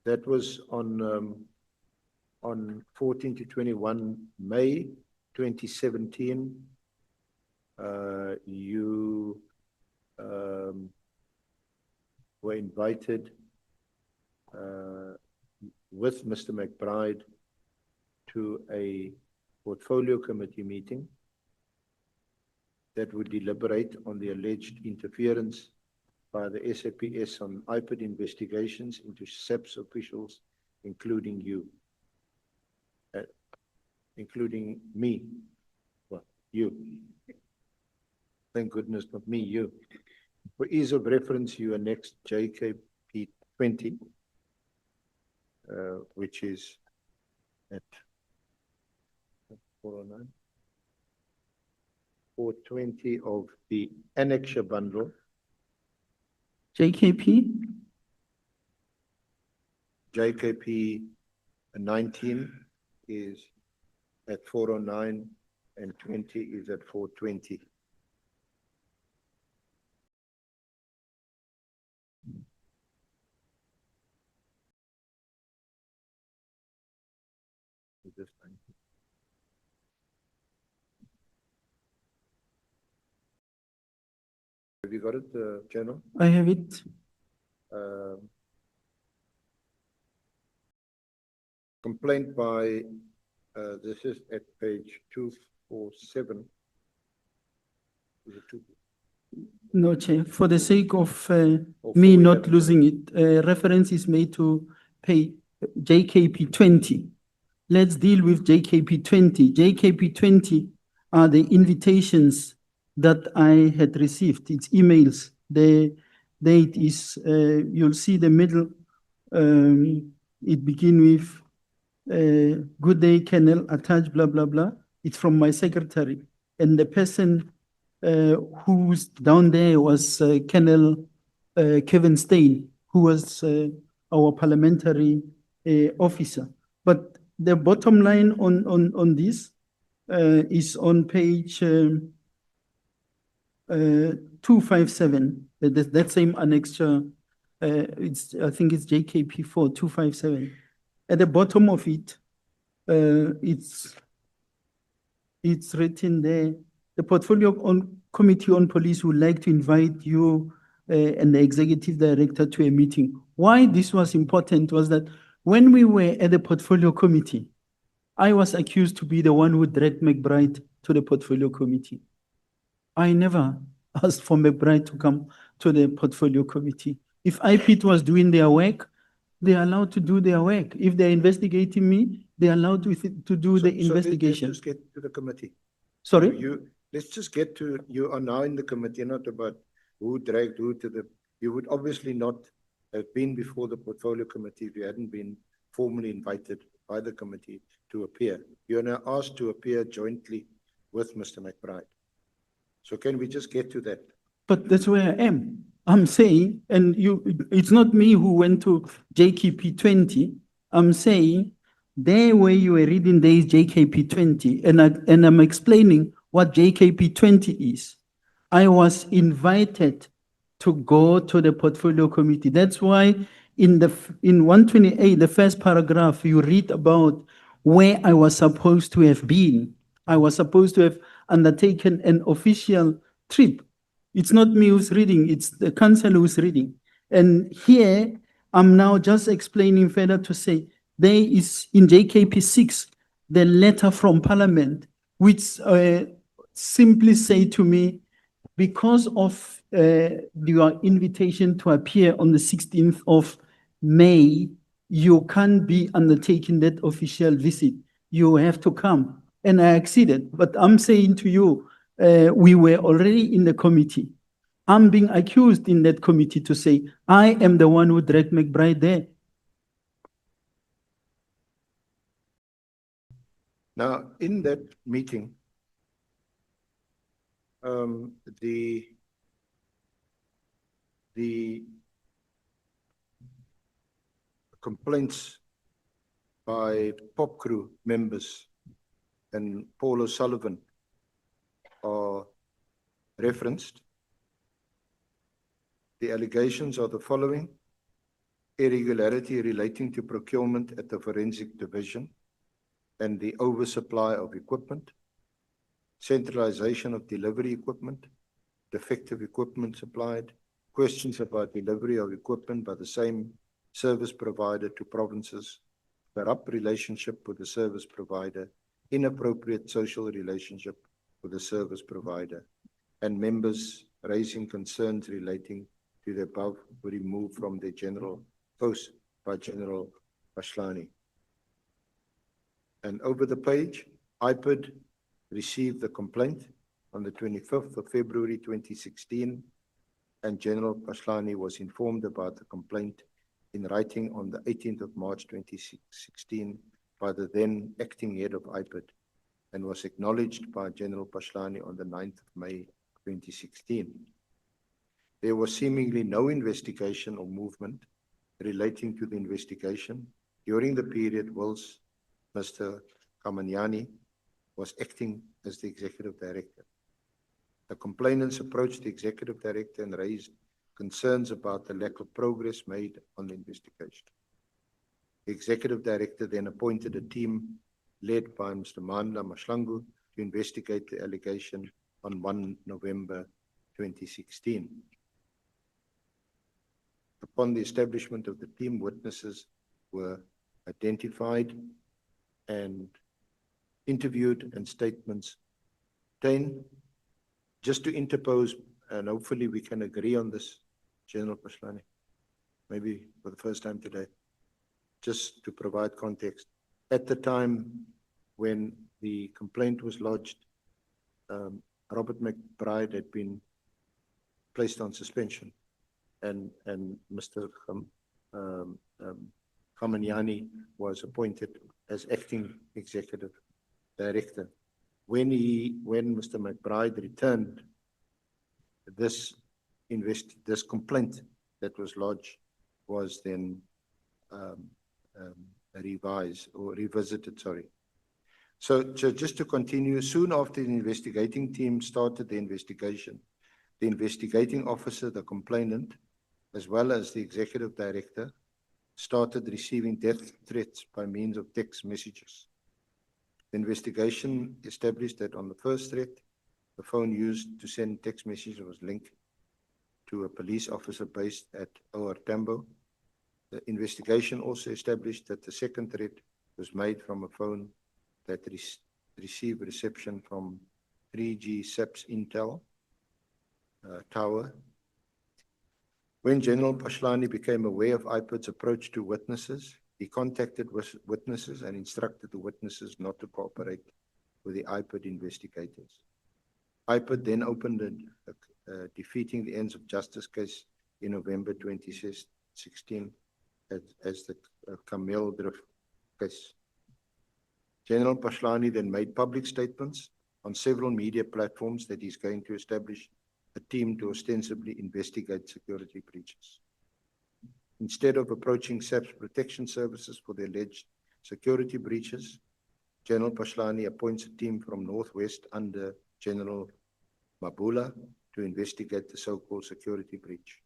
That was on 14 to 21 May 2017. You were invited with Mr. McBride to a portfolio committee meeting that would deliberate on the alleged interference by the SAPS on IPID investigations into SAPS officials, including you, including me. Well, you. Thank goodness, not me, you. For ease of reference, you annexed JKP 20, which is at 409. 420 of the annexure bundle. JKP? JKP 19 is at 409 and 20 is at 420. Have you got it, General? I have it. Complaint by, this is at page 247. Is it two? No, Chair, for the sake of four me not eleven. losing it, reference is made to pay JKP 20. Let's deal with JKP 20. JKP 20 are the invitations that I had received. It's emails. The date is, you'll see the middle, it begins with, good day, Colonel, attached, blah, blah, blah. It's from my secretary. And the person who's down there was Colonel Kevin Stein, who was our parliamentary officer. But the bottom line on this is on page 257, that same annexure. I think it's JKP 4 257. At the bottom of it, it's written there. The Portfolio Committee on Police would like to invite you and the Executive Director to a meeting. Why this was important was that when we were at the Portfolio Committee, I was accused to be the one who dragged McBride to the Portfolio Committee. I never asked for McBride to come to the Portfolio Committee. If IPIT was doing their work, they're allowed to do their work. If they're investigating me, they're allowed to do the investigation. Let's just get to the committee. Sorry? Let's just get to, you are now in the committee, not about who dragged who to the, you would obviously not have been before the Portfolio Committee if you hadn't been formally invited by the committee to appear. You are now asked to appear jointly with Mr. McBride. So can we just get to that? But that's where I am. I'm saying, and it's not me who went to JKP 20. I'm saying there where you were reading there is JKP 20, and I'm explaining what JKP 20 is. I was invited to go to the Portfolio Committee. That's why in 128, the first paragraph, you read about where I was supposed to have been. I was supposed to have undertaken an official trip. It's not me who's reading, it's the council who's reading. And here, I'm now just explaining further to say, there is in JKP 6, the letter from Parliament, which simply say to me, because of your invitation to appear on the 16th of May, you can't be undertaking that official visit. You have to come. And I acceded. But I'm saying to you, we were already in the committee. I'm being accused in that committee to say, I am the one who dragged McBride there. Now, in that meeting, the complaints by pop crew members and Paul O'Sullivan are referenced. The allegations are the following: irregularity relating to procurement at the forensic division and the oversupply of equipment, centralization of delivery equipment, defective equipment supplied, questions about delivery of equipment by the same service provider to provinces, corrupt relationship with the service provider, inappropriate social relationship with the service provider, and members raising concerns relating to the above were removed from their general post by General Phahlane. And over the page, IPID received the complaint on the 25th of February 2016, and General Phahlane was informed about the complaint in writing on the 18th of March 2016 by the then acting head of IPID, and was acknowledged by General Phahlane on the 9th of May 2016. There was seemingly no investigation or movement relating to the investigation during the period whilst Mr. Kamanyani was acting as the executive director. The complainants approached the executive director and raised concerns about the lack of progress made on the investigation. The executive director then appointed a team led by Mr. Nhlanhla Mkhwanazi to investigate the allegation on 1 November 2016. Upon the establishment of the team, witnesses were identified and interviewed and statements obtained. Just to interpose, and hopefully we can agree on this, General Phahlane, maybe for the first time today, just to provide context. At the time when the complaint was lodged, Robert McBride had been placed on suspension, and Mr. Kamanyani was appointed as acting executive director. When Mr. McBride returned, this complaint that was lodged was then revised or revisited, sorry. So just to continue, soon after the investigating team started the investigation, the investigating officer, the complainant, as well as the executive director, started receiving death threats by means of text messages. The investigation established that on the first threat, the phone used to send text messages was linked to a police officer based at Oratile. The investigation also established that the second threat was made from a phone that received reception from 3G SAPS Intel tower. When General Phahlane became aware of IPID's approach to witnesses, he contacted witnesses and instructed the witnesses not to cooperate with the IPID investigators. IPID then opened a defeating the ends of justice case in November 2016 as the Camel Drift case. General Phahlane then made public statements on several media platforms that he's going to establish a team to ostensibly investigate security breaches. Instead of approaching SAPS protection services for the alleged security breaches, General Phahlane appoints a team from Northwest under General Mabula to investigate the so-called security breach.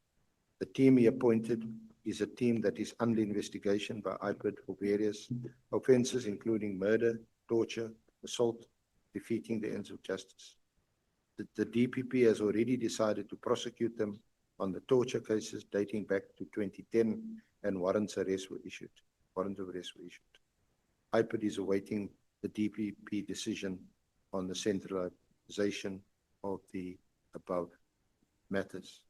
The team he appointed is a team that is under investigation by IPID for various offenses, including murder, torture, assault, defeating the ends of justice. The DPP has already decided to prosecute them on the torture cases dating back to 2010, and warrants of arrest were issued. IPID is awaiting the DPP decision on the centralization of the above matters.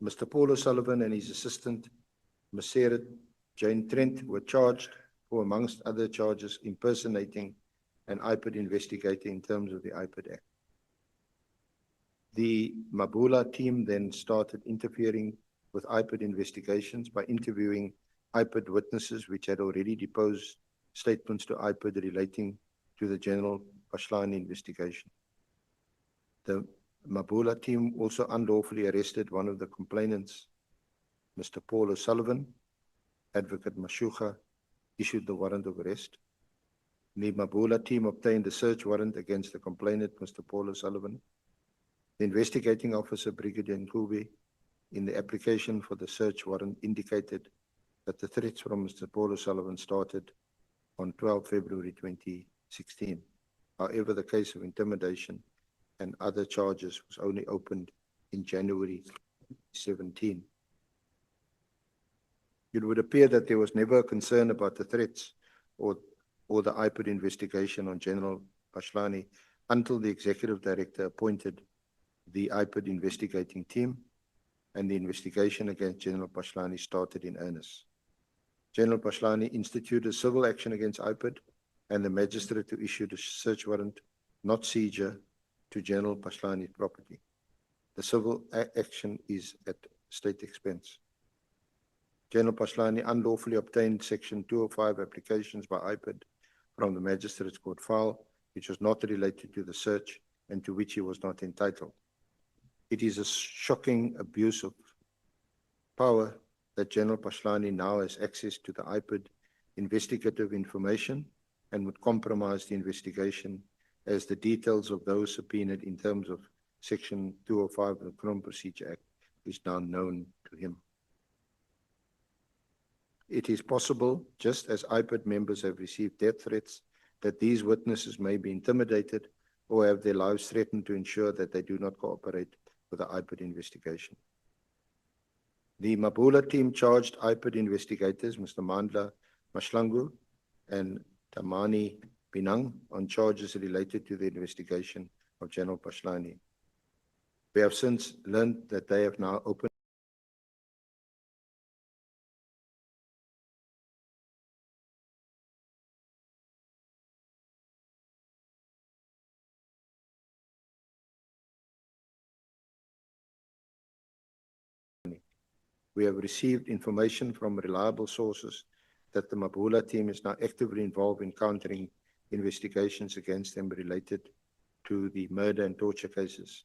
Mr. Paul O'Sullivan and his assistant, Ms. Jane Trent, were charged for, amongst other charges, impersonating an IPID investigator in terms of the IPID Act. The Mabula team then started interfering with IPID investigations by interviewing IPID witnesses which had already deposed statements to IPID relating to the General Phahlane investigation. The Mabula team also unlawfully arrested one of the complainants, Mr. Paul O'Sullivan. Advocate Mashuga issued the warrant of arrest. The Mabula team obtained a search warrant against the complainant, Mr. Paul O'Sullivan. The investigating officer, Brigadier Nkabinde, in the application for the search warrant indicated that the threats from Mr. Paul O'Sullivan started on 12 February 2016. However, the case of intimidation and other charges was only opened in January 2017. It would appear that there was never a concern about the threats or the IPID investigation on General Phahlane until the executive director appointed the IPID investigating team and the investigation against General Phahlane started in earnest. General Phahlane instituted civil action against IPID and the magistrate who issued a search warrant, not seizure, to General Phahlane's property. The civil action is at state expense. General Phahlane unlawfully obtained Section 205 applications by IPID from the magistrate's court file, which was not related to the search and to which he was not entitled. It is a shocking abuse of power that General Phahlane now has access to the IPID investigative information and would compromise the investigation, as the details of those subpoenaed in terms of Section 205 of the Criminal Procedure Act is now known to him. It is possible, just as IPID members have received death threats, that these witnesses may be intimidated or have their lives threatened to ensure that they do not cooperate with the IPID investigation. The Mabula team charged IPID investigators, Mr. Nhlanhla Mkhwanazi and Tamani Binang, on charges related to the investigation of General Phahlane. We have since learned that they have now opened We have received information from reliable sources that the Mabula team is now actively involved in countering investigations against them related to the murder and torture cases.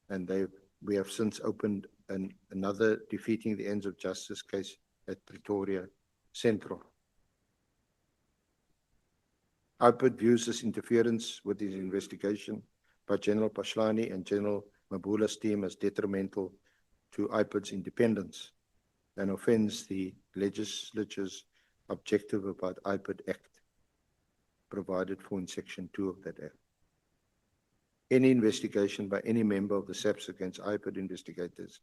And we have since opened another defeating the ends of justice case at Pretoria Central. IPID views this interference with his investigation by General Phahlane and General Mabula's team as detrimental to IPID's independence and offends the legislature's objective about IPID Act provided for in Section 2 of that Act. Any investigation by any member of the SAPS against IPID investigators,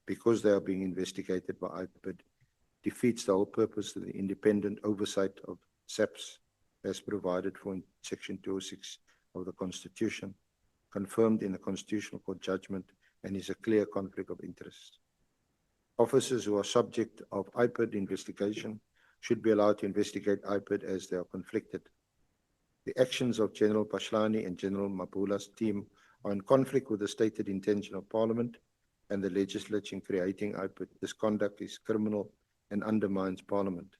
because they are being investigated by IPID, defeats the whole purpose of the independent oversight of SAPS as provided for in Section 206 of the Constitution, confirmed in the Constitutional Court judgment, and is a clear conflict of interest. Officers who are subject of IPID investigation should be allowed to investigate IPID as they are conflicted. The actions of General Phahlane and General Mabula's team are in conflict with the stated intention of Parliament and the legislature in creating IPID. This conduct is criminal and undermines Parliament.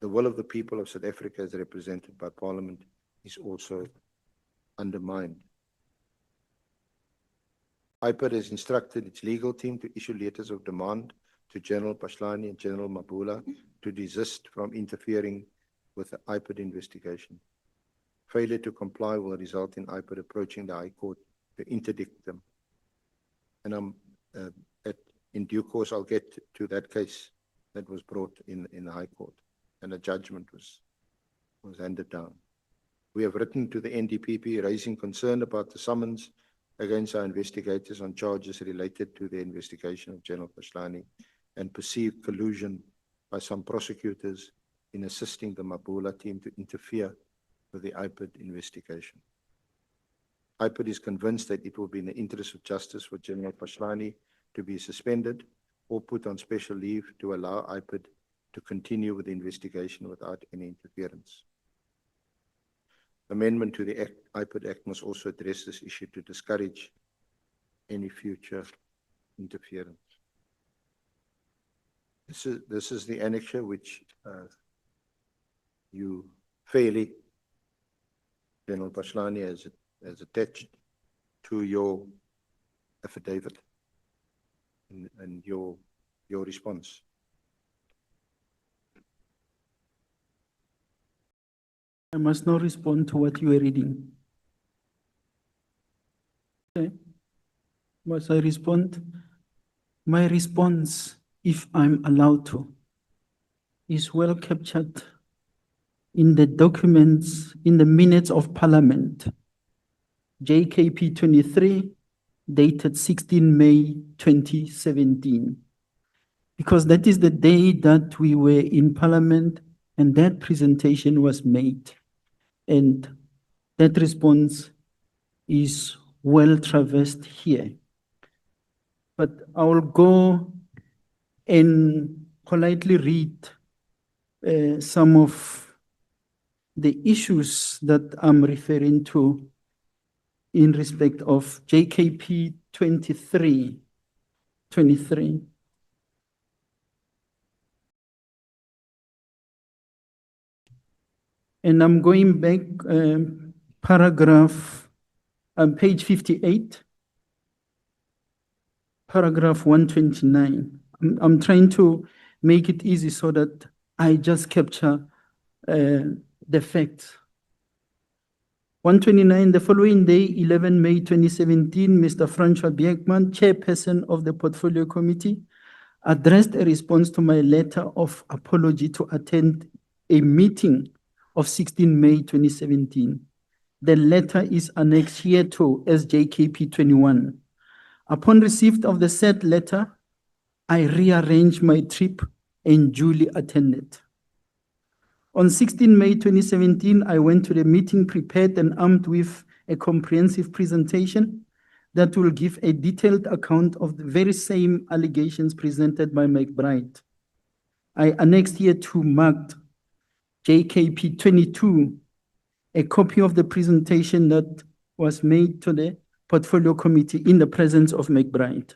The will of the people of South Africa as represented by Parliament is also undermined. IPID has instructed its legal team to issue letters of demand to General Phahlane and General Mabula to desist from interfering with the IPID investigation. Failure to comply will result in IPID approaching the High Court to interdict them. And in due course, I'll get to that case that was brought in the High Court, and a judgment was handed down. We have written to the NDPP raising concern about the summons against our investigators on charges related to the investigation of General Phahlane and perceived collusion by some prosecutors in assisting the Mabula team to interfere with the IPID investigation. IPID is convinced that it will be in the interest of justice for General Phahlane to be suspended or put on special leave to allow IPID to continue with the investigation without any interference. Amendment to the IPID Act must also address this issue to discourage any future interference. This is the annexure which you fairly, General Phahlane, has attached to your affidavit and your response. I must now respond to what you were reading. Okay. Must I respond? My response, if I'm allowed to, is well captured in the documents, in the minutes of Parliament, JKP 23, dated 16 May 2017. Because that is the day that we were in Parliament and that presentation was made. And that response is well traversed here. But I will go and politely read some of the issues that I'm referring to in respect of JKP 23. And I'm going back, paragraph, page 58, paragraph 129. I'm trying to make it easy so that I just capture the facts. 129, the following day, 11 May 2017, Mr. Francois Beekman, chairperson of the Portfolio Committee, addressed a response to my letter of apology to attend a meeting of 16 May 2017. The letter is annexed here to SJKP 21. Upon receipt of the said letter, I rearranged my trip and duly attended. On 16 May 2017, I went to the meeting prepared and armed with a comprehensive presentation that will give a detailed account of the very same allegations presented by McBride. I annexed here to marked JKP 22, a copy of the presentation that was made to the Portfolio Committee in the presence of McBride.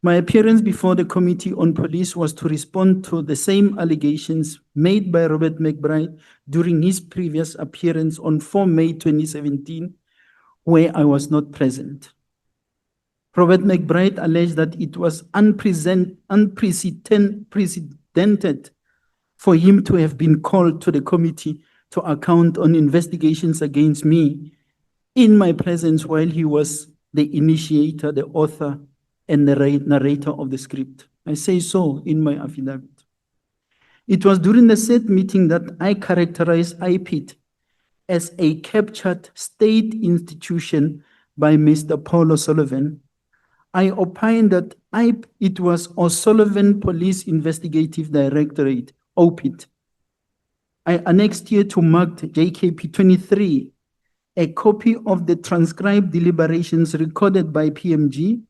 My appearance before the Committee on Police was to respond to the same allegations made by Robert McBride during his previous appearance on 4 May 2017, where I was not present. Robert McBride alleged that it was unprecedented for him to have been called to the committee to account on investigations against me in my presence while he was the initiator, the author, and the narrator of the script. I say so in my affidavit. It was during the said meeting that I characterized IPID as a captured state institution by Mr. Paul O'Sullivan. I opined that it was O'Sullivan Police Investigative Directorate, OPID. I annexed here to marked JKP 23 a copy of the transcribed deliberations recorded by PMG,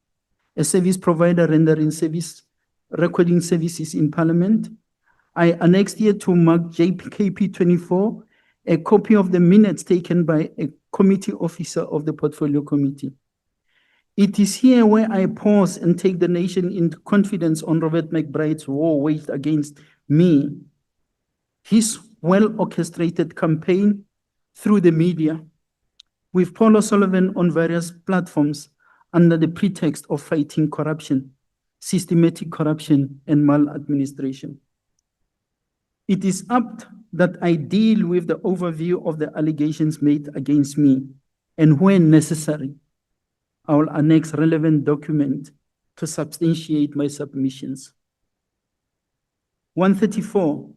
a service provider rendering recording services in Parliament. I annexed here to mark JKP 24 a copy of the minutes taken by a committee officer of the Portfolio Committee. It is here where I pause and take the nation into confidence on Robert McBride's war waged against me, his well-orchestrated campaign through the media, with Paul O'Sullivan on various platforms under the pretext of fighting corruption, systematic corruption, and maladministration. It is apt that I deal with the overview of the allegations made against me, and when necessary, I will annex relevant document to substantiate my submissions. 134,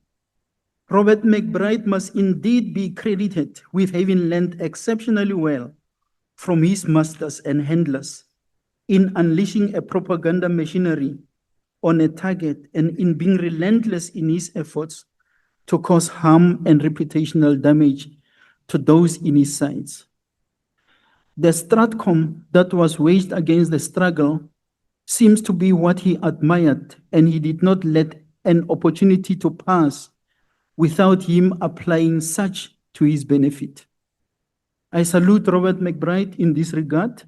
Robert McBride must indeed be credited with having learned exceptionally well from his masters and handlers in unleashing a propaganda machinery on a target and in being relentless in his efforts to cause harm and reputational damage to those in his sides. The stratcom that was waged against the struggle seems to be what he admired, and he did not let an opportunity to pass without him applying such to his benefit. I salute Robert McBride in this regard,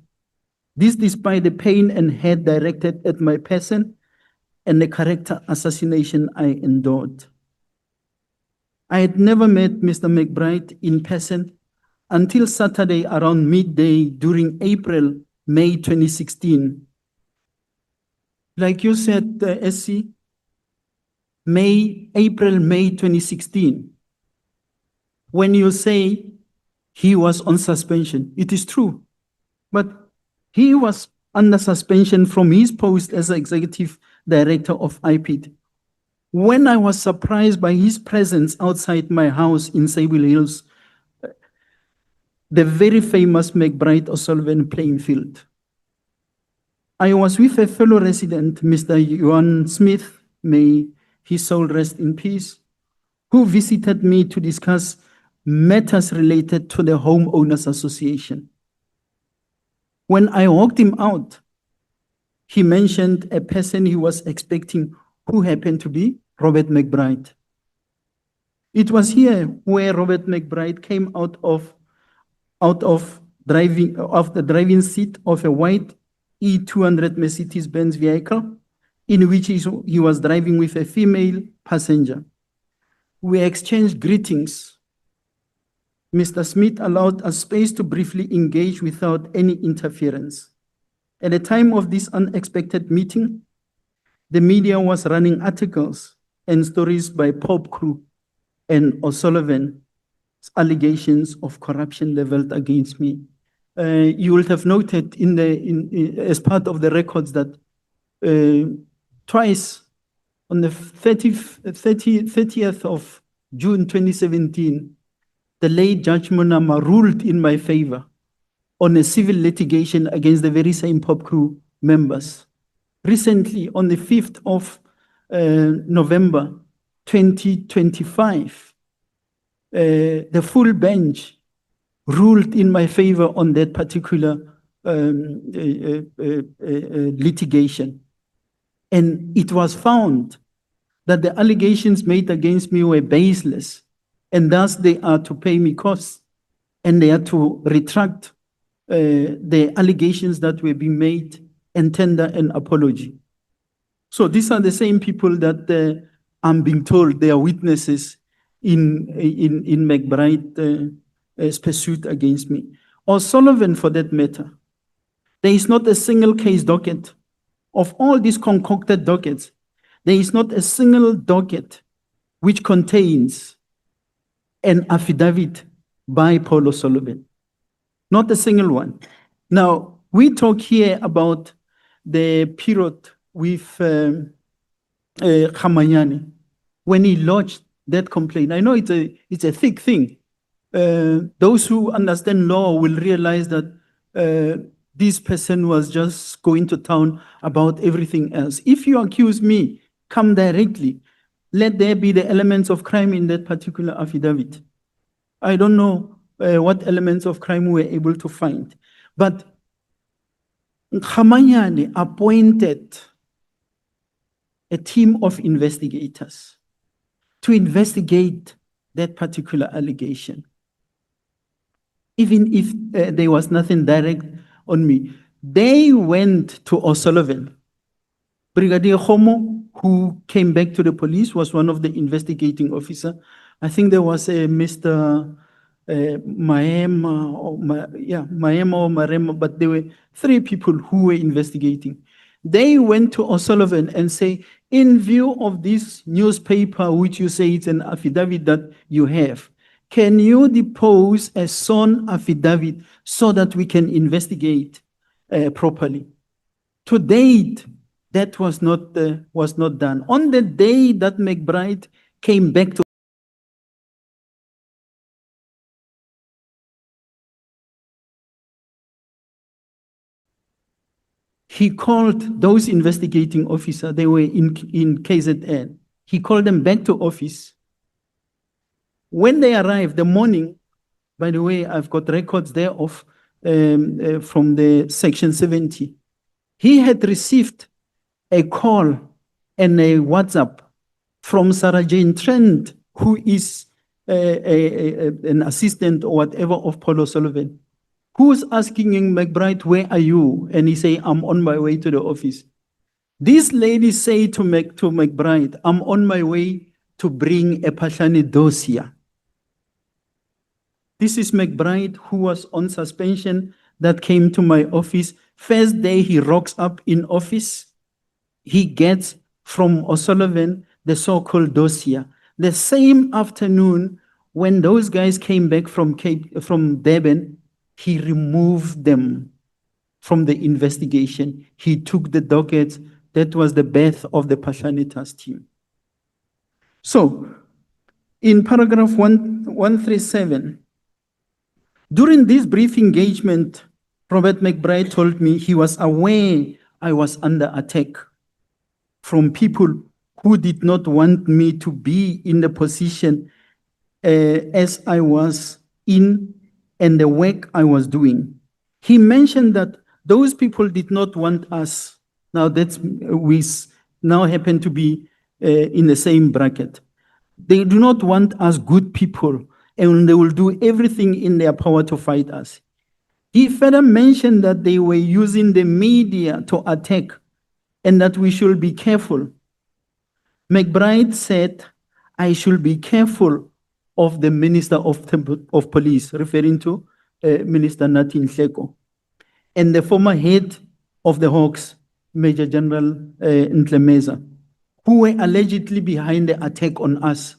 this despite the pain and hate directed at my person and the character assassination I endured. I had never met Mr. McBride in person until Saturday around midday during April-May 2016. Like you said, SC, April-May 2016, when you say he was on suspension, it is true, but he was under suspension from his post as executive director of IPID. When I was surprised by his presence outside my house in Sable Hills, the very famous McBride O'Sullivan playing field. I was with a fellow resident, Mr. Johan Smith, may his soul rest in peace, who visited me to discuss matters related to the Homeowners Association. When I walked him out, he mentioned a person he was expecting who happened to be Robert McBride. It was here where Robert McBride came out of the driving seat of a white E200 Mercedes-Benz vehicle in which he was driving with a female passenger. We exchanged greetings. Mr. Smith allowed us space to briefly engage without any interference. At the time of this unexpected meeting, the media was running articles and stories by Pop Crew and O'Sullivan allegations of corruption leveled against me. You will have noted as part of the records that twice on the 30th of June 2017, the late Judge Monama ruled in my favor on a civil litigation against the very same Pop Crew members. Recently, on the 5th of November 2025, the full bench ruled in my favor on that particular litigation. And it was found that the allegations made against me were baseless, and thus they are to pay me costs, and they are to retract the allegations that were being made and tender an apology. So these are the same people that I'm being told they are witnesses in McBride's pursuit against me. O'Sullivan, for that matter, There is not a single case docket. Of all these concocted dockets, there is not a single docket which contains an affidavit by Paul O'Sullivan. Not a single one. Now, we talk here about the period with Khamanyane, when he lodged that complaint. I know it's a thick thing. Those who understand law will realize that this person was just going to town about everything else. If you accuse me, come directly. Let there be the elements of crime in that particular affidavit. I don't know what elements of crime we were able to find. But Khamanyane appointed a team of investigators to investigate that particular allegation. Even if there was nothing direct on me, they went to O'Sullivan. Brigadier Khomo, who came back to the police, was one of the investigating officers. I think there was a Mr. Mahema or Marema, but there were 3 people who were investigating. They went to O'Sullivan and say, in view of this newspaper, which you say it's an affidavit that you have, can you depose a sworn affidavit so that we can investigate properly? To date, that was not done. On the day that McBride came back to he called those investigating officers, they were in KZN. He called them back to office. When they arrived, the morning, by the way, I've got records there of from the section 70. He had received a call and a WhatsApp from Sarah Jane Trent, who is an assistant or whatever of Paul O'Sullivan, who's asking him, McBride, where are you? And he say, I'm on my way to the office. This lady say to McBride, I'm on my way to bring a Phahlane dossier. This is McBride, who was on suspension, that came to my office. First day he rocks up in office, he gets from O'Sullivan the so-called dossier. The same afternoon, when those guys came back from Durban, he removed them from the investigation. He took the dockets. That was the birth of the Phahlane task team. So, in paragraph 137, during this brief engagement, Robert McBride told me he was aware I was under attack from people who did not want me to be in the position as I was in and the work I was doing. He mentioned that those people did not want us. Now we now happen to be in the same bracket. They do not want us good people, and they will do everything in their power to fight us. He further mentioned that they were using the media to attack and that we should be careful. McBride said, I should be careful of the Minister of Police, referring to Minister Nathi Nhleko, and the former head of the Hawks, Major General Ntlemeza, who were allegedly behind the attack on us.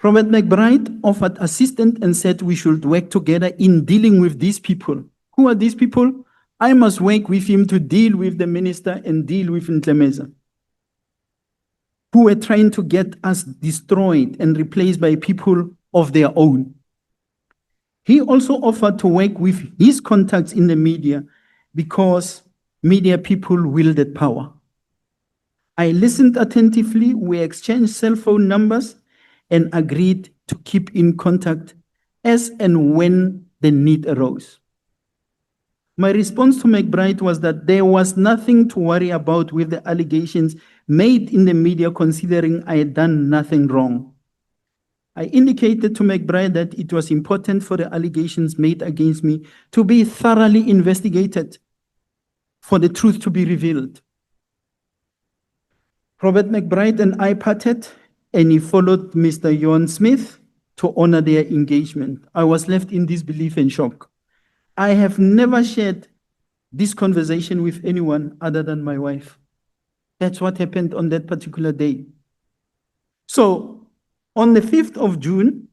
Robert McBride offered assistance and said we should work together in dealing with these people. Who are these people? I must work with him to deal with the minister and deal with Ntlemeza, who were trying to get us destroyed and replaced by people of their own. He also offered to work with his contacts in the media because media people wielded power. I listened attentively, we exchanged cell phone numbers and agreed to keep in contact as and when the need arose. My response to McBride was that there was nothing to worry about with the allegations made in the media, considering I had done nothing wrong. I indicated to McBride that it was important for the allegations made against me to be thoroughly investigated, for the truth to be revealed. Robert McBride and I parted, and he followed Mr. Johan Smith to honor their engagement. I was left in disbelief and shock. I have never shared this conversation with anyone other than my wife. That's what happened on that particular day. So on the 5th of June,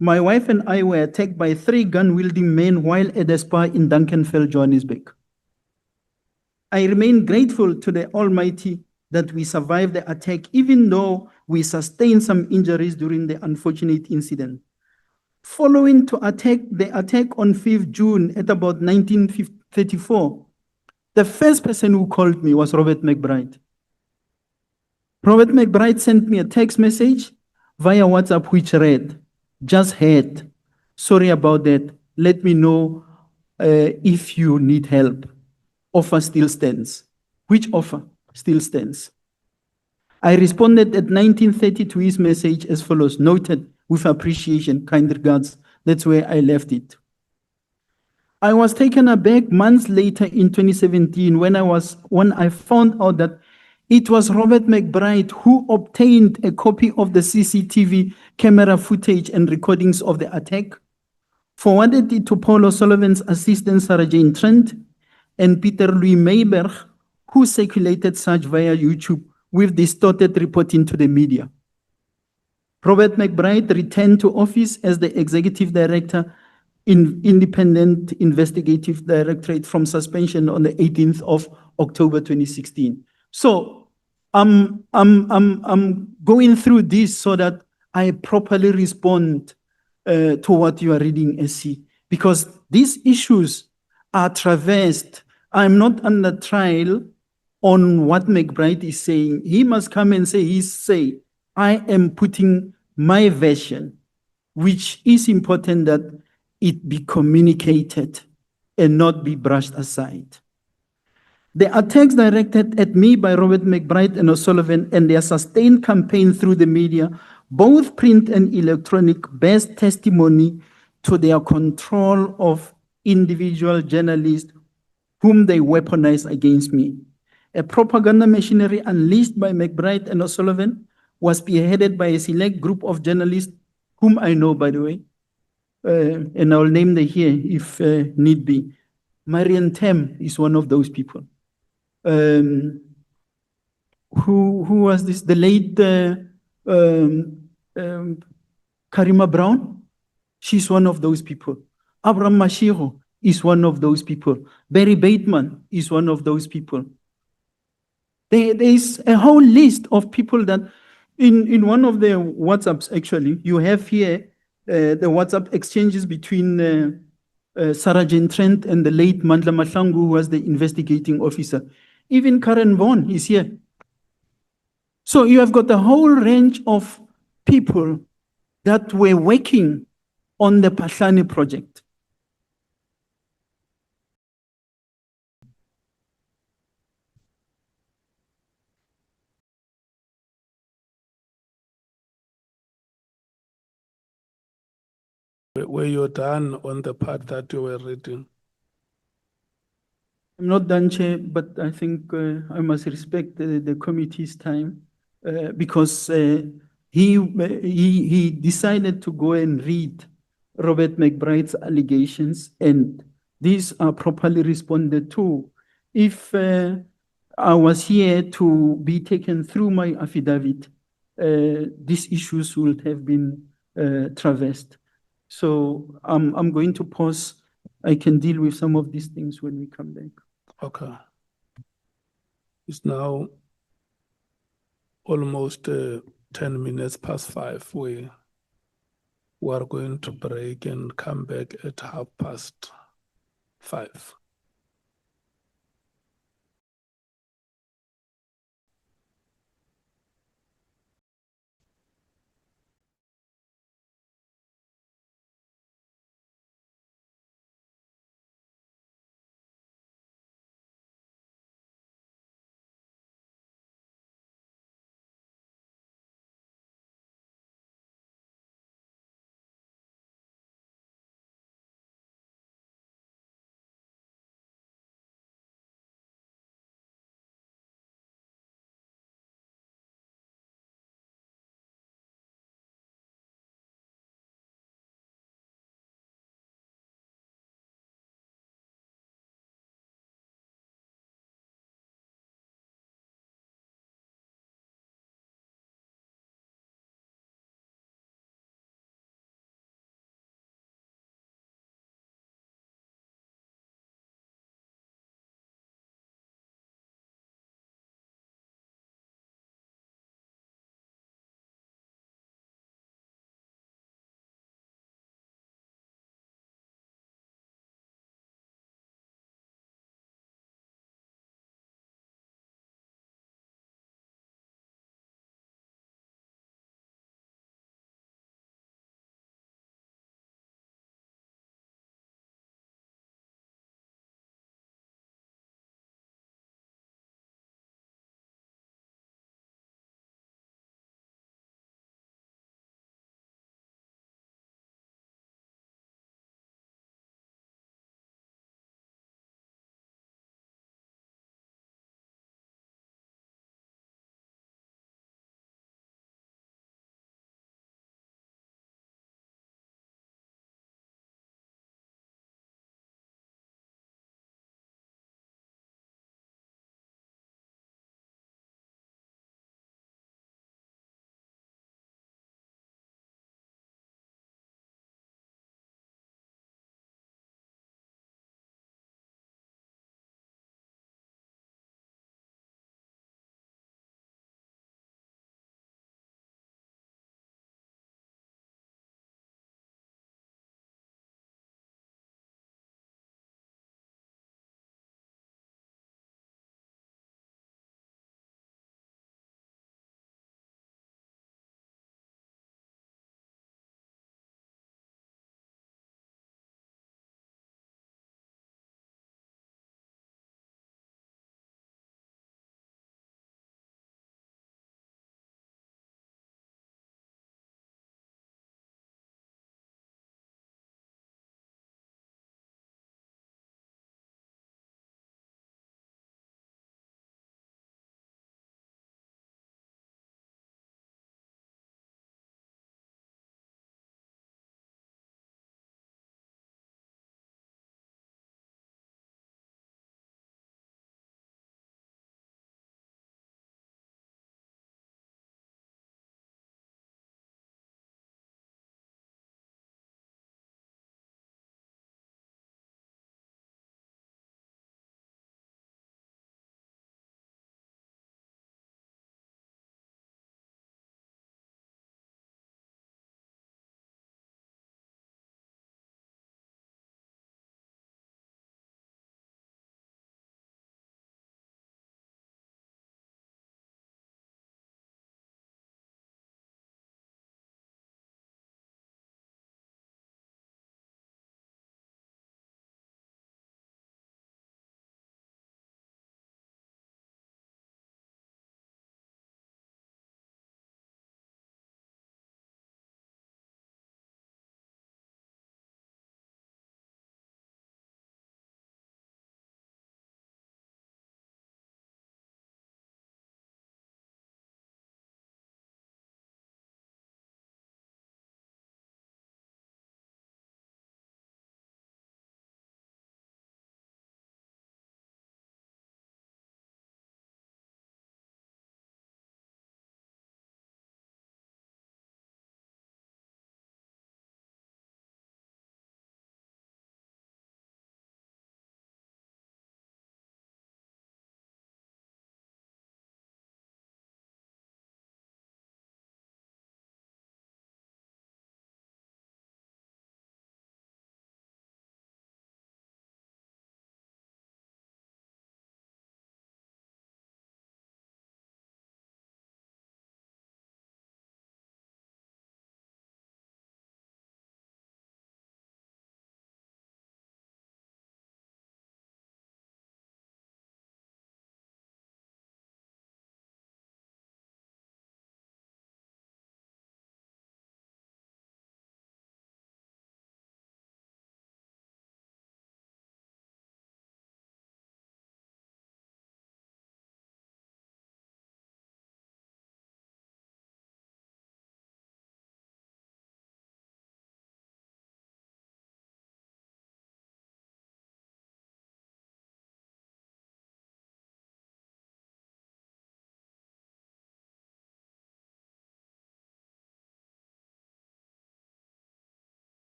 my wife and I were attacked by 3 gun-wielding men while at a spa in Duncanville, Johannesburg. I remain grateful to the Almighty that we survived the attack, even though we sustained some injuries during the unfortunate incident. Following the attack on 5th June at about 1934, the first person who called me was Robert McBride. Robert McBride sent me a text message via WhatsApp which read, "Just heard. Sorry about that. Let me know if you need help. Offer still stands." Which offer still stands? I responded at 19:30 to his message as follows: "Noted, with appreciation, kind regards." That's where I left it. I was taken aback months later in 2017 when I found out that it was Robert McBride who obtained a copy of the CCTV camera footage and recordings of the attack, forwarded it to Paul O'Sullivan's assistant Sarah Jane Trent and Peter Louis Mayberg, who circulated such via YouTube with distorted reporting to the media. Robert McBride returned to office as the executive director in Independent Investigative Directorate from suspension on the 18th of October 2016. So I'm going through this so that I properly respond to what you are reading, SC, because these issues are traversed. I'm not under trial on what McBride is saying. He must come and say, I am putting my version, which is important that it be communicated and not be brushed aside. The attacks directed at me by Robert McBride and O'Sullivan and their sustained campaign through the media, both print and electronic, bears testimony to their control of individual journalists whom they weaponize against me. A propaganda machinery unleashed by McBride and O'Sullivan was spearheaded by a select group of journalists whom I know, by the way, and I'll name them here if need be. Marian Tem is one of those people. Who was this? The late Karima Brown? She's one of those people. Abraham Mashiro is one of those people. Barry Bateman is one of those people. There is a whole list of people that in one of the WhatsApps, actually, you have here the WhatsApp exchanges between Sarah Jane Trent and the late Mandla Mahlangu, who was the investigating officer. Even Karen Vaughan is here. So you have got a whole range of people that were working on the Phahlane project. Were you done on the part that you were reading? I'm not done, Chair, but I think I must respect the committee's time because he decided to go and read Robert McBride's allegations, and these are properly responded to. If I was here to be taken through my affidavit, these issues would have been traversed. So I'm going to pause. I can deal with some of these things when we come back. Okay. It's now almost 10 minutes past 5. We are going to break and come back at 5:30.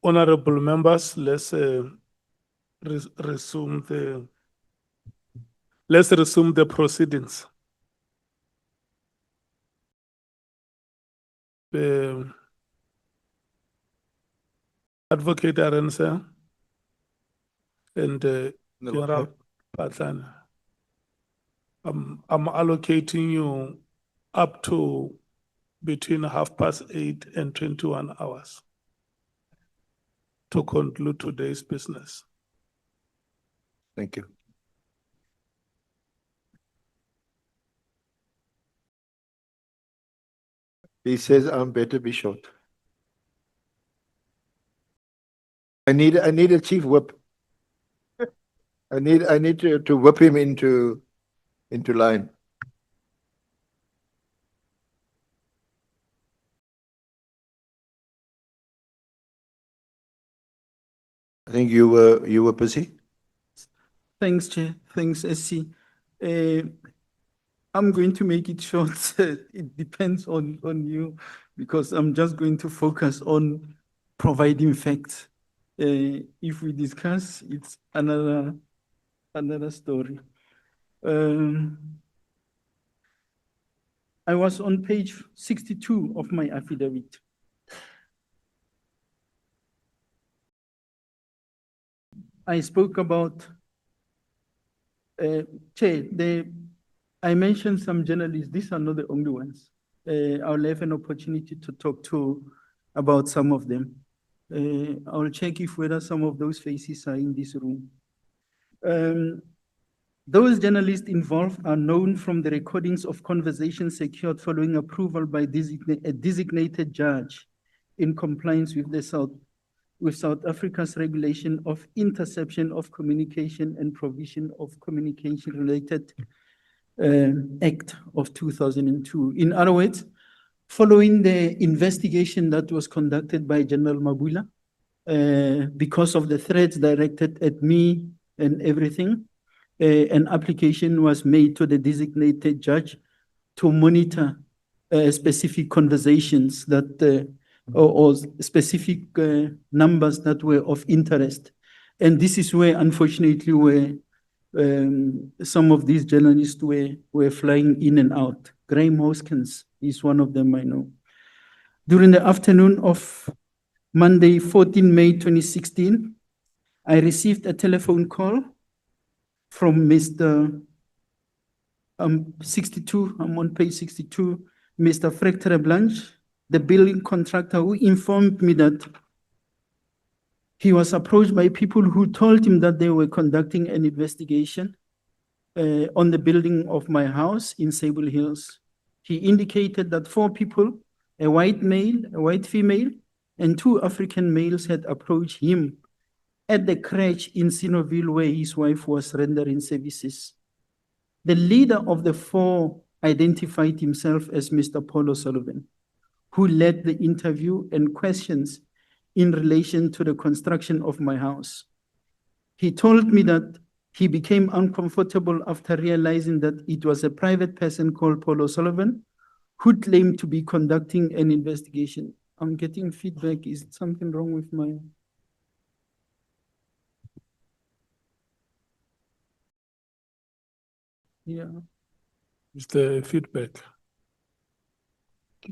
Honorable members, let's resume the proceedings. Advocate Arendse and General Phahlane. I'm allocating you up to between 8:30 and 21 hours to conclude today's business. Thank you. He says I'm better be short. I need a chief whip. I need to whip him into line. I think you were busy. Thanks, Chair. Thanks, SC. I'm going to make it short. It depends on you because I'm just going to focus on providing facts. If we discuss, it's another story. I was on page 62 of my affidavit. I spoke about, Chair, I mentioned some journalists. These are not the only ones. I'll have an opportunity to talk about some of them. I'll check if whether some of those faces are in this room. Those journalists involved are known from the recordings of conversations secured following approval by a designated judge in compliance with South Africa's regulation of interception of communication and provision of communication-related Act of 2002. In other words, following the investigation that was conducted by General Mabula, because of the threats directed at me and everything, an application was made to the designated judge to monitor specific conversations that or specific numbers that were of interest. And this is where, unfortunately, where some of these journalists were flying in and out. Graham Hoskins is one of them, I know. During the afternoon of Monday, 14 May 2016, I received a telephone call from Mr. 62, I'm on page 62, Mr. Frectere Blanche, the building contractor, who informed me that he was approached by people who told him that they were conducting an investigation on the building of my house in Sable Hills. He indicated that 4 people, a white male, a white female, and 2 African males had approached him at the crèche in Sinoville where his wife was rendering services. The leader of the 4 identified himself as Mr. Paul O'Sullivan, who led the interview and questions in relation to the construction of my house. He told me that he became uncomfortable after realizing that it was a private person called Paul O'Sullivan who claimed to be conducting an investigation. I'm getting feedback. Is something wrong with my... Yeah. Is the feedback?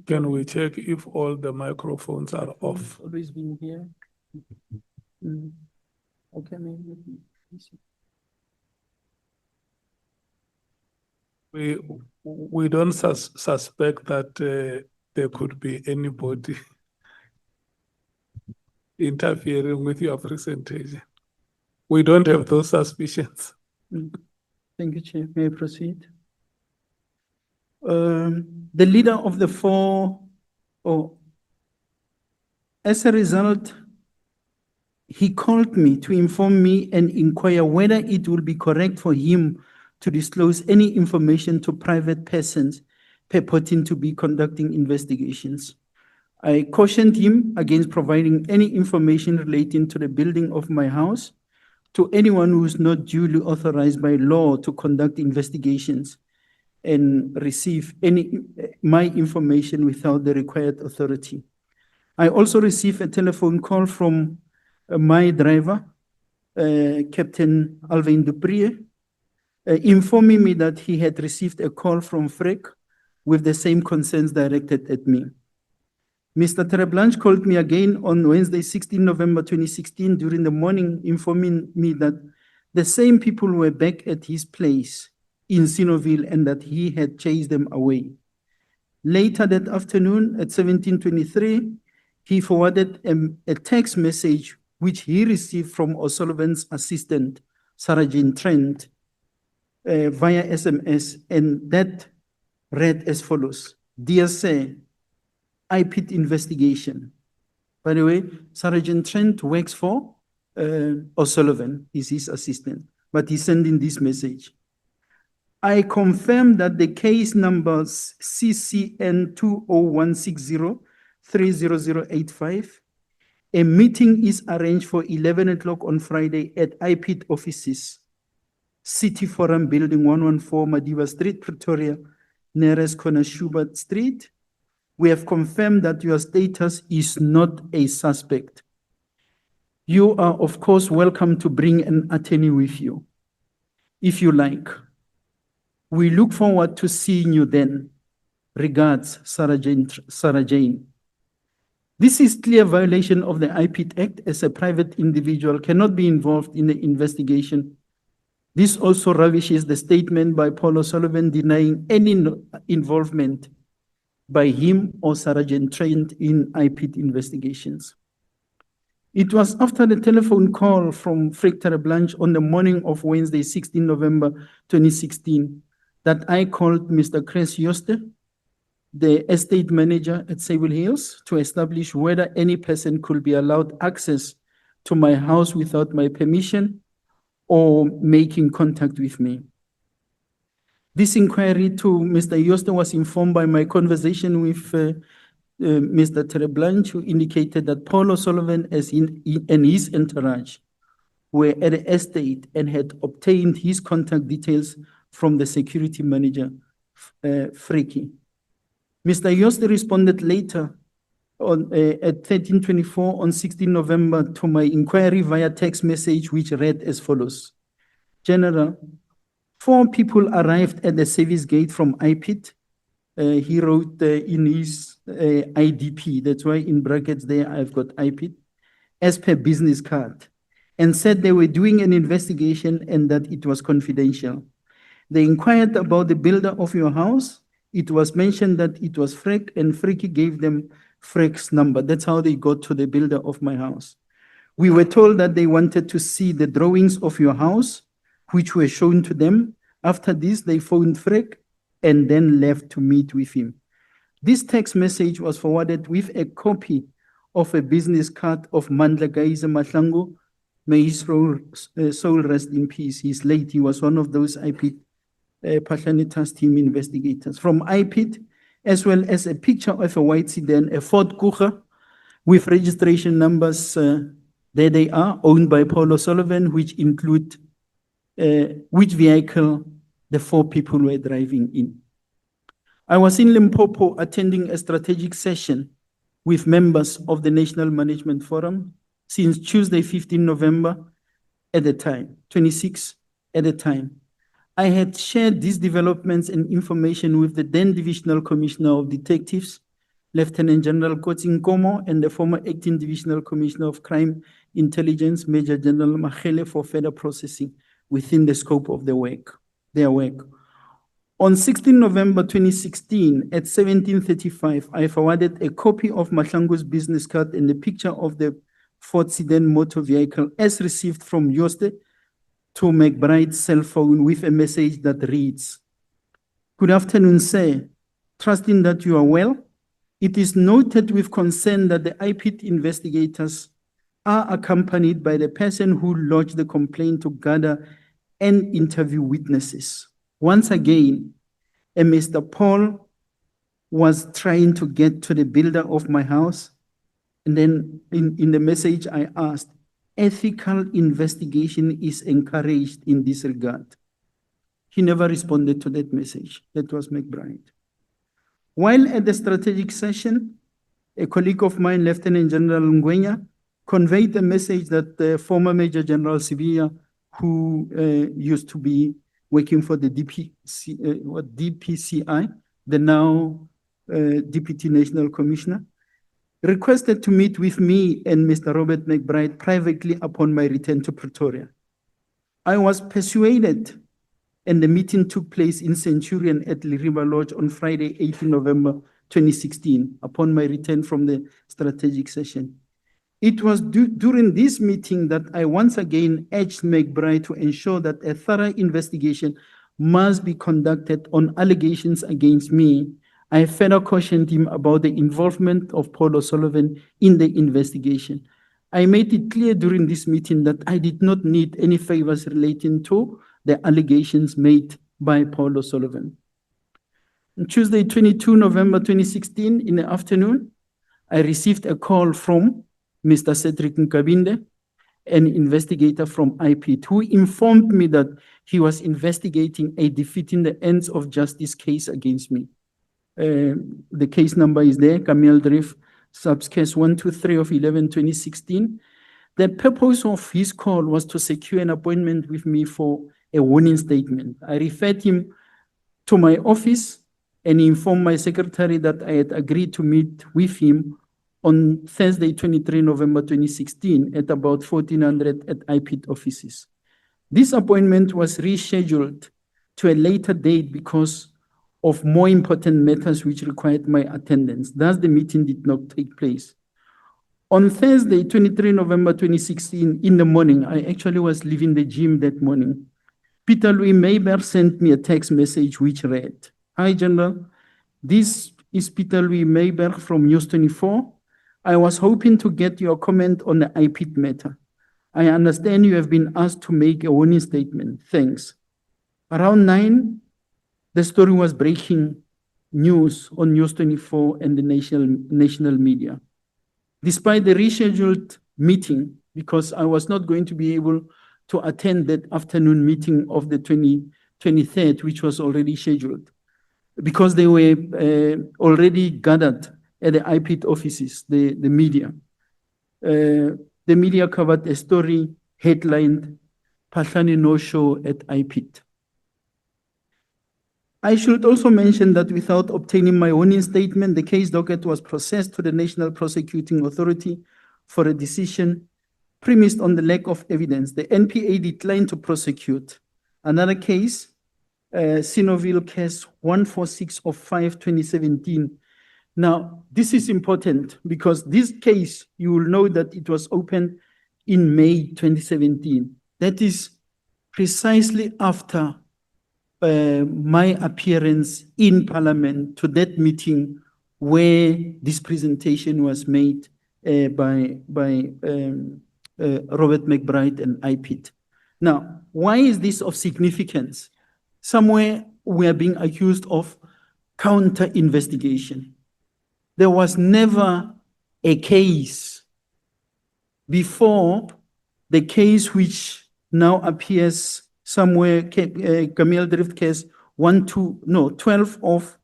Can we check if all the microphones are off? Always been here. Okay, maybe. Let me see. We don't suspect that there could be anybody interfering with your presentation. We don't have those suspicions. Thank you, Chair. May I proceed? The leader of the 4, as a result, he called me to inform me and inquire whether it will be correct for him to disclose any information to private persons purporting to be conducting investigations. I cautioned him against providing any information relating to the building of my house to anyone who is not duly authorized by law to conduct investigations and receive my information without the required authority. I also received a telephone call from my driver, Captain Alvin Dupree, informing me that he had received a call from Frick with the same concerns directed at me. Mr. Tereblanche called me again on Wednesday, 16 November 2016 during the morning, informing me that the same people were back at his place in Sinoville and that he had chased them away. Later that afternoon at 17:23, he forwarded a text message which he received from O'Sullivan's assistant, Sergeant Trent, via SMS, and that read as follows: Dear Sir, IPIT investigation. By the way, Sergeant Trent works for O'Sullivan, is his assistant, but he's sending this message. I confirm that the case numbers CCN 20160-30085, a meeting is arranged for 11 o'clock on Friday at IPIT offices, City Forum Building 114 Madiba Street, Pretoria, nearest corner Schubert Street. We have confirmed that your status is not a suspect. You are, of course, welcome to bring an attorney with you, if you like. We look forward to seeing you then. Regards, Sarah Jane. This is clear violation of the IPIT Act, as a private individual cannot be involved in the investigation. This also ravishes the statement by Paul O'Sullivan denying any involvement by him or Sergeant Trent in IPIT investigations. It was after the telephone call from Frick Tereblanche on the morning of Wednesday, 16 November 2016, that I called Mr. Chris Yoste, the estate manager at Sable Hills, to establish whether any person could be allowed access to my house without my permission or making contact with me. This inquiry to Mr. Yoste was informed by my conversation with Mr. Tereblanche, who indicated that Paul O'Sullivan and his entourage were at the estate and had obtained his contact details from the security manager, Freaky. Mr. Yoste responded later at 13:24 on 16 November to my inquiry via text message, which read as follows: General, 4 people arrived at the service gate from IPIT. He wrote in his IDP, that's why in brackets there I've got IPIT, as per business card, and said they were doing an investigation and that it was confidential. They inquired about the builder of your house. It was mentioned that it was Frick, and Fricky gave them Frick's number. That's how they got to the builder of my house. We were told that they wanted to see the drawings of your house, which were shown to them. After this, they phoned Frick and then left to meet with him. This text message was forwarded with a copy of a business card of Mandla Gaiza Mahlangu. May his soul rest in peace. He's late. He was one of those IPIT Phahlane Task Team investigators. From IPIT, as well as a picture of a white sedan, a Ford Kuga, with registration numbers, there they are, owned by Paul O'Sullivan, which include which vehicle the 4 people were driving in. I was in Limpopo attending a strategic session with members of the National Management Forum since Tuesday, 15 November at the time, 26 at the time. I had shared these developments and information with the then Divisional Commissioner of Detectives, Lieutenant General Kotsi Nkomo, and the former Acting Divisional Commissioner of Crime Intelligence, Major General Mahele, for further processing within the scope of their work. On 16 November 2016, at 17:35, I forwarded a copy of Mahlangu's business card and a picture of the Ford sedan motor vehicle as received from Yoste to McBride's cell phone with a message that reads: Good afternoon, sir. Trusting that you are well, it is noted with concern that the IPIT investigators are accompanied by the person who lodged the complaint to gather and interview witnesses. Once again, a Mr. Paul was trying to get to the builder of my house. And then in the message I asked, ethical investigation is encouraged in this regard. He never responded to that message. That was McBride. While at the strategic session, a colleague of mine, Lieutenant General Ngwenya, conveyed a message that the former Major General Sibiya, who used to be working for the DPCI, the now Deputy National Commissioner, requested to meet with me and Mr. Robert McBride privately upon my return to Pretoria. I was persuaded, and the meeting took place in Centurion at Liriba Lodge on Friday, 18 November 2016, upon my return from the strategic session. It was during this meeting that I once again urged McBride to ensure that a thorough investigation must be conducted on allegations against me. I further cautioned him about the involvement of Paul O'Sullivan in the investigation. I made it clear during this meeting that I did not need any favors relating to the allegations made by Paul O'Sullivan. On Tuesday, 22 November 2016, in the afternoon, I received a call from Mr. Cedrick Nkabinde, an investigator from IPIT, who informed me that he was investigating a defeating the ends of justice case against me. The case number is there, Camille Drift, SAPS case 123 of 11/2016. The purpose of his call was to secure an appointment with me for a warning statement. I referred him to my office and informed my secretary that I had agreed to meet with him on Thursday, 23 November 2016 at about 1400 at IPIT offices. This appointment was rescheduled to a later date because of more important matters which required my attendance. Thus, the meeting did not take place. On Thursday, 23 November 2016, in the morning, I actually was leaving the gym that morning. Peter Louis Mayberg sent me a text message which read, "Hi, General. This is Peter Louis Mayberg from News 24. I was hoping to get your comment on the IPIT matter. I understand you have been asked to make a warning statement. Thanks." Around 9, the story was breaking news on News 24 and the national media. Despite the rescheduled meeting, because I was not going to be able to attend that afternoon meeting of the 23rd, which was already scheduled, because they were already gathered at the IPIT offices, the media. The media covered a story headlined, "Phahlane no show at IPIT." I should also mention that without obtaining my warning statement, the case docket was processed to the National Prosecuting Authority for a decision premised on the lack of evidence. The NPA declined to prosecute. Another case, Sinoville case 146 of 5/2017. Now, this is important because this case, you will know that it was opened in May 2017. That is precisely after my appearance in Parliament to that meeting where this presentation was made by Robert McBride and IPIT. Now, why is this of significance? Somewhere we are being accused of counter-investigation. There was never a case before the case which now appears somewhere, Camille Drift case 12 of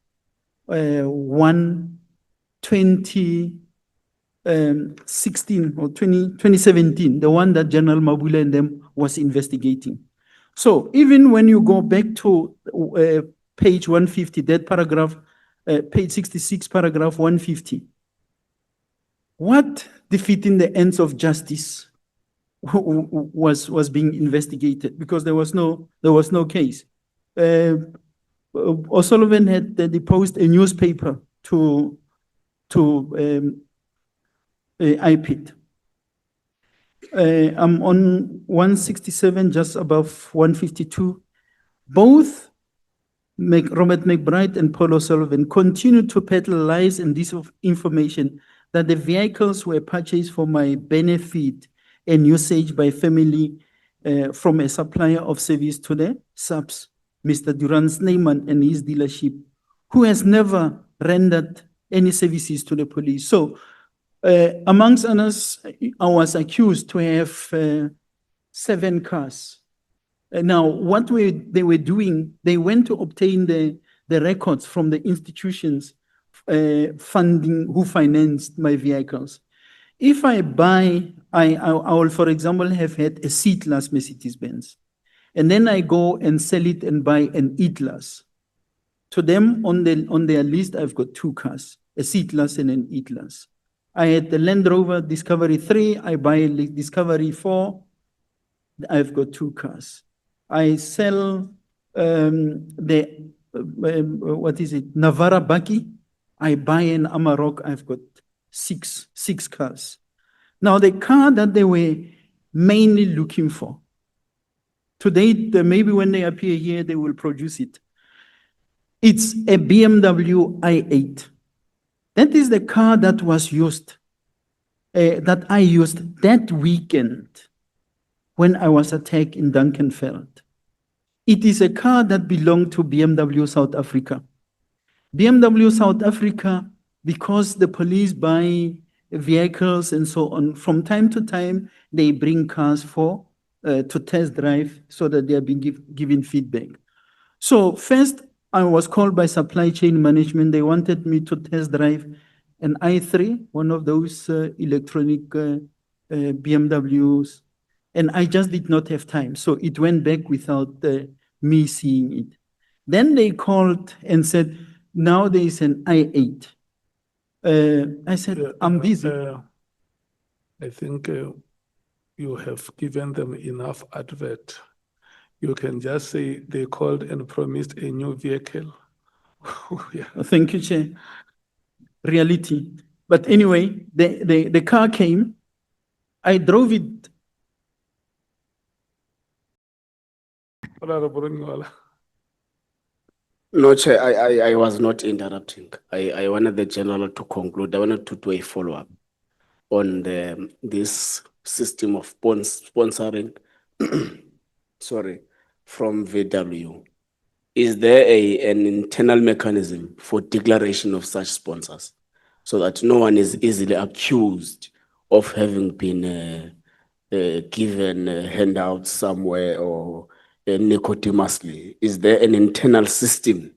1/2016 or 2017, the one that General Mabula and them was investigating. So even when you go back to page 150, that paragraph, page 66, paragraph 150, what defeating the ends of justice was being investigated? Because there was no case. O'Sullivan had deposed a newspaper to IPIT. I'm on 167, just above 152. Both Robert McBride and Paul O'Sullivan continued to peddle lies and disinformation that the vehicles were purchased for my benefit and usage by family from a supplier of service to the SAPS, Mr. Duran Snyman and his dealership, who has never rendered any services to the police. So amongst others, I was accused to have 7 cars. Now, what they were doing, they went to obtain the records from the institutions funding, who financed my vehicles. If I buy, I will, for example, have had a C-class Mercedes-Benz, and then I go and sell it and buy an E-class. To them, on their list, I've got two cars, a C-class and an E-class. I had the Land Rover Discovery 3, I buy a Discovery 4, I've got two cars. I sell what is it, Navara Baki, I buy an Amarok, I've got six cars. Now, the car that they were mainly looking for, today, maybe when they appear here, they will produce it. It's a BMW i8. That is the car that was used, that I used that weekend when I was attacked in Duncanveld. It is a car that belonged to BMW South Africa. BMW South Africa, because the police buy vehicles and so on, from time to time, they bring cars for to test drive so that they are being given feedback. So first, I was called by supply chain management. They wanted me to test drive an i3, one of those electronic BMWs, and I just did not have time. So it went back without me seeing it. Then they called and said, now there is an i8. I said, I'm busy. I think you have given them enough advert. You can just say they called and promised a new vehicle. Yeah. Thank you, Chair. Reality. But anyway, the car came. I drove it. No, Chair, I was not interrupting. I wanted the general to conclude. I wanted to do a follow-up on this system of sponsoring, sorry, from VW. Is there an internal mechanism for declaration of such sponsors so that no one is easily accused of having been given handouts somewhere or nicodemously? Is there an internal system?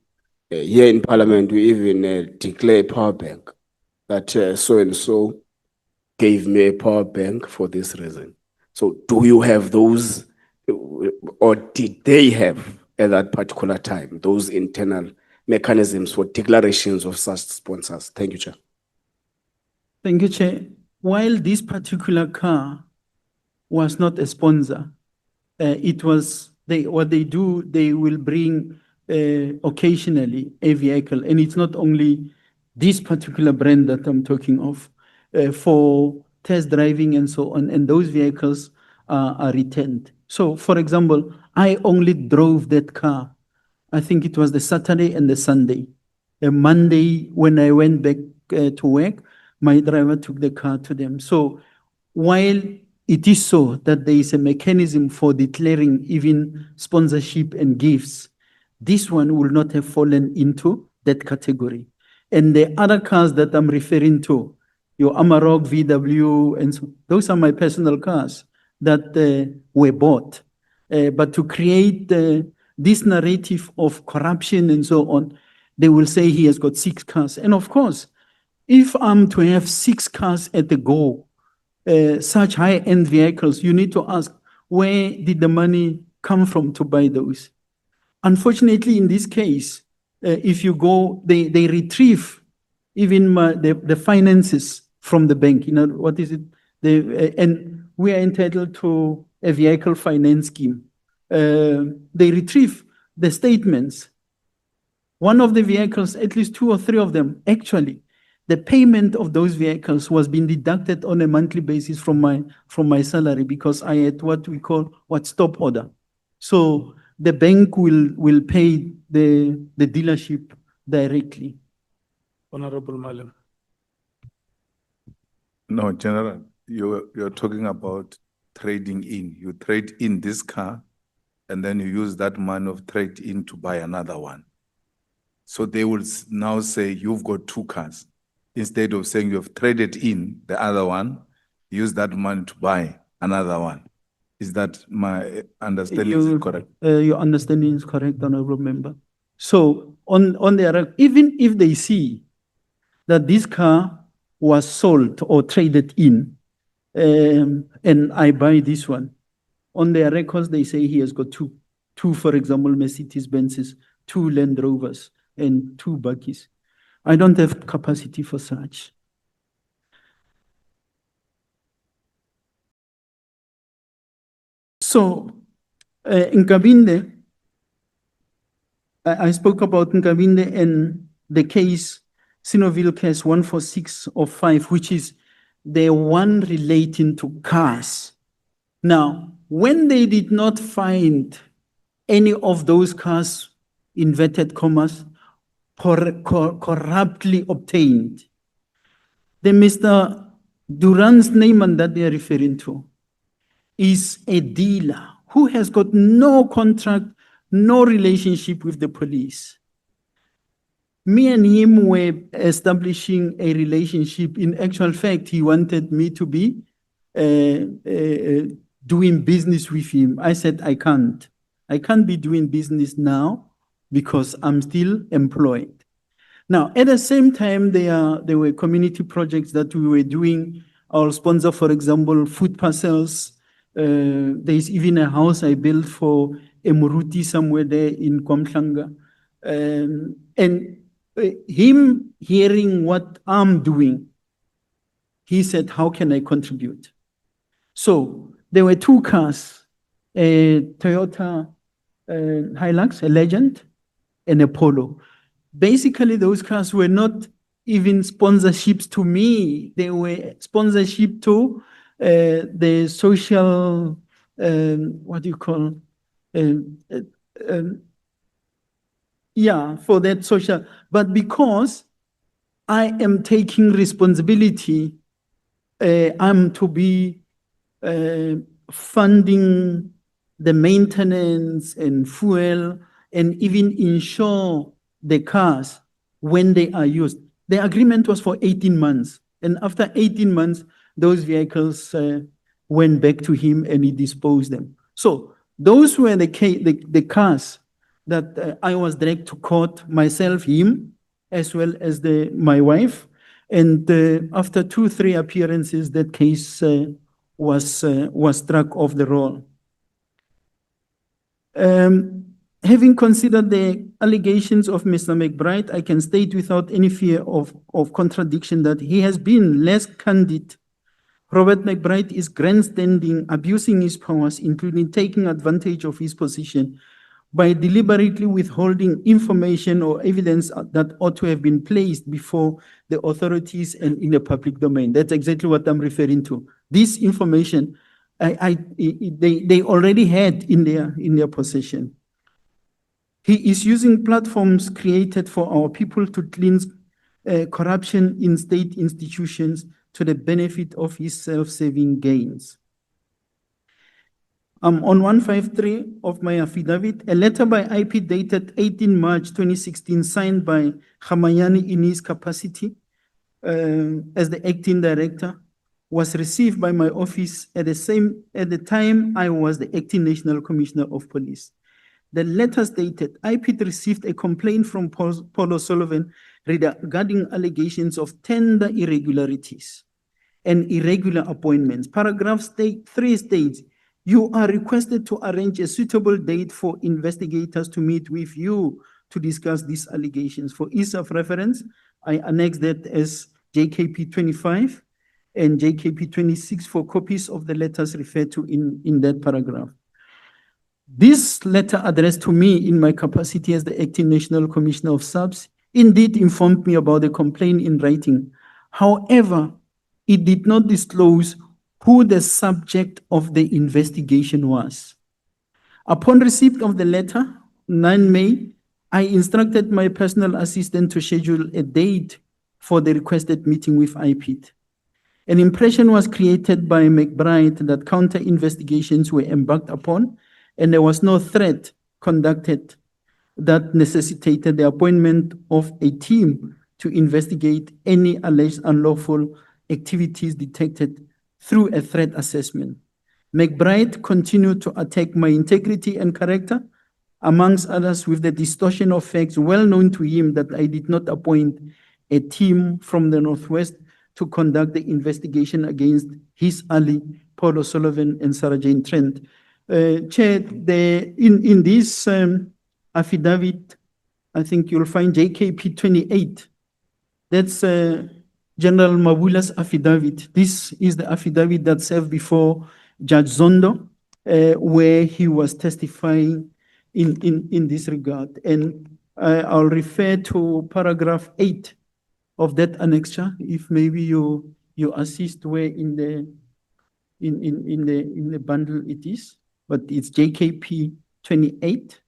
Here in Parliament, we even declare a power bank that so-and-so gave me a power bank for this reason. So do you have those, or did they have at that particular time, those internal mechanisms for declarations of such sponsors? Thank you, Chair. Thank you, Chair. While this particular car was not a sponsor, it was, what they do, they will bring occasionally a vehicle, and it's not only this particular brand that I'm talking of, for test driving and so on, and those vehicles are returned. So, for example, I only drove that car, I think it was the Saturday and the Sunday. A Monday, when I went back to work, my driver took the car to them. So while it is so that there is a mechanism for declaring even sponsorship and gifts, this one will not have fallen into that category. And the other cars that I'm referring to, your Amarok, VW, and so, those are my personal cars that were bought. But to create this narrative of corruption and so on, they will say he has got 6 cars. And of course, if I'm to have 6 cars at the go, such high-end vehicles, you need to ask, where did the money come from to buy those? Unfortunately, in this case, if you go, they retrieve even the finances from the bank. You know, what is it? And we are entitled to a vehicle finance scheme. They retrieve the statements. One of the vehicles, at least 2 or 3 of them, actually, the payment of those vehicles was being deducted on a monthly basis from my salary, because I had what we call stop order. So the bank will pay the dealership directly. Honorable Malam. No, General, you're talking about trading in. You trade in this car, and then you use that money of trade in to buy another one. So they will now say you've got 2 cars. Instead of saying you've traded in the other one, use that money to buy another one. Is that my understanding correct? Your understanding is correct, Honorable Member. So on the other, even if they see that this car was sold or traded in, and I buy this one. On their records, they say he has got two, for example, Mercedes-Benzes, 2 Land Rovers, and 2 buggies. I don't have capacity for such. So, Nkabinde, I spoke about Nkabinde and the case, Sinoville case 146 of 5, which is the one relating to cars. Now, when they did not find any of those cars, inverted commas, corruptly obtained, the Mr. Duran's name that they are referring to is a dealer who has got no contract, no relationship with the police. Me and him were establishing a relationship. In actual fact, he wanted me to be doing business with him. I said, I can't. I can't be doing business now because I'm still employed. Now, at the same time, there were community projects that we were doing. Our sponsor, for example, food parcels. There's even a house I built for Emuruti somewhere there in Kwamhlanga. And him hearing what I'm doing, he said, how can I contribute? So there were 2 cars, a Toyota Hilux, a Legend, and a Polo. Basically, those cars were not even sponsorships to me. They were sponsorship to the social, what do you call, yeah, for that social. But because I am taking responsibility, I'm to be funding the maintenance and fuel and even insure the cars when they are used. The agreement was for 18 months. And after 18 months, those vehicles went back to him and he disposed them. So those were the cars that I was dragged to court, myself, him, as well as my wife. And after 2-3 appearances, that case was struck off the roll. Having considered the allegations of Mr. McBride, I can state without any fear of contradiction that he has been less candid. Robert McBride is grandstanding, abusing his powers, including taking advantage of his position by deliberately withholding information or evidence that ought to have been placed before the authorities and in the public domain. That's exactly what I'm referring to. This information, they already had in their possession. He is using platforms created for our people to cleanse corruption in state institutions to the benefit of his self-serving gains. On 153 of my affidavit, a letter by IP dated 18 March 2016, signed by Khamayani in his capacity as the acting director, was received by my office at the time I was the acting National Commissioner of Police. The letter stated, IP received a complaint from Paul O'Sullivan regarding allegations of tender irregularities and irregular appointments. Paragraph 3 states, you are requested to arrange a suitable date for investigators to meet with you to discuss these allegations. For ease of reference, I annex that as JKP 25 and JKP 26 for copies of the letters referred to in that paragraph. This letter addressed to me in my capacity as the acting National Commissioner of SAPS indeed informed me about the complaint in writing. However, it did not disclose who the subject of the investigation was. Upon receipt of the letter, 9 May, I instructed my personal assistant to schedule a date for the requested meeting with IPIT. An impression was created by McBride that counter investigations were embarked upon and there was no threat conducted that necessitated the appointment of a team to investigate any alleged unlawful activities detected through a threat assessment. McBride continued to attack my integrity and character, amongst others with the distortion of facts well known to him that I did not appoint a team from the Northwest to conduct the investigation against his ally, Paul O'Sullivan and Sarah Jane Trent. Chair, in this affidavit, I think you'll find JKP 28. That's General Mabula's affidavit. This is the affidavit that served before Judge Zondo, where he was testifying in this regard. And I'll refer to paragraph 8 of that annexure, if maybe you assist where in the bundle it is, but it's JKP 28.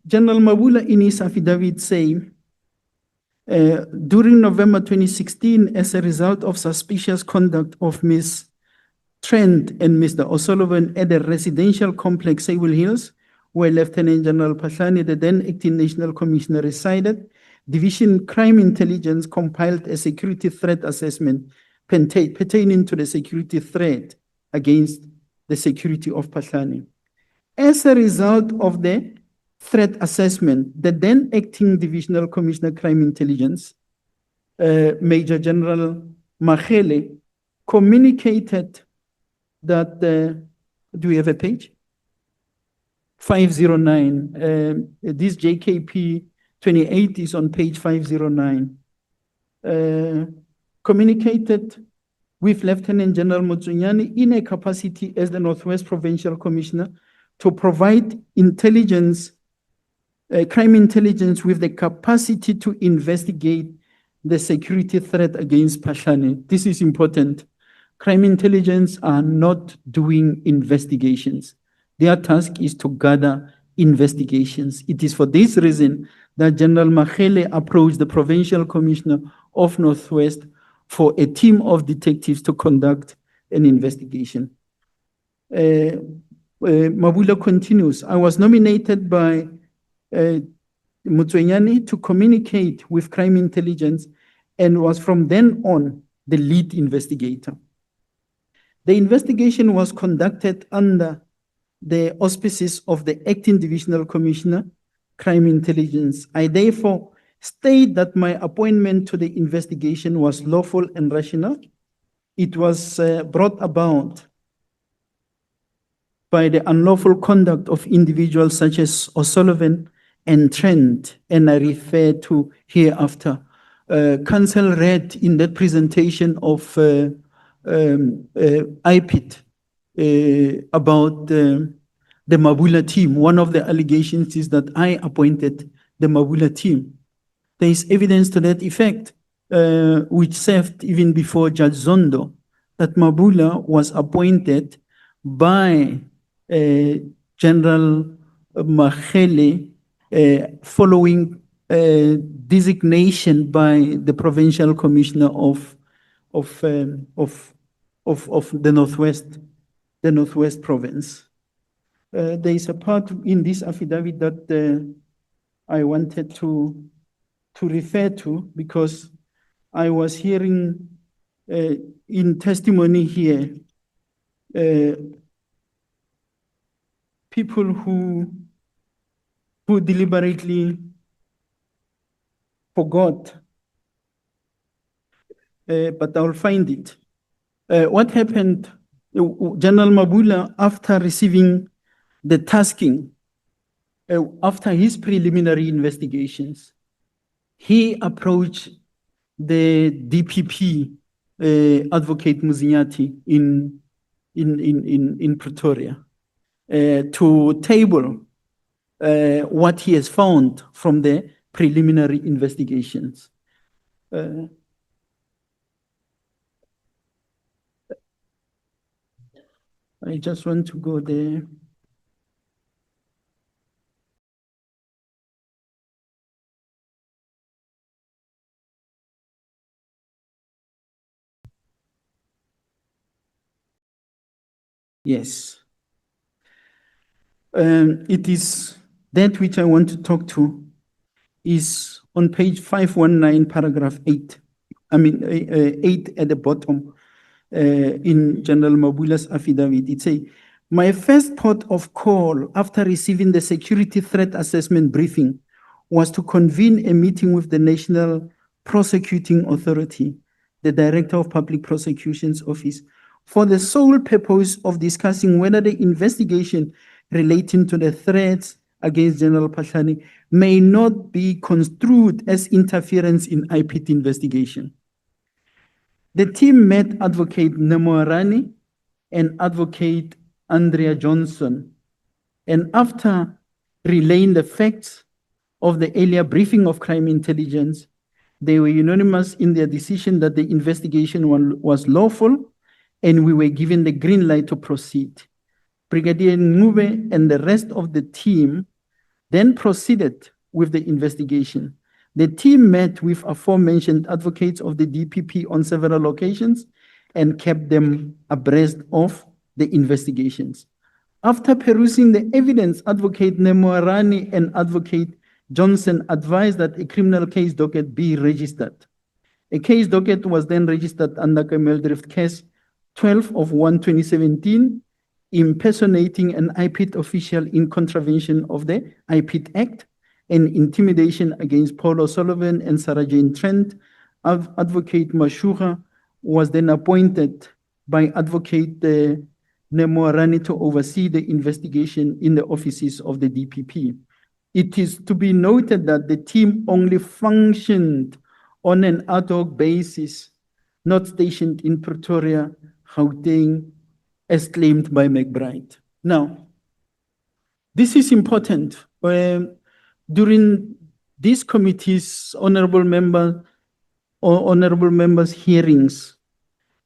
General Mabula in his affidavit say, during November 2016, as a result of suspicious conduct of Ms. Trent and Mr. O'Sullivan at a residential complex, Sable Hills, where Lieutenant General Phahlane, the then acting National Commissioner, resided, Division Crime Intelligence compiled a security threat assessment pertaining to the security threat against the security of Phahlane. As a result of the threat assessment, the then acting Divisional Commissioner Crime Intelligence, Major General Mkhwanazi, communicated that, do we have a page? 509. This JKP 28 is on page 509. Communicated with Lieutenant General Motsunyane in a capacity as the Northwest Provincial Commissioner to provide intelligence, crime intelligence with the capacity to investigate the security threat against Phahlane. This is important. Crime intelligence are not doing investigations. Their task is to gather investigations. It is for this reason that General Mkhwanazi approached the Provincial Commissioner of Northwest for a team of detectives to conduct an investigation. Mabula continues, I was nominated by Motsunyane to communicate with crime intelligence and was from then on the lead investigator. The investigation was conducted under the auspices of the acting Divisional Commissioner, Crime Intelligence. I therefore state that my appointment to the investigation was lawful and rational. It was brought about by the unlawful conduct of individuals such as O'Sullivan and Trent, and I refer to hereafter. Council read in that presentation of IPIT about the Mabula team. One of the allegations is that I appointed the Mabula team. There is evidence to that effect, which served even before Judge Zondo, that Mabula was appointed by General Mkhwanazi following designation by the Provincial Commissioner of the Northwest Province. There is a part in this affidavit that I wanted to refer to, because I was hearing in testimony here people who deliberately forgot, but I'll find it. What happened, General Mabula, after receiving the tasking, after his preliminary investigations, he approached the DPP, Advocate Muzinyati in Pretoria, to table what he has found from the preliminary investigations. I just want to go there. Yes. It is that which I want to talk to is on page 519, paragraph 8. I mean, 8 at the bottom in General Mabula's affidavit. It says, My first port of call after receiving the security threat assessment briefing was to convene a meeting with the National Prosecuting Authority, the Director of Public Prosecution's Office, for the sole purpose of discussing whether the investigation relating to the threats against General Phahlane may not be construed as interference in IPT investigation. The team met Advocate Nemoarani and Advocate Andrea Johnson, and after relaying the facts of the earlier briefing of crime intelligence, they were unanimous in their decision that the investigation was lawful and we were given the green light to proceed. Brigadier Ngube and the rest of the team then proceeded with the investigation. The team met with aforementioned advocates of the DPP on several occasions and kept them abreast of the investigations. After perusing the evidence, Advocate Nemoarani and Advocate Johnson advised that a criminal case docket be registered. A case docket was then registered under Kameeldrift Case 12/1/2017, impersonating an IPIT official in contravention of the IPIT Act and intimidation against Paul O'Sullivan and Sarah Jane Trent. Advocate Mashura was then appointed by Advocate Nemoarani to oversee the investigation in the offices of the DPP. It is to be noted that the team only functioned on an ad hoc basis, not stationed in Pretoria, Gauteng, as claimed by McBride. Now, this is important. During this committee's honorable members' hearings,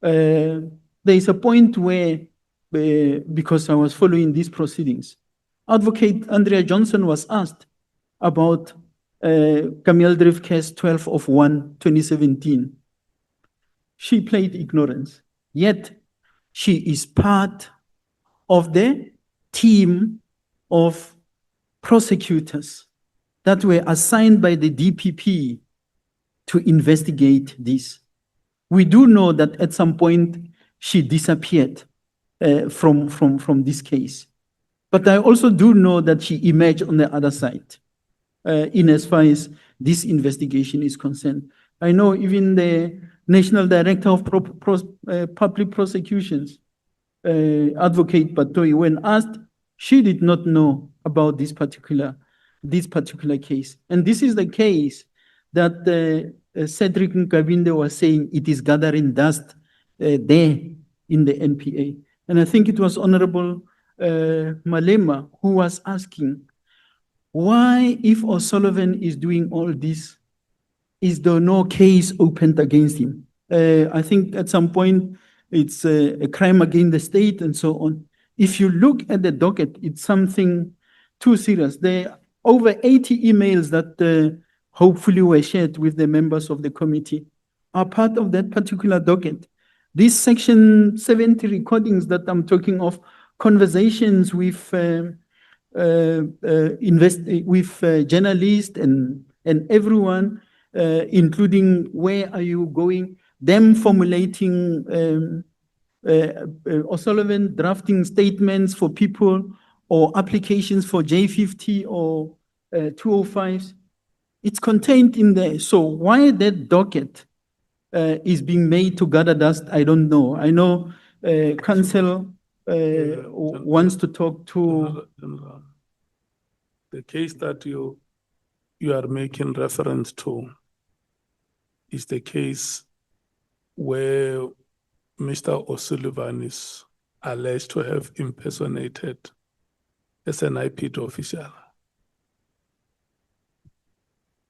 there is a point where, because I was following these proceedings, Advocate Andrea Johnson was asked about Kameeldrift Case 12/1/2017. She played ignorance, yet she is part of the team of prosecutors that were assigned by the DPP to investigate this. We do know that at some point she disappeared from this case. But I also do know that she emerged on the other side in as far as this investigation is concerned. I know even the National Director of Public Prosecutions, Advocate Batoi, when asked, she did not know about this particular case. And this is the case that Cedrick Nkabinde was saying it is gathering dust there in the NPA. And I think it was Honorable Malema who was asking, why, if O'Sullivan is doing all this, is there no case opened against him? I think at some point it's a crime against the state and so on. If you look at the docket, it's something too serious. There are over 80 emails that hopefully were shared with the members of the committee are part of that particular docket. These Section 70 recordings that I'm talking of, conversations with journalists and everyone, including where are you going, them formulating O'Sullivan drafting statements for people or applications for J50 or 205s. It's contained in there. So why that docket is being made to gather dust, I don't know. I know Council wants to talk to... The case that you are making reference to is the case where Mr. O'Sullivan is alleged to have impersonated as an IPT official.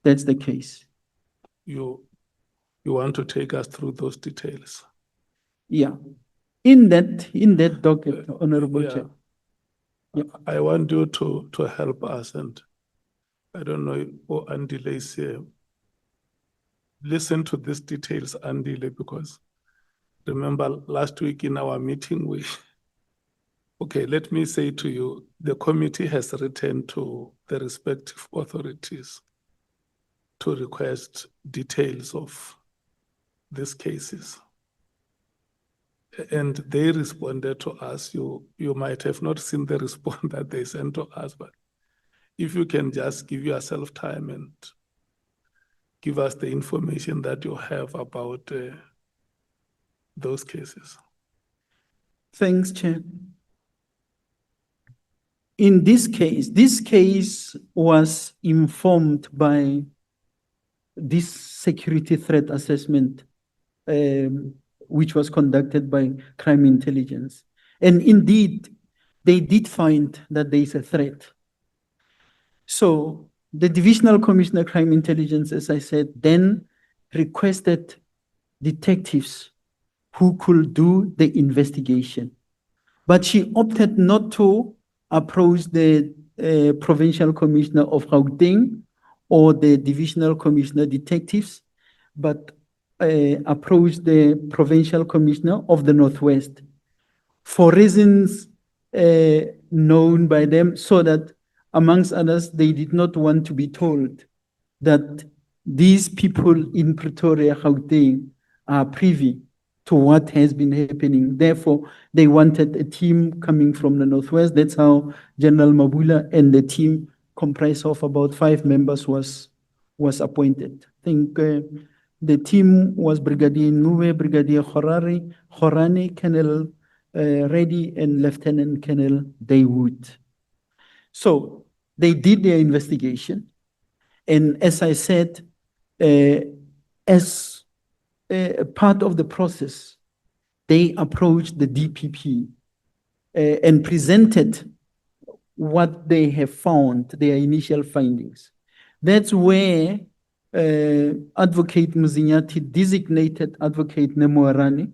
That's the case. You want to take us through those details? Yeah. In that docket, Honorable Chair. Yeah. I want you to help us, and I don't know, or Andile is here. Listen to these details, Andile, because remember last week in our meeting, okay, let me say to you, the committee has written to the respective authorities to request details of these cases. and they responded to us. You might have not seen the response that they sent to us, but if you can just give yourself time and give us the information that you have about those cases. Thanks, Chair. In this case was informed by this security threat assessment, which was conducted by crime intelligence. And indeed, they did find that there is a threat. So the Divisional Commissioner of Crime Intelligence, as I said, then requested detectives who could do the investigation. But she opted not to approach the Provincial Commissioner of Gauteng or the Divisional Commissioner detectives, but approached the Provincial Commissioner of the Northwest for reasons known by them, so that, amongst others, they did not want to be told that these people in Pretoria, Gauteng, are privy to what has been happening. Therefore, they wanted a team coming from the Northwest. That's how General Mabula and the team, comprised of about 5 members, was appointed. I think the team was Brigadier Nuwe, Brigadier Khorane, Colonel Reddy, and Lieutenant Colonel Daywood. So they did their investigation. And as I said, as part of the process, they approached the DPP and presented what they have found, their initial findings. That's where Advocate Muzinyati designated Advocate Nemoarani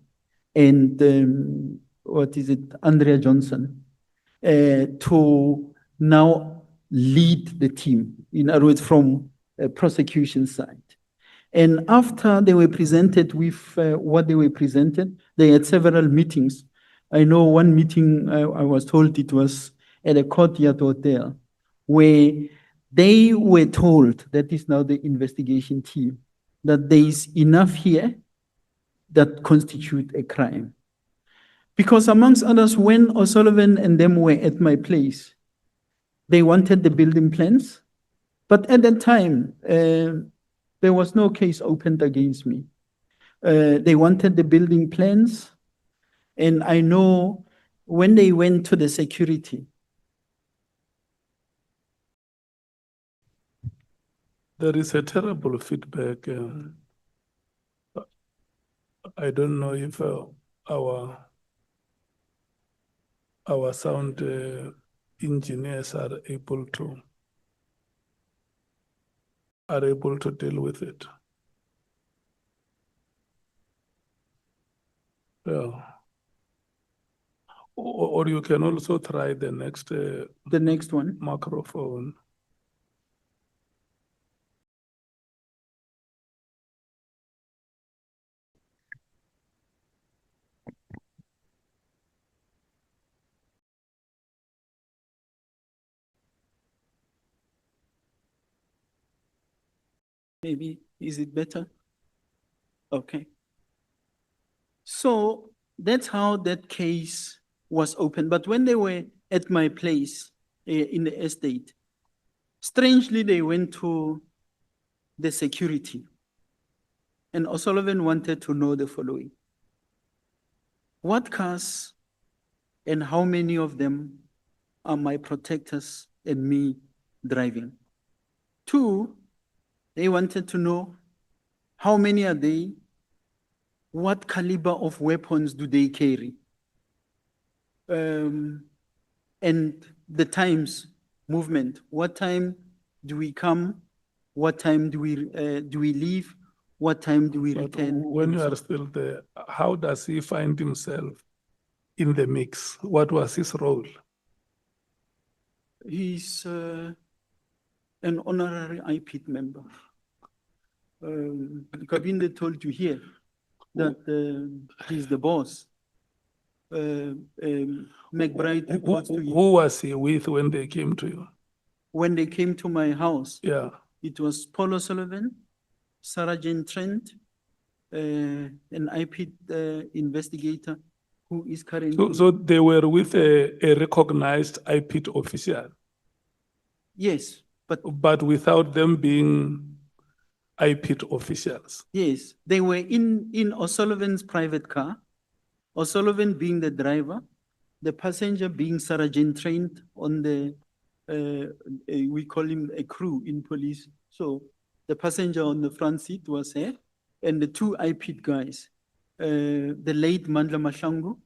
and Andrea Johnson to now lead the team, in other words, from a prosecution side. And after they were presented with what they were presented, they had several meetings. I know one meeting, I was told it was at a courtyard hotel, where they were told, that is now the investigation team, that there is enough here that constitute a crime. Because amongst others, when O'Sullivan and them were at my place, they wanted the building plans, but at that time, there was no case opened against me. They wanted the building plans, and I know when they went to the security. There is a terrible feedback. I don't know if our sound engineers are able to deal with it. Yeah. Or you can also try the next one microphone. Maybe, is it better? Okay. So that's how that case was opened. But when they were at my place in the estate, strangely, they went to the security. And O'Sullivan wanted to know the following: what cars and how many of them are my protectors and me driving? 2, they wanted to know how many are they, what caliber of weapons do they carry, and the times, movement. What time do we come? What time do we leave? What time do we return? When you are still there, how does he find himself in the mix? What was his role? He's an honorary IPIT member. Nkabinde told you here that he's the boss. McBride reports to you. Who was he with when they came to you? When they came to my house, Yeah. it was Paul O'Sullivan, Sarah Jane Trent, an IPIT investigator, who is currently. So they were with a recognized IPIT official, Yes, but without them being IPIT officials. yes, they were in O'Sullivan's private car, O'Sullivan being the driver, the passenger being sergeant trained on the, we call him a crew in police. So the passenger on the front seat was here, and the two IPIT guys, the late Mandla Mahlangu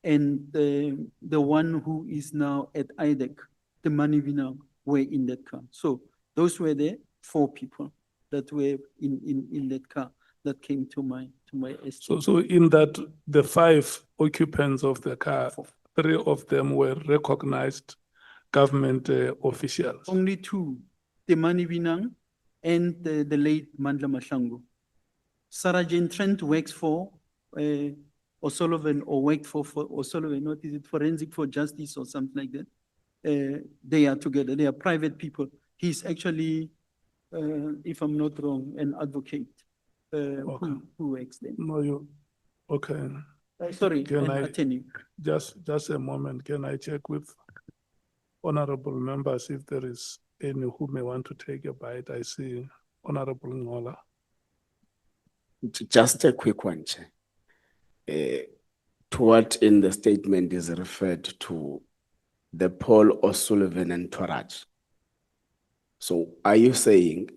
and the one who is now at IDEC, the Manivina, were in that car. So those were the 4 people that were in that car that came to my estate. So in that, the 5 occupants of the car, 3 of them were recognized government officials. Only 2, the Manivina and the late Mandla Mahlangu. Sergeant Trent works for O'Sullivan, or worked for O'Sullivan, what is it, Forensic for Justice or something like that. They are together, they are private people. He's actually, if I'm not wrong, an advocate who works there. No, you, okay. Sorry, Can an I, attorney. just a moment, can I check with honorable members if there is any who may want to take a bite? I see Honorable Ngola. Just a quick one, Chair. To what in the statement is referred to the Paul O'Sullivan and Torach. So are you saying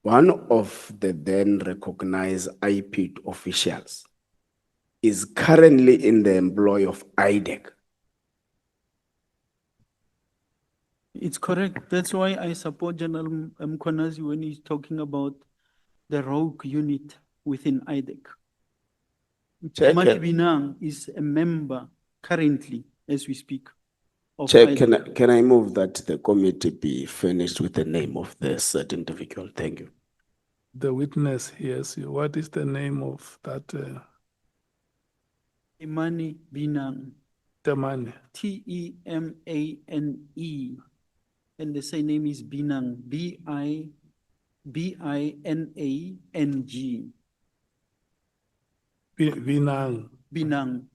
one of the then recognized IPIT officials is currently in the employ of IDEC? It's correct. That's why I support General Mkhwanazi when he's talking about the rogue unit within IDEC. Mati Binang is a member currently, as we speak. Of Chair, IDEC. can I move that the committee be furnished with the name of the said individual? Thank you. The witness hears you. What is the name of that? Temane Binang. Temane. Temane. And the surname is Binang. Binang. Binang.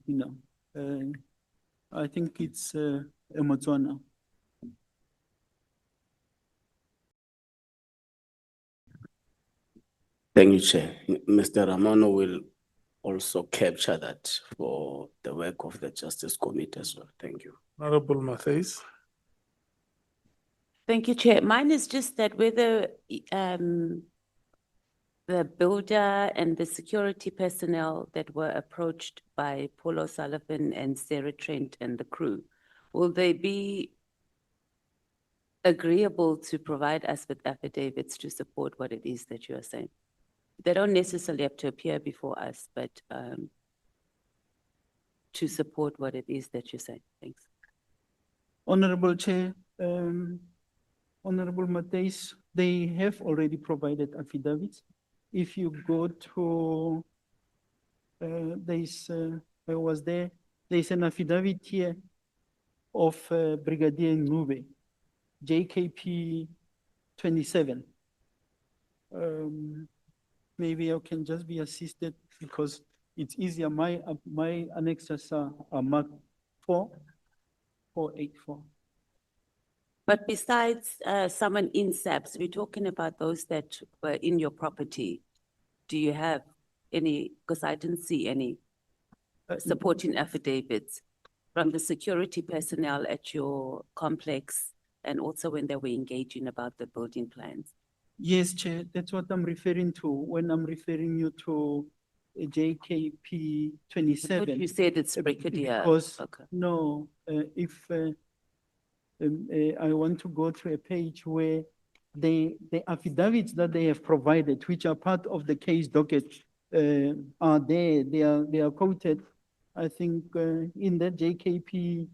Binang. I think it's a Motswana. Thank you, Chair. Mr. Rahman will also capture that for the work of the Justice Committee as well. Thank you. Honorable Matthys. Thank you, Chair. Mine is just that whether the builder and the security personnel that were approached by Paul O'Sullivan and Sarah Trent and the crew, will they be agreeable to provide us with affidavits to support what it is that you are saying? They don't necessarily have to appear before us, but to support what it is that you're saying. Thanks. Honorable Chair, Honorable Matthys, they have already provided affidavits. If you go to, there's an affidavit here of Brigadier Ngube, JKP 27. Maybe I can just be assisted because it's easier. My annexes are marked 484. But besides someone in SAPS, we're talking about those that were in your property. Do you have any, because I didn't see any supporting affidavits from the security personnel at your complex and also when they were engaging about the building plans? Yes, Chair, that's what I'm referring to when I'm referring you to JKP 27. But you said it's Brigadier. Because, okay. No, if I want to go to a page where the affidavits that they have provided, which are part of the case docket, are there. They are quoted, I think, in the JKP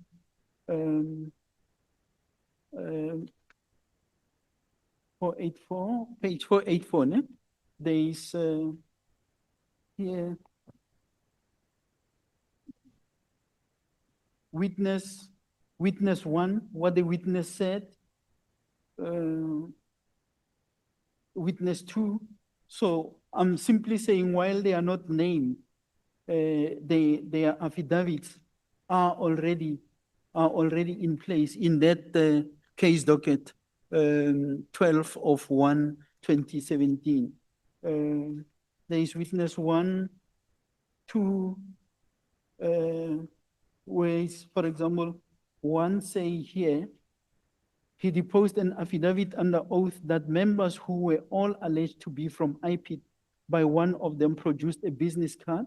484, page 484. Ne? There is here witness 1, what the witness said, witness 2. So I'm simply saying while they are not named, they are affidavits are already in place in that case docket 12/1/2017. There is witness 1, 2, ways, for example, one say here, he deposed an affidavit under oath that members who were all alleged to be from IPIT by one of them produced a business card,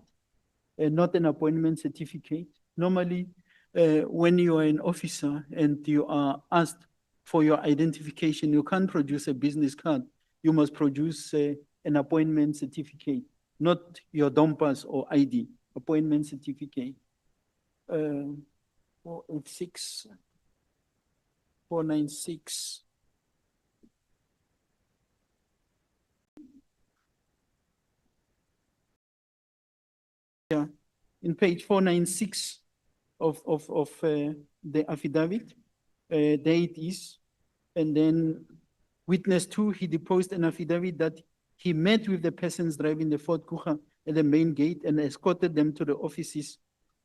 not an appointment certificate. Normally, when you are an officer and you are asked for your identification, you can't produce a business card. You must produce an appointment certificate, not your DOMPAS or ID, appointment certificate. 486, 496. Yeah, in page 496 of the affidavit, there it is. And then witness 2, he deposed an affidavit that he met with the persons driving the Ford Kuga at the main gate and escorted them to the offices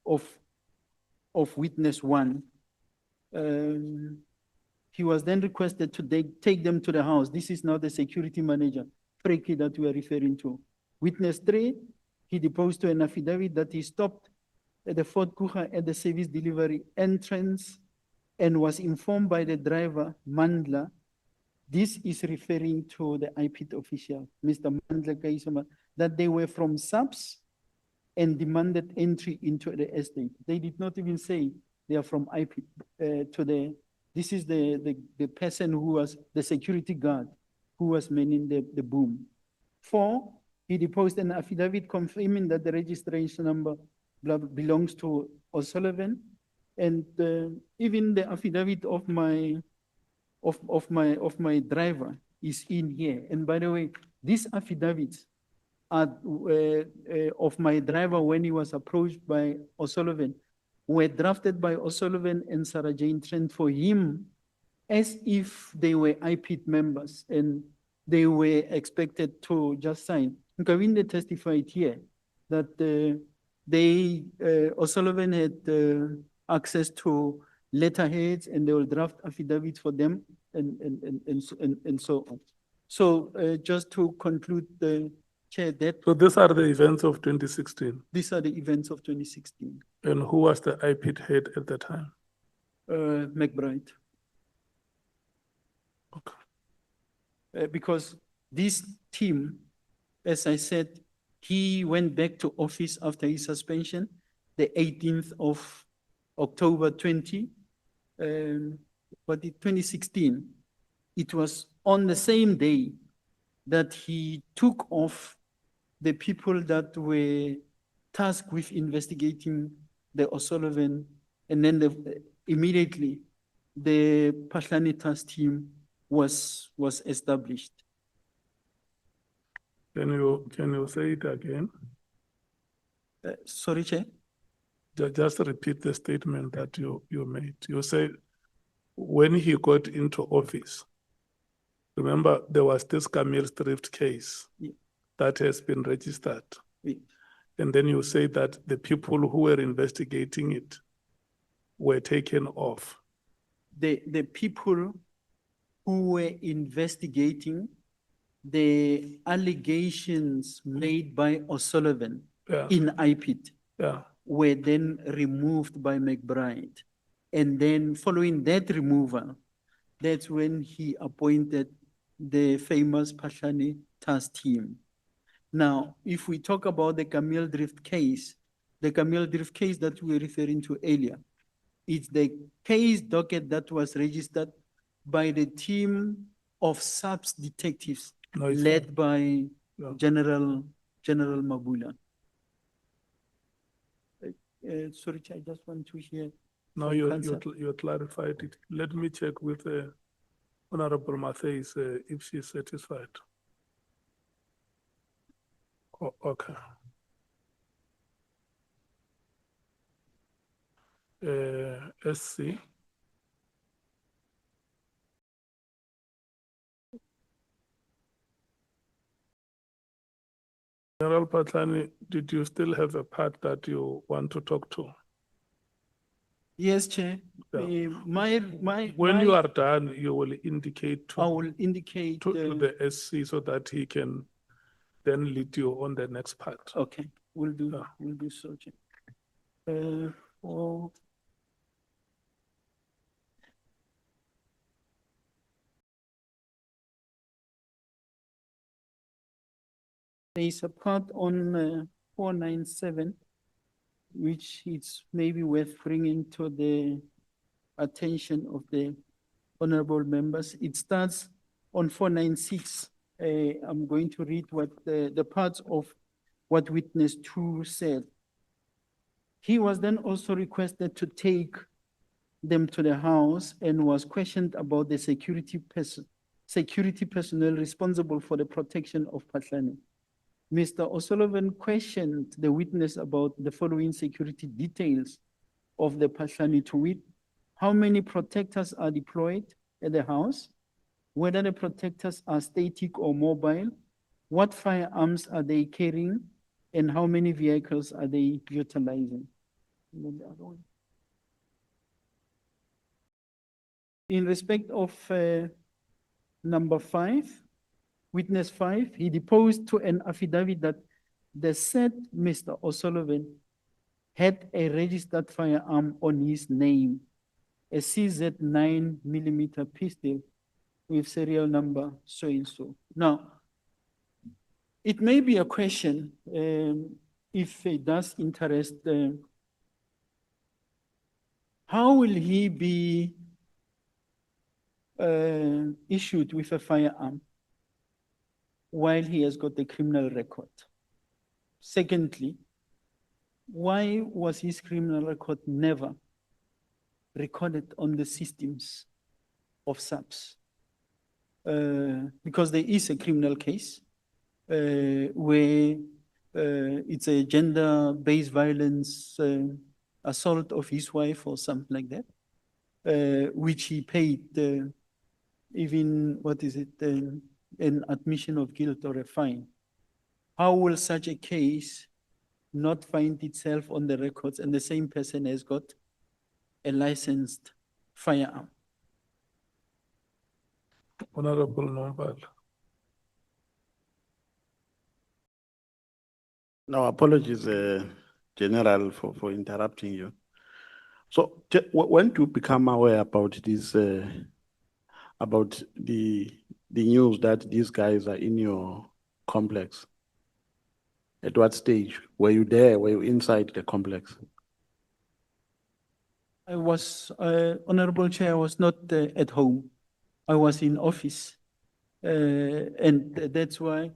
of witness 1. He was then requested to take them to the house. This is now the security manager, Freki, that we are referring to. Witness 3, he deposed to an affidavit that he stopped at the Ford Kuga at the service delivery entrance and was informed by the driver, Mandla. This is referring to the IPIT official, Mr. Mandla Kaisama, that they were from SAPS and demanded entry into the estate. They did not even say they are from IPIT. This is the person who was the security guard who was manning the boom. 4, he deposed an affidavit confirming that the registration number belongs to O'Sullivan, and even the affidavit of my driver is in here. And by the way, these affidavits are of my driver when he was approached by O'Sullivan were drafted by O'Sullivan and Sarah Jane Trent for him as if they were IPIT members and they were expected to just sign. Nkabinde testified here that O'Sullivan had access to letterheads and they will draft affidavits for them and so on. So just to conclude, the Chair, that. So these are the events of 2016. These are the events of 2016. And who was the IPIT head at the time? McBride. Okay. Because this team, as I said, he went back to office after his suspension, the 18th of October 2016. It was on the same day that he took off the people that were tasked with investigating the O'Sullivan, and then immediately the Phahlane task team was established. Can you say it again? Sorry, Chair? Just repeat the statement that you made. You said when he got into office, remember there was this Camille Thrift case that has been registered. And then you say that the people who were investigating it were taken off. The people who were investigating the allegations made by O'Sullivan in IPIT were then removed by McBride. And then following that removal, that's when he appointed the famous Phahlane task team. Now, if we talk about the Camille Drift case, the Camille Drift case that we were referring to earlier, it's the case docket that was registered by the team of SAPS detectives led by General Mabula. Sorry, I just want to hear. No, you clarified it. Let me check with Honorable Mattheys if she's satisfied. Oh, okay. SC. General Phahlane, did you still have a part that you want to talk to? Yes, Chair. Yeah. My. When you are done, you will indicate I will indicate. to the SC so that he can then lead you on the next part. Okay, we'll do, Yeah. we'll do so, Chair. For there is a part on 497, which it's maybe worth bringing to the attention of the honorable members. It starts on 496. I'm going to read what the parts of what witness 2 said. He was then also requested to take them to the house and was questioned about the security personnel responsible for the protection of Phahlane. Mr. O'Sullivan questioned the witness about the following security details of the Phahlane, to wit, how many protectors are deployed at the house, whether the protectors are static or mobile, what firearms are they carrying, and how many vehicles are they utilizing. And then the other one. In respect of number 5, witness 5, he deposed to an affidavit that the said Mr. O'Sullivan had a registered firearm on his name, a CZ 9mm pistol with serial number so and so. Now, it may be a question, if it does interest, how will he be issued with a firearm while he has got a criminal record? Secondly, why was his criminal record never recorded on the systems of SAPS? Because there is a criminal case where it's a gender-based violence assault of his wife or something like that, which he paid even, what is it, an admission of guilt or a fine. How will such a case not find itself on the records and the same person has got a licensed firearm? Honorable Nomaan. No, apologies, General, for interrupting you. So when do you become aware about this, about the news that these guys are in your complex? At what stage? Were you there? Were you inside the complex? I was, Honorable Chair, I was not at home. I was in office. And that's why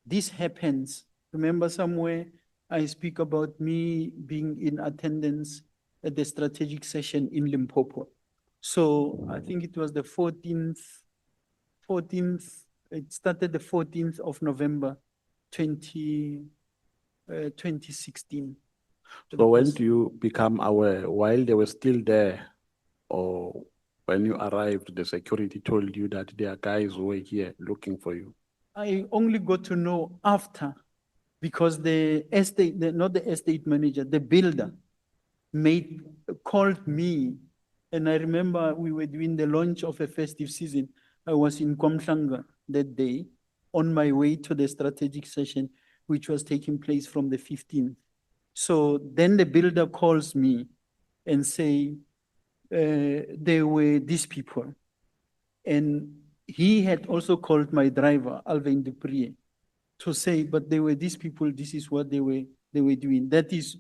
this happens. Remember somewhere I speak about me being in attendance at the strategic session in Limpopo. So I think it was the 14th, it started the 14th of November, 2016. So when do you become aware? While they were still there, or when you arrived, the security told you that there are guys who were here looking for you? I only got to know after, because the estate, not the estate manager, the builder called me. And I remember we were doing the launch of a festive season. I was in Komhlanga that day on my way to the strategic session, which was taking place from the 15th. So then the builder calls me and say, there were these people. And he had also called my driver, Alvin Dupree, to say, but there were these people, this is what they were doing. That is,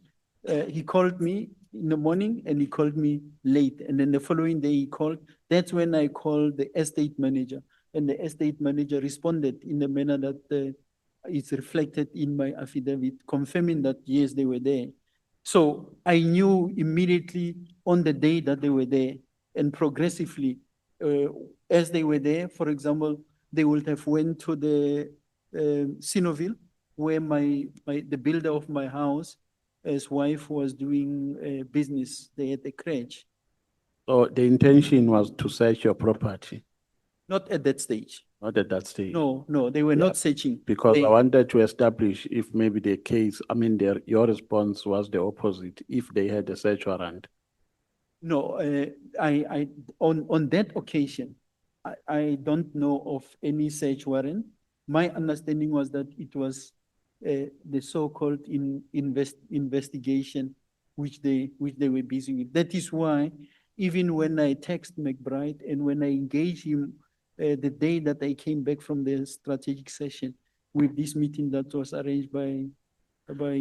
he called me in the morning and he called me late. And then the following day he called. That's when I called the estate manager. And the estate manager responded in the manner that it's reflected in my affidavit, confirming that yes, they were there. So I knew immediately on the day that they were there, and progressively, as they were there, for example, they would have went to the Sinoville, where the builder of my house, his wife was doing business there at the crèche. So the intention was to search your property? Not at that stage. Not at that stage? No, they were not searching. Because I wanted to establish if maybe the case, your response was the opposite, if they had a search warrant. No, on that occasion, I don't know of any search warrant. My understanding was that it was the so-called investigation which they were busy with. That is why even when I text McBride and when I engage him the day that I came back from the strategic session with this meeting that was arranged by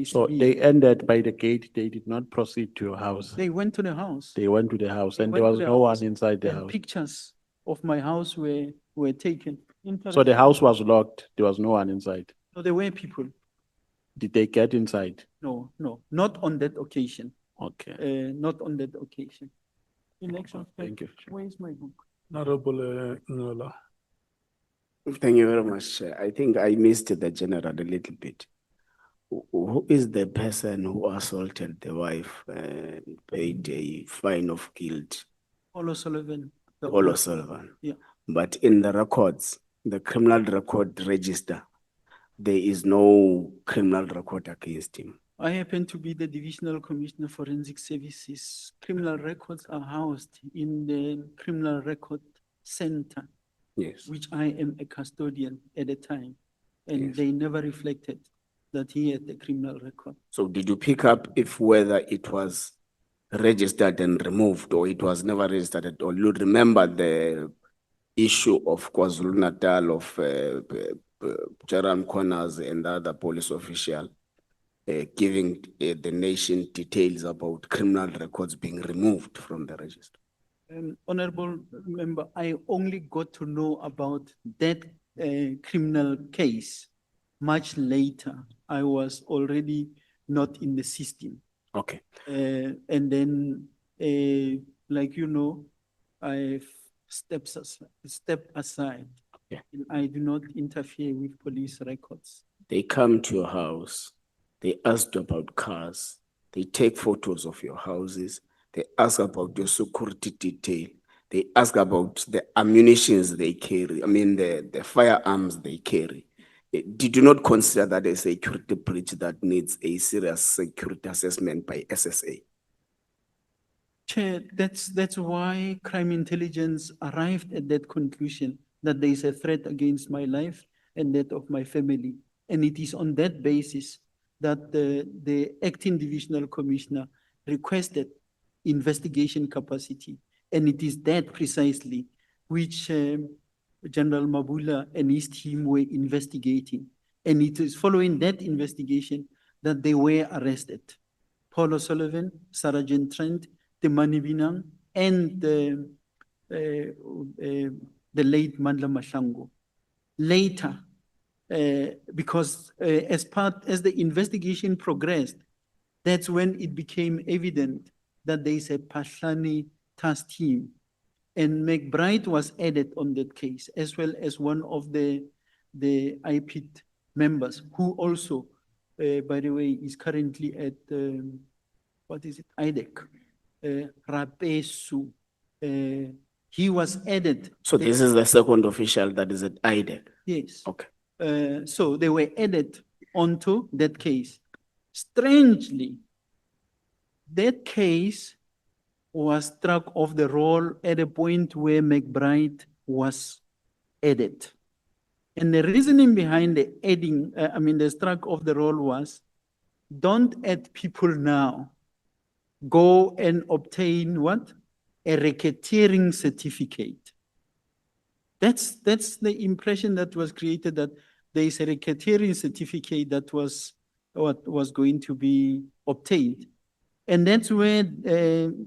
So Steve. they ended by the gate, they did not proceed to your house. They went to the house. They went to the house They and there went was to the no one house, inside the and house. pictures of my house were taken. So the house was locked, there was no one inside. No, there were people. Did they get inside? No, not on that occasion. Okay. Not on that occasion. Election. Thank you. Where is my book? Honorable Nhlanhla. Thank you very much, Chair. I think I missed the general a little bit. Who is the person who assaulted the wife and paid a fine of guilt? Paul O'Sullivan. Paul O'Sullivan. Yeah. But in the records, the criminal record register, there is no criminal record against him. I happen to be the Divisional Commissioner for Forensic Services. Criminal records are housed in the Criminal Record Center. Yes. Which I am a custodian at the time. And Yes. they never reflected that he had a criminal record. So did you pick up if whether it was registered and removed or it was never registered at all? You remember the issue of KwaZulu-Natal of Gen Khomotso and the other police official giving the nation details about criminal records being removed from the register? Honorable Member, I only got to know about that criminal case much later. I was already not in the system. Okay. And then, like you know, I've stepped aside. Okay. I do not interfere with police records. They come to your house, they ask you about cars, they take photos of your houses, they ask about your security detail, they ask about the ammunitions they carry, the firearms they carry. Did you not consider that a security breach that needs a serious security assessment by SSA? Chair, that's why crime intelligence arrived at that conclusion that there is a threat against my life and that of my family. And it is on that basis that the acting divisional commissioner requested investigation capacity. And it is that precisely which General Mabula and his team were investigating. And it is following that investigation that they were arrested. Paul O'Sullivan, Sergeant Trent, Temani Binang, and the late Mandla Mahlangu. Later, because as the investigation progressed, that's when it became evident that there is a Phahlane task team. And McBride was added on that case, as well as one of the IPIT members, who also, by the way, is currently at, IDEC, Rapesu. He was added. So this is the second official that is at IDEC? Yes. Okay. So they were added onto that case. Strangely, that case was struck off the roll at a point where McBride was added. And the reasoning behind the adding, the struck off the roll was, don't add people now. Go and obtain what? A racketeering certificate. That's the impression that was created, that there is a racketeering certificate that was what was going to be obtained. And that's where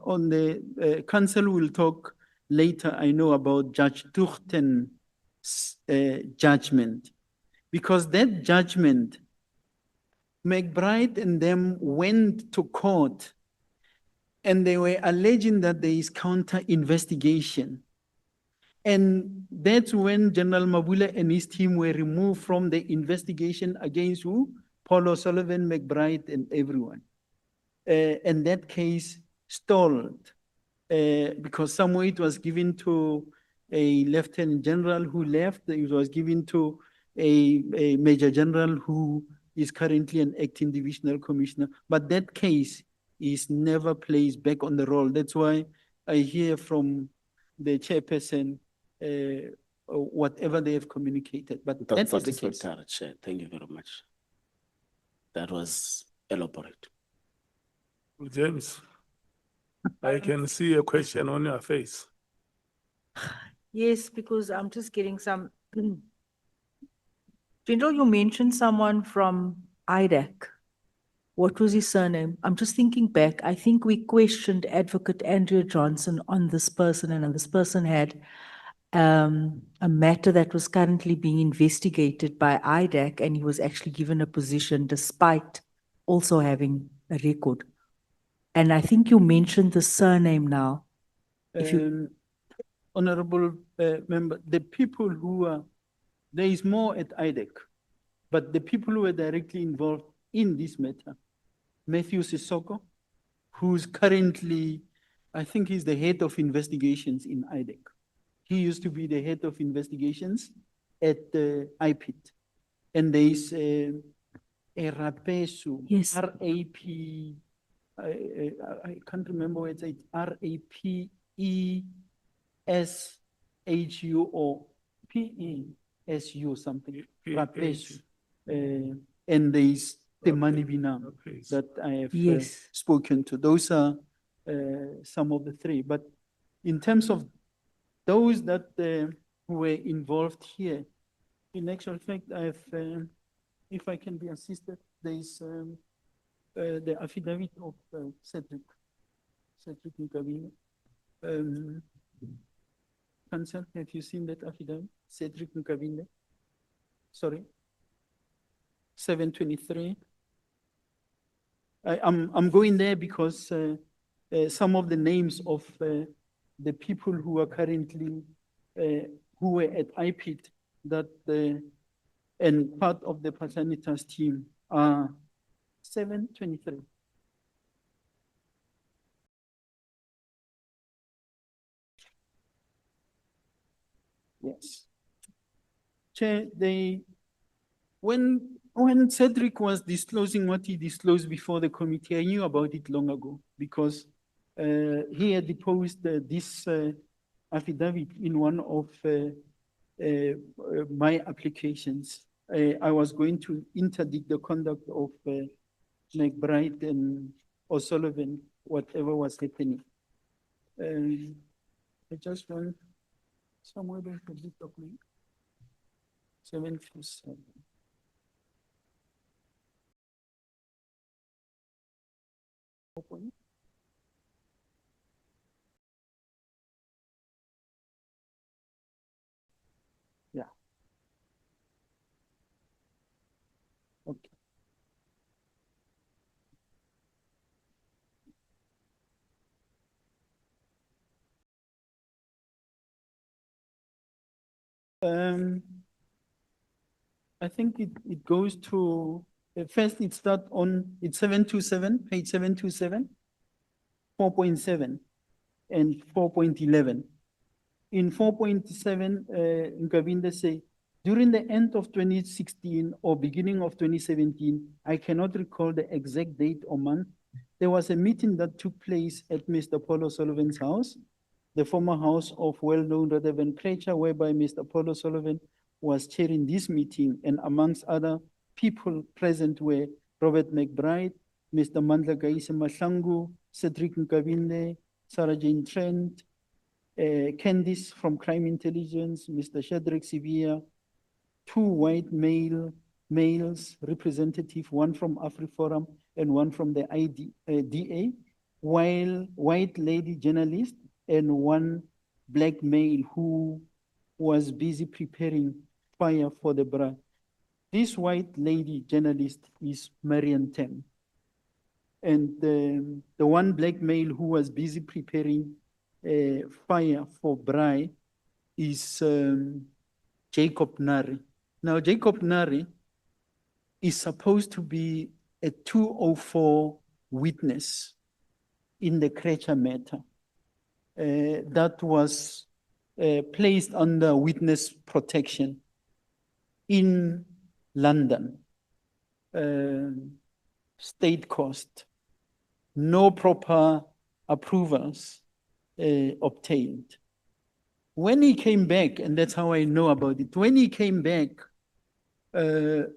on the council will talk later, I know, about Judge Tuchten's judgment. Because that judgment, McBride and them went to court and they were alleging that there is counter-investigation. And that's when General Mabula and his team were removed from the investigation against who? Paul O'Sullivan, McBride, and everyone. And that case stalled because somewhere it was given to a lieutenant general who left. It was given to a major general who is currently an acting divisional commissioner. But that case is never placed back on the roll. That's why I hear from the chairperson, whatever they have communicated, but that is the case. Satisfactory, Chair. Thank you very much. That was elaborate. James, I can see a question on your face. Yes, because I'm just getting some. General, you mentioned someone from IDAC. What was his surname? I'm just thinking back. I think we questioned Advocate Andrea Johnson on this person, and this person had a matter that was currently being investigated by IDAC, and he was actually given a position despite also having a record. And I think you mentioned the surname now. If you Honorable member, the people who are, there is more at IDEC, but the people who are directly involved in this matter, Matthew Sissoko, who's currently, I think he's the head of investigations in IDEC. He used to be the head of investigations at the IPIT. And there is a Rapesu, yes. R-A-P, I can't remember what it's R-A-P-E-S-H-U or P-E-S-U something, Rapesu. And there is the Manibina that I have yes. spoken to. Those are some of the three. But in terms of those that were involved here, in actual fact, I have, if I can be assisted, there is the affidavit of Cedrick Nkabinde. Council, have you seen that affidavit? Cedrick Nkabinde? Sorry. 723. I'm going there because some of the names of the people who are currently, who were at IPIT, that and part of the Patlanitas team are 723. Yes. Chair, when Cedrick was disclosing what he disclosed before the committee, I knew about it long ago because he had deposed this affidavit in one of my applications. I was going to interdict the conduct of McBride and O'Sullivan, whatever was happening. I just want somewhere to put this document. 727. Yeah. Okay. I think it goes to, first it starts on, it's 727, page 727, 4.7 and 4.11. In 4.7, Nkabinde say, during the end of 2016 or beginning of 2017, I cannot recall the exact date or month, there was a meeting that took place at Mr. Paul O'Sullivan's house, the former house of well-known Rutherford Preacher, whereby Mr. Paul O'Sullivan was chairing this meeting, and amongst other people present were Robert McBride, Mr. Mandla Gaise Mahlangu, Cedrick Nkabinde, Sarah Jane Trent, Candice from Crime Intelligence, Mr. Shadrach Sibia, two white males representative, one from AfriForum and one from the DA, while white lady journalist and one black male who was busy preparing fire for the bra. This white lady journalist is Marian Tem. And the one black male who was busy preparing fire for Braai is Jacob Nari. Now, Jacob Nari is supposed to be a 204 witness in the Krecha matter that was placed under witness protection in London. State cost, no proper approvals, obtained. When he came back, and that's how I know about it, when he came back, the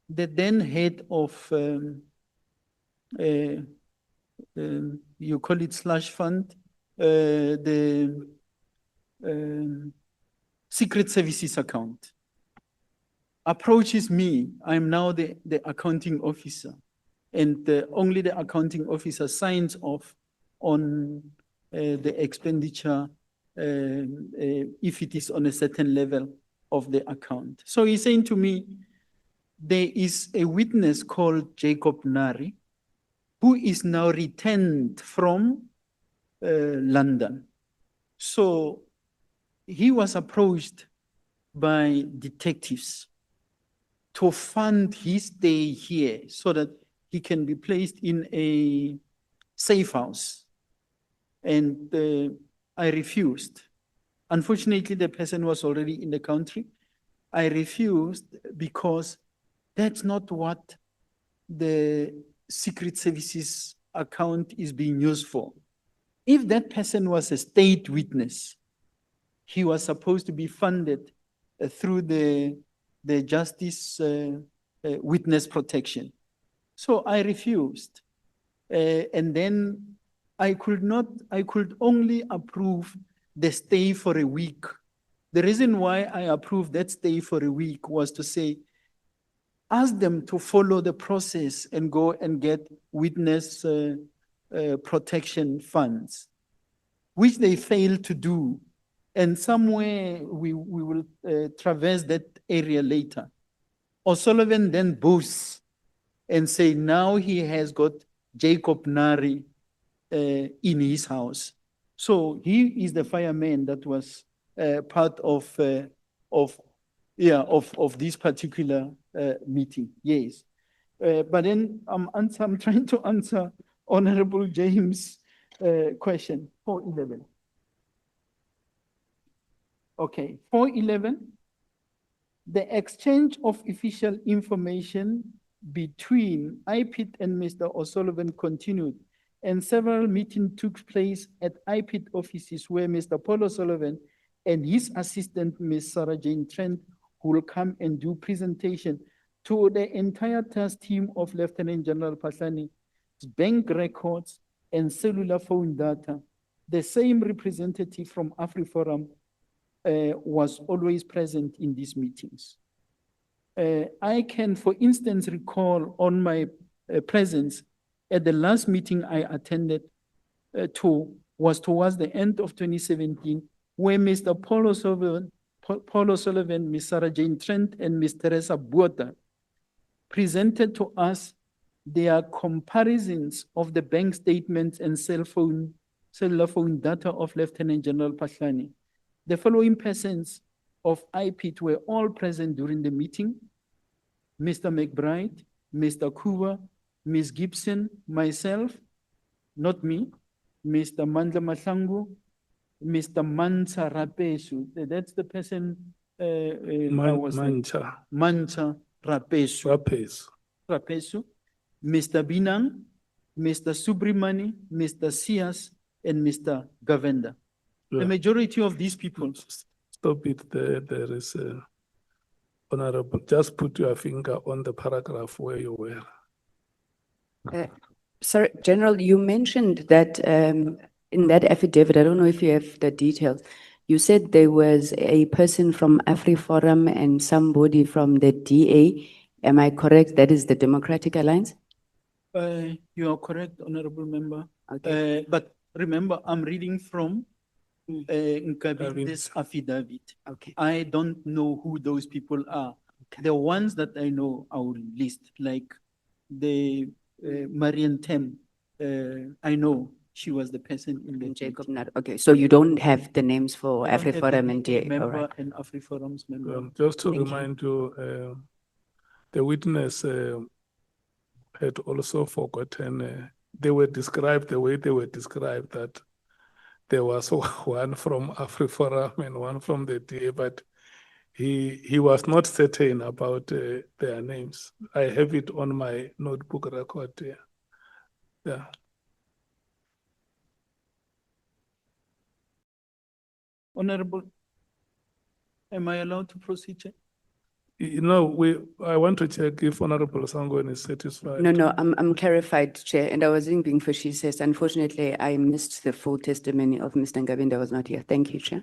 then head of, you call it slush fund, the secret services account, approaches me. I'm now the accounting officer, and only the accounting officer signs off on the expenditure if it is on a certain level of the account. So he's saying to me, there is a witness called Jacob Nari, who is now returned from London. So he was approached by detectives to fund his stay here so that he can be placed in a safe house. And I refused. Unfortunately, the person was already in the country. I refused because that's not what the Secret Services account is being used for. If that person was a state witness, he was supposed to be funded through the Justice Witness Protection. So I refused. And then I could only approve the stay for a week. The reason why I approved that stay for a week was to say, ask them to follow the process and go and get witness protection funds, which they failed to do. And somewhere we will traverse that area later. O'Sullivan then boasts and say now he has got Jacob Nari in his house. So he is the fireman that was part of this particular meeting. Yes, but then I'm trying to answer Honorable James' question. 411. Okay, 411. The exchange of official information between IPIT and Mr. O'Sullivan continued, and several meetings took place at IPIT offices where Mr. Paul O'Sullivan and his assistant, Ms. Sarah Jane Trent, who will come and do presentation to the entire task team of Lieutenant General Phahlane, bank records and cellular phone data. The same representative from AfriForum was always present in these meetings. I can, for instance, recall on my presence at the last meeting I attended was towards the end of 2017, where Mr. Paul O'Sullivan, Ms. Sarah Jane Trent, and Ms. Teresa Buota presented to us their comparisons of the bank statements and cellular phone data of Lieutenant General Phahlane. The following persons of IPIT were all present during the meeting: Mr. McBride, Mr. Kuba, Ms. Gibson, myself, not me, Mr. Mandla Mahlangu, Mr. Mansa Rapesu. That's the person Mancha. Mancha Rapesu. Rapesu. Mr. Binang, Mr. Subrimani, Mr. Sias, and Mr. Govender. Yeah. The majority of these people. Stop it there. There is a honorable. Just put your finger on the paragraph where you were. Sir, General, you mentioned that in that affidavit, I don't know if you have the details, you said there was a person from AfriForum and somebody from the DA. Am I correct? That is the Democratic Alliance? You are correct, Honorable Member. Okay. But remember, I'm reading from Nkabinde's affidavit. Okay. I don't know who those people are. Okay. The ones that I know, I will list, like the Marian Tem. I know she was the person in the Jacob Nari. Okay, so you don't have the names for I don't have AfriForum the and DA. All member right. and AfriForum's member. Just to Thank you. remind you, the witness had also forgotten, they were described the way they were described, that there was one from AfriForum and one from the DA, but he was not certain about their names. I have it on my notebook record here. Yeah. Honorable, am I allowed to proceed, Chair? You know, I want to check if Honorable Sangweni is satisfied. No, I'm clarified, Chair, and I wasn't being facetious. Unfortunately, I missed the full testimony of Mr. Nkabinde. I was not here. Thank you, Chair.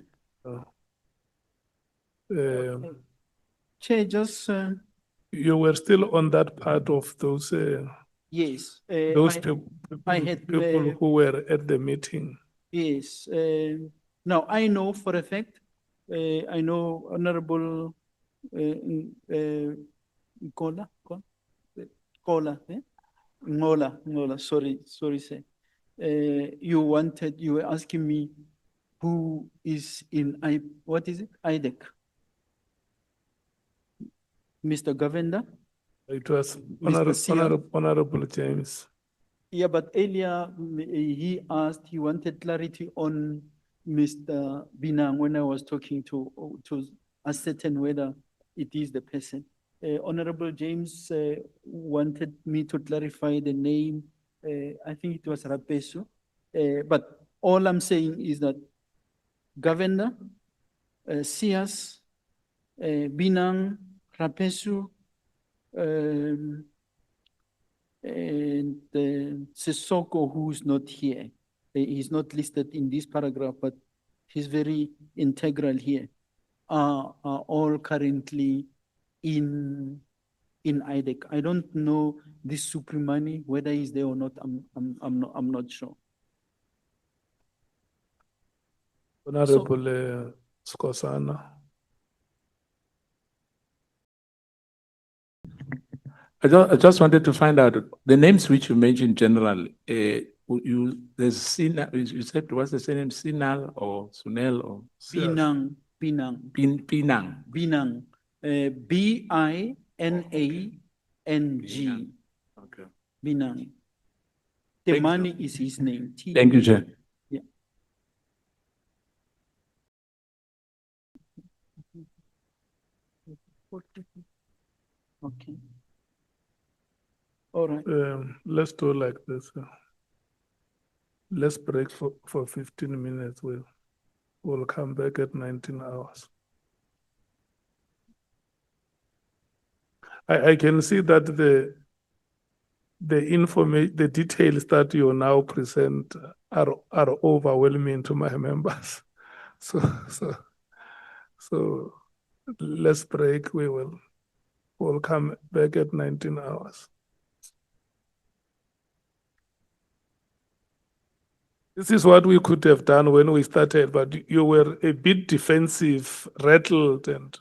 Chair, just, You were still on that part of those yes. those I had, people who were at the meeting. yes. Now, I know for a fact, I know Honorable Ngola, sorry, sir. You were asking me who is in what is it? IDEC. Mr. Govender? It was Mr. Sia? Honorable James. Yeah, but earlier he wanted clarity on Mr. Binang when I was talking to ascertain whether it is the person. Honorable James wanted me to clarify the name. I think it was Rapesu. But all I'm saying is that Governor, Sias, Binang, Rapesu, and Sissoko, who's not here. He's not listed in this paragraph, but he's very integral here, are all currently in IDEC. I don't know this Suprimani, whether he's there or not, I'm not sure. Honorable Skosana. I just wanted to find out the names which you mentioned, General. There's Sinal. You said what's the surname? Sinal or Sunel or Binang. Binang. Binang. B-I-N-A-N-G. Okay. Binang. Temani is his name. Thank you, Chair. Yeah. Okay. All right. Let's do like this. Let's break for 15 minutes. We'll come back at 19 hours. I can see that the details that you now present are overwhelming to my members. So let's break. We'll come back at 19 hours. This is what we could have done when we started, but you were a bit defensive, rattled, and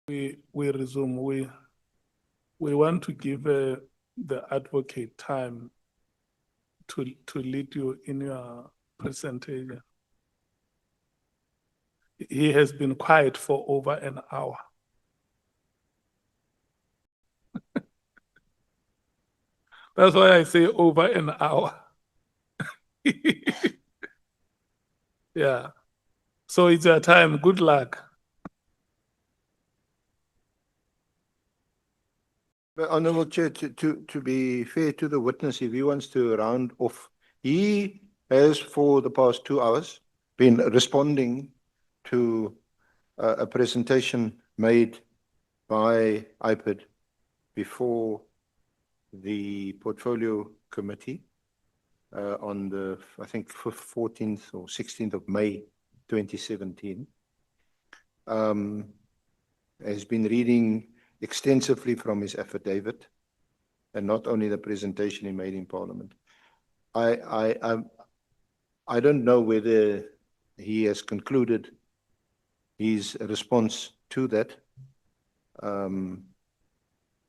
we resume. We want to give the advocate time to lead you in your presentation. He has been quiet for over an hour. That's why I say over an hour. Yeah. So it's your time. Good luck. But Honourable Chair, to be fair to the witness, if he wants to round off, he has for the past 2 hours been responding to a presentation made by IPID before the Portfolio Committee on the, I think, 14th or 16th of May 2017. Has been reading extensively from his affidavit, and not only the presentation he made in Parliament. I don't know whether he has concluded his response to that,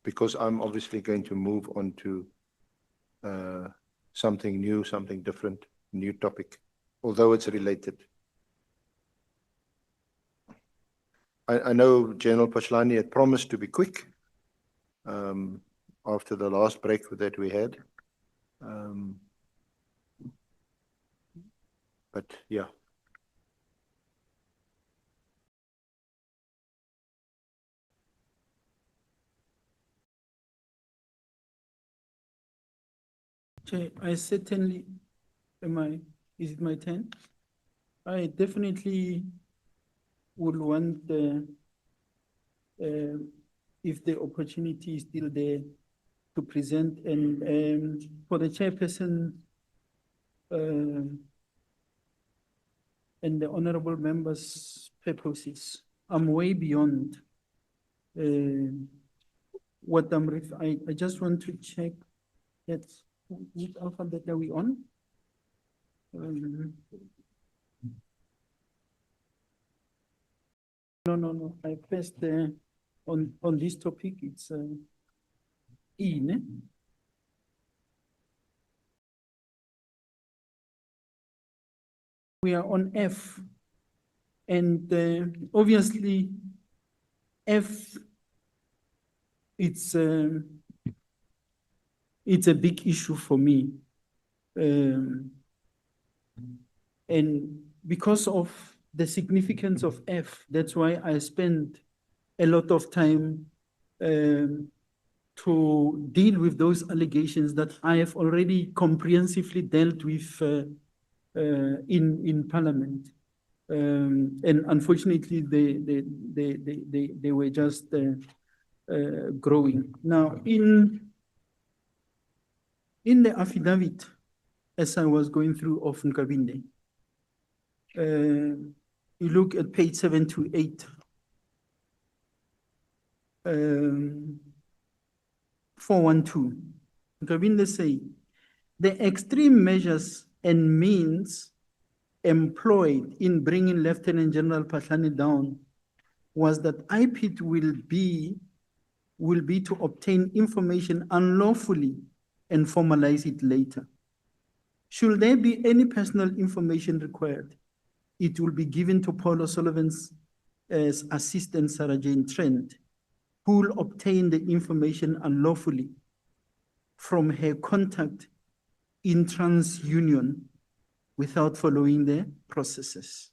because I'm obviously going to move on to something new, something different, new topic, although it's related. I know General Phahlane had promised to be quick after the last break that we had. But yeah. Chair, I certainly, is it my turn? I definitely would want, if the opportunity is still there, to present, and for the chairperson and the honorable members' purposes, I'm way beyond what I just want to check that which alphabet are we on? No. I pressed on this topic. It's E, ne? We are on F, and obviously F, it's a big issue for me, and because of the significance of F, that's why I spend a lot of time to deal with those allegations that I have already comprehensively dealt with in Parliament. And unfortunately, they were just growing. Now, in the affidavit, as I was going through of Nkabinde, you look at page 7 to 8. 412. Nkabinde say, the extreme measures and means employed in bringing Lieutenant General Phahlane down was that IPID will be to obtain information unlawfully and formalize it later. Should there be any personal information required, it will be given to Paul O'Sullivan's assistant, Sarah Jane Trent, who will obtain the information unlawfully from her contact in TransUnion without following the processes.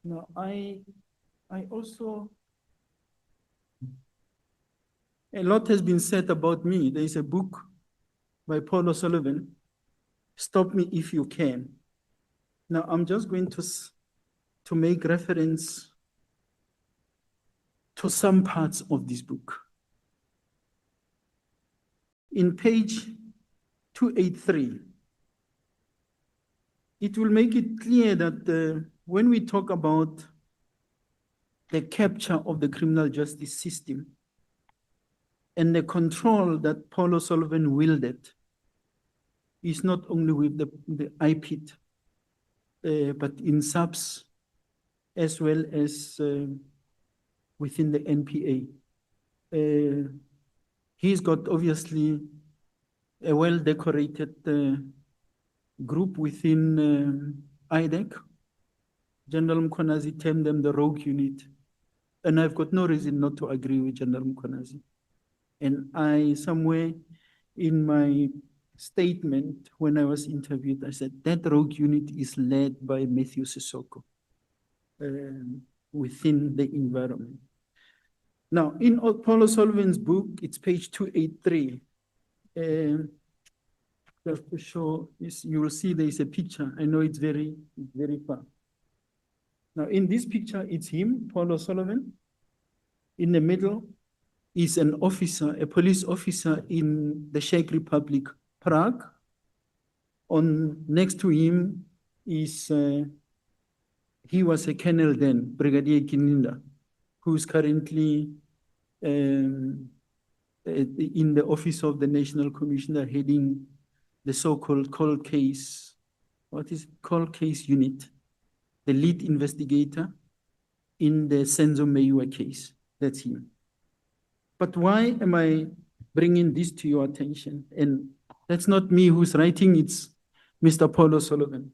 Now, I also, a lot has been said about me. There is a book by Paul O'Sullivan, Stop Me If You Can. Now, I'm just going to make reference to some parts of this book. In page 283, it will make it clear that when we talk about the capture of the criminal justice system and the control that Paul O'Sullivan wielded, is not only with the IPID, but in SAPS, as well as within the NPA. He's got obviously a well-decorated group within IDEC. General Mkhwanazi termed them the rogue unit. And I've got no reason not to agree with General Mkhwanazi. And I, somewhere in my statement, when I was interviewed, I said that rogue unit is led by Matthew Sissoko within the environment. Now, in Paulo Sullivan's book, it's page 283. Just to show, you will see there is a picture. I know it's very far. Now, in this picture, it's him, Paulo Sullivan. In the middle is an officer, a police officer in the Czech Republic, Prague. Next to him is, he was a colonel then, Brigadier Kininda, who's currently in the office of the National Commissioner heading the so-called cold case, cold case unit, the lead investigator in the Senzo case. That's him. But why am I bringing this to your attention? And that's not me who's writing, it's Mr. Paulo Sullivan.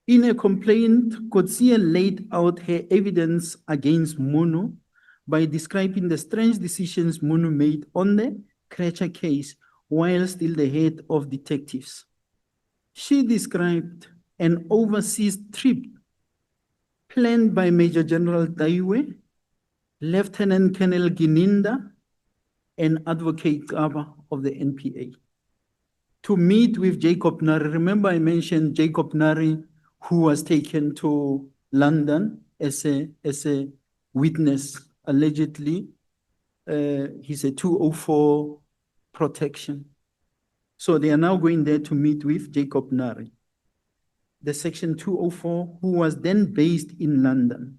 In a complaint, Kotsia laid out her evidence against Mchunu by describing the strange decisions Mchunu made on the Krecha case while still the head of detectives. She described an overseas trip planned by Major General Daiwe, Lieutenant Colonel Gininda, and Advocate Gaba of the NPA to meet with Jacob Nari. Remember I mentioned Jacob Nari, who was taken to London as a witness, allegedly. He's a 204 protection. So they are now going there to meet with Jacob Nari, the section 204, who was then based in London.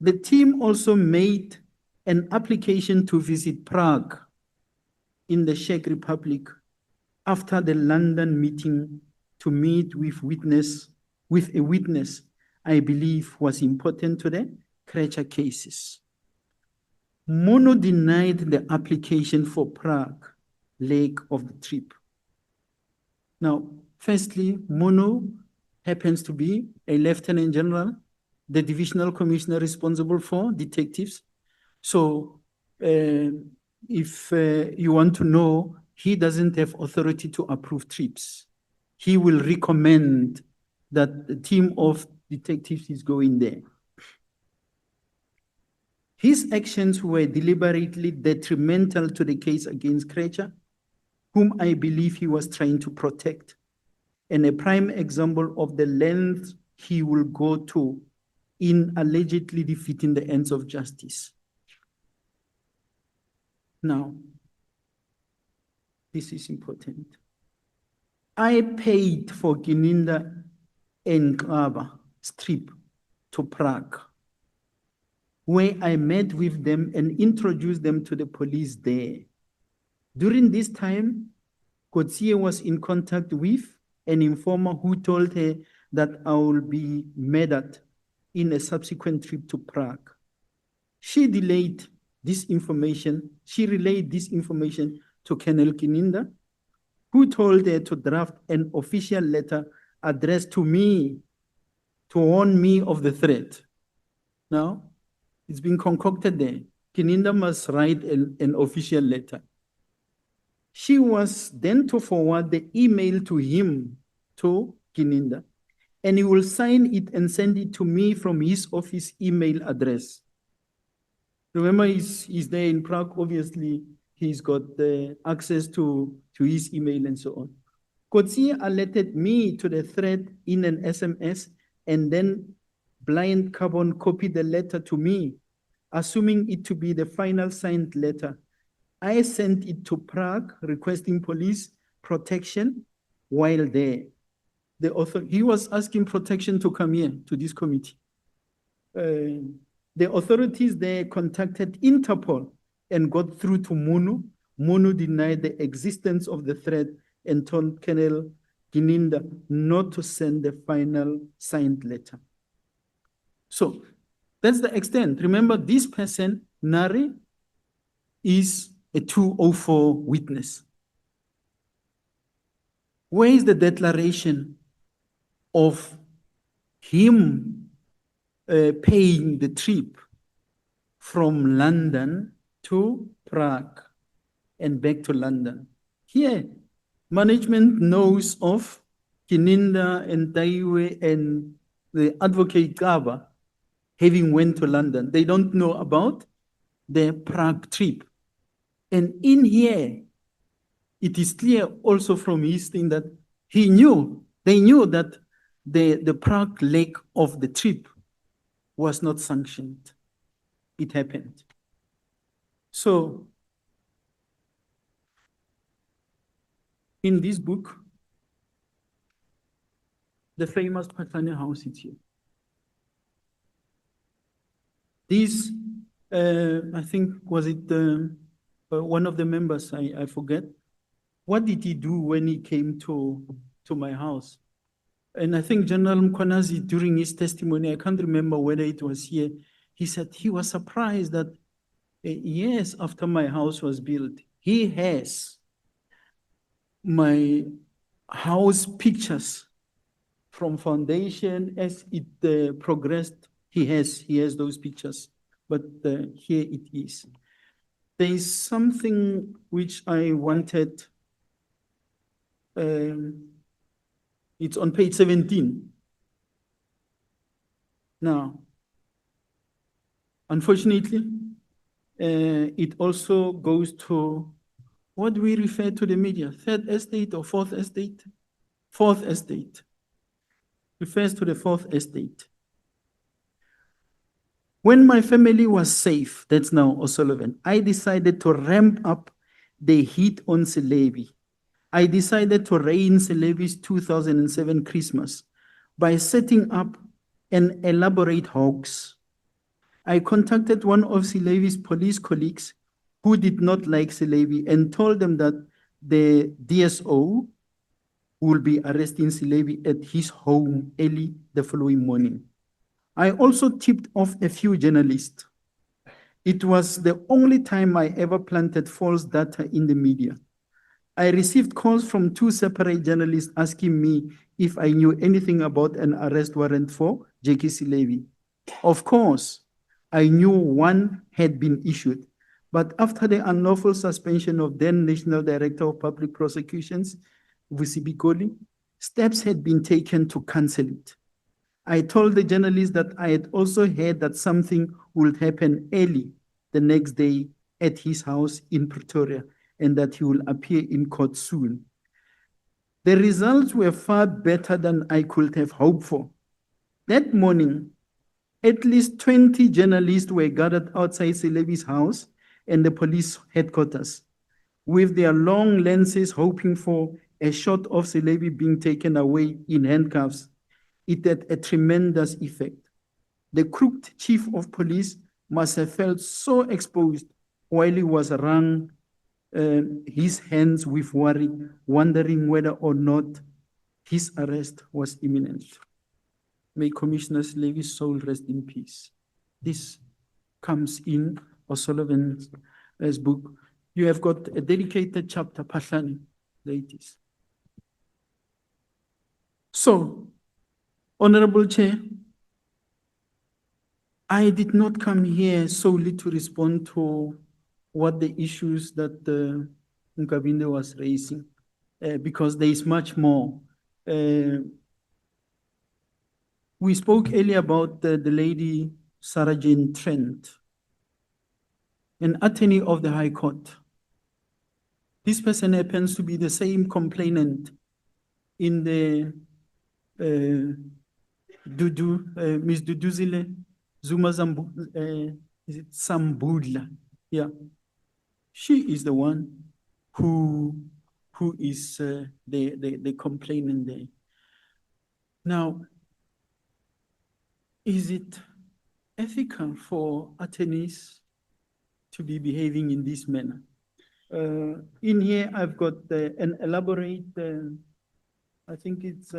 The team also made an application to visit Prague in the Czech Republic after the London meeting to meet with a witness I believe was important to the Krecha cases. Mchunu denied the application for Prague leg of the trip. Now, firstly, Mchunu happens to be a Lieutenant General, the Divisional Commissioner responsible for detectives. So if you want to know, he doesn't have authority to approve trips. He will recommend that the team of detectives is going there. His actions were deliberately detrimental to the case against Krecha, whom I believe he was trying to protect, and a prime example of the length he will go to in allegedly defeating the ends of justice. Now, this is important. I paid for Gininda and Ngaba's trip to Prague, where I met with them and introduced them to the police there. During this time, Kotsia was in contact with an informer who told her that I will be murdered in a subsequent trip to Prague. She relayed this information to Colonel Gininda, who told her to draft an official letter addressed to me to warn me of the threat. Now, it's been concocted there. Gininda must write an official letter. She was then to forward the email to him, to Gininda, and he will sign it and send it to me from his office email address. Remember, he's there in Prague. Obviously, he's got the access to his email and so on. Kotsia alerted me to the threat in an SMS and then blind carbon copied the letter to me, assuming it to be the final signed letter. I sent it to Prague requesting police protection while there. He was asking protection to come here to this committee. The authorities there contacted Interpol and got through to Mchunu. Mchunu denied the existence of the threat and told Colonel Gininda not to send the final signed letter. So That's the extent. Remember, this person, Nari, is a 204 witness. Where is the declaration of him paying the trip from London to Prague and back to London? Here, management knows of Kininda and Taiwe and the advocate Gaba having went to London. They don't know about the Prague trip. And in here, it is clear also from his thing that they knew that the Prague leg of the trip was not sanctioned. It happened. So, in this book, the famous Phahlane house is here. This, I think, was it one of the members, I forget. What did he do when he came to my house? And I think General Mkhwanazi, during his testimony, I can't remember whether it was here, he said he was surprised that years after my house was built, he has my house pictures from foundation as it progressed. He has those pictures, but here it is. There is something which I wanted. It's on page 17. Now, unfortunately, it also goes to what we refer to the media, third estate or fourth estate? Fourth estate. Refers to the fourth estate. When my family was safe, that's now O'Sullivan, I decided to ramp up the heat on Selebi. I decided to rain Selebi's 2007 Christmas by setting up an elaborate hoax. I contacted one of Selebi's police colleagues who did not like Selebi and told them that the DSO will be arresting Selebi at his home early the following morning. I also tipped off a few journalists. It was the only time I ever planted false data in the media. I received calls from 2 separate journalists asking me if I knew anything about an arrest warrant for Jackie Selebi. Of course, I knew one had been issued, but after the unlawful suspension of then National Director of Public Prosecutions, Vusi Bikoli, steps had been taken to cancel it. I told the journalist that I had also heard that something would happen early the next day at his house in Pretoria and that he will appear in court soon. The results were far better than I could have hoped for. That morning, at least 20 journalists were gathered outside Selebi's house and the police headquarters, with their long lenses hoping for a shot of Selebi being taken away in handcuffs. It had a tremendous effect. The crooked chief of police must have felt so exposed while he was wrung his hands with worry, wondering whether or not his arrest was imminent. May Commissioner Selebi's soul rest in peace. This comes in O'Sullivan's book. You have got a dedicated chapter, Phahlane, there it is. So, Honorable Chair, I did not come here solely to respond to what the issues that Nkabinde was raising, because there is much more. We spoke earlier about the lady Sarah Jane Trent, an attorney of the High Court. This person happens to be the same complainant in the Ms. Duduzile Zuma is it Sambudla? Yeah. She is the one who is the complainant there. Now, is it ethical for attorneys to be behaving in this manner? In here, I've got an elaborate, I think it's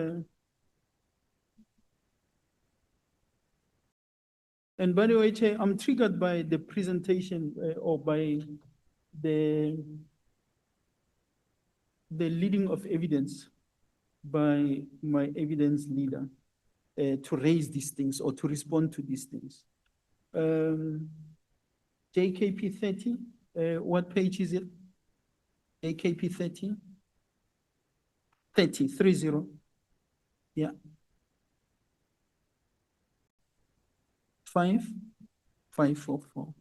And by the way, Chair, I'm triggered by the presentation or by the leading of evidence by my evidence leader to raise these things or to respond to these things. JKP 30, what page is it? JKP 30? 30. Yeah. 544.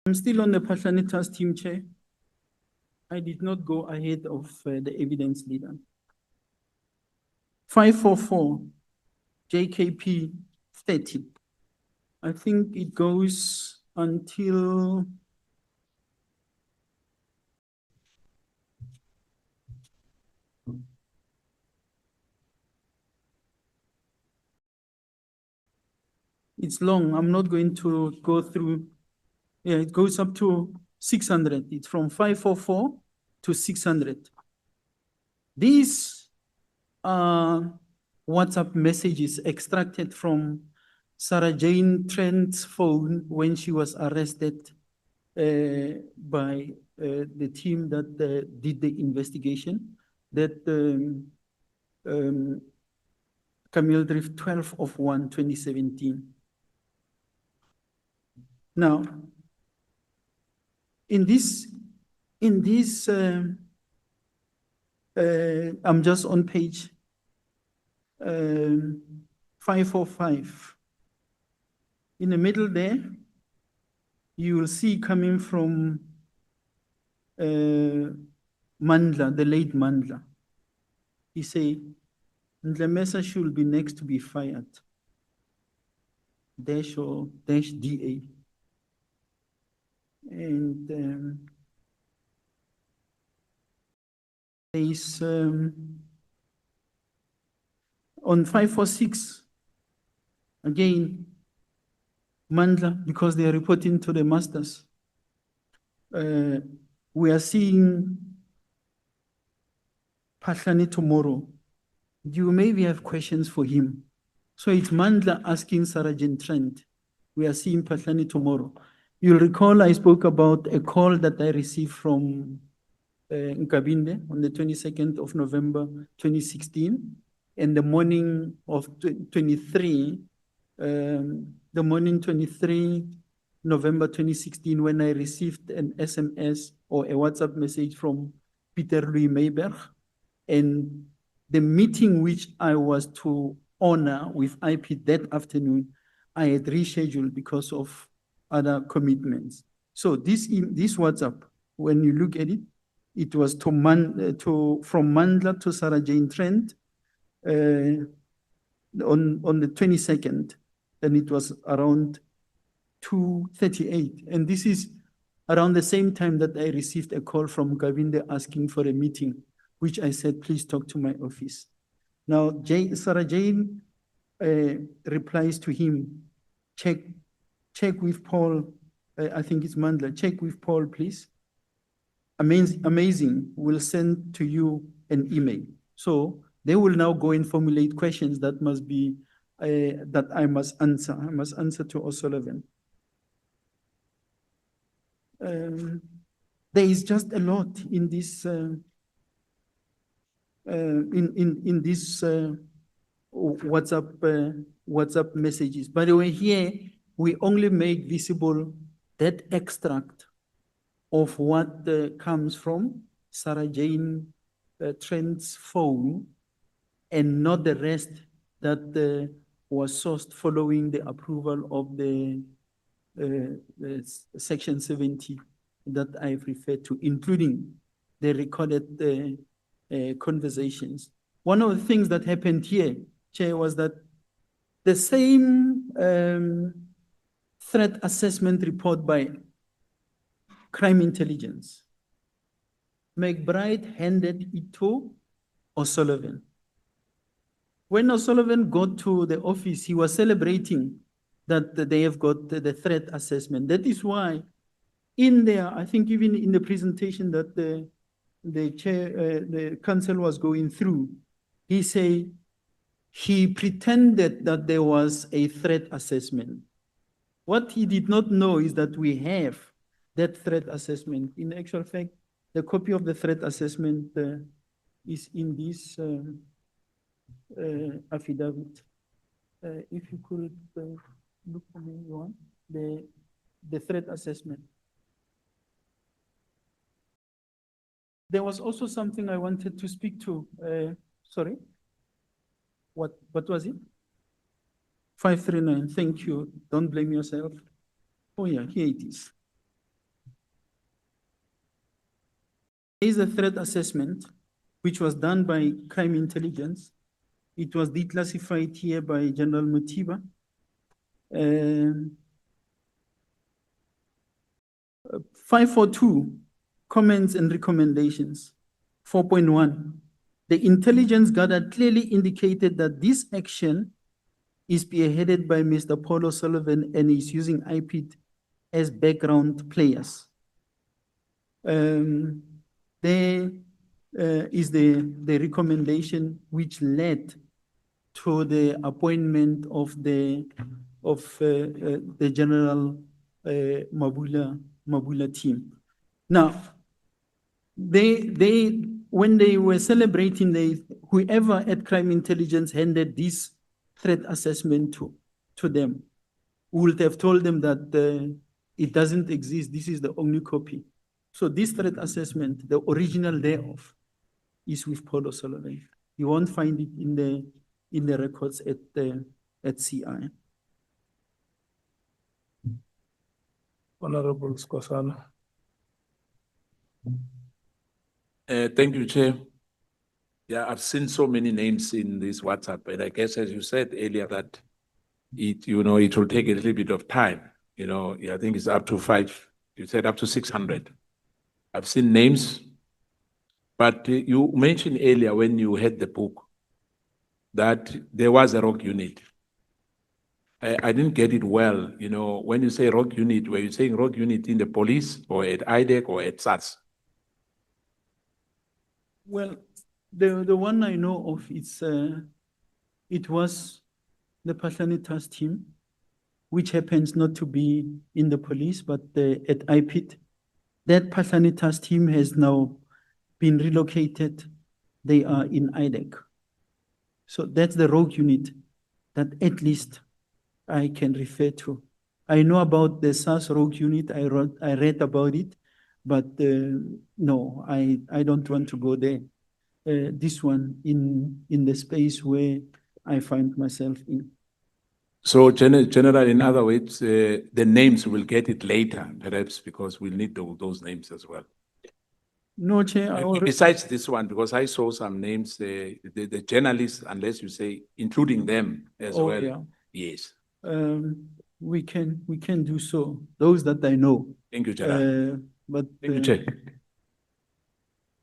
I'm still on the Phahlane Task Team, Chair. I did not go ahead of the evidence leader. 544, JKP 30. I think it goes until it's long. I'm not going to go through. Yeah, it goes up to 600. It's from 544 to 600. These are WhatsApp messages extracted from Sarah Jane Trent's phone when she was arrested by the team that did the investigation. That Camille Drift 12 of 1, 2017. Now, in this, I'm just on page 545. In the middle there, you will see coming from Mandla, the late Mandla. He say, Ndlemesa should be next to be fired. Dash or dash DA. And there is on 546, again, Mandla, because they are reporting to the masters. We are seeing Phahlane tomorrow. You maybe have questions for him. So it's Mandla asking Sarah Jane Trent. We are seeing Phahlane tomorrow. You'll recall I spoke about a call that I received from Nkabinde on the 22nd of November, 2016. And the morning of 23 November 2016, when I received an SMS or a WhatsApp message from Peter Louis Meyberg, and the meeting which I was to honor with IP that afternoon, I had rescheduled because of other commitments. So this WhatsApp, when you look at it, it was from Mandla to Sarah Jane Trent on the 22nd, and it was around 2:38. And this is around the same time that I received a call from Nkabinde asking for a meeting, which I said, please talk to my office. Now, Sarah Jane replies to him, check with Paul, I think it's Mandla, check with Paul, please. Amazing, we'll send to you an email. So they will now go and formulate questions that must be, that I must answer. I must answer to O'Sullivan. There is just a lot in this WhatsApp messages. By the way, here we only make visible that extract of what comes from Sarah Jane Trent's phone, and not the rest that was sourced following the approval of the Section 70 that I've referred to, including the recorded conversations. One of the things that happened here, Chair, was that the same threat assessment report by Crime Intelligence, McBride handed it to O'Sullivan. when O'Sullivan got to the office, he was celebrating that they have got the threat assessment. That is why in there, I think even in the presentation that the chair, the council was going through, he said he pretended that there was a threat assessment. What he did not know is that we have that threat assessment. In actual fact, the copy of the threat assessment is in this affidavit. If you could look for me, Johan, the threat assessment. There was also something I wanted to speak to. Sorry, what was it? 539, thank you. Don't blame yourself. Oh yeah, here it is. There is a threat assessment, which was done by crime intelligence. It was declassified here by General Mutiba. 542, comments and recommendations. 4.1, the intelligence gathered clearly indicated that this action is spearheaded by Mr. Paul O'Sullivan and is using IPID as background players. There is the recommendation which led to the appointment of the General Mabula team. Now, when they were celebrating, whoever at Crime Intelligence handed this threat assessment to them, would have told them that it doesn't exist. This is the only copy. So this threat assessment, the original thereof, is with Paul O'Sullivan. You won't find it in the records at CI. Honorable Skosana. Thank you, Chair. Yeah, I've seen so many names in this WhatsApp, and I guess, as you said earlier, that it will take a little bit of time. I think it's up to 5. You said up to 600. I've seen names, but you mentioned earlier when you had the book that there was a rock unit. I didn't get it well. When you say rock unit, were you saying rock unit in the police or at IDEC or at SAPS? Well, the one I know of, it was the Phahlane task team, which happens not to be in the police, but at IPID. That Phahlane task team has now been relocated. They are in IDEC. So that's the rogue unit that at least I can refer to. I know about the SAS rogue unit. I read about it, but no, I don't want to go there. This one in the space where I find myself in. So, General, in other words, the names will get it later, perhaps, because we'll need those names as well. No, Chair. Besides this one, because I saw some names, the journalists, unless you say including them as well. Yeah. Yes. We can do so. Those that I know. Thank you, General. But thank you, Chair.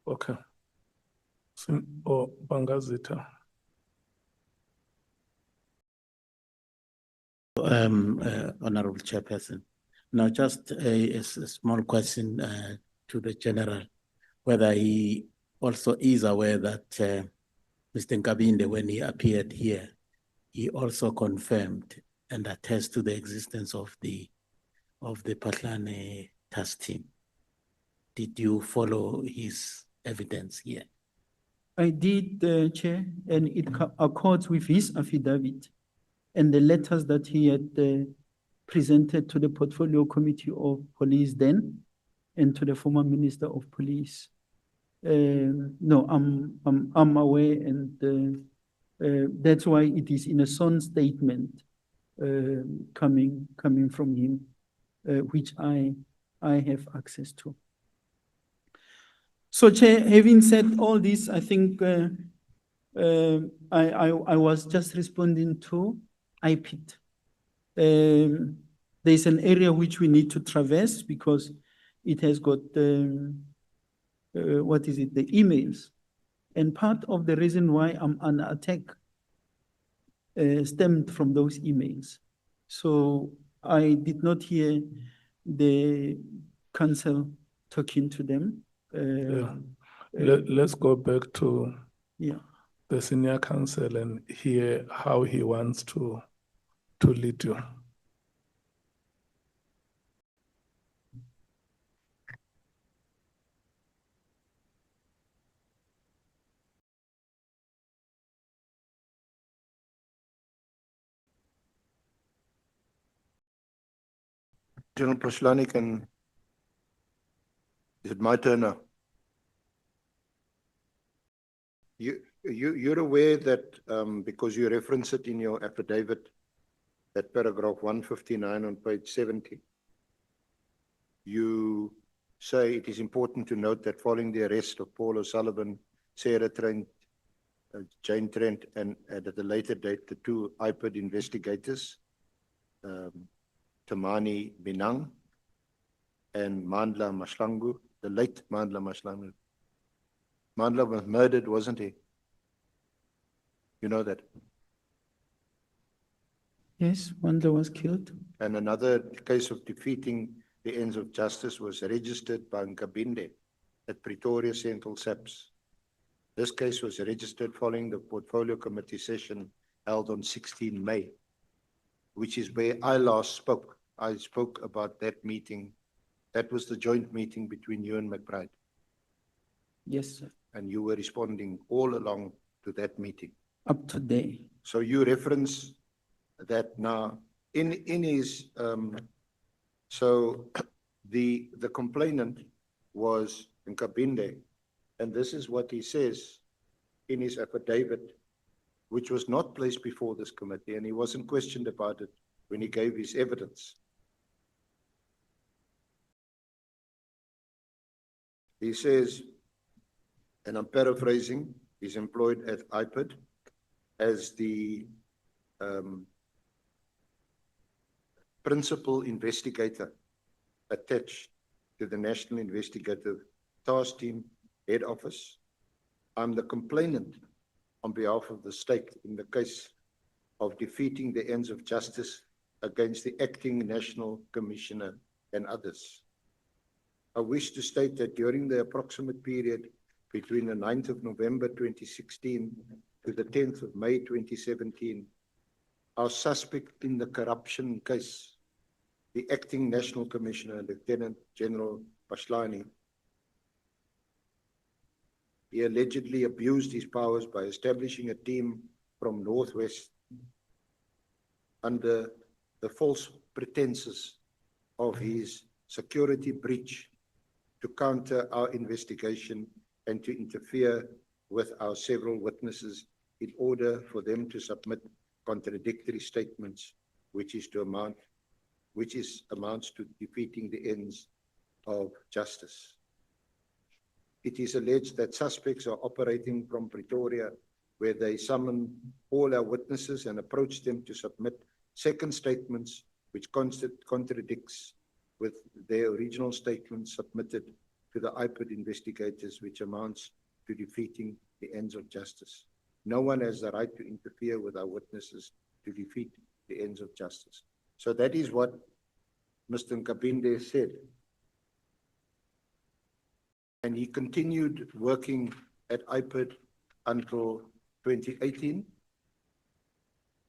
Okay. Bangazita. Honorable Chairperson. Now, just a small question to the General, whether he also is aware that Mr. Nkabinde, when he appeared here, he also confirmed and attest to the existence of the Phahlane task team. Did you follow his evidence here? I did, Chair, and it accords with his affidavit and the letters that he had presented to the Portfolio Committee of Police then and to the former Minister of Police. No, I'm aware, and that's why it is in a sworn statement coming from him, which I have access to. So, Chair, having said all this, I think I was just responding to IPID. There's an area which we need to traverse because it has got, the emails. And part of the reason why I'm under attack stemmed from those emails. So I did not hear the council talking to them. Yeah. Let's go back to the senior counsel and hear how he wants to lead you. General Phahlane, is it my turn now? You're aware that because you reference it in your affidavit, that paragraph 159 on page 70, you say it is important to note that following the arrest of Paul O'Sullivan, Sarah Trent, Jane Trent, and at a later date, the two IPID investigators, Tamani Binang and Nhlanhla Mkhwanazi, the late Nhlanhla Mkhwanazi. Nhlanhla was murdered, wasn't he? You know that? Yes, Nhlanhla was killed. And another case of defeating the ends of justice was registered by Nkabinde at Pretoria Central SAPS. This case was registered following the Portfolio Committee session held on 16 May, which is where I last spoke. I spoke about that meeting. That was the joint meeting between you and McBride. Yes, sir. And you were responding all along to that meeting. Up to date. So you reference that now in his, so the complainant was Nkabinde, and this is what he says in his affidavit, which was not placed before this committee, and he wasn't questioned about it when he gave his evidence. He says, and I'm paraphrasing, he's employed at IPID as the principal investigator attached to the National Investigative Task Team Head Office. I'm the complainant on behalf of the state in the case of defeating the ends of justice against the acting National Commissioner and others. I wish to state that during the approximate period between the 9th of November 2016 to the 10th of May 2017, our suspect in the corruption case, the acting National Commissioner, Lt Gen Phahlane, he allegedly abused his powers by establishing a team from Northwest under the false pretenses of his security breach to counter our investigation and to interfere with our several witnesses in order for them to submit contradictory statements, which amounts to defeating the ends of justice. It is alleged that suspects are operating from Pretoria, where they summon all our witnesses and approach them to submit second statements which contradicts with their original statements submitted to the IPID investigators, which amounts to defeating the ends of justice. No one has the right to interfere with our witnesses to defeat the ends of justice. So that is what Mr. Nkabinde said. And he continued working at IPID until 2018,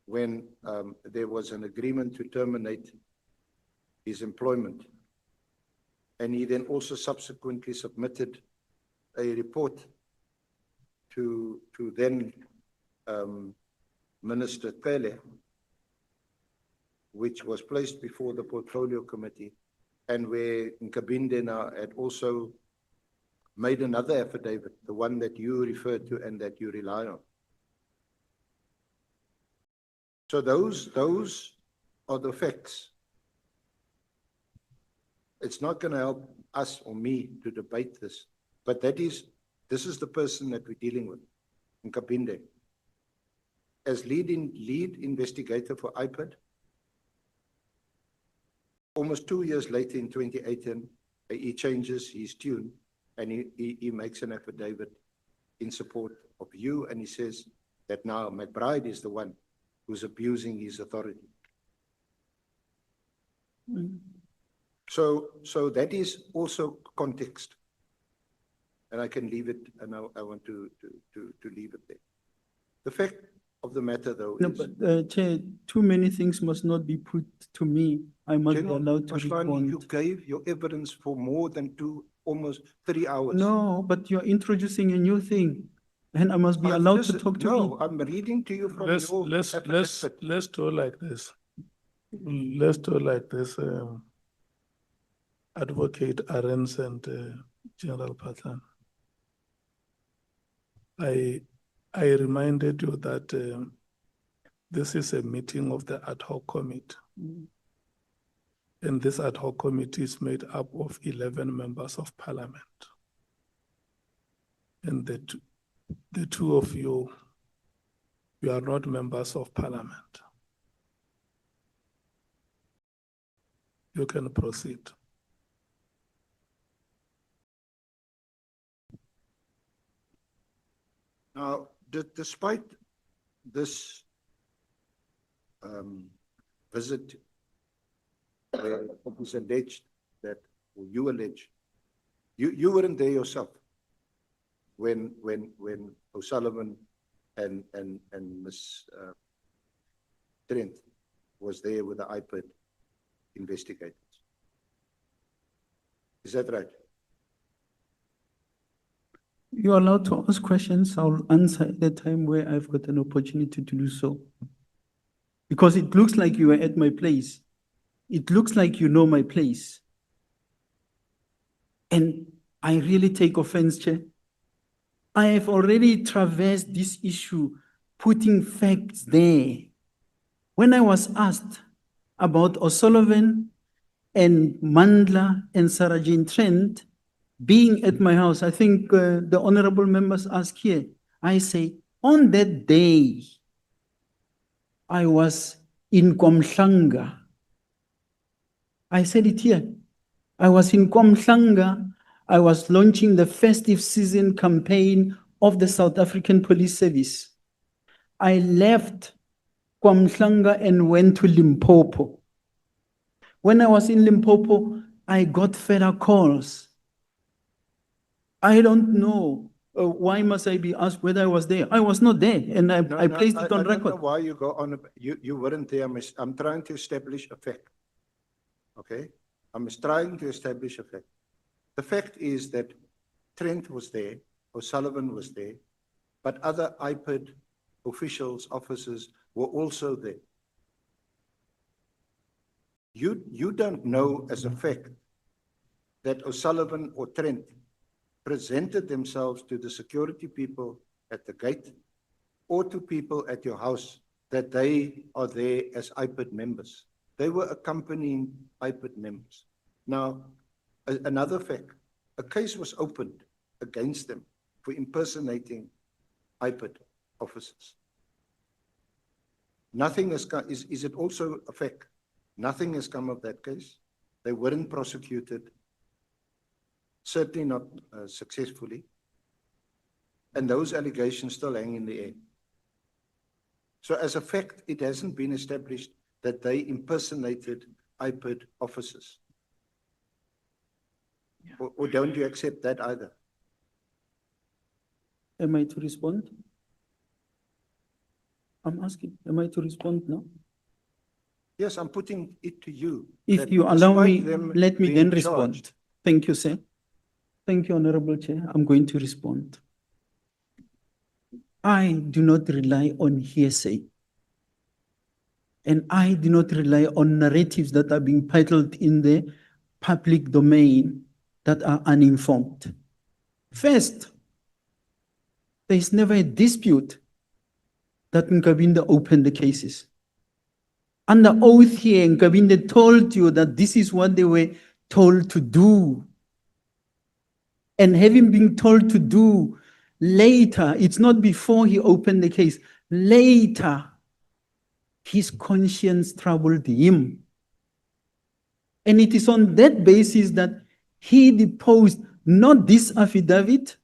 when there was an agreement to terminate his employment. And he then also subsequently submitted a report to then Minister Cele, which was placed before the Portfolio Committee, and where Nkabinde now had also made another affidavit, the one that you referred to and that you rely on. So those are the facts. It's not going to help us or me to debate this, but this is the person that we're dealing with, Nkabinde. As lead investigator for IPID, almost 2 years later in 2018, he changes his tune and he makes an affidavit in support of you, and he says that now McBride is the one who's abusing his authority. Mm. So that is also context. And I can leave it, and I want to leave it there. The fact of the matter, though, No, is but Chair, too many things must not be put to me. I must be General allowed to Phahlane, you respond. gave your evidence for more than almost 3 hours. No, but you're introducing a new thing, and I must be allowed to talk to No, it. I'm reading to you from Let's your let's do like this. Let's do like this. Advocate Arends and General Phahlane. I reminded you that this is a meeting of the ad hoc committee. And this ad hoc committee is made up of 11 members of parliament. And the two of you are not members of parliament. You can proceed. Now, despite this visit, where it is alleged that, or you allege, you weren't there yourself when O'Sullivan and Ms. Trent was there with the iPad investigators. Is that right? You're allowed to ask questions. I'll answer at the time where I've got an opportunity to do so. Because it looks like you are at my place. It looks like you know my place. And I really take offense, Chair. I have already traversed this issue, putting facts there. When I was asked about O'Sullivan and Mandla and Sarah Jane Trent being at my house, I think the honorable members ask here, I say, on that day, I was in Komhlanga. I said it here. I was in Komhlanga. I was launching the festive season campaign of the South African Police Service. I left Komhlanga and went to Limpopo. When I was in Limpopo, I got further calls. I don't know. Why must I be asked whether I was there? I was not there, and I placed it on I don't record. know why you go on. You weren't there. I'm trying to establish a fact. Okay? I'm trying to establish a fact. The fact is that Trent was there, O'Sullivan was there, but other IPID officials, officers were also there. You don't know as a fact that O'Sullivan or Trent presented themselves to the security people at the gate or to people at your house that they are there as IPID members. They were accompanying IPID members. Now, another fact, a case was opened against them for impersonating IPID officers. Nothing has come, is it also a fact? Nothing has come of that case. They weren't prosecuted, certainly not successfully. And those allegations still hang in the air. So as a fact, it hasn't been established that they impersonated IPID officers. Yeah. Or don't you accept that either? Am I to respond? I'm asking, am I to respond now? Yes, I'm putting it to you. If you allow me, them let me then being respond. charged- Thank you, sir. Thank you, Honorable Chair. I'm going to respond. I do not rely on hearsay. And I do not rely on narratives that are being peddled in the public domain that are uninformed. First, there is never a dispute that Nkabinde opened the cases. Under oath here, Nkabinde told you that this is what they were told to do. And having been told to do later, it's not before he opened the case, later, his conscience troubled him. And it is on that basis that he deposed not this affidavit.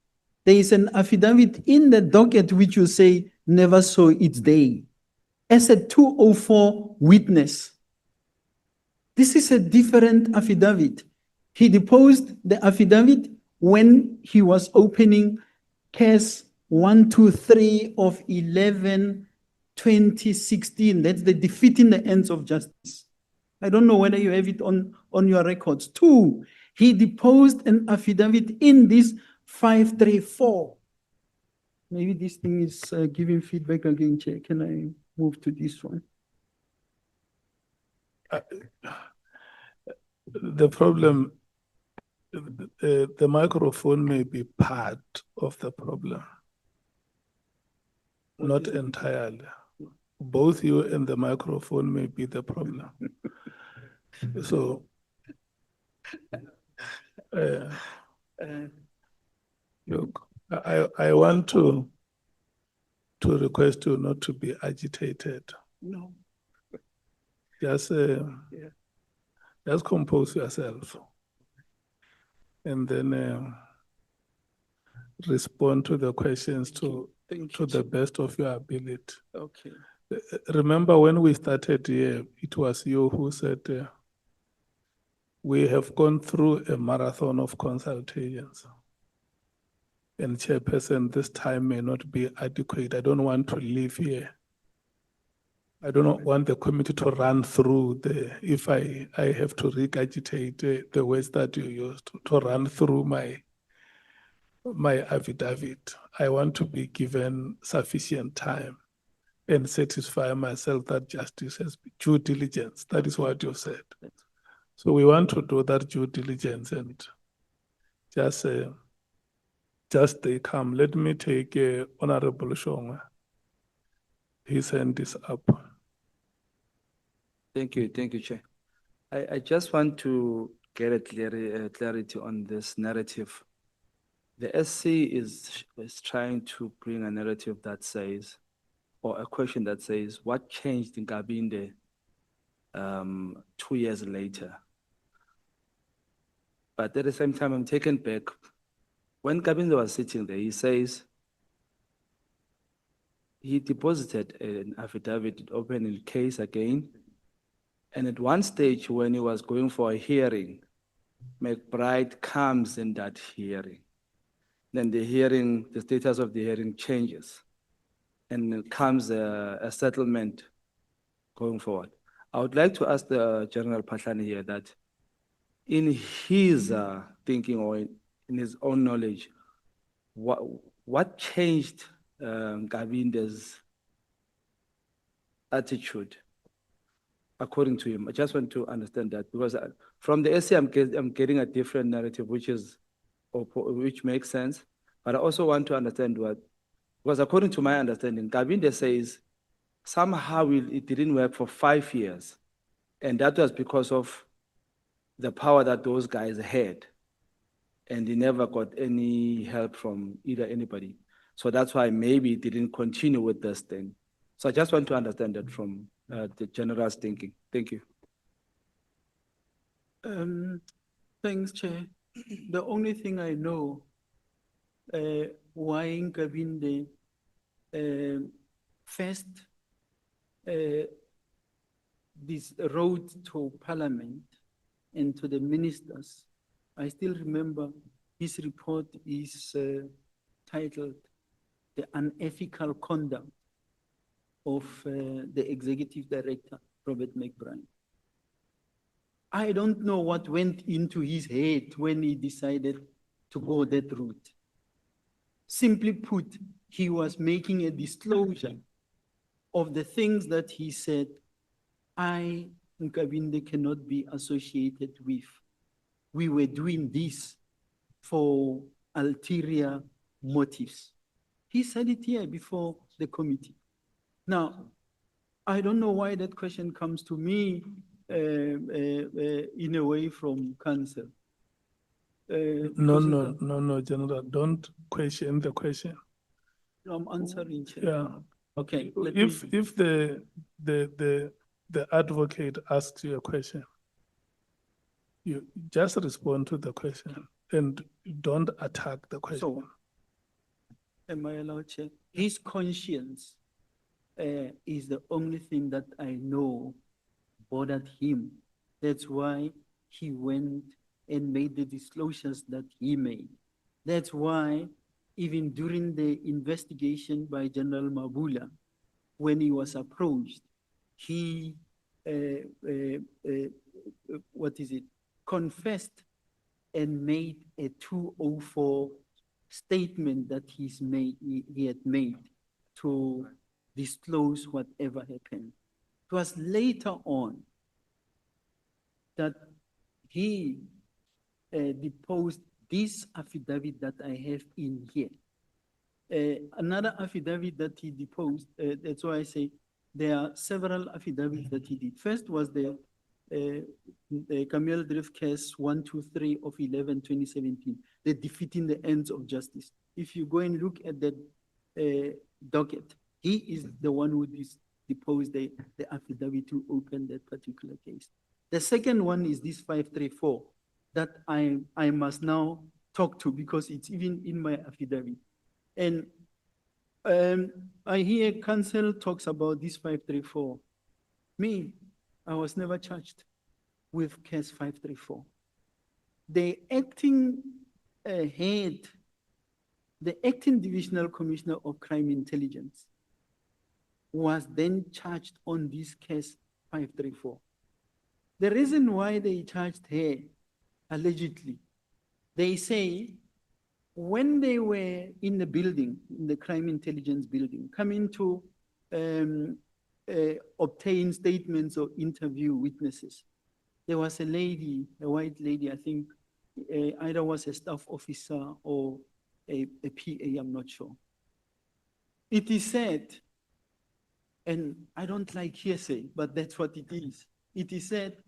There is an affidavit in the docket which you say never saw its day. as a 204 witness. This is a different affidavit. He deposed the affidavit when he was opening case 123 of 11/2016. That's the defeating the ends of justice. I don't know whether you have it on your records. 2, he deposed an affidavit in this 534. Maybe this thing is giving feedback again, Chair. Can I move to this one? The problem, the microphone may be part of the problem, not entirely. Both you and the microphone may be the problem. So, look, I want to request you not to be agitated. No. Just compose yourself and then respond to the questions to the best of your ability. Okay. Remember when we started here, it was you who said we have gone through a marathon of consultations. And Chairperson, this time may not be adequate. I don't want to leave here. I don't want the committee to run through if I have to regurgitate the words that you used to run through my affidavit. I want to be given sufficient time and satisfy myself that justice has been due diligence. That is what you said. So we want to do that due diligence and just stay calm. Let me take Honorable Shonga. His hand is up. Thank you, Chair. I just want to get a clarity on this narrative. The SC is trying to bring a narrative that says, or a question that says, what changed in Nkabinde 2 years later? But at the same time, I'm taken back. When Nkabinde was sitting there, he says he deposited an affidavit opening case again. And at one stage, when he was going for a hearing, McBride comes in that hearing. Then the status of the hearing changes. And it comes a settlement going forward. I would like to ask the General Phahlane here that in his thinking or in his own knowledge, what changed Nkabinde's attitude according to him? I just want to understand that because from the essay I'm getting a different narrative which makes sense, but I also want to understand because according to my understanding, Nkabinde says somehow it didn't work for 5 years, and that was because of the power that those guys had, and he never got any help from either anybody. So that's why maybe it didn't continue with this thing. So I just want to understand that from the general's thinking. Thank you. Thanks, Chair. The only thing I know why Nkabinde first this road to Parliament and to the ministers, I still remember his report is titled The Unethical Conduct of the Executive Director, Robert McBride. I don't know what went into his head when he decided to go that route. Simply put, he was making a disclosure of the things that he said, I, Nkabinde, cannot be associated with. We were doing this for ulterior motives. He said it here before the committee. Now, I don't know why that question comes to me in a way from council. No, General, don't question the question. I'm answering, Chair. Yeah. Okay. If the advocate asks you a question, you just respond to the question and don't attack the question. So, am I allowed, Chair? His conscience is the only thing that I know bothered him. That's why he went and made the disclosures that he made. That's why even during the investigation by General Mabula, when he was approached, he, confessed and made a 204 statement that he had made to disclose whatever happened. It was later on that he deposed this affidavit that I have in here. Another affidavit that he deposed, that's why I say there are several affidavits that he did. First was the Camille Drift case 123 of 11/2017, the defeating the ends of justice. If you go and look at that docket, he is the one who deposed the affidavit to open that particular case. The second one is this 534 that I must now talk to because it's even in my affidavit. And I hear counsel talks about this 534. Me, I was never charged with case 534. The acting head, the acting divisional commissioner of crime intelligence was then charged on this case 534. The reason why they charged her, allegedly, they say when they were in the building, in the crime intelligence building, coming to obtain statements or interview witnesses, there was a lady, a white lady, I think either was a staff officer or a PA, I'm not sure. It is said, and I don't like hearsay, but that's what it is. It is said,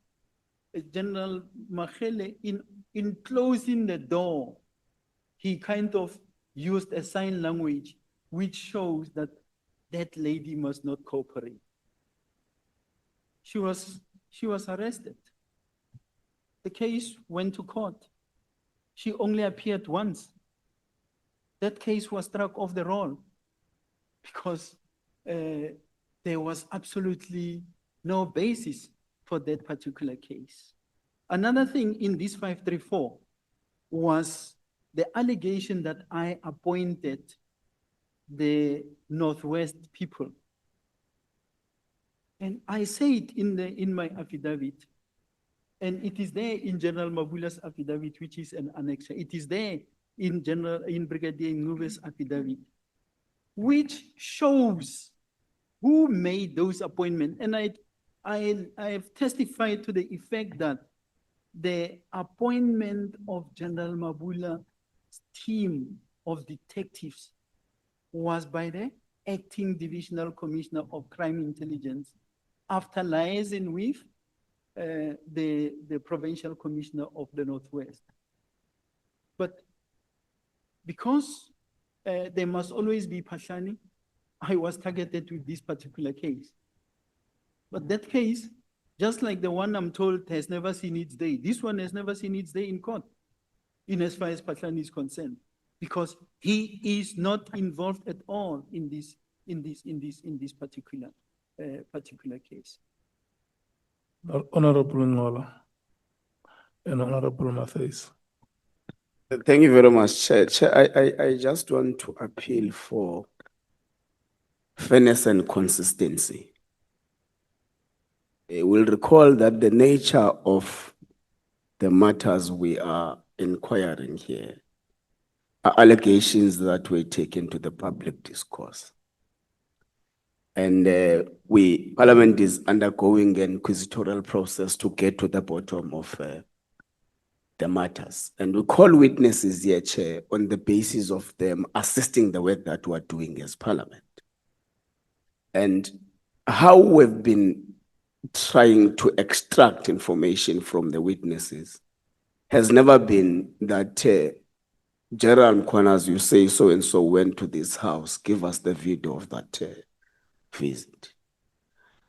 General Mkhele, in closing the door, he kind of used a sign language which shows that that lady must not cooperate. She was arrested. The case went to court. She only appeared once. That case was struck off the roll because there was absolutely no basis for that particular case. Another thing in this 534 was the allegation that I appointed the Northwest people. And I say it in my affidavit, and it is there in General Mabula's affidavit, which is an annexure. It is there in Brigadier Ngube's affidavit, which shows who made those appointments. And I have testified to the effect that the appointment of General Mabula's team of detectives was by the acting divisional commissioner of crime intelligence after liaising with the provincial commissioner of the Northwest. But because there must always be Phahlane, I was targeted with this particular case. But that case, just like the one I'm told has never seen its day, this one has never seen its day in court, in as far as Phahlane is concerned, because he is not involved at all in this particular case. Honorable Ngola and Honorable Matthys. Thank you very much, Chair. I just want to appeal for fairness and consistency. We'll recall that the nature of the matters we are inquiring here are allegations that were taken to the public discourse. And Parliament is undergoing an inquisitorial process to get to the bottom of the matters. And we call witnesses here, Chair, on the basis of them assisting the work that we're doing as Parliament. And how we've been trying to extract information from the witnesses has never been that General Mkhwanazi, you say so-and-so went to this house, give us the video of that visit.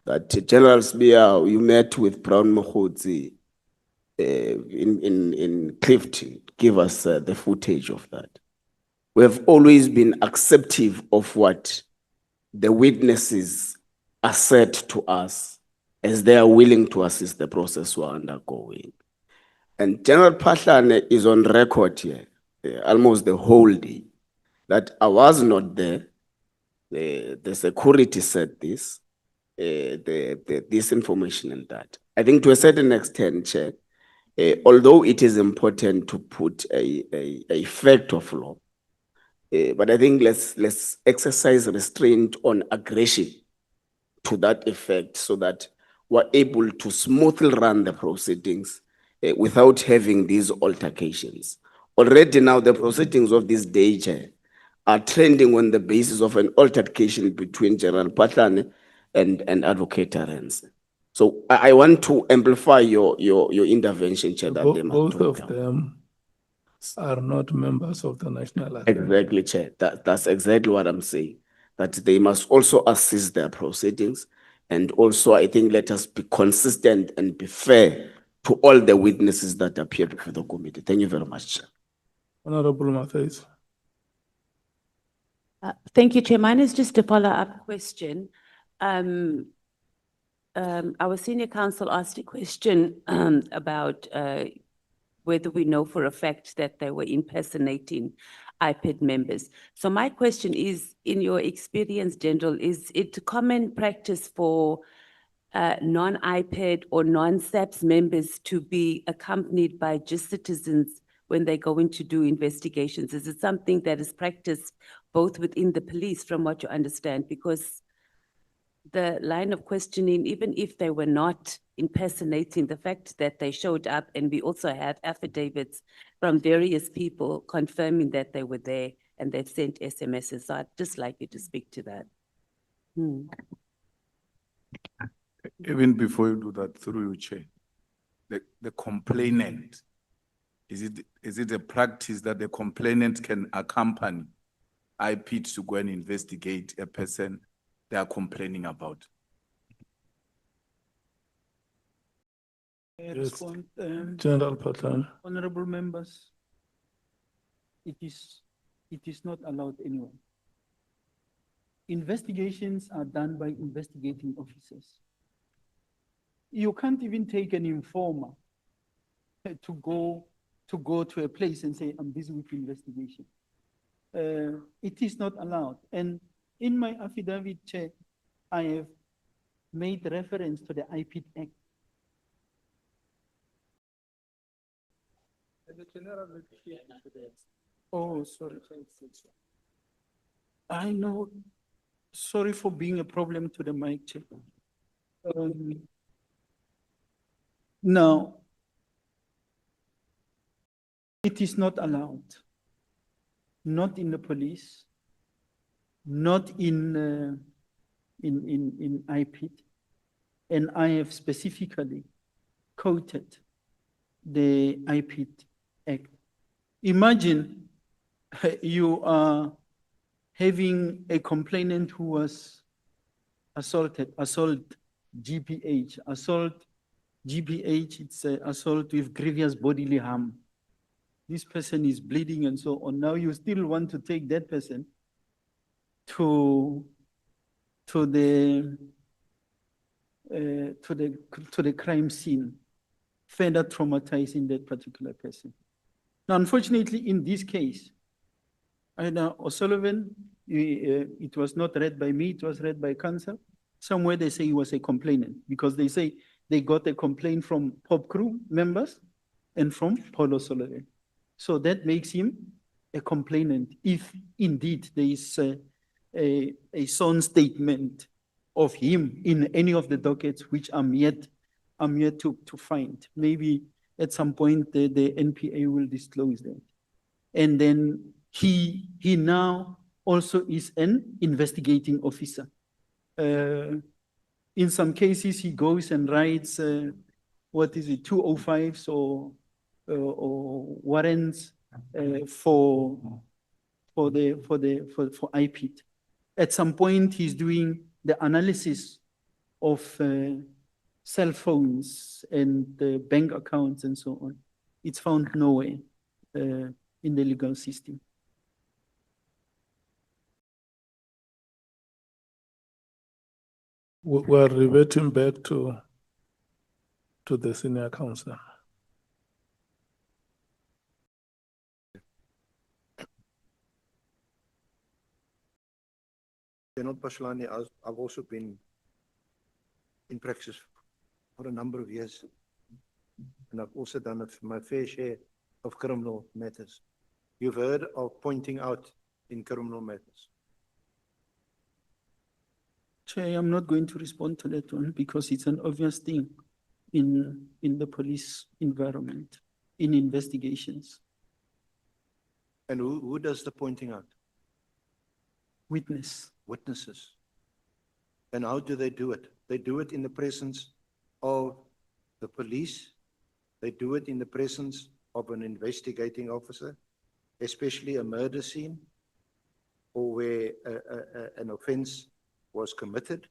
That General Sbia, you met with Brown Mokhodzi in Clifton, give us the footage of that. We have always been acceptive of what the witnesses are said to us as they are willing to assist the process we're undergoing. And General Phahlane is on record here, almost the whole day, that I was not there. The security said this, this information and that. I think to a certain extent, Chair, although it is important to put a fact of law, but I think let's exercise restraint on aggression to that effect so that we're able to smoothly run the proceedings without having these altercations. Already now the proceedings of this day, Chair, are trending on the basis of an altercation between General Phahlane and Advocate Terence. So I want to amplify your intervention, Chair. That they must Both tone of down. them are not members of the National Assembly. Exactly, Chair. That's exactly what I'm saying. That they must also assist their proceedings. And also, I think let us be consistent and be fair to all the witnesses that appear before the committee. Thank you very much, Chair. Honorable Matthys. Thank you, Chair. Mine is just a follow-up question. Our senior counsel asked a question about whether we know for a fact that they were impersonating IPED members. So my question is, in your experience, General, is it common practice for non-IPED or non-SAPS members to be accompanied by just citizens when they go in to do investigations? Is it something that is practiced both within the police, from what you understand? Because the line of questioning, even if they were not impersonating, the fact that they showed up, and we also have affidavits from various people confirming that they were there and they've sent SMSs. So I'd just like you to speak to that. Even before you do that, through you, Chair, the complainant, is it a practice that the complainant can accompany IPED to go and investigate a person they are complaining about? Yes. General Phahlane. Honorable members, it is not allowed anywhere. Investigations are done by investigating officers. You can't even take an informer to go to a place and say, I'm busy with investigation. It is not allowed. And in my affidavit, Chair, I have made reference to the IPED Act. Oh, sorry. I know. Sorry for being a problem to the mic, Chair. Now, it is not allowed. Not in the police, not in IPED, and I have specifically quoted the IPED Act. Imagine you are having a complainant who was assault GBH, it's assault with grievous bodily harm. This person is bleeding and so on. Now you still want to take that person to the crime scene, further traumatizing that particular person. Now, unfortunately, in this case, O'Sullivan, it was not read by me, it was read by counsel. Somewhere they say he was a complainant because they say they got a complaint from pop crew members and from Paul O'Sullivan. So that makes him a complainant if indeed there is a sworn statement of him in any of the dockets which I'm yet to find. Maybe at some point the NPA will disclose that. And then he now also is an investigating officer. In some cases, he goes and writes, 205s or warrants for IPED. At some point, he's doing the analysis of cell phones and bank accounts and so on. It's found nowhere in the legal system. we're reverting back to the senior counsel. General Phahlane, I've also been in practice for a number of years. And I've also done my fair share of criminal matters. You've heard of pointing out in criminal matters. Chair, I'm not going to respond to that one because it's an obvious thing in the police environment, in investigations. And who does the pointing out? Witness. Witnesses. And how do they do it? They do it in the presence of the police. They do it in the presence of an investigating officer, especially a murder scene or where an offense was committed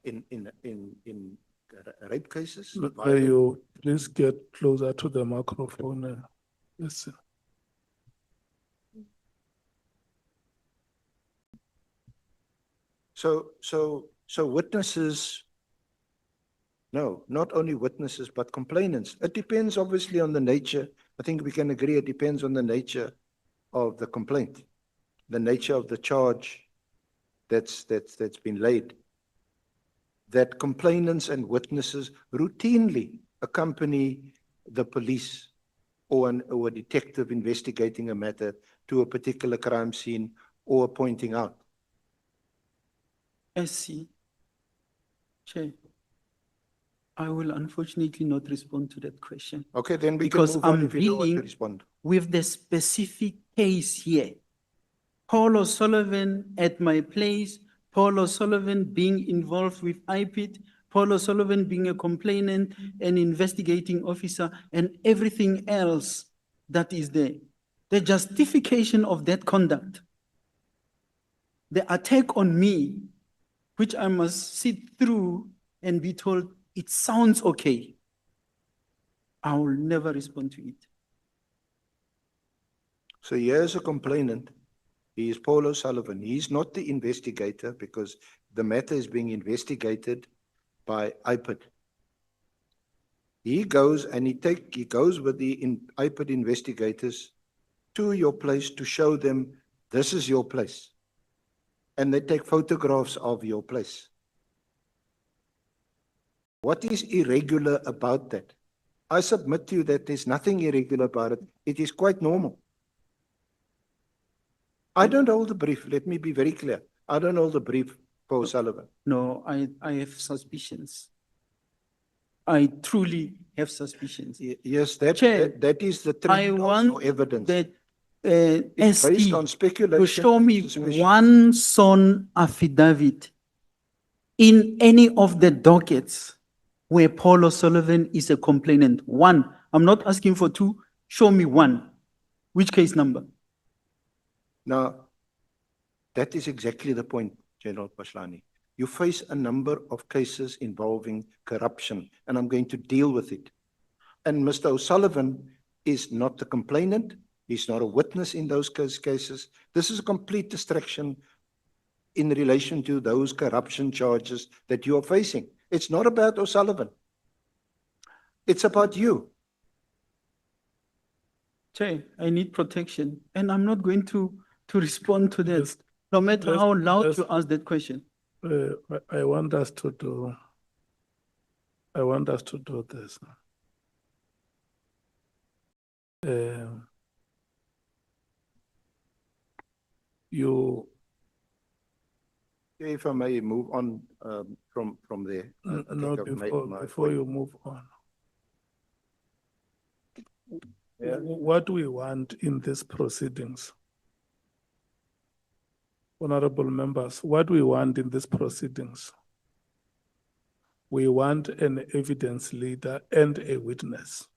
in rape cases. May you please get closer to the microphone? Yes, sir. So witnesses, no, not only witnesses, but complainants. It depends obviously on the nature. I think we can agree it depends on the nature of the complaint, the nature of the charge that's been laid. That complainants and witnesses routinely accompany the police or a detective investigating a matter to a particular crime scene or pointing out. SC, Chair, I will unfortunately not respond to that question. Okay, then we because can move on I'm if you don't want to dealing respond. with the specific case here. Paul O'Sullivan at my place, Paul O'Sullivan being involved with IPID, Paul O'Sullivan being a complainant, an investigating officer, and everything else that is there. The justification of that conduct, the attack on me, which I must sit through and be told it sounds okay, I will never respond to it. So here's a complainant. He is Paul O'Sullivan. He's not the investigator because the matter is being investigated by IPID. He goes and he goes with the IPID investigators to your place to show them this is your place. And they take photographs of your place. What is irregular about that? I submit to you that there's nothing irregular about it. It is quite normal. I don't hold the brief. Let me be very clear. I don't hold the brief for O'Sullivan. No, I have suspicions. I truly have suspicions. Yes, Chair, that is the I truth, want no evidence. that It's based ST on speculation. to show me suspicion. one sworn affidavit in any of the dockets where Paul O'Sullivan is a complainant. One. I'm not asking for two. Show me one. Which case number? Now, that is exactly the point, General Phahlane. You face a number of cases involving corruption, and I'm going to deal with it. And Mr. O'Sullivan is not the complainant. He's not a witness in those cases. This is a complete distraction in relation to those corruption charges that you are facing. It's not about O'Sullivan. It's about you. Chair, I need protection, and I'm not going to respond to that, no matter how loud you ask that question. I want us to do this. If I may move on from there. No, before you move on. Yeah. What we want in these proceedings, honorable members, what we want in these proceedings, we want an evidence leader and a witness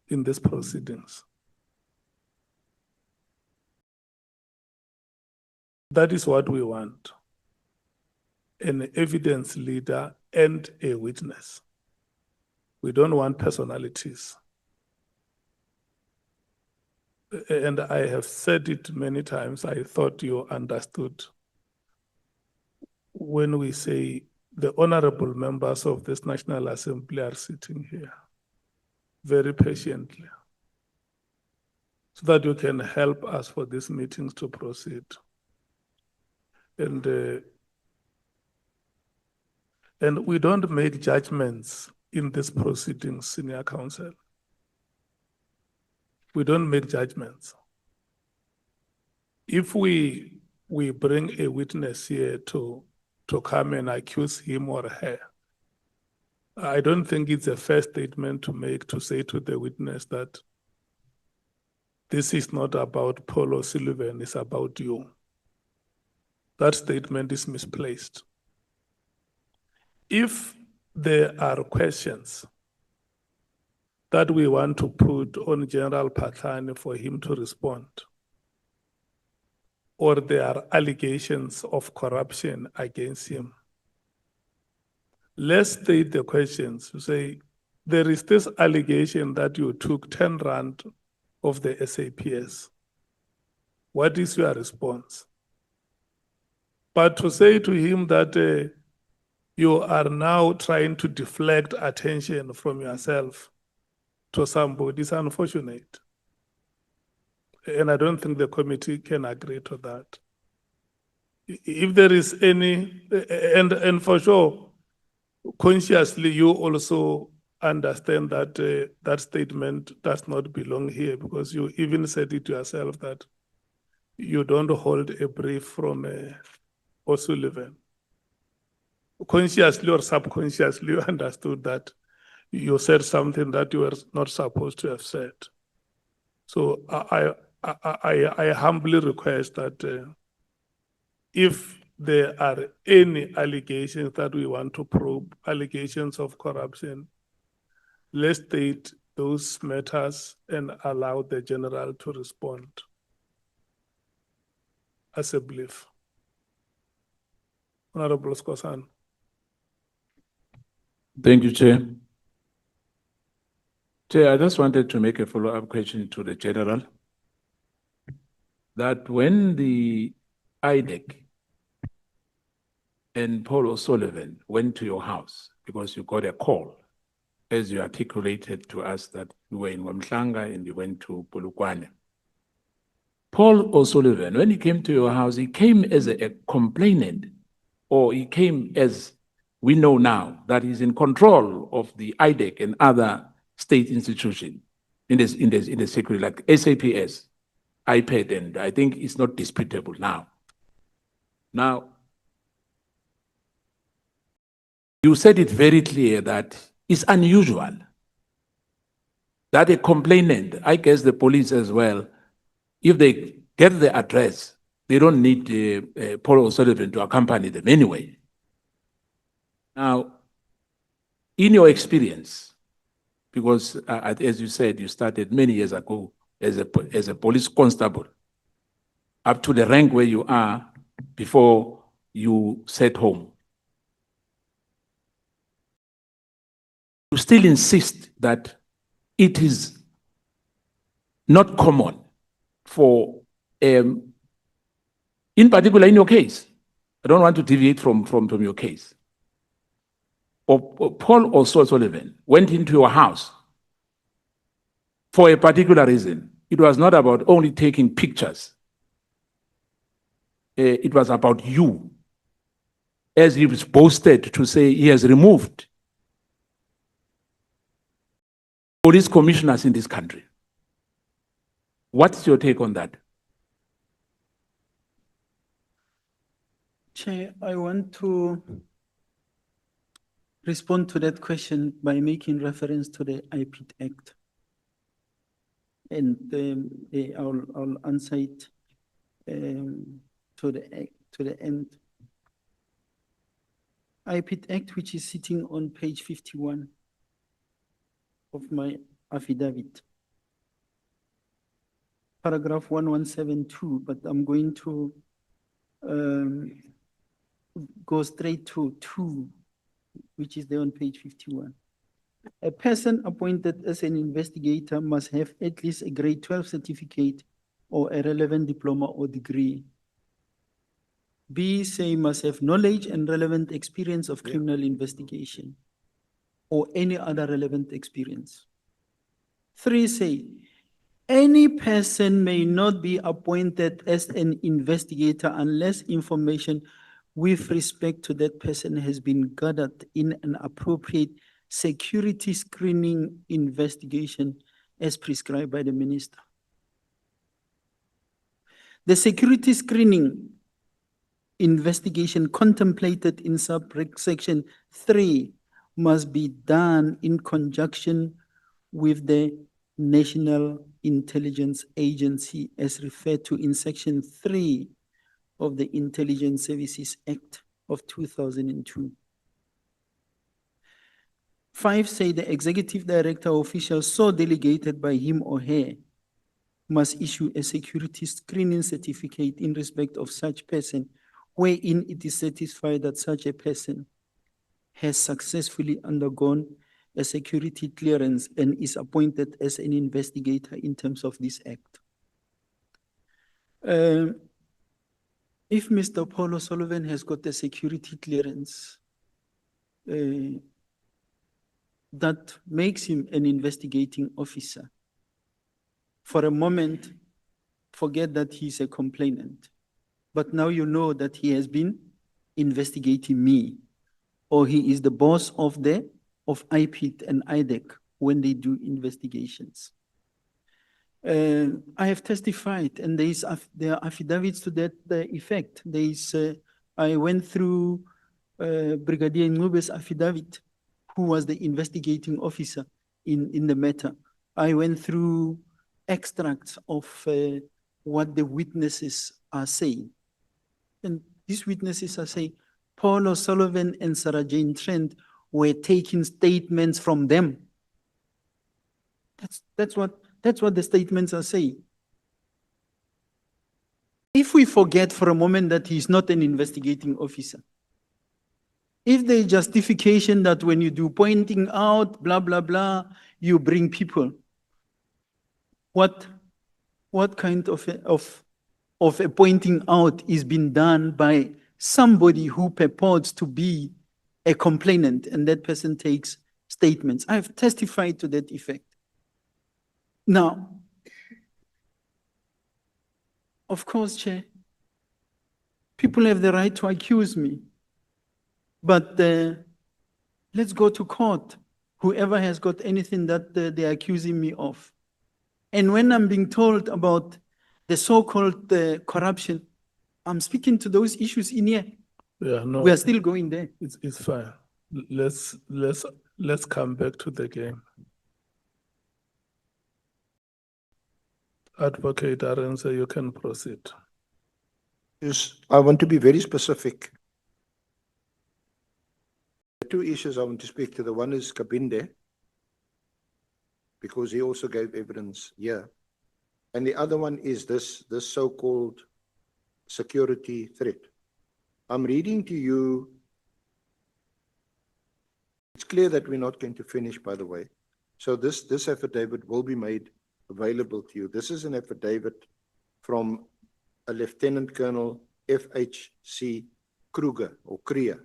in these proceedings. That is what we want, an evidence leader and a witness. We don't want personalities. And I have said it many times, I thought you understood when we say the honorable members of this National Assembly are sitting here very patiently so that you can help us for these meetings to proceed. And we don't make judgments in this proceedings, Senior Counsel. We don't make judgments. If we bring a witness here to come and accuse him or her, I don't think it's a fair statement to make, to say to the witness that this is not about Paul O'Sullivan, it's about you. That statement is misplaced. If there are questions that we want to put on General Phahlane for him to respond, or there are allegations of corruption against him, let's state the questions. Say, there is this allegation that you took 10 rand of the SAPS. What is your response? But to say to him that you are now trying to deflect attention from yourself to somebody is unfortunate. And I don't think the committee can agree to that. If there is any, and for sure, consciously you also understand that that statement does not belong here, because you even said it yourself that you don't hold a brief from O'Sullivan. Consciously or subconsciously, you understood that you said something that you were not supposed to have said. So I humbly request that if there are any allegations that we want to probe, allegations of corruption, let's state those matters and allow the general to respond as a belief. Honorable Skosan. Thank you, Chair. Chair, I just wanted to make a follow-up question to the General. That when the IDEC and Paul O'Sullivan went to your house, because you got a call, as you articulated to us that you were in Wamhlanga and you went to Polokwane. Paul O'Sullivan, when he came to your house, he came as a complainant, or he came as we know now that he's in control of the IDEC and other state institutions in the security, like SAPS, IPAD, and I think it's not disputable now. Now, you said it very clear that it's unusual that a complainant, I guess the police as well, if they get the address, they don't need Paul O'Sullivan to accompany them anyway. Now, in your experience, because as you said, you started many years ago as a police constable, up to the rank where you are before you set home. You still insist that it is not common for, in particular in your case, I don't want to deviate from your case, or Paul O'Sullivan went into your house for a particular reason. It was not about only taking pictures. It was about you, as he was boasted to say he has removed police commissioners in this country. What's your take on that? Chair, I want to respond to that question by making reference to the IPID Act. And I'll answer it to the end. IPID Act, which is sitting on page 51 of my affidavit. Paragraph 1172, but I'm going to go straight to 2, which is there on page 51. A person appointed as an investigator must have at least a grade 12 certificate or a relevant diploma or degree. B, say must have knowledge and relevant experience of criminal investigation or any other relevant experience. 3, say any person may not be appointed as an investigator unless information with respect to that person has been gathered in an appropriate security screening investigation as prescribed by the minister. The security screening investigation contemplated in subsection 3 must be done in conjunction with the National Intelligence Agency as referred to in section 3 of the Intelligence Services Act of 2002. 5, say the executive director or official so delegated by him or her must issue a security screening certificate in respect of such person, wherein it is certified that such a person has successfully undergone a security clearance and is appointed as an investigator in terms of this act. If Mr. Paul O'Sullivan has got a security clearance, that makes him an investigating officer. For a moment, forget that he's a complainant. But now you know that he has been investigating me, or he is the boss of IPIT and IDEC when they do investigations. I have testified, and there are affidavits to that effect. I went through Brigadier Ngube's affidavit, who was the investigating officer in the matter. I went through extracts of what the witnesses are saying. And these witnesses are saying, Paul O'Sullivan and Sarah Jane Trent were taking statements from them. That's what the statements are saying. If we forget for a moment that he's not an investigating officer, if the justification that when you do pointing out, blah, blah, blah, you bring people, what kind of a pointing out is being done by somebody who purports to be a complainant and that person takes statements? I have testified to that effect. Now, of course, Chair, people have the right to accuse me, but let's go to court, whoever has got anything that they're accusing me of. And when I'm being told about the so-called corruption, I'm speaking to those issues in here. Yeah, no, we are still going there. It's fine. Let's come back to the game. Advocate Arendse, you can proceed. Yes, I want to be very specific. The two issues I want to speak to, the one is Nkabinde, because he also gave evidence here. And the other one is this so-called security threat. I'm reading to you. It's clear that we're not going to finish, by the way. So this affidavit will be made available to you. This is an affidavit from a Lieutenant Colonel FHC Kruger or Krier.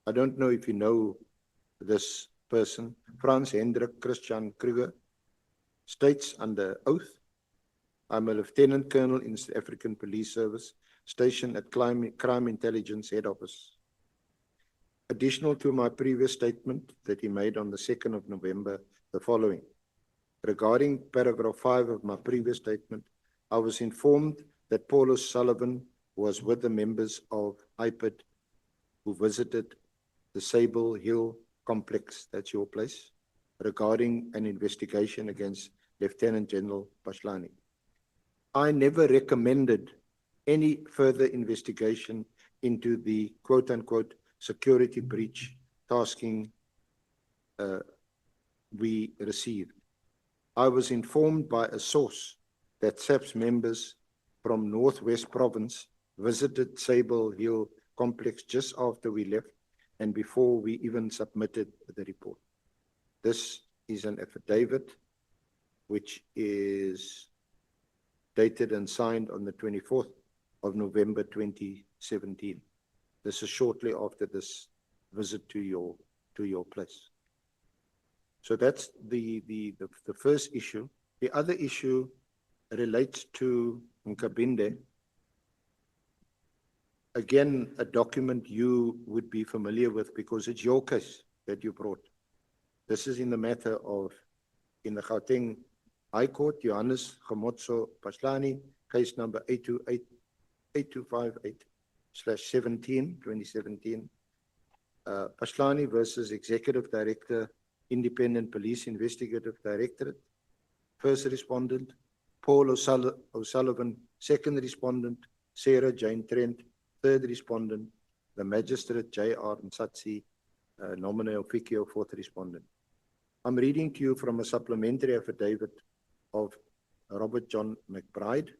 I don't know if you know this person. Franz Hendrik Christian Kruger states under oath, I'm a Lieutenant Colonel in the African Police Service, stationed at Crime Intelligence Head Office. Additional to my previous statement that he made on the 2nd of November, the following. Regarding paragraph 5 of my previous statement, I was informed that Paul O'Sullivan was with the members of IPID who visited the Sable Hill complex, that's your place, regarding an investigation against Lt Gen Phahlane. I never recommended any further investigation into the quote-unquote security breach tasking we received. I was informed by a source that SAPS members from Northwest Province visited Sable Hill complex just after we left and before we even submitted the report. This is an affidavit which is dated and signed on the 24th of November 2017. This is shortly after this visit to your place. So that's the first issue. The other issue relates to Nkabinde. Again, a document you would be familiar with because it's your case that you brought. This is in the matter of, in the Gauteng High Court, Gen Khomotso Phahlane, case number 8258/17, 2017. Phahlane versus Executive Director, Independent Police Investigative Directorate. First respondent, Paul O'Sullivan, second respondent, Sarah Jane Trent, third respondent, the magistrate J.R. Nsatsi, nominee officio, fourth respondent. I'm reading to you from a supplementary affidavit of Robert John McBride,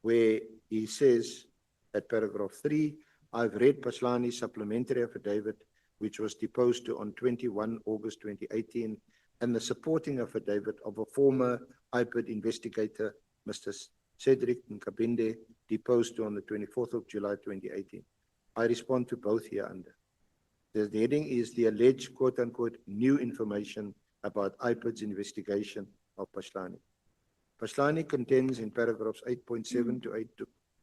where he says at paragraph 3, I've read Phahlane's supplementary affidavit, which was deposed to on 21 August 2018, and the supporting affidavit of a former IPID investigator, Mr. Cedrick Nkabinde, deposed to on the 24th of July 2018. I respond to both here under. The heading is the alleged quote-unquote new information about IPID's investigation of Phahlane. Phahlane contends in paragraphs 8.7 to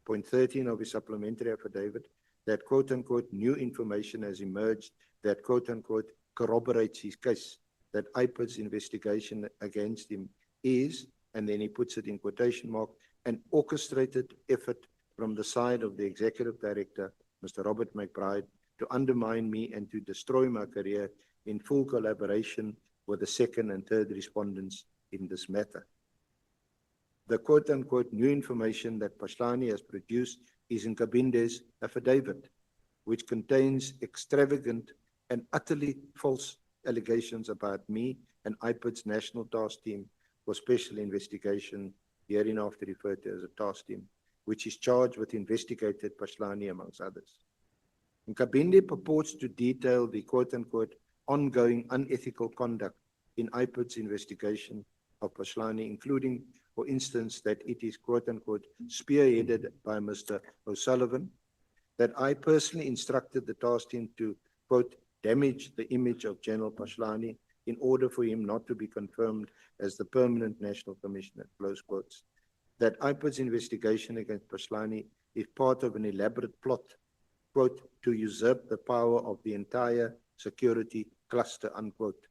8.13 of his supplementary affidavit that quote-unquote new information has emerged that quote-unquote corroborates his case, that IPID's investigation against him is, and then he puts it in quotation mark, an orchestrated effort from the side of the Executive Director, Mr. Robert McBride, to undermine me and to destroy my career in full collaboration with the second and third respondents in this matter. The quote-unquote new information that Phahlane has produced is in Nkabinde's affidavit, which contains extravagant and utterly false allegations about me and IPID's National Task Team for Special Investigation, hereinafter referred to as a task team, which is charged with investigating Phahlane amongst others. Nkabinde purports to detail the quote-unquote ongoing unethical conduct in IPID's investigation of Phahlane, including, for instance, that it is quote-unquote spearheaded by Mr. O'Sullivan, that I personally instructed the task team to, quote, damage the image of General Phahlane in order for him not to be confirmed as the permanent National Commissioner, close quotes, that IPID's investigation against Phahlane is part of an elaborate plot, quote, to usurp the power of the entire security cluster, unquote.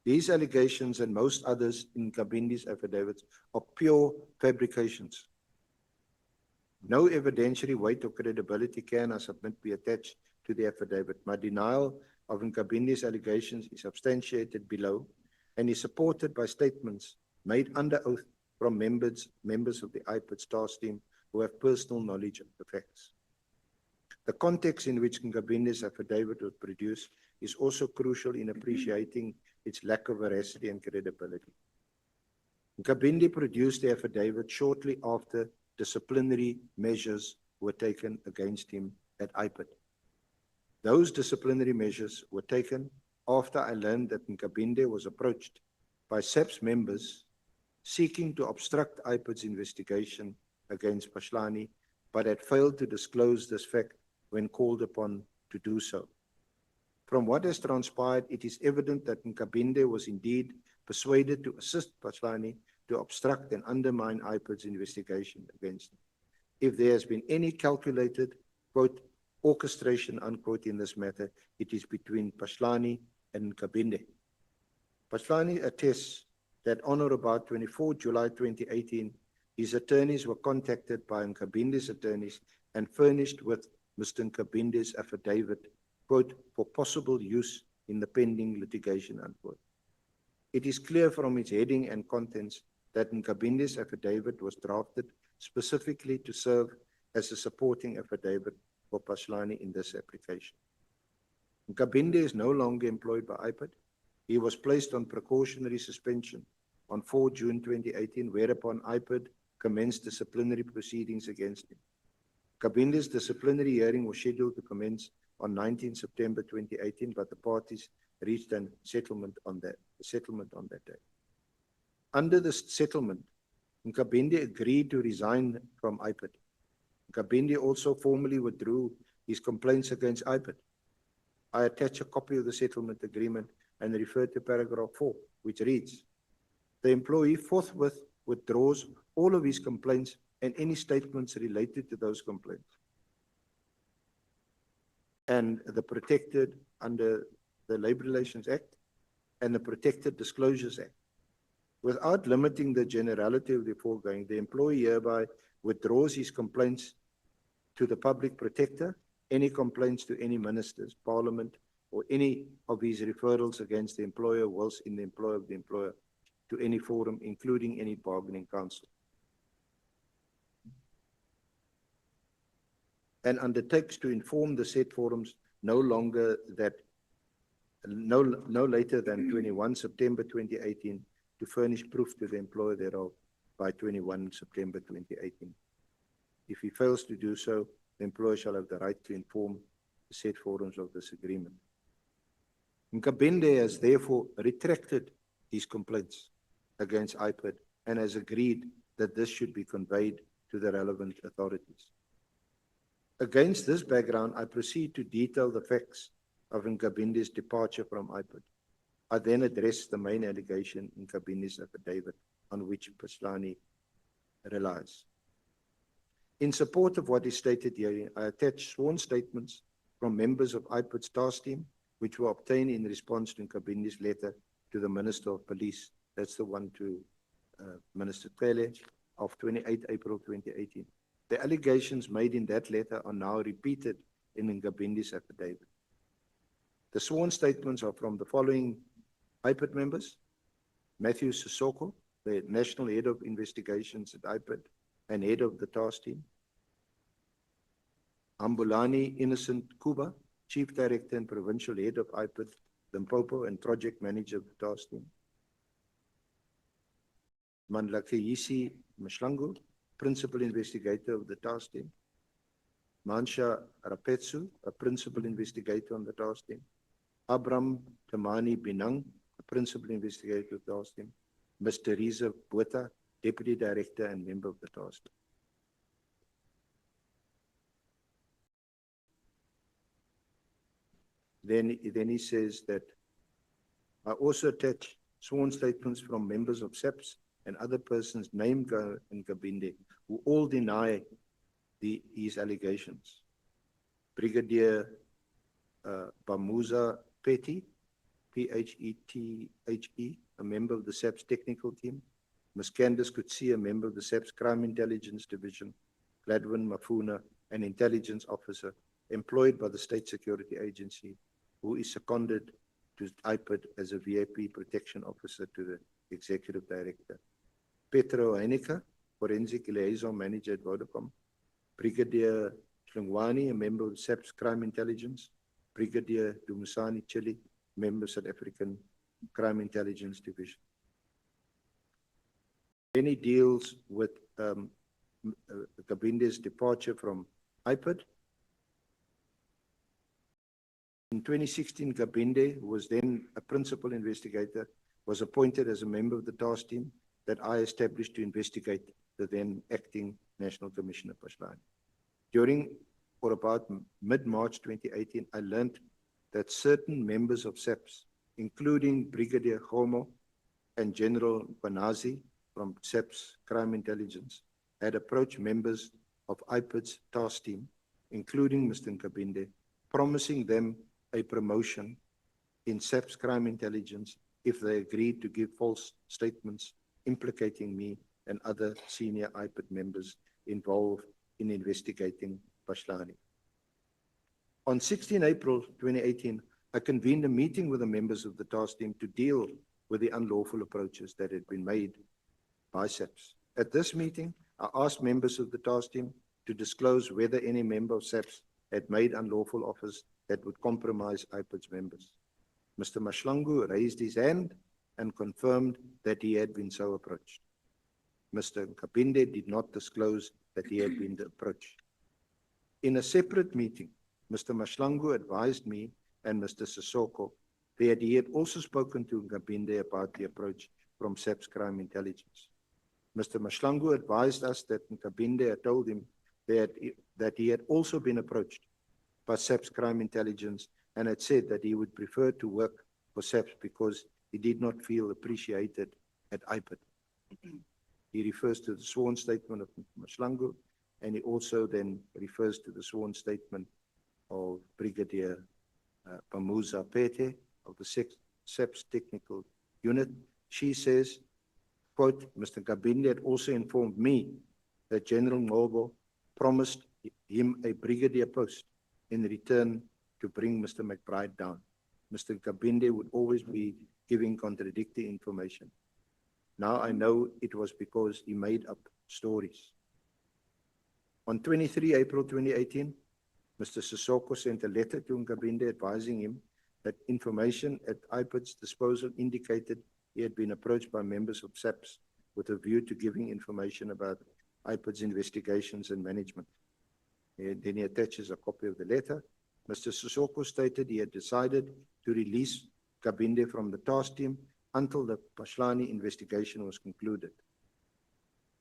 These allegations and most others in Nkabinde's affidavits are pure fabrications. No evidentiary weight or credibility can, I submit, be attached to the affidavit. My denial of Nkabinde's allegations is substantiated below and is supported by statements made under oath from members of the IPID's task team who have personal knowledge of the facts. The context in which Nkabinde's affidavit was produced is also crucial in appreciating its lack of veracity and credibility. Nkabinde produced the affidavit shortly after disciplinary measures were taken against him at IPID. Those disciplinary measures were taken after I learned that Nkabinde was approached by SAPS members seeking to obstruct IPID's investigation against Phahlane, but had failed to disclose this fact when called upon to do so. From what has transpired, it is evident that Nkabinde was indeed persuaded to assist Phahlane to obstruct and undermine IPID's investigation against him. If there has been any calculated, quote, orchestration, unquote, in this matter, it is between Phahlane and Nkabinde. Phahlane attests that on or about 24 July 2018, his attorneys were contacted by Nkabinde's attorneys and furnished with Mr. Nkabinde's affidavit, quote, for possible use in the pending litigation, unquote. It is clear from its heading and contents that Nkabinde's affidavit was drafted specifically to serve as a supporting affidavit for Phahlane in this application. Nkabinde is no longer employed by IPID. He was placed on precautionary suspension on 4 June 2018, whereupon IPID commenced disciplinary proceedings against him. Nkabinde's disciplinary hearing was scheduled to commence on 19 September 2018, but the parties reached a settlement on that day. Under the settlement, Nkabinde agreed to resign from IPID Nkabinde also formally withdrew his complaints against IPID. I attach a copy of the settlement agreement and refer to paragraph 4, which reads, the employee forthwith withdraws all of his complaints and any statements related to those complaints, and the protected under the Labour Relations Act and the Protected Disclosures Act. Without limiting the generality of the foregoing, the employee hereby withdraws his complaints to the public protector, any complaints to any ministers, parliament, or any of his referrals against the employer whilst in the employ of the employer to any forum, including any bargaining council, and undertakes to inform the said forums no later than 21 September 2018 to furnish proof to the employer thereof by 21 September 2018. If he fails to do so, the employer shall have the right to inform the said forums of this agreement. Nkabinde has therefore retracted his complaints against IPID and has agreed that this should be conveyed to the relevant authorities. Against this background, I proceed to detail the facts of Nkabinde's departure from IPID. I then address the main allegation in Nkabinde's affidavit on which Phahlane relies. In support of what is stated here, I attach sworn statements from members of IPID's task team, which were obtained in response to Nkabinde's letter to the Minister of Police. That's the one to Minister Cele of 28 April 2018. The allegations made in that letter are now repeated in Nkabinde's affidavit. The sworn statements are from the following IPID members: Matthew Sissoko, the National Head of Investigations at IPID and Head of the Task Team; Ambulani Innocent Kuba, Chief Director and Provincial Head of IPID, Limpopo, and Project Manager of the Task Team; Mandlakayisi Mshlangu, Principal Investigator of the Task Team; Mansha Rapetsu, a Principal Investigator on the Task Team; Abram Tamani Binang, a Principal Investigator of the Task Team; Ms. Teresa Botha, Deputy Director and Member of the Task Team. Then he says that I also attach sworn statements from members of SAPS and other persons named in Nkabinde who all deny his allegations. Brigadier Bamuza Petty, P-H-E-T-H-E, a member of the SAPS technical team; Ms. Candice Kutsi, a member of the SAPS Crime Intelligence Division; Gladwin Mafuna, an intelligence officer employed by the State Security Agency, who is seconded to IPID as a VIP protection officer to the Executive Director; Petro Heinika, Forensic Liaison Manager at Vodacom; Brigadier Hlungwani, a member of SAPS Crime Intelligence; Brigadier Dumusani Chili, member of South African Crime Intelligence Division. Then he deals with Nkabinde's departure from IPID. In 2016, Nkabinde, who was then a principal investigator, was appointed as a member of the task team that I established to investigate the then acting National Commissioner Phahlane. During or about mid-March 2018, I learned that certain members of SAPS, including Brigadier Khomo and General Mkhwanazi from SAPS Crime Intelligence, had approached members of IPID's task team, including Mr. Nkabinde, promising them a promotion in SAPS Crime Intelligence if they agreed to give false statements implicating me and other senior IPID members involved in investigating Phahlane. On 16 April 2018, I convened a meeting with the members of the task team to deal with the unlawful approaches that had been made by SAPS. At this meeting, I asked members of the task team to disclose whether any member of SAPS had made unlawful offers that would compromise IPID's members. Mr. Mashlangu raised his hand and confirmed that he had been so approached. Mr. Nkabinde did not disclose that he had been approached. In a separate meeting, Mr. Mashlangu advised me and Mr. Sissoko that he had also spoken to Nkabinde about the approach from SAPS Crime Intelligence. Mr. Mashlangu advised us that Nkabinde had told him that he had also been approached by SAPS Crime Intelligence and had said that he would prefer to work for SAPS because he did not feel appreciated at IPID. He refers to the sworn statement of Mashlangu, and he also then refers to the sworn statement of Brigadier Pamuza Pete of the SAPS Technical Unit. She says, quote, Mr. Nkabinde had also informed me that General Ngobo promised him a brigadier post in return to bring Mr. McBride down. Mr. Nkabinde would always be giving contradictory information. Now I know it was because he made up stories. On 23 April 2018, Mr. Sissoko sent a letter to Nkabinde advising him that information at IPID's disposal indicated he had been approached by members of SAPS with a view to giving information about IPID's investigations and management. Then he attaches a copy of the letter. Mr. Sissoko stated he had decided to release Nkabinde from the task team until the Phahlane investigation was concluded.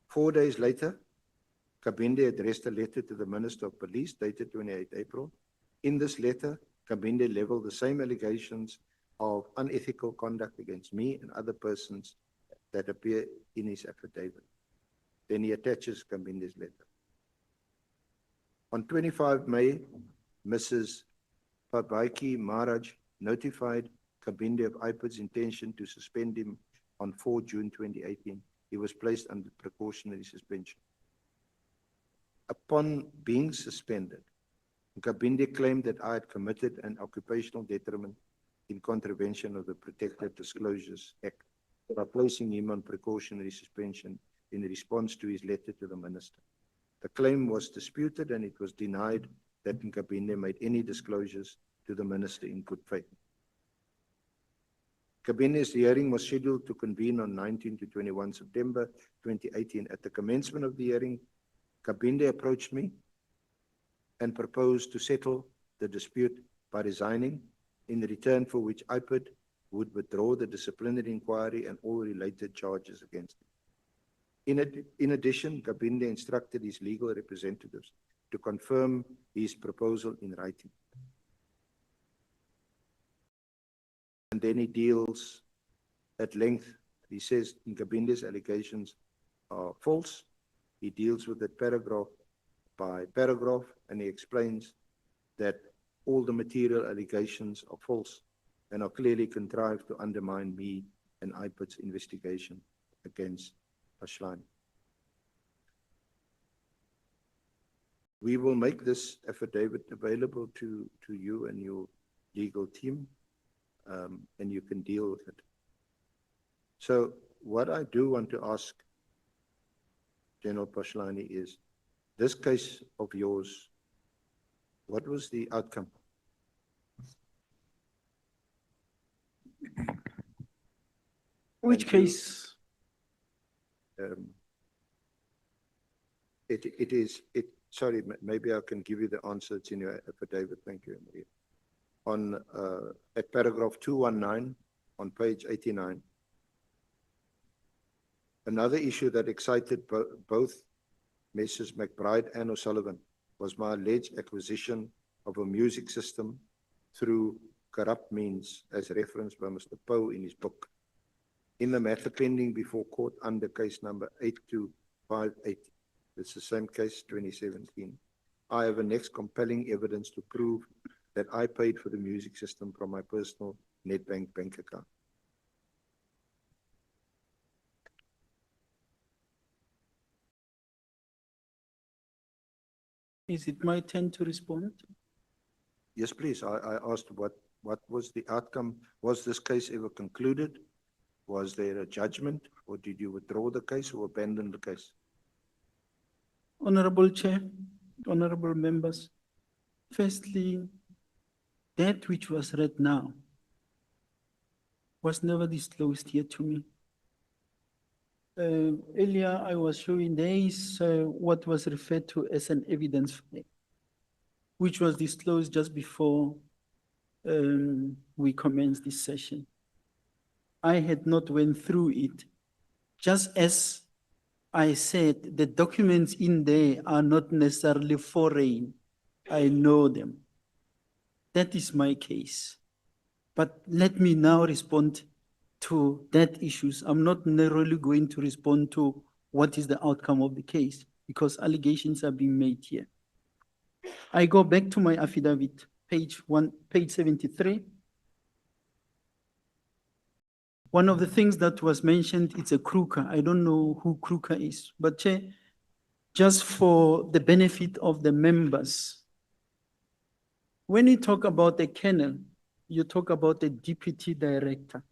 4 days later, Nkabinde addressed a letter to the Minister of Police dated 28 April. In this letter, Nkabinde leveled the same allegations of unethical conduct against me and other persons that appear in his affidavit. Then he attaches Nkabinde's letter. On 25 May, Mrs. Pabaiki Maharaj notified Nkabinde of IPID's intention to suspend him on 4 June 2018. He was placed under precautionary suspension. Upon being suspended, Nkabinde claimed that I had committed an occupational detriment in contravention of the Protected Disclosures Act by placing him on precautionary suspension in response to his letter to the minister. The claim was disputed and it was denied that Nkabinde made any disclosures to the minister in good faith. Nkabinde's hearing was scheduled to convene on 19 to 21 September 2018. At the commencement of the hearing, Nkabinde approached me and proposed to settle the dispute by resigning, in return for which IPID would withdraw the disciplinary inquiry and all related charges against him. In addition, Nkabinde instructed his legal representatives to confirm his proposal in writing. And then he deals at length. He says Nkabinde's allegations are false. He deals with it paragraph by paragraph, and he explains that all the material allegations are false and are clearly contrived to undermine me and IPID's investigation against Phahlane. We will make this affidavit available to you and your legal team, and you can deal with it. So what I do want to ask General Phahlane is, this case of yours, what was the outcome? Which case? Sorry, maybe I can give you the answer. It's in your affidavit. Thank you, Maria. At paragraph 219 on page 89, another issue that excited both Messrs. McBride and O'Sullivan was my alleged acquisition of a music system through corrupt means, as referenced by Mr. Poe in his book. In the matter pending before court under case number 8258, it's the same case, 2017, I have a next compelling evidence to prove that I paid for the music system from my personal Nedbank bank account. Is it my turn to respond? Yes, please. I asked what was the outcome? Was this case ever concluded? Was there a judgment, or did you withdraw the case or abandon the case? Honorable Chair, honorable members, firstly, that which was read now was never disclosed here to me. Earlier, I was showing there is what was referred to as an evidence file, which was disclosed just before we commenced this session. I had not went through it, just as I said the documents in there are not necessarily foreign. I know them. That is my case. But let me now respond to that issues. I'm not narrowly going to respond to what is the outcome of the case because allegations are being made here. I go back to my affidavit, page 73. One of the things that was mentioned, it's a Kruger. I don't know who Kruger is, but Chair, just for the benefit of the members, when you talk about the kennel, you talk about the deputy director.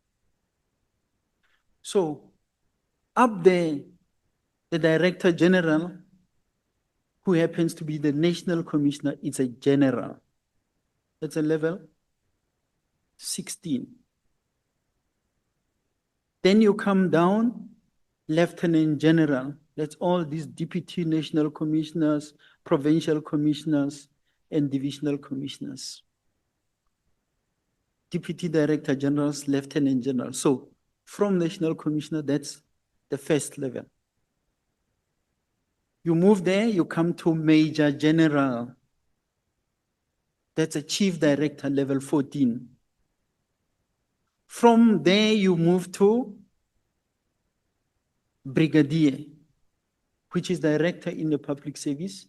So up there, the director general, who happens to be the national commissioner, is a general. That's a level 16. Then you come down, lieutenant general. That's all these deputy national commissioners, provincial commissioners, and divisional commissioners. Deputy director generals, lieutenant general. So from national commissioner, that's the first level. You move there, you come to major general. That's a chief director, level 14. From there, you move to brigadier, which is director in the public service,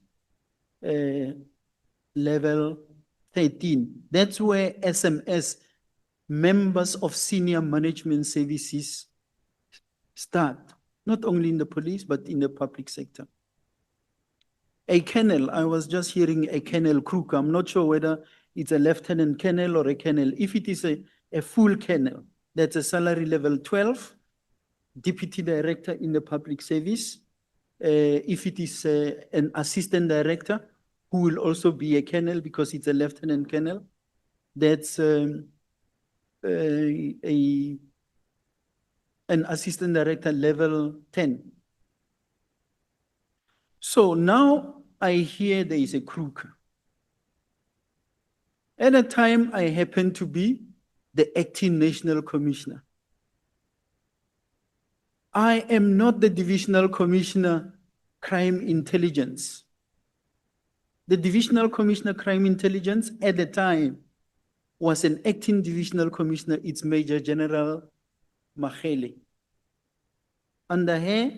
level 13. That's where SMS, members of senior management services, start, not only in the police, but in the public sector. A colonel, I was just hearing a colonel Kruger. I'm not sure whether it's a lieutenant colonel or a colonel. If it is a full colonel, that's a salary level 12, deputy director in the public service. If it is an assistant director, who will also be a colonel because it's a lieutenant colonel, that's an assistant director level 10. So now I hear there is a Kruger. At the time, I happened to be the acting national commissioner. I am not the divisional commissioner, crime intelligence. The divisional commissioner, crime intelligence, at the time, was an acting divisional commissioner. It's Major General Mkhele. Under her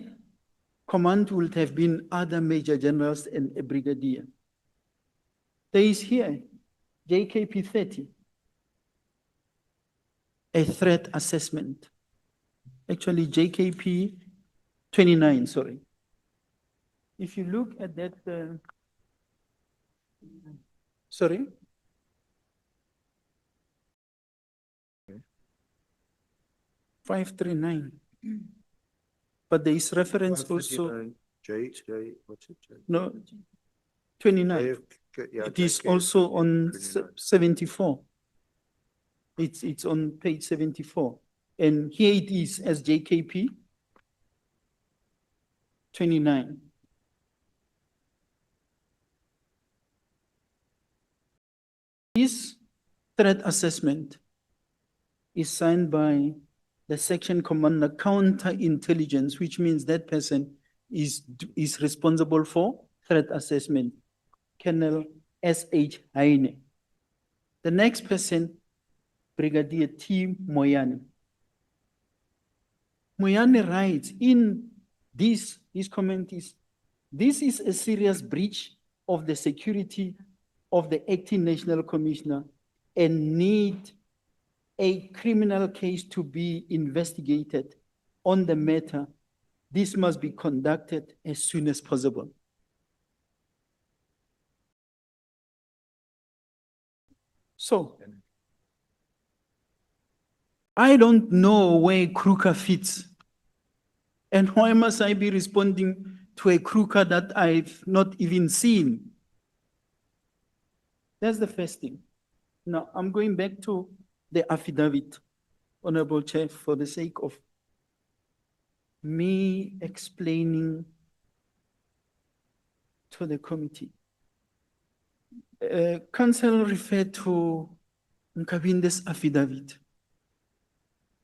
command would have been other major generals and a brigadier. There is here, JKP 30, a threat assessment. Actually, JKP 29, sorry. If you look at that, sorry? 539. But there is reference also. What's it? No, 29. Yeah, It is also on 74. It's on page 74. And here it is as JKP 29. This threat assessment is signed by the section commander counterintelligence, which means that person is responsible for threat assessment, Colonel S.H. Haine. The next person, Brigadier T. Moyane. Moyane writes in this, his comment is, this is a serious breach of the security of the acting national commissioner and need a criminal case to be investigated on the matter. This must be conducted as soon as possible. So, I don't know where Kruger fits. And why must I be responding to a Kruger that I've not even seen? That's the first thing. Now, I'm going back to the affidavit, Honorable Chair, for the sake of me explaining to the committee. Council referred to Nkabinde's affidavit.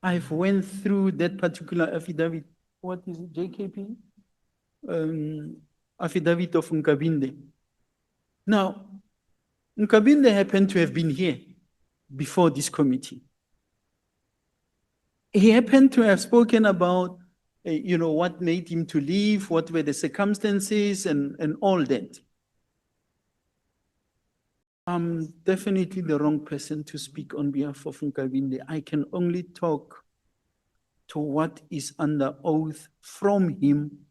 I've went through that particular affidavit. What is it, JKP? affidavit of Nkabinde. Now, Nkabinde happened to have been here before this committee. He happened to have spoken about, what made him to leave, what were the circumstances and all that. I'm definitely the wrong person to speak on behalf of Nkabinde. I can only talk to what is under oath from him,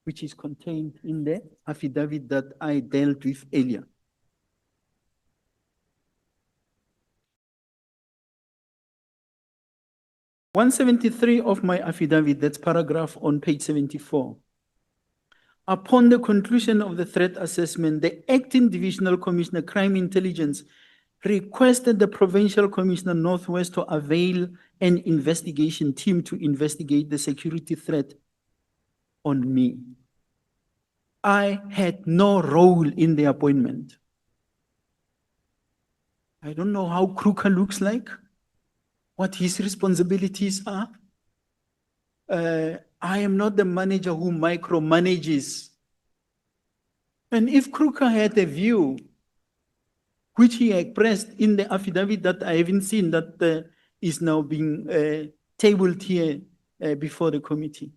which is contained in the affidavit that I dealt with earlier. "173 of my affidavit, that's paragraph on page 74. Upon the conclusion of the threat assessment, the acting divisional commissioner, crime intelligence, requested the provincial commissioner Northwest to avail an investigation team to investigate the security threat on me. I had no role in the appointment. I don't know how Kruger looks like, what his responsibilities are. I am not the manager who micromanages. And if Kruger had a view, which he expressed in the affidavit that I haven't seen, that is now being tabled here before the committee,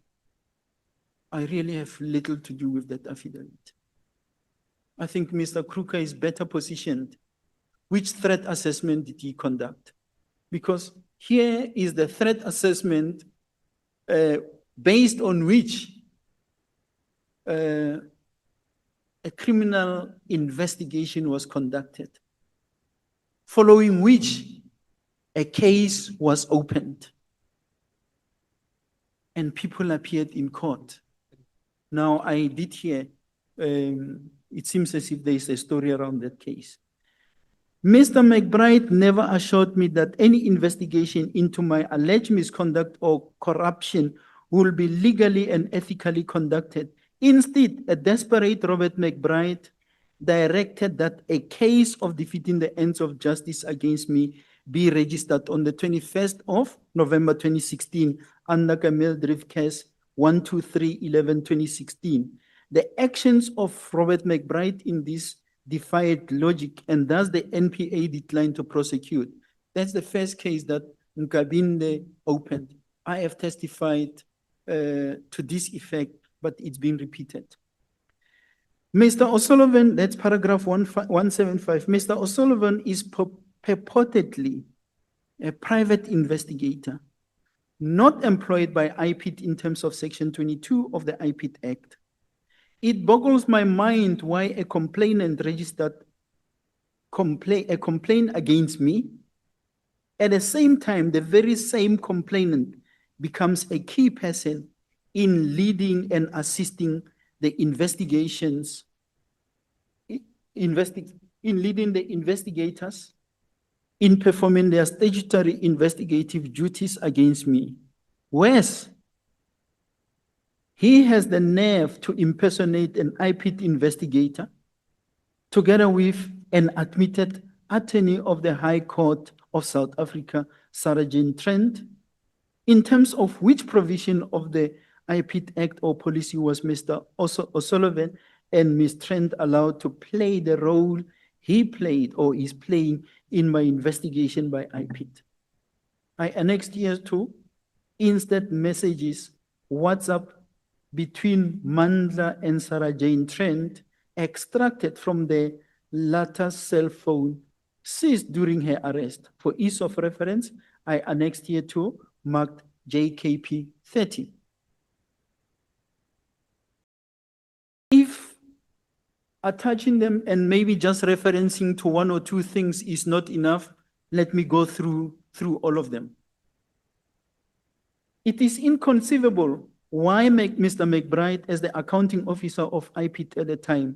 I really have little to do with that affidavit. I think Mr. Kruger is better positioned. Which threat assessment did he conduct? Because here is the threat assessment based on which a criminal investigation was conducted, following which a case was opened and people appeared in court. Now, I did hear, it seems as if there is a story around that case. Mr. McBride never assured me that any investigation into my alleged misconduct or corruption will be legally and ethically conducted. Instead, a desperate Robert McBride directed that a case of defeating the ends of justice against me be registered on the 21st of November 2016 under Camille Drift case 123-11-2016. The actions of Robert McBride in this defied logic, and thus the NPA declined to prosecute. That's the first case that Nkabinde opened. I have testified to this effect, but it's been repeated. Mr. O'Sullivan, that's paragraph 175. Mr. O'Sullivan is purportedly a private investigator, not employed by IPIT in terms of Section 22 of the IPIT Act. It boggles my mind why a complainant registered a complaint against me. At the same time, the very same complainant becomes a key person in leading and assisting the investigations, in leading the investigators in performing their statutory investigative duties against me. Worse, he has the nerve to impersonate an IPIT investigator together with an admitted attorney of the High Court of South Africa, Sergeant Trent, in terms of which provision of the IPIT Act or policy was Mr. O'Sullivan and Ms. Trent allowed to play the role he played or is playing in my investigation by IPIT. I annexed here too instant messages, WhatsApp between Mandla and Sarah Jane Trent, extracted from the latter's cell phone, seized during her arrest. For ease of reference, I annexed here too, marked JKP 30. If attaching them and maybe just referencing to one or two things is not enough, let me go through all of them. It is inconceivable why Mr. McBride, as the accounting officer of IPIT at the time,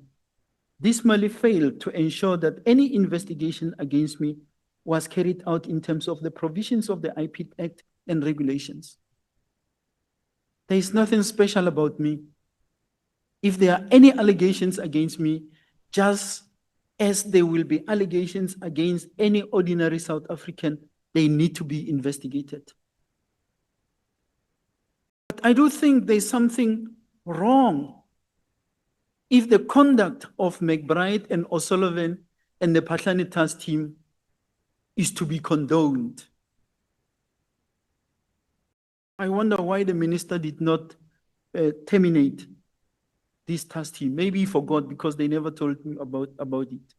dismally failed to ensure that any investigation against me was carried out in terms of the provisions of the IPIT Act and regulations. There is nothing special about me. If there are any allegations against me, just as there will be allegations against any ordinary South African, they need to be investigated. But I do think there's something wrong if the conduct of McBride and O'Sullivan and the Phahlane task team is to be condoned, I wonder why the minister did not terminate this task team. Maybe he forgot because they never told him about it.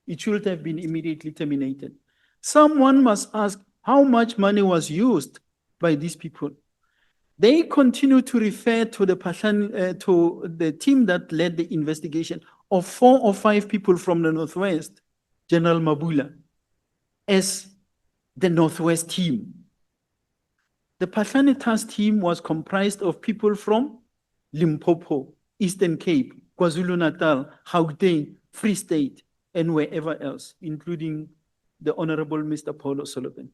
It should have been immediately terminated. Someone must ask how much money was used by these people. They continue to refer to the Phahlane, to the team that led the investigation of 4 or 5 people from the Northwest, General Mabula, as the Northwest team. The Phahlane task team was comprised of people from Limpopo, Eastern Cape, KwaZulu-Natal, Gauteng, Free State, and wherever else, including the Honorable Mr. Paul O'Sullivan.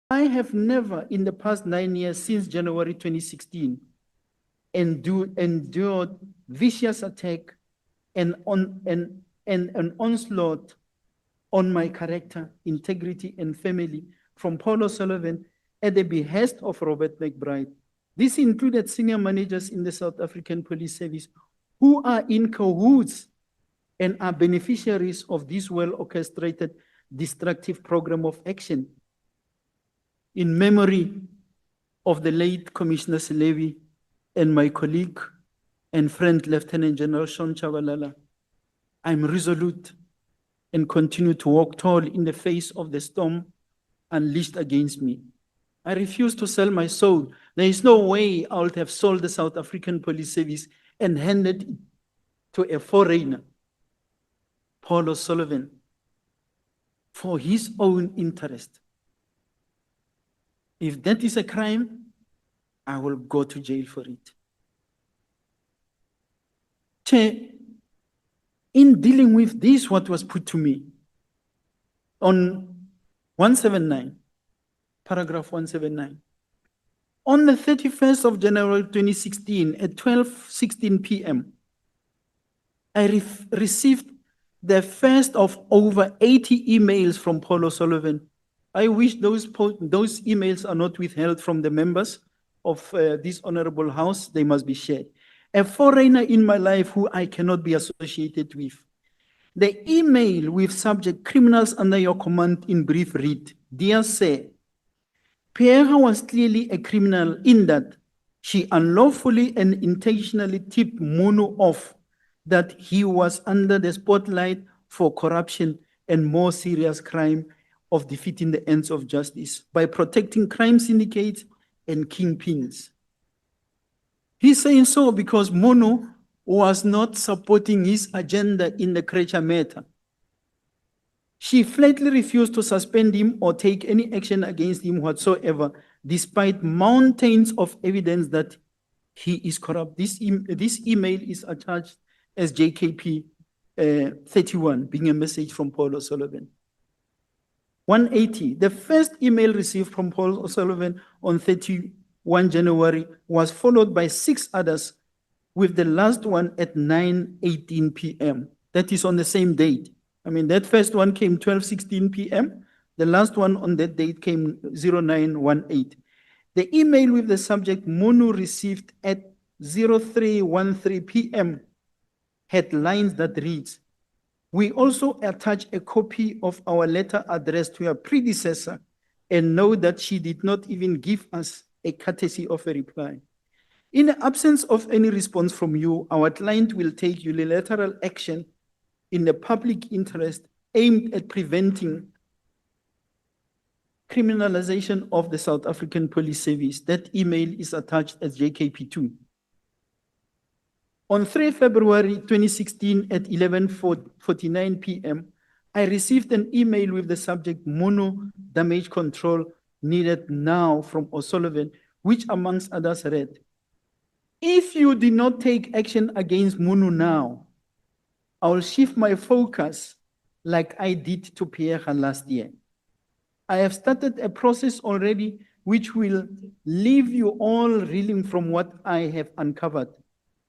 I have never, in the past 9 years since January 2016, endured vicious attack and an onslaught on my character, integrity, and family from Paul O'Sullivan at the behest of Robert McBride. This included senior managers in the South African Police Service who are in cahoots and are beneficiaries of this well-orchestrated destructive program of action. In memory of the late Commissioner Selebi and my colleague and friend, Lieutenant General Shaun Chabalala, I'm resolute and continue to walk tall in the face of the storm unleashed against me. I refuse to sell my soul. There is no way I would have sold the South African Police Service and handed it to a foreigner, Paul O'Sullivan, for his own interest. If that is a crime, I will go to jail for it. Chair, in dealing with this, what was put to me on 179, paragraph 179, on the 31st of January 2016 at 12:16 p.m., I received the first of over 80 emails from Paul O'Sullivan. I wish those emails are not withheld from the members of this honorable house. They must be shared. A foreigner in my life who I cannot be associated with. The email with subject "Criminals under your command" in brief read, "Dear Sir, Pierre was clearly a criminal in that she unlawfully and intentionally tipped Mchunu off that he was under the spotlight for corruption and more serious crime of defeating the ends of justice by protecting crime syndicates and kingpins." He's saying so because Mchunu was not supporting his agenda in the Krecha matter. She flatly refused to suspend him or take any action against him whatsoever, despite mountains of evidence that he is corrupt. This email is attached as JKP 31, being a message from Paul O'Sullivan. 180, the first email received from Paul O'Sullivan on 31 January was followed by 6 others, with the last one at 9:18 p.m. That is on the same date. I mean, that first one came 12:16 p.m. The last one on that date came 0918. The email with the subject Mchunu received at 0313 p.m. had lines that reads, "We also attach a copy of our letter addressed to her predecessor and know that she did not even give us a courtesy of a reply. In the absence of any response from you, our client will take unilateral action in the public interest aimed at preventing criminalization of the South African Police Service." That email is attached as JKP2. On 3 February 2016 at 11:49 p.m., I received an email with the subject "Mchunu damage control needed now" from O'Sullivan, which amongst others read, "If you did not take action against Mchunu now, I will shift my focus like I did to Pierre last year. I have started a process already which will leave you all reeling from what I have uncovered.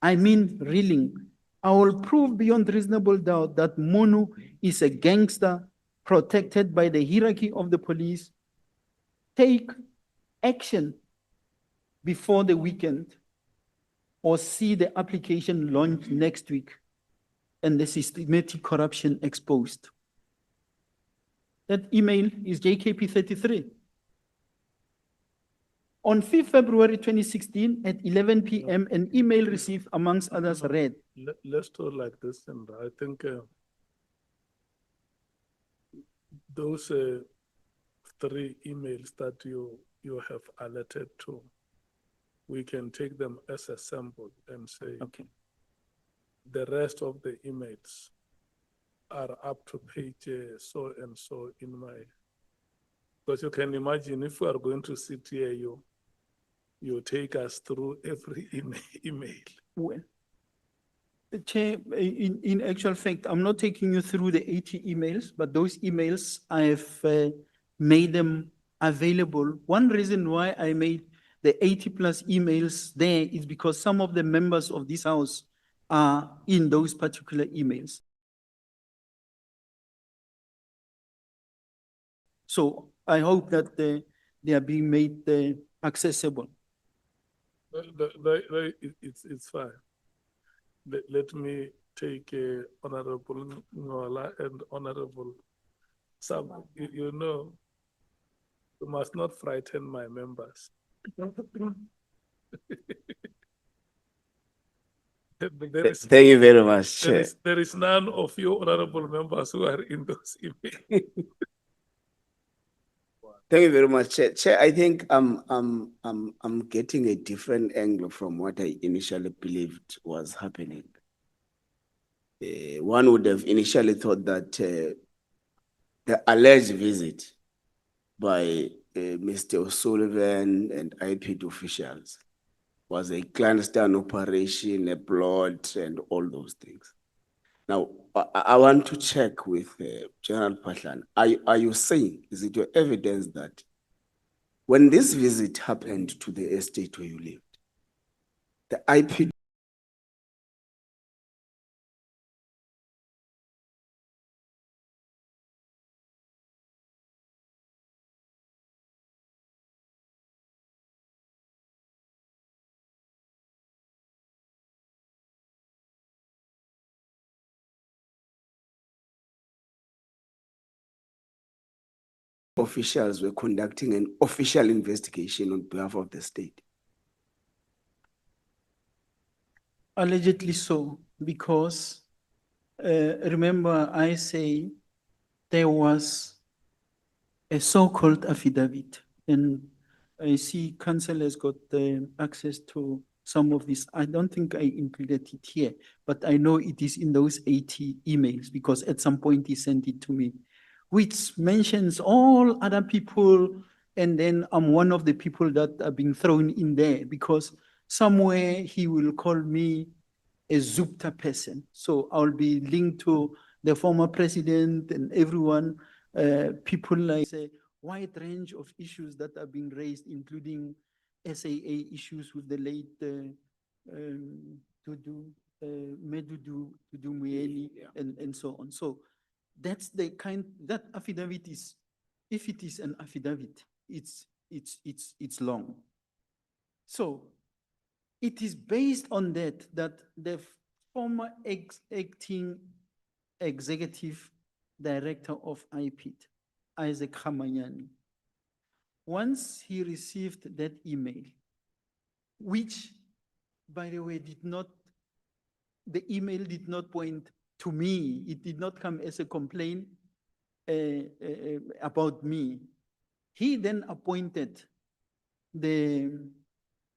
I mean reeling. I will prove beyond reasonable doubt that Mchunu is a gangster protected by the hierarchy of the police. Take action before the weekend. or see the application launched next week and the systematic corruption exposed. That email is JKP 33. On 5th February 2016 at 11 p.m., an email received amongst others read. Let's do like this, and I think those 3 emails that you have alerted to, we can take them as a sample and say, okay, the rest of the emails are up to page so and so in my, because you can imagine if we are going to sit here, you take us through every email. Well, Chair, in actual fact, I'm not taking you through the 80 emails, but those emails, I've made them available. One reason why I made the 80 plus emails there is because some of the members of this house are in those particular emails. So I hope that they are being made accessible. It's fine. Let me take Honorable Nhlanhla and Honorable Sam. You know, you must not frighten my members. Thank you very much, Chair. There is none of you honorable members who are in those emails. Thank you very much, Chair. Chair, I think I'm getting a different angle from what I initially believed was happening. One would have initially thought that the alleged visit by Mr. O'Sullivan and IPD officials was a clandestine operation, a plot, and all those things. Now, I want to check with General Phahlane. Are you saying, is it your evidence that when this visit happened to the estate where you lived, the IPD officials were conducting an official investigation on behalf of the state? Allegedly so, because remember I say there was a so-called affidavit, and I see council has got access to some of this. I don't think I included it here, but I know it is in those 80 emails because at some point he sent it to me, which mentions all other people, and then I'm one of the people that are being thrown in there because somewhere he will call me a Zupta person. So I'll be linked to the former president and everyone, people like a wide range of issues that are being raised, including SAA issues with the late Medudu Muyeni and so on. So that's the kind, that affidavit is, if it is an affidavit, it's long. So it is based on that the former acting executive director of IPID, Isaac Khamanyani, once he received that email, which, by the way, the email did not point to me, it did not come as a complaint about me. He then appointed the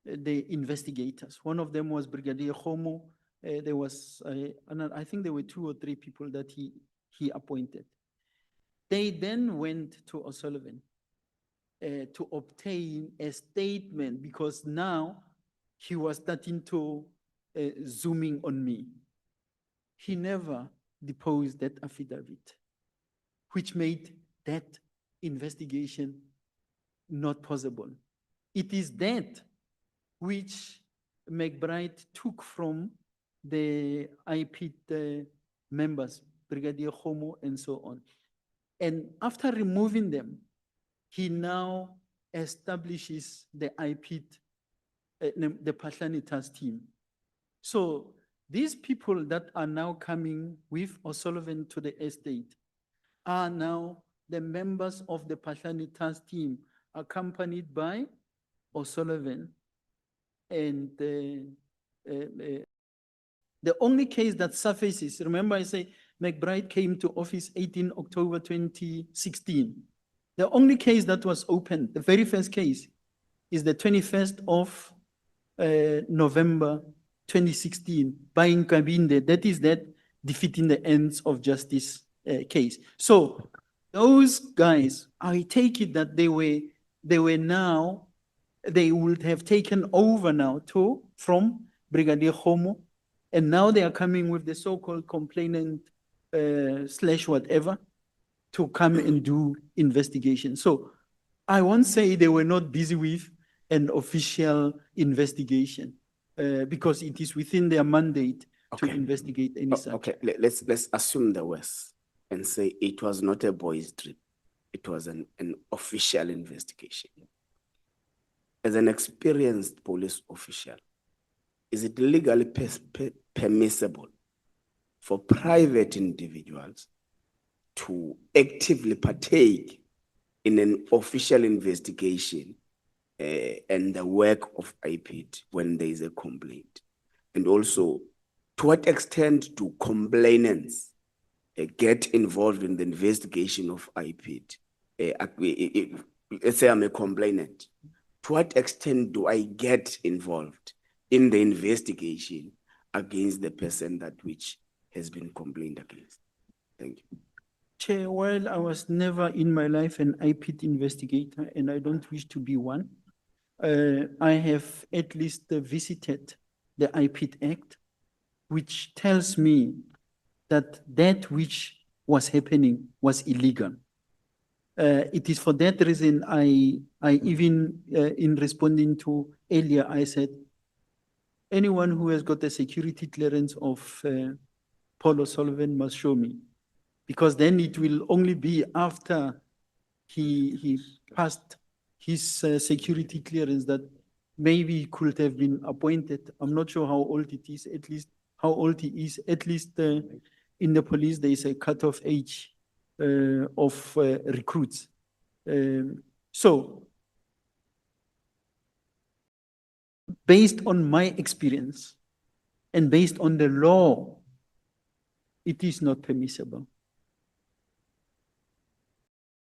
investigators. One of them was Brigadier Khomo. There was, I think there were 2 or 3 people that he appointed. They then went to O'Sullivan to obtain a statement because now he was starting to zooming on me. He never deposed that affidavit, which made that investigation not possible. It is that which McBride took from the IPID members, Brigadier Khomo and so on. And after removing them, he now establishes the IPID, the Phahlane task team. So these people that are now coming with O'Sullivan to the estate are now the members of the Phahlane task team, accompanied by O'Sullivan. And the only case that surfaces, remember I say McBride came to office 18 October 2016. The only case that was opened, the very first case, is the 21st of November 2016 by Nkabinde. That is that defeating the ends of justice case. So those guys, I take it that they would have taken over now too from Brigadier Khomo, and now they are coming with the so-called complainant slash whatever to come and do investigation. So I won't say they were not busy with an official investigation because it is within their mandate to investigate any such. Okay, let's assume the worst and say it was not a boys' trip. It was an official investigation. As an experienced police official, is it legally permissible for private individuals to actively partake in an official investigation and the work of IPID when there is a complaint? And also, to what extent do complainants get involved in the investigation of IPID? Let's say I'm a complainant. To what extent do I get involved in the investigation against the person that which has been complained against? Thank you. Chair, while I was never in my life an IPID investigator, and I don't wish to be one, I have at least visited the IPID Act, which tells me that that which was happening was illegal. It is for that reason I even, in responding to earlier, I said, anyone who has got a security clearance of Paul O'Sullivan must show me, because then it will only be after he passed his security clearance that maybe he could have been appointed. I'm not sure how old it is, at least how old he is. At least in the police, there is a cutoff age of recruits. So, based on my experience and based on the law, it is not permissible.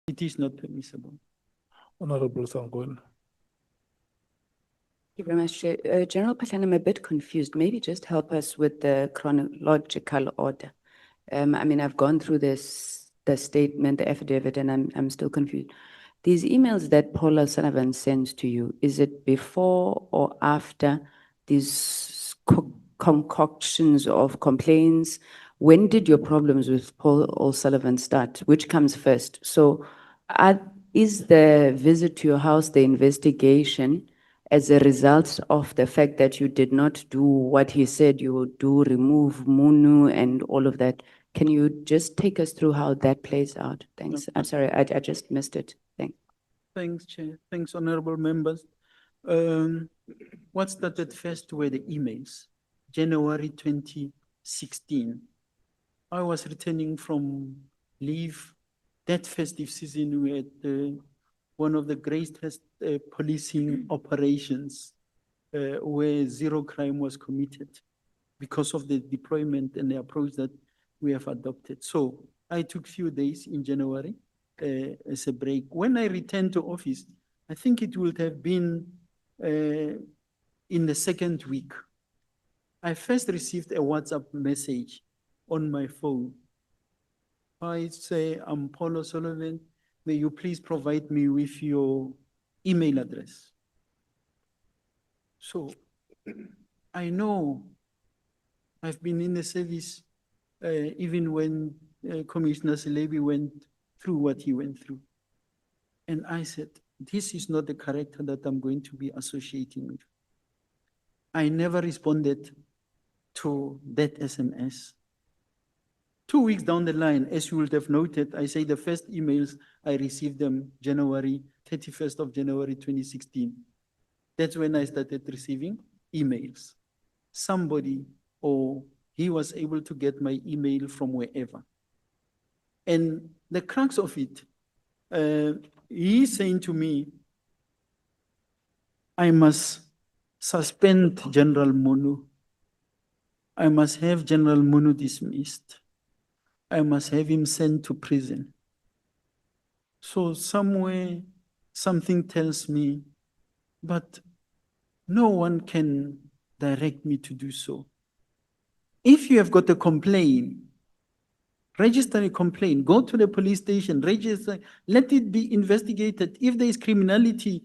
It is not permissible. Honorable Sangoni. Thank you very much, Chair. General Phahlane, I'm a bit confused. Maybe just help us with the chronological order. I mean, I've gone through the statement, the affidavit, and I'm still confused. These emails that Paul O'Sullivan sends to you, is it before or after these concoctions of complaints? When did your problems with Paul O'Sullivan start? Which comes first? So is the visit to your house, the investigation, as a result of the fact that you did not do what he said you would do, remove Mchunu and all of that? Can you just take us through how that plays out? Thanks. I'm sorry, I just missed it. Thanks. Thanks, Chair. Thanks, honorable members. What started first were the emails. January 2016. I was returning from leave. That festive season, we had one of the greatest policing operations where zero crime was committed because of the deployment and the approach that we have adopted. So I took few days in January as a break. When I returned to office, I think it would have been in the second week. I first received a WhatsApp message on my phone. I say, I'm Paul O'Sullivan. May you please provide me with your email address? So I know I've been in the service even when Commissioner Selebi went through what he went through. And I said, this is not the character that I'm going to be associating with. I never responded to that SMS. 2 weeks down the line, as you would have noted, I say the first emails, I received them 31st of January 2016. That's when I started receiving emails. somebody or he was able to get my email from wherever. And the crux of it, he's saying to me, I must suspend General Mchunu. I must have General Mchunu dismissed. I must have him sent to prison. So somewhere, something tells me, but no one can direct me to do so. If you have got a complaint, register a complaint, go to the police station, register, let it be investigated. If there is criminality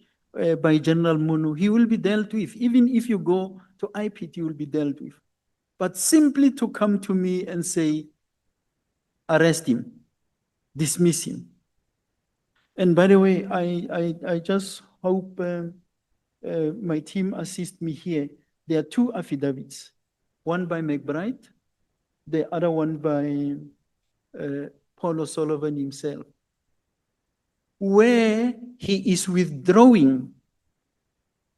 by General Mchunu, he will be dealt with. Even if you go to IPT, he will be dealt with. But simply to come to me and say, arrest him, dismiss him. And by the way, I just hope my team assist me here. There are two affidavits, one by McBride, the other one by Paul O'Sullivan himself, where he is withdrawing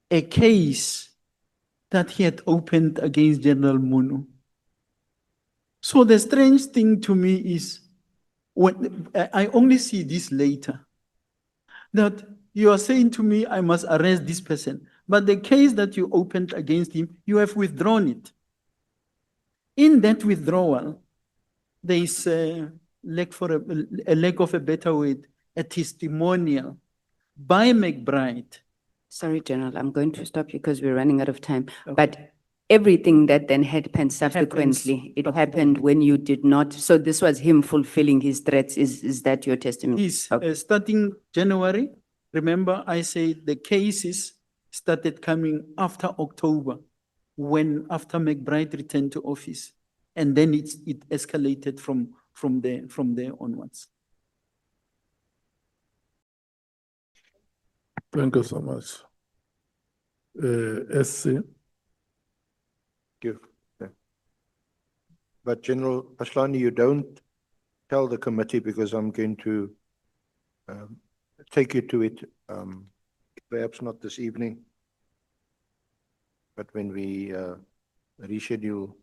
a case that he had opened against General Mchunu. So the strange thing to me is, when I only see this later, that you are saying to me, I must arrest this person, but the case that you opened against him, you have withdrawn it. In that withdrawal, there is a lack of a better word, a testimonial by McBride. Sorry, General, I'm going to stop you because we're running out of time. Okay. But everything that then happened subsequently, it happened when you did not. So this was him fulfilling his threats. Is that your testimony? Yes, starting January, remember I said the cases started coming after October, after McBride returned to office. And then it escalated from there onwards. Thank you so much. SC. Thank you. Yeah. But General Phahlane, you don't tell the committee, because I'm going to take you to it, perhaps not this evening, but when we reschedule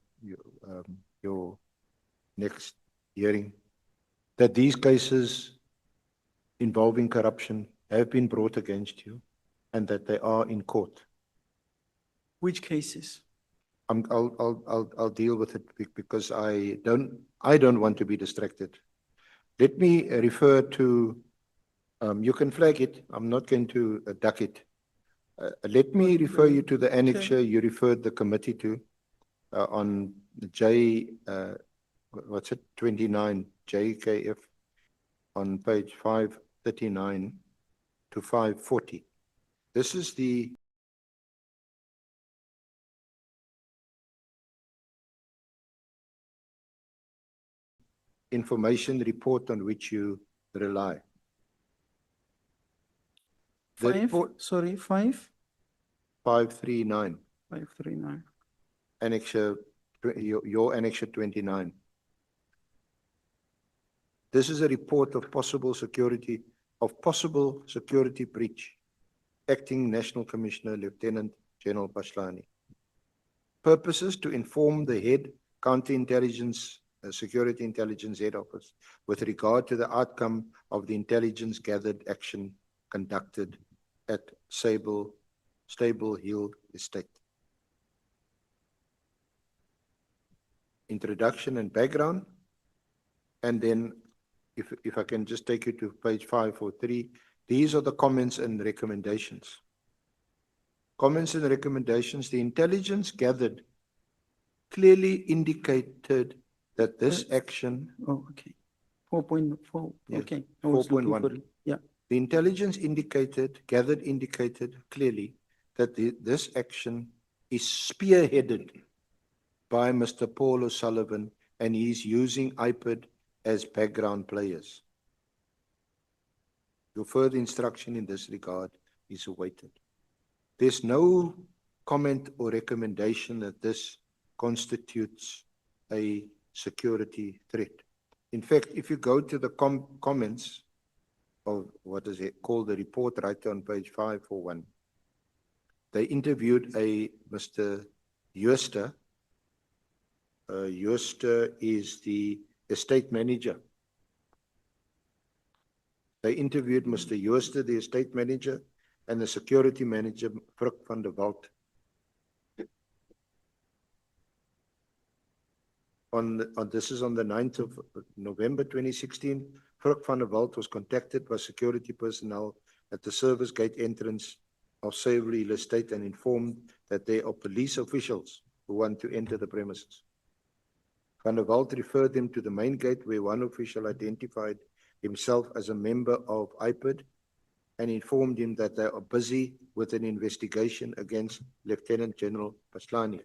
your next hearing, that these cases involving corruption have been brought against you and that they are in court. Which cases? I'll deal with it because I don't want to be distracted. Let me refer to, you can flag it, I'm not going to duck it. Let me refer you to the annexure you referred the committee to on what's it, 29, JKF, on page 539 to 540. This is the information report on which you rely. The report, 539. 539. Annexure, your annexure 29. This is a report of possible security breach. Acting National Commissioner Lt Gen Nhlanhla Phahlane. Purposes to inform the head counterintelligence security intelligence head office with regard to the outcome of the intelligence gathered action conducted at Stable Hill Estate. Introduction and background, and then if I can just take you to page 543, these are the comments and recommendations. Comments and recommendations, the intelligence gathered clearly indicated that this action... Oh, okay. 4.4, yes, okay. 4.1. Yeah. The intelligence gathered indicated clearly that this action is spearheaded by Mr. Paul O'Sullivan, and he's using IPID as background players. Your further instruction in this regard is awaited. There's no comment or recommendation that this constitutes a security threat. In fact, if you go to the comments of what is it called, the report right on page 541, they interviewed a Mr. Yusuf. Yusuf is the estate manager. They interviewed Mr. Yusuf, the estate manager, and the security manager, Fruk van der Walt. This is on the 9th of November 2016. Fruk van der Walt was contacted by security personnel at the service gate entrance of Savory Hill Estate and informed that there are police officials who want to enter the premises. Van der Walt referred them to the main gate where one official identified himself as a member of IPID and informed him that they are busy with an investigation against Lt Gen Phahlane.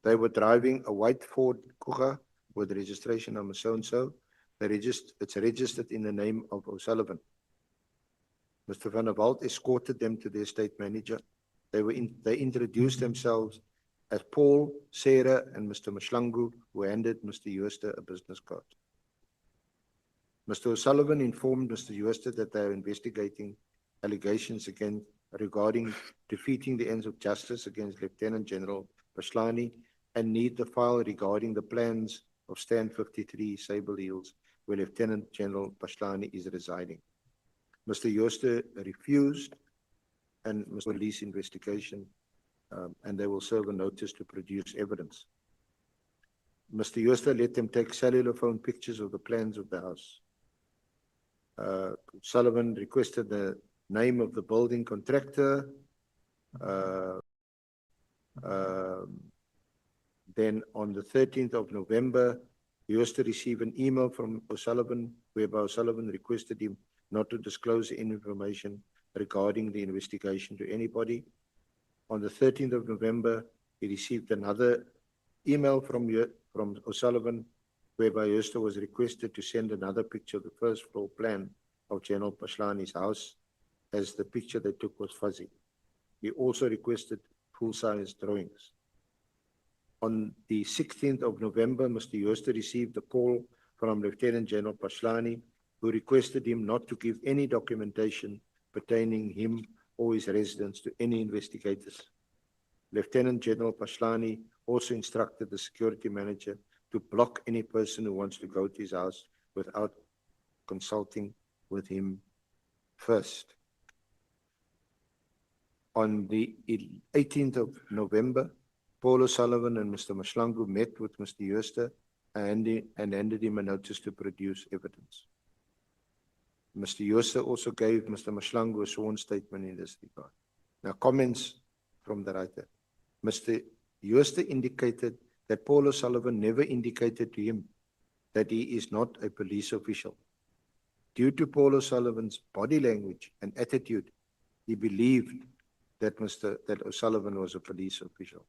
They were driving a white Ford Kuga with registration number so-and-so. It's registered in the name of O'Sullivan. Mr. Van der Walt escorted them to the estate manager. They introduced themselves as Paul, Sarah, and Mr. Mshlangu, who handed Mr. Yusuf a business card. Mr. O'Sullivan informed Mr. Yusuf that they are investigating allegations regarding defeating the ends of justice against Lt Gen Phahlane and need the file regarding the plans of Stand 53 Sable Hills, where Lt Gen Phahlane is residing. Mr. Yusuf refused and must release investigation, and they will serve a notice to produce evidence. Mr. Yusuf let them take cellular phone pictures of the plans of the house. Sullivan requested the name of the building contractor. Then on the 13th of November, he was to receive an email from O'Sullivan, whereby O'Sullivan requested him not to disclose any information regarding the investigation to anybody. On the 13th of November, he received another email from O'Sullivan, whereby Yusuf was requested to send another picture of the first floor plan of Gen Phahlane's house, as the picture they took was fuzzy. He also requested full-size drawings. On the 16th of November, Mr. Yusuf received a call from Lt Gen Phahlane, who requested him not to give any documentation pertaining him or his residence to any investigators. Lt Gen Phahlane also instructed the security manager to block any person who wants to go to his house without consulting with him first. On the 18th of November, Paul O'Sullivan and Mr. Mshlangu met with Mr. Yusuf and handed him a notice to produce evidence. Mr. Yusuf also gave Mr. Mshlangu a sworn statement in this regard. Now, comments from the writer. Mr. Yusuf indicated that Paul O'Sullivan never indicated to him that he is not a police official. Due to Paul O'Sullivan's body language and attitude, he believed that O'Sullivan was a police official.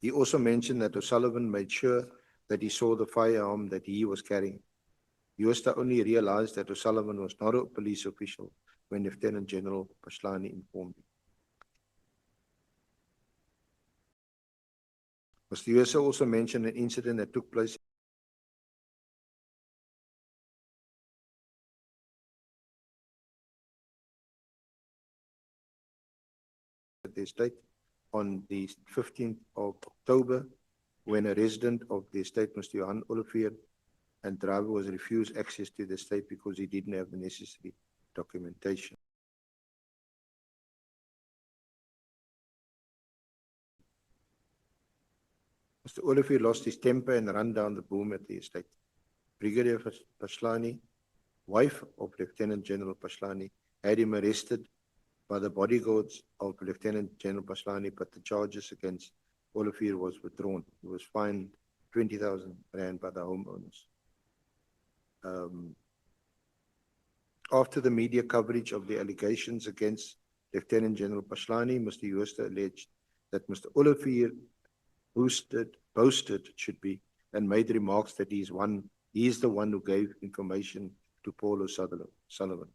He also mentioned that O'Sullivan made sure that he saw the firearm that he was carrying. Yusuf only realized that O'Sullivan was not a police official when Lt Gen Phahlane informed him. Mr. Yusuf also mentioned an incident that took place at the estate on the 15th of October, when a resident of the estate, Mr. Johan Olivier, and driver was refused access to the estate because he didn't have the necessary documentation. Mr. Olivier lost his temper and ran down the boom at the estate. Brigadier Phahlane, wife of Lt Gen Phahlane, had him arrested by the bodyguards of Lt Gen Phahlane, but the charges against Olivier was withdrawn. He was fined 20,000 rand by the homeowners. After the media coverage of the allegations against Lt Gen Phahlane, Mr. Yusuf alleged that Mr. Olivier boasted and made remarks that he is the one who gave information to Paul O'Sullivan.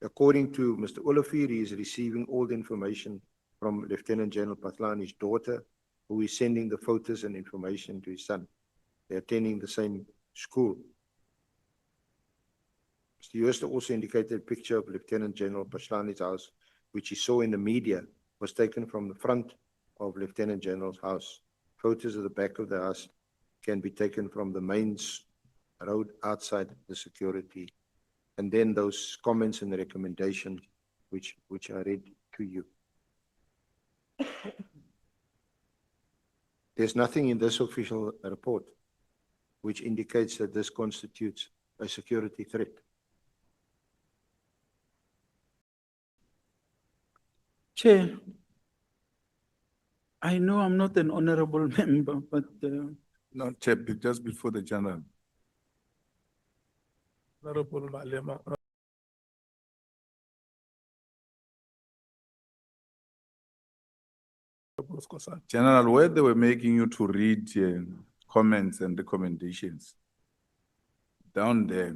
According to Mr. Olivier, he is receiving all the information from Lt Gen Phahlane's daughter, who is sending the photos and information to his son. They are attending the same school. Mr. Yusuf also indicated a picture of Lt Gen Phahlane's house which he saw in the media, was taken from the front of Lieutenant General's house. Photos of the back of the house can be taken from the main road outside the security. And then those comments and recommendations which I read to you. There's nothing in this official report which indicates that this constitutes a security threat. Chair, I know I'm not an honorable member, but No, Chair, just before the general. Honorable Malema. General, where they were making you to read comments and recommendations, down there,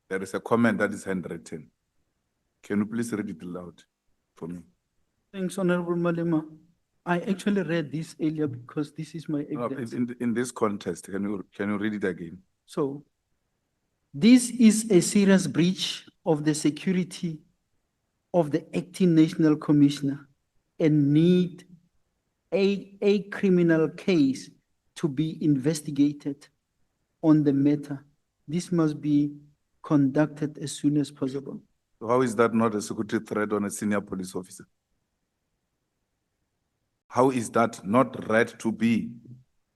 there is a comment that is handwritten. Can you please read it aloud for me? thanks, Honorable Malema. I actually read this earlier because this is my No, evidence. in this context, can you read it again? So, this is a serious breach of the security of the acting National Commissioner and need a criminal case to be investigated on the matter. This must be conducted as soon as possible. So how is that not a security threat on a senior police officer? How is that not read to be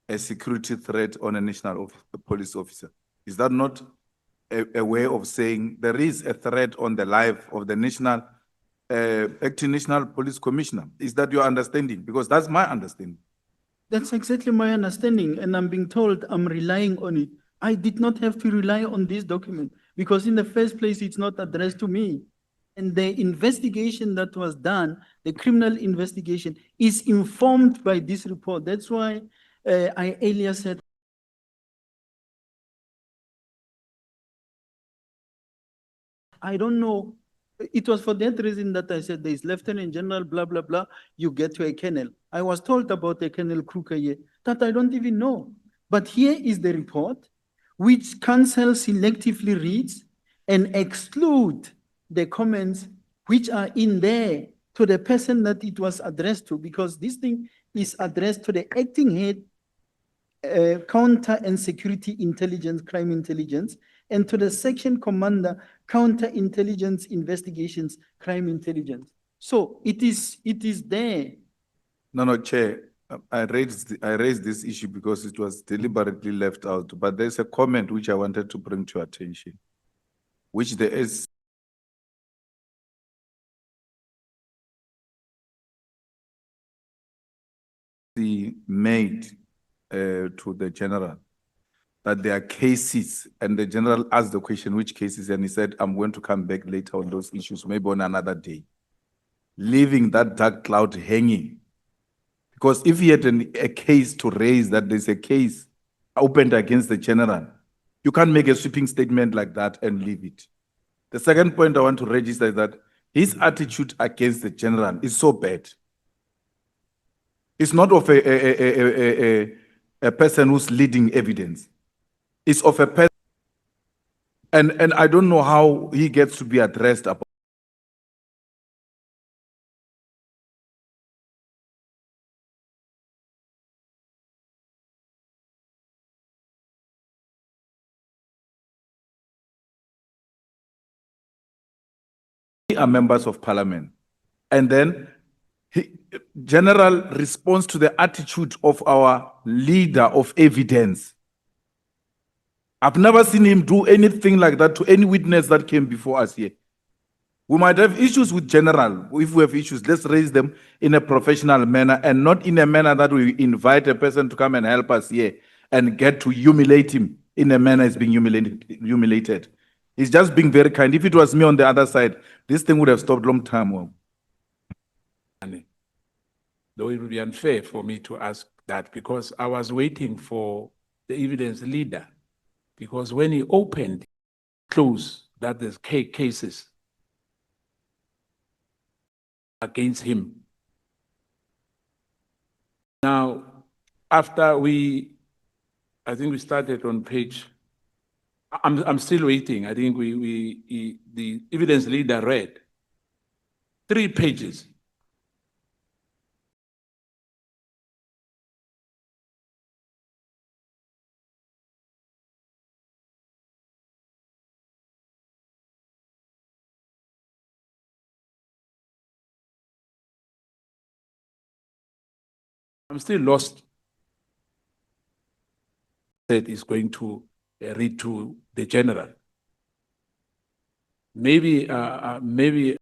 a security threat on a national police officer? Is that not a way of saying there is a threat on the life of the acting National Police Commissioner? Is that your understanding? Because that's my understanding. That's exactly my understanding, and I'm being told I'm relying on it. I did not have to rely on this document because in the first place, it's not addressed to me. And the investigation that was done, the criminal investigation, is informed by this report. That's why I earlier said I don't know. It was for that reason that I said there is Lieutenant General, blah, blah, blah. You get to a colonel. I was told about a Colonel Kruger here that I don't even know. But here is the report, which council selectively reads and exclude the comments which are in there to the person that it was addressed to, because this thing is addressed to the acting head, counter and security intelligence, crime intelligence, and to the section commander, counterintelligence investigations, crime intelligence. So it is there. No, Chair, I raised this issue because it was deliberately left out, but there's a comment which I wanted to bring to your attention, which there is made to the general that there are cases, and the general asked the question, which cases, and he said, I'm going to come back later on those issues, maybe on another day, leaving that dark cloud hanging. Because if he had a case to raise, that there's a case opened against the general, you can't make a sweeping statement like that and leave it. The second point I want to register is that his attitude against the general is so bad. It's not of a person who's leading evidence. It's of a person, and I don't know how he gets to be addressed about. We are members of parliament, and then general response to the attitude of our leader of evidence. I've never seen him do anything like that to any witness that came before us here. We might have issues with general. If we have issues, let's raise them in a professional manner and not in a manner that we invite a person to come and help us here and get to humiliate him in a manner he's being humiliated. He's just being very kind. If it was me on the other side, this thing would have stopped long time ago. Though it would be unfair for me to ask that because I was waiting for the evidence leader. Because when he opened, closed, that there's cases against him. Now, after I think we started on page, I'm still waiting. I think the evidence leader read 3 pages. I'm still lost. That is going to read to the general. Maybe, maybe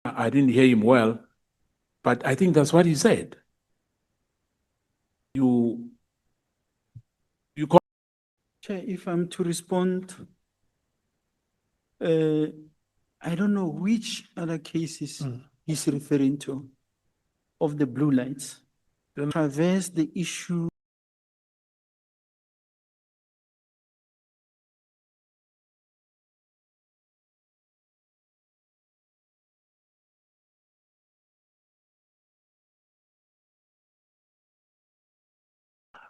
I didn't hear him well, but I think that's what he said. You call. Chair, if I'm to respond, I don't know which other cases he's referring to of the blue lights. Traverse the issue.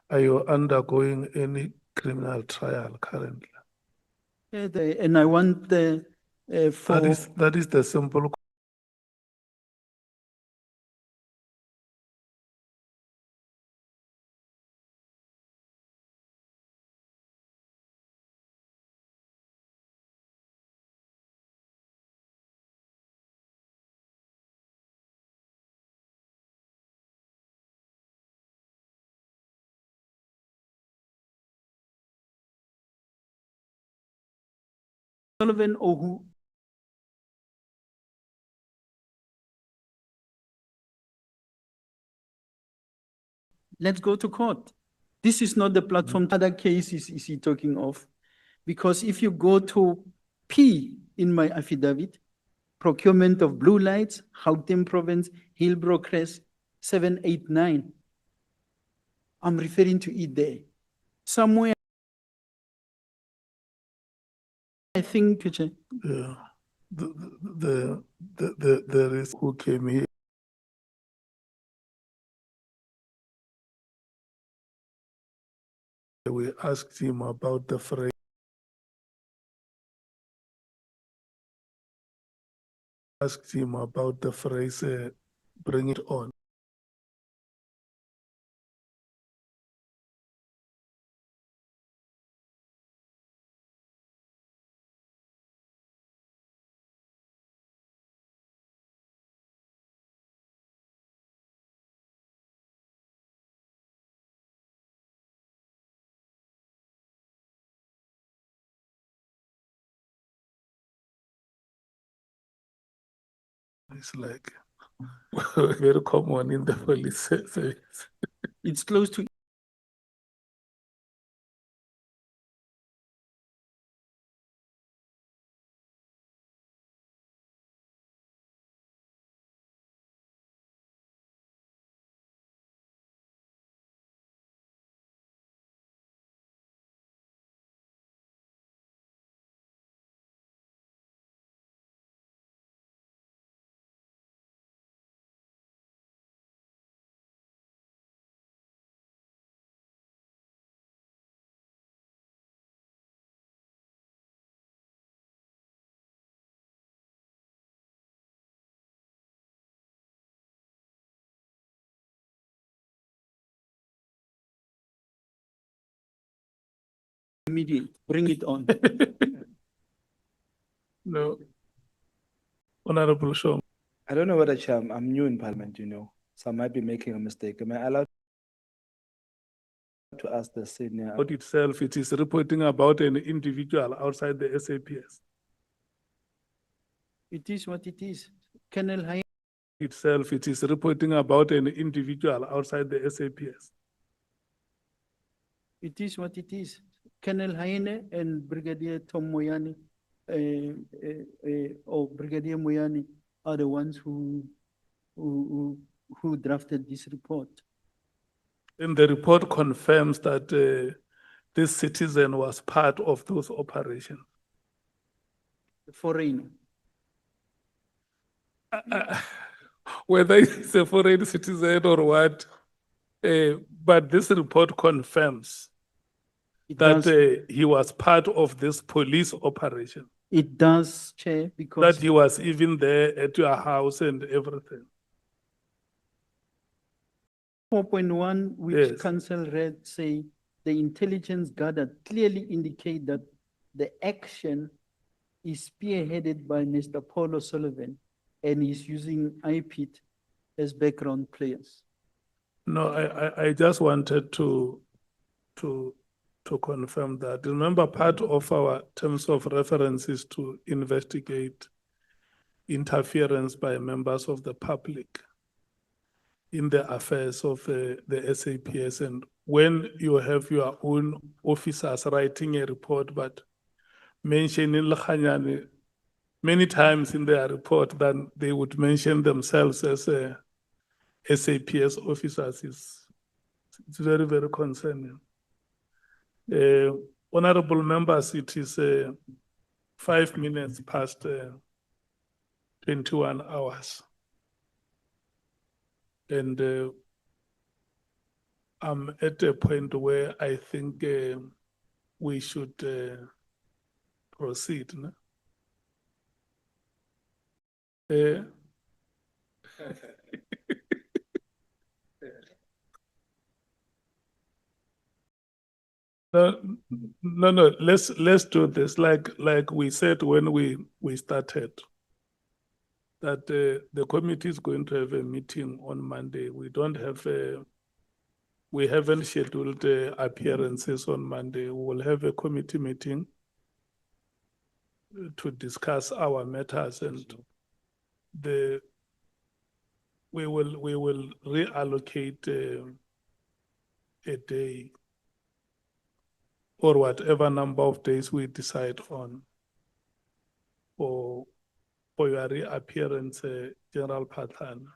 Are you undergoing any criminal trial currently? Yeah, and I want the, for. That is the simple. Sullivan or who? Let's go to court. This is not the platform. Other cases is he talking of? Because if you go to P in my affidavit, procurement of blue lights, Gauteng Province, Hillbrow Crest, 789. I'm referring to it there. Somewhere, I think, Yeah. There is who came here. We asked him about the phrase. Asked him about the phrase, bring it on. It's like very common in the police service. it's close to Immediate, bring it on. No. Honorable Shom. I don't know whether Chair, I'm new in Parliament, so I might be making a mistake. Am I allowed to ask the senior? About itself, it is reporting about an individual outside the SAPS. It is what it is. Colonel Hay Itself, it is reporting about an individual outside the SAPS. It is what it is. Colonel Haine and Brigadier Tom Moyani, or Brigadier Moyani are the ones who drafted this report. And the report confirms that this citizen was part of those operations. The foreigner. Whether it's a foreign citizen or what, but this report confirms that he was part of this police operation. It does, Chair, because That he was even there at your house and everything. 4.1, which Yes. Council read, say the intelligence gathered clearly indicate that the action is spearheaded by Mr. Paul O'Sullivan and is using IPIT as background players. No, I just wanted to confirm that. Remember, part of our terms of reference is to investigate interference by members of the public in the affairs of the SAPS. And when you have your own officers writing a report, but mentioning Lekganyane many times in their report, then they would mention themselves as SAPS officers. It's very, very concerning. Honorable members, it is 5 minutes past 21 hours. And I'm at a point where I think we should proceed. No? No, let's do this like we said when we started, that the committee is going to have a meeting on Monday. We haven't scheduled appearances on Monday. We will have a committee meeting to discuss our matters, and we will reallocate a day or whatever number of days we decide on for your reappearance, General Phahlane.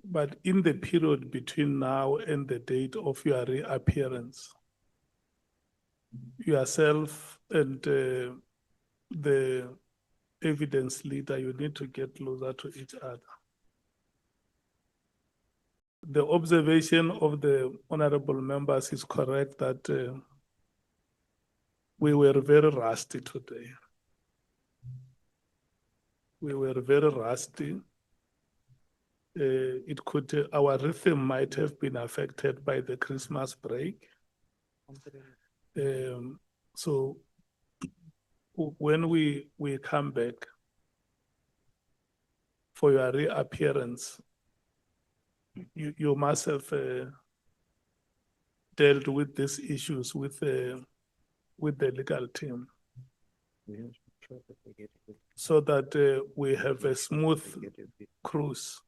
But in the period between now and the date of your reappearance, yourself and the evidence leader, you need to get closer to each other. The observation of the honorable members is correct that we were very rusty today. We were very rusty. Our rhythm might have been affected by the Christmas break. So when we come back for your reappearance, you must have dealt with these issues with the legal team, so that we have a smooth cruise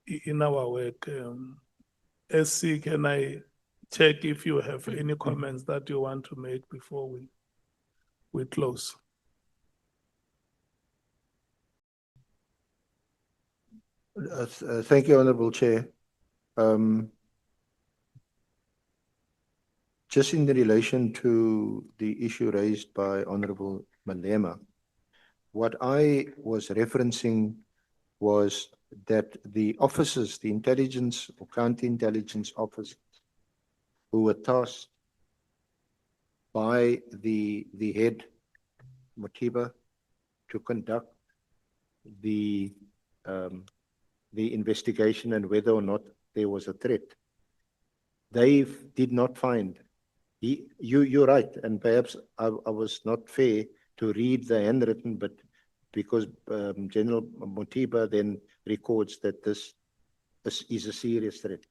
in our work. SC, can I check if you have any comments that you want to make before we close? Thank you, Honorable Chair. Just in relation to the issue raised by Honorable Malema, what I was referencing was that the officers, the intelligence or counter-intelligence officers who were tasked by the head, Motiba, to conduct the investigation and whether or not there was a threat. they did not find. You're right, and perhaps I was not fair to read the handwritten, but because General Motiba then records that this is a serious threat.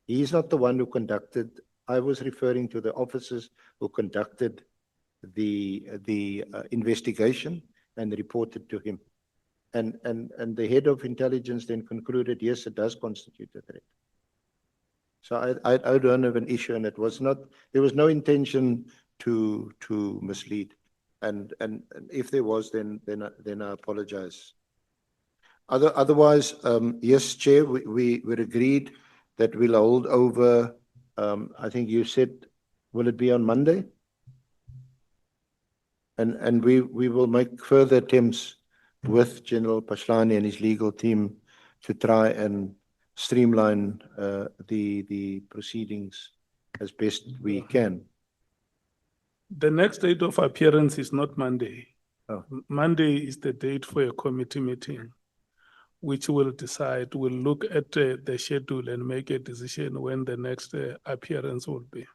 He is not the one who conducted. I was referring to the officers who conducted the investigation and reported to him. And the head of intelligence then concluded, yes, it does constitute a threat. So I don't have an issue, and there was no intention to mislead. And if there was, then I apologize. Otherwise, yes, Chair, we agreed that we'll hold over. I think you said, will it be on Monday? And we will make further attempts with General Phahlane and his legal team to try and streamline the proceedings as best we can. The next date of appearance is not Monday. Oh. Monday is the date for a committee meeting, which will decide, will look at the schedule and make a decision when the next appearance will be.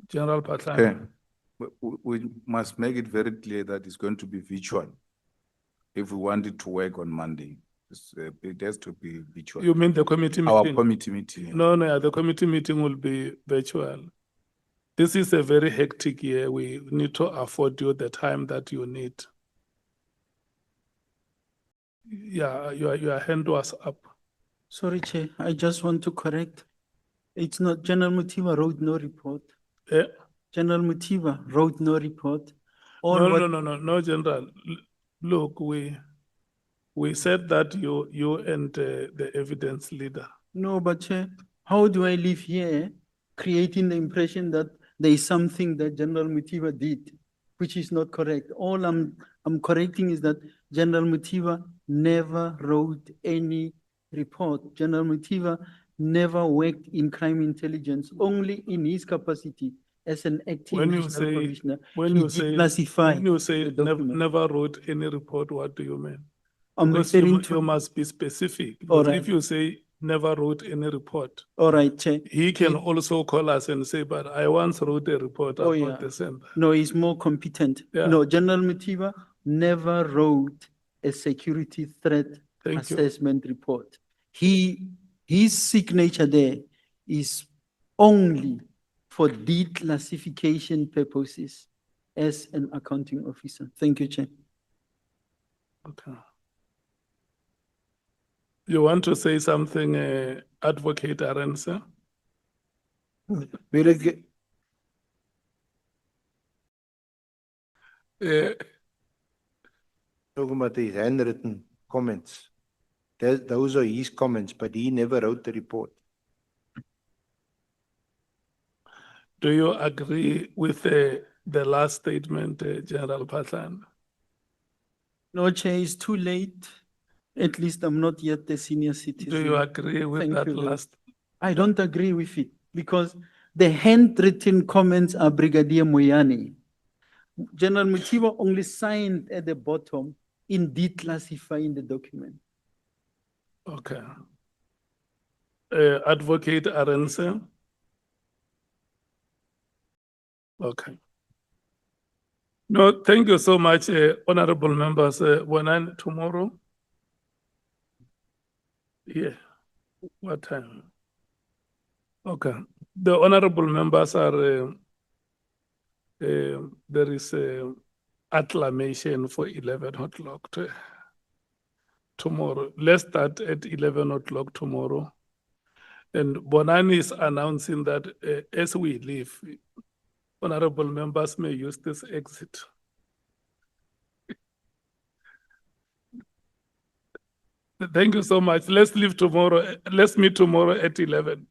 General Phahlane. Okay. We must make it very clear that it's going to be virtual. If we want it to work on Monday, it has to be virtual. You mean the committee meeting? Our committee meeting. No, the committee meeting will be virtual. This is a very hectic year. We need to afford you the time that you need. Yeah, your hand was up. Sorry, Chair, I just want to correct. It's not, General Motiba wrote no report. General Motiba wrote no report. No, General. Look, we said that you and the evidence leader. No, but Chair, how do I live here creating the impression that there is something that General Motiba did, which is not correct? All I'm correcting is that General Motiba never wrote any report. General Motiba never worked in crime intelligence, only in his capacity as an acting national commissioner. When you say never wrote any report, what do you mean? Because you must be specific. Because if you say never wrote any report, all right, Chair, he can also call us and say, but I once wrote a report about the center. No, he's more competent. Yeah. No, General Motiba never wrote a security threat assessment report. His signature there is only for declassification purposes as an accounting officer. Thank you, Chair. Okay. You want to say something, Advocate Arendse? Talking about his handwritten comments. Those are his comments, but he never wrote the report. Do you agree with the last statement, General Phahlane? No, Chair, it's too late. At least I'm not yet the senior citizen. Do you agree with that last? I don't agree with it because the handwritten comments are Brigadier Moyane. General Motiba only signed at the bottom in declassifying the document. Okay. Advocate Arendse? Okay. No, thank you so much, honorable members. When tomorrow? Yeah. What time? Okay. The honorable members are, there is acclamation for 11 o'clock tomorrow. Let's start at 11 o'clock tomorrow. And Bonani is announcing that as we leave, honorable members may use this exit. Thank you so much. Let's leave tomorrow. Let's meet tomorrow at 11.